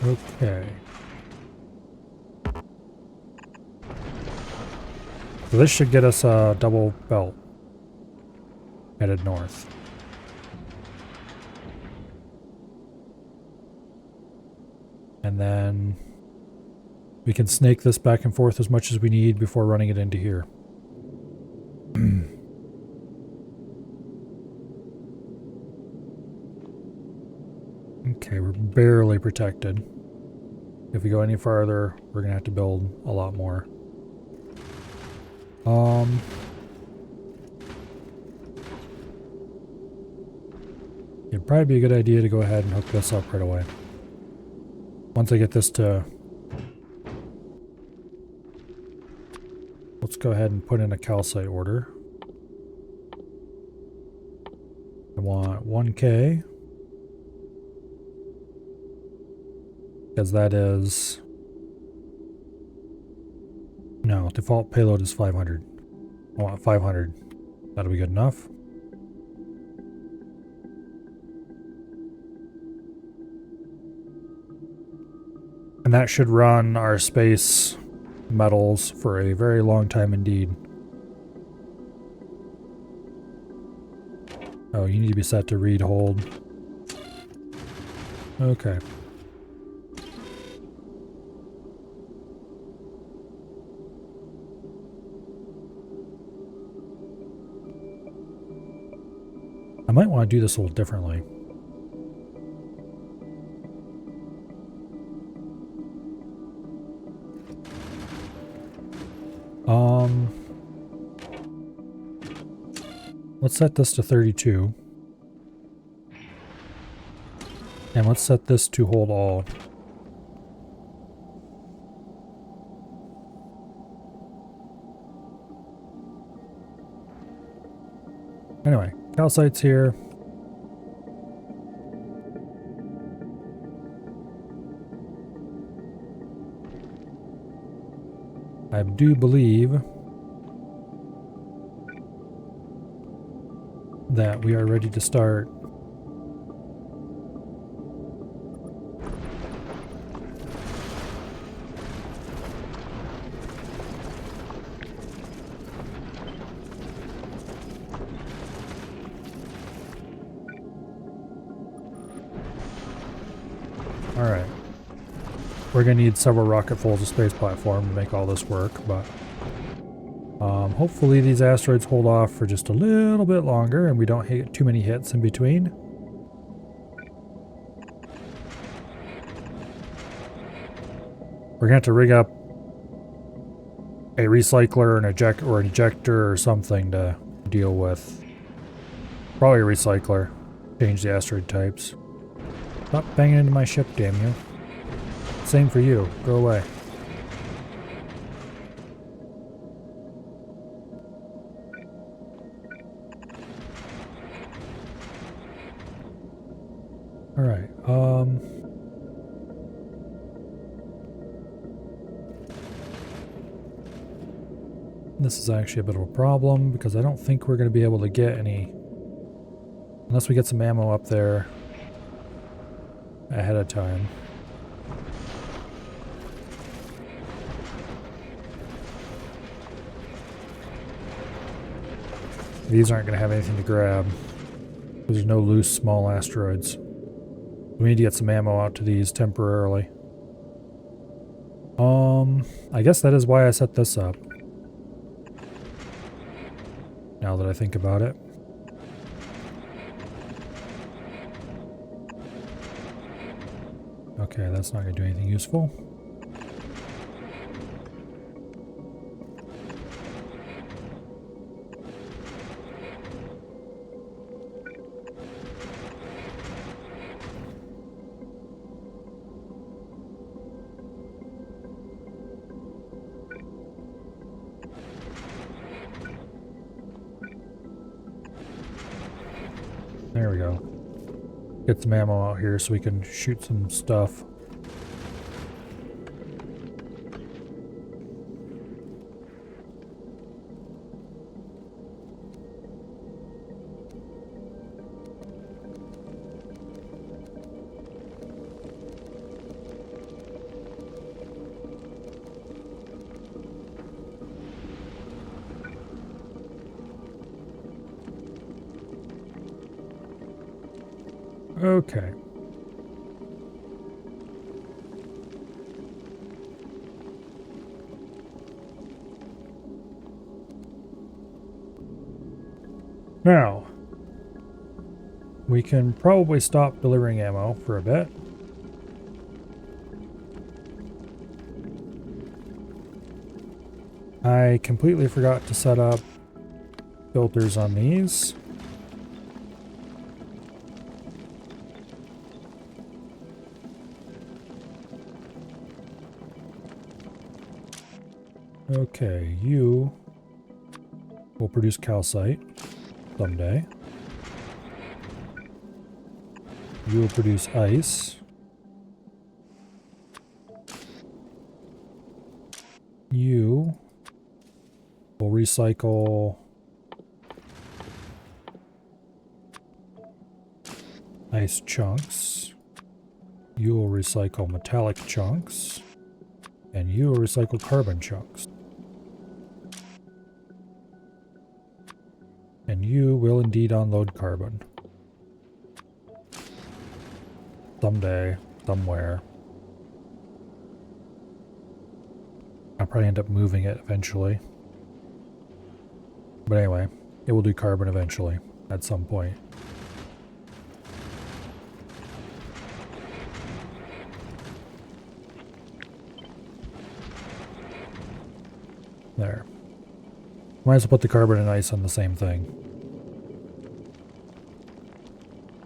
A: Okay. So this should get us a double belt headed north. And then we can snake this back and forth as much as we need before running it into here. Okay, we're barely protected. If we go any farther, we're gonna have to build a lot more. It'd probably be a good idea to go ahead and hook this up right away. Once I get this to... Let's go ahead and put in a calcite order. I want 1K. Because that is... No, default payload is 500. I want 500. That'll be good enough. And that should run our space metals for a very long time indeed. Oh, you need to be set to read hold. Okay. I might want to do this a little differently. Let's set this to 32. And let's set this to hold all. Anyway, calcite's here. I do believe that we are ready to start. Alright. We're going to need several rocketfuls of space platform to make all this work, but hopefully these asteroids hold off for just a little bit longer and we don't hit too many hits in between. We're going to have to rig up a recycler, an ejector or something to deal with. Probably a recycler. Change the asteroid types. Stop banging into my ship, damn you. Same for you. Go away. Alright, this is actually a bit of a problem because I don't think we're going to be able to get any, unless we get some ammo up there ahead of time. These aren't going to have anything to grab. There's no loose small asteroids. We need to get some ammo out to these temporarily. I guess that is why I set this up. Now that I think about it. Okay, that's not going to do anything useful. There we go. Get some ammo out here so we can shoot some stuff. Okay. Now, we can probably stop delivering ammo for a bit. I completely forgot to set up filters on these. Okay, you will produce calcite someday. You will produce ice. You will recycle ice chunks. You will recycle metallic chunks. And you will recycle carbon chunks. And you will indeed unload carbon. Someday, somewhere. I'll probably end up moving it eventually. But anyway, it will do carbon eventually, at some point. There. Might as well put the carbon and ice on the same thing.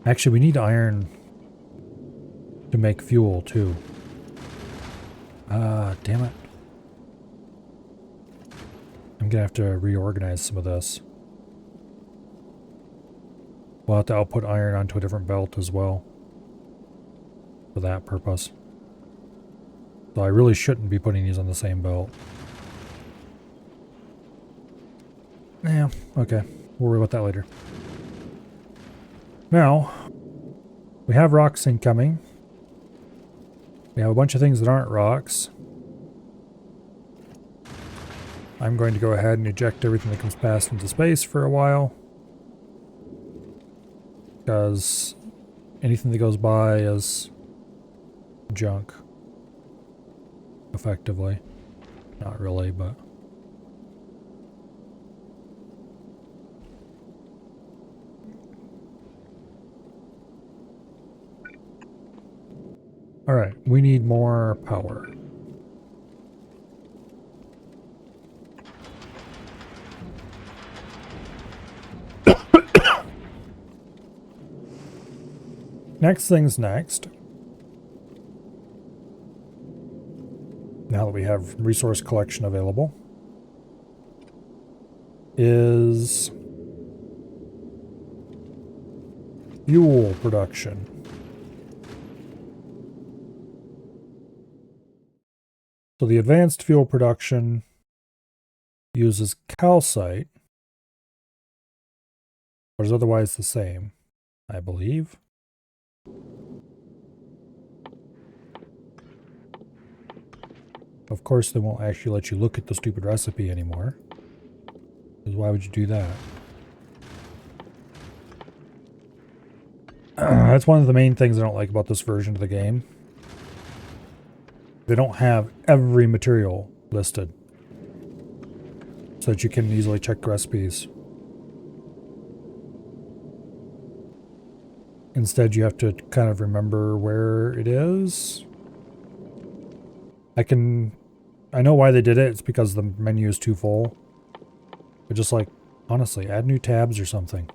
A: Actually, we need iron to make fuel, too. Ah, damn it. I'm gonna have to reorganize some of this. We'll have to output iron onto a different belt as well. For that purpose. So I really shouldn't be putting these on the same belt. Yeah, okay. We'll worry about that later. Now, we have rocks incoming. We have a bunch of things that aren't rocks. I'm going to go ahead and eject everything that comes past into space for a while. Because anything that goes by is junk. Effectively. Not really, but... Alright, we need more power. Next thing's next. Now that we have resource collection available, is fuel production. So the advanced fuel production uses calcite, but is otherwise the same, I believe. Of course, they won't actually let you look at the stupid recipe anymore. Because why would you do that? That's one of the main things I don't like about this version of the game. They don't have every material listed so that you can easily check recipes. Instead, you have to kind of remember where it is. I know why they did it. It's because the menu is too full. But just like, honestly, add new tabs or something.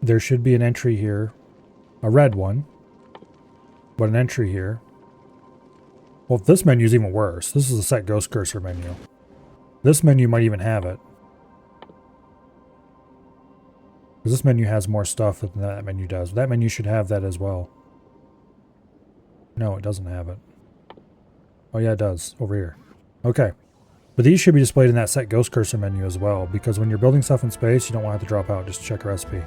A: There should be an entry here. A red one. But an entry here. Well, this menu is even worse. This is a set ghost cursor menu. This menu might even have it. Because this menu has more stuff than that menu does. That menu should have that as well. No, it doesn't have it. Oh yeah, it does. Over here. Okay. But these should be displayed in that set ghost cursor menu as well. Because when you're building stuff in space, you don't want it to drop out. Just check a recipe.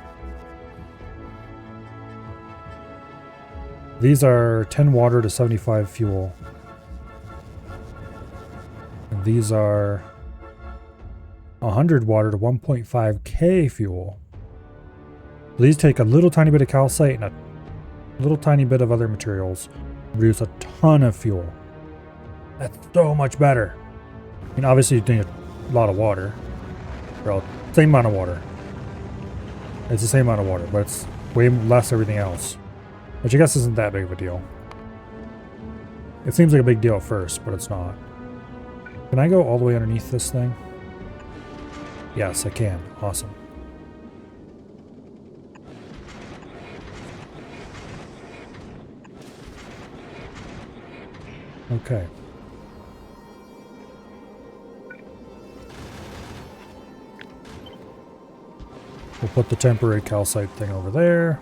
A: These are 10 water to 75 fuel. And these are 100 water to 1.5k fuel. These take a little tiny bit of calcite and a little tiny bit of other materials to produce a ton of fuel. That's so much better. I mean, obviously you need a lot of water. Well, same amount of water. It's the same amount of water, but it's way less everything else. Which I guess isn't that big of a deal. It seems like a big deal at first, but it's not. Can I go all the way underneath this thing? Yes, I can. Awesome. Okay. We'll put the temporary calcite thing over there.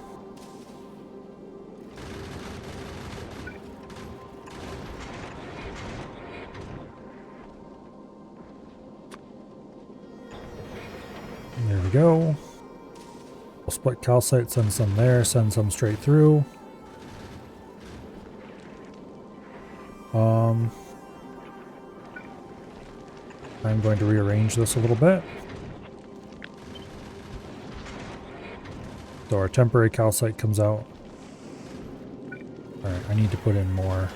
A: There we go. We'll split calcite, send some there, send some straight through. I'm going to rearrange this a little bit. So our temporary calcite comes out. Alright, I need to put in more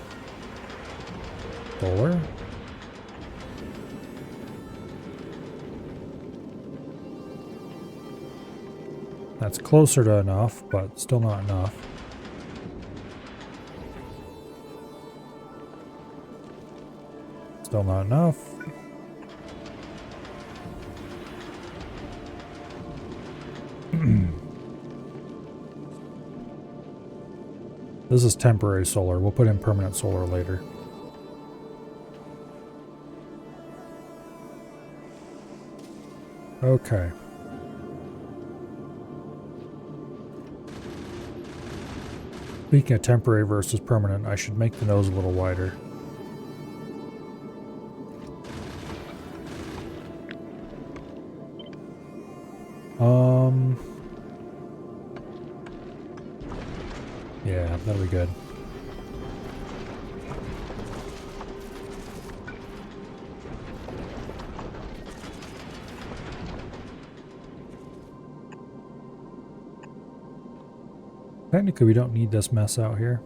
A: solar. That's closer to enough, but still not enough. Still not enough. This is temporary solar. We'll put in permanent solar later. Okay. Speaking of temporary versus permanent, I should make the nose a little wider. Yeah, that'll be good. Technically, we don't need this mess out here.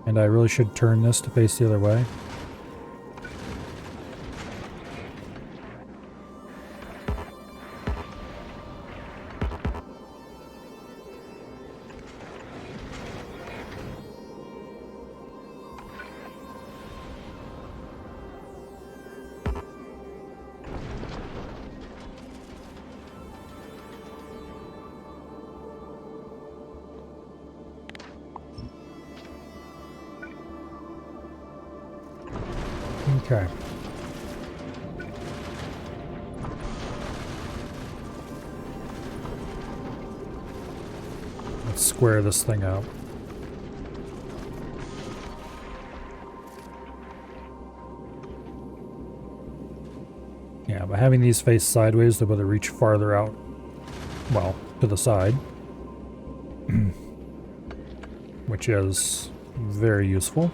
A: And I really should turn this to face the other way. Okay. Let's square this thing out. Yeah, by having these face sideways, they'll be able to reach farther out, well, to the side. Which is very useful.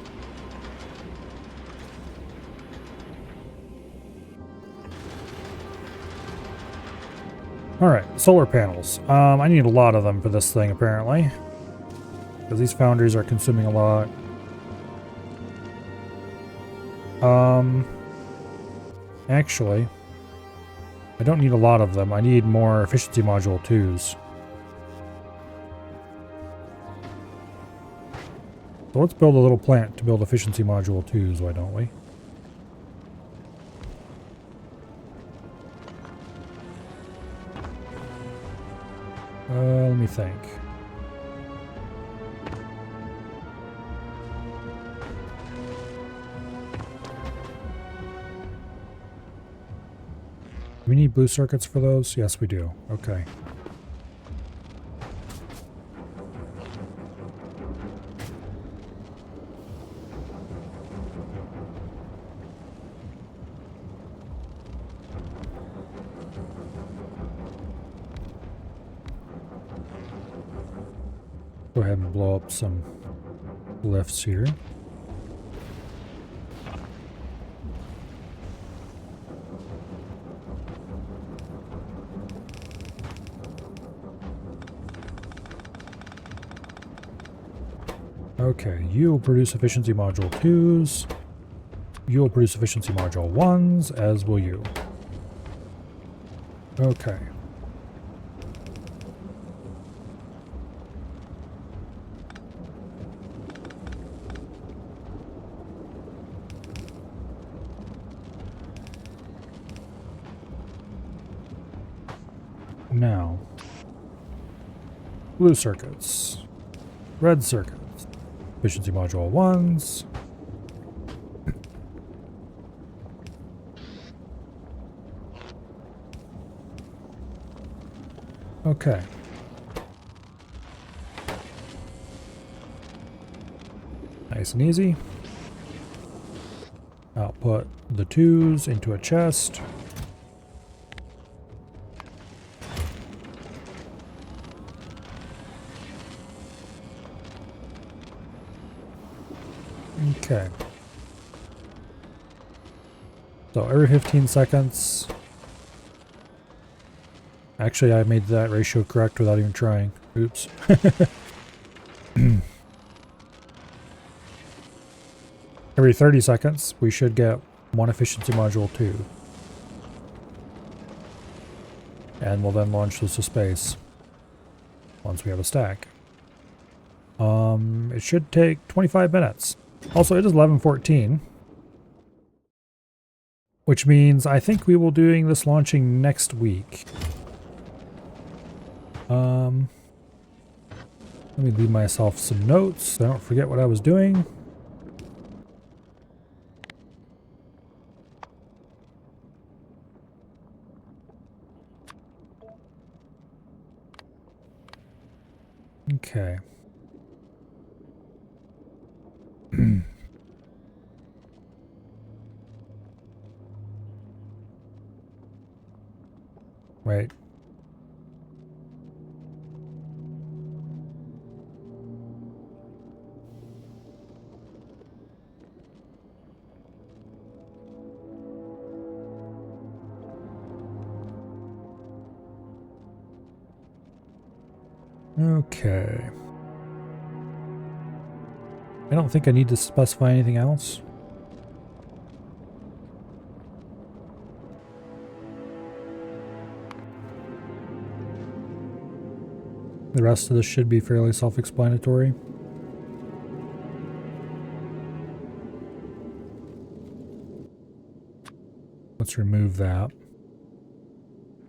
A: Alright, solar panels. I need a lot of them for this thing, apparently. Because these foundries are consuming a lot. Actually, I don't need a lot of them. I need more efficiency module 2s. So let's build a little plant to build efficiency module 2s, why don't we? Let me think. Do we need blue circuits for those? Yes, we do. Okay. Go ahead and blow up some lifts here. Okay, you will produce efficiency module 2s. You will produce efficiency module 1s, as will you. Okay. Now, blue circuits, red circuits, efficiency module 1s. Okay. Nice and easy. I'll put the 2s into a chest. Okay. So every 15 seconds. Actually, I made that ratio correct without even trying. Oops. Every 30 seconds, we should get one efficiency module 2. And we'll then launch this to space once we have a stack. It should take 25 minutes. Also, it is 11:14. Which means I think we will be doing this launching next week. Let me leave myself some notes so I don't forget what I was doing. Okay. Wait. Okay. I don't think I need to specify anything else. The rest of this should be fairly self-explanatory. Let's remove that.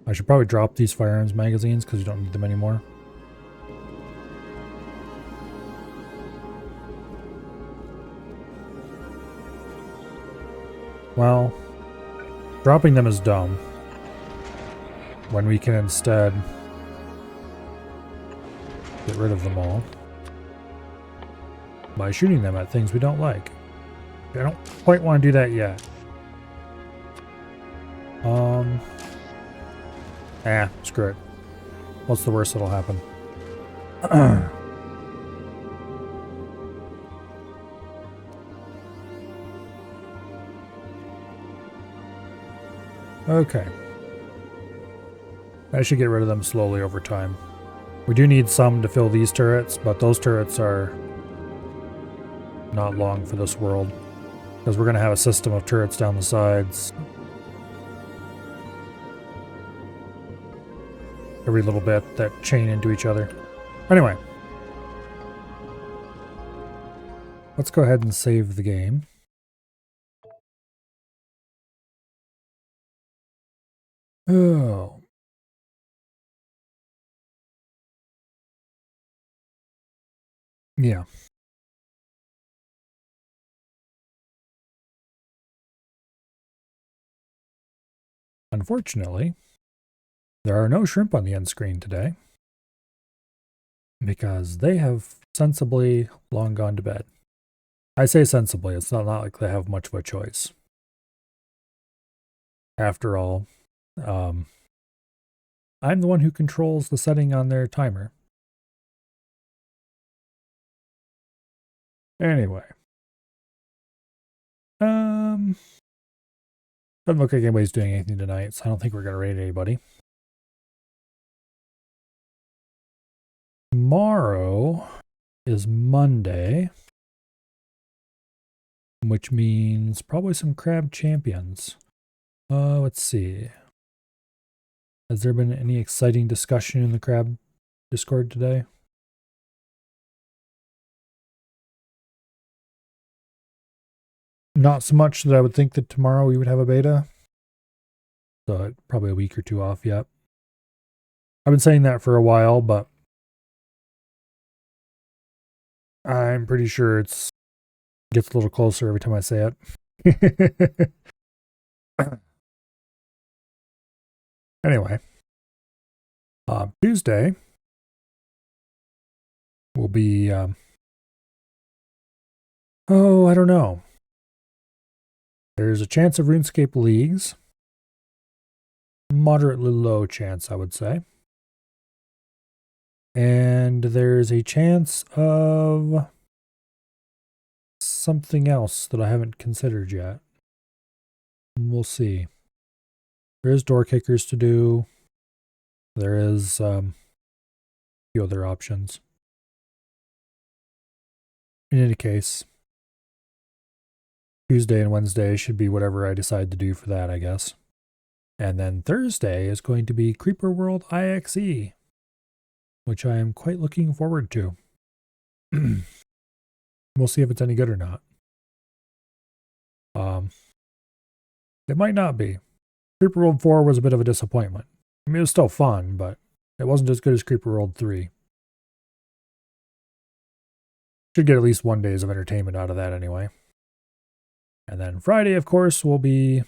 A: I should probably drop these firearms magazines because you don't need them anymore. Well, dropping them is dumb. When we can instead get rid of them all by shooting them at things we don't like. I don't quite want to do that yet. Screw it. What's the worst that'll happen? Okay. I should get rid of them slowly over time. We do need some to fill these turrets, but those turrets are not long for this world. Because we're going to have a system of turrets down the sides. Every little bit that chain into each other. Anyway. Let's go ahead and save the game. Oh. Yeah. Unfortunately, there are no shrimp on the end screen today. Because they have sensibly long gone to bed. I say sensibly, it's not like they have much of a choice. After all, I'm the one who controls the setting on their timer. Anyway. Doesn't look like anybody's doing anything tonight, so I don't think we're going to raid anybody. Tomorrow is Monday, which means probably some crab champions. Let's see. Has there been any exciting discussion in the crab Discord today? Not so much that I would think that tomorrow we would have a beta. So probably a week or two off yet. I've been saying that for a while, but I'm pretty sure it gets a little closer every time I say it. Anyway, Tuesday will be, I don't know. There's a chance of RuneScape leagues. Moderately low chance, I would say. And there's a chance of something else that I haven't considered yet. We'll see. There is door kickers to do. There is a few other options. In any case, Tuesday and Wednesday should be whatever I decide to do for that, I guess. And then Thursday is going to be Creeper World IXE, which I am quite looking forward to. We'll see if it's any good or not. It might not be. Creeper World 4 was a bit of a disappointment. I mean, it was still fun, but it wasn't as good as Creeper World 3. Should get at least 1 day of entertainment out of that anyway. And then Friday, of course, will be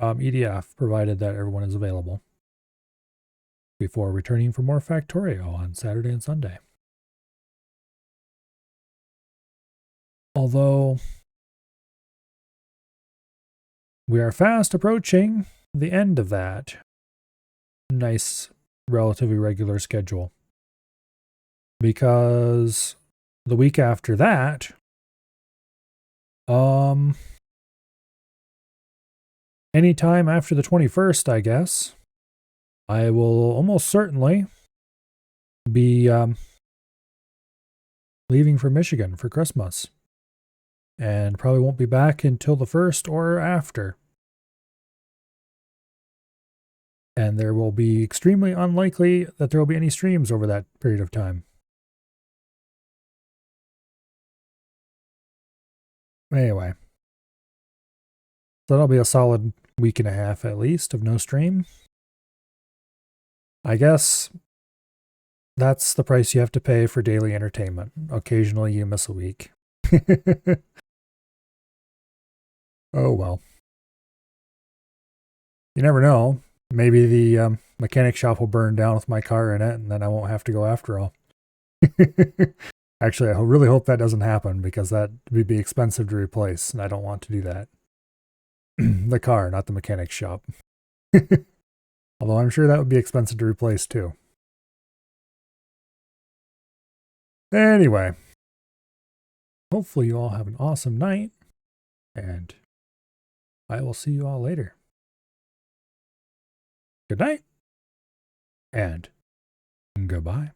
A: EDF, provided that everyone is available. Before returning for more Factorio on Saturday and Sunday. Although, we are fast approaching the end of that nice, relatively regular schedule. Because the week after that, anytime after the 21st, I guess, I will almost certainly be leaving for Michigan for Christmas. And probably won't be back until the 1st or after. And there will be extremely unlikely that there will be any streams over that period of time. Anyway. So that'll be a solid week and a half at least of no stream. I guess that's the price you have to pay for daily entertainment. Occasionally you miss a week. Oh well. You never know. Maybe the mechanic shop will burn down with my car in it, and then I won't have to go after all. Actually, I really hope that doesn't happen, because that would be expensive to replace, and I don't want to do that. The car, not the mechanic shop. Although I'm sure that would be expensive to replace too. Anyway, hopefully you all have an awesome night, and I will see you all later. Good night, and goodbye.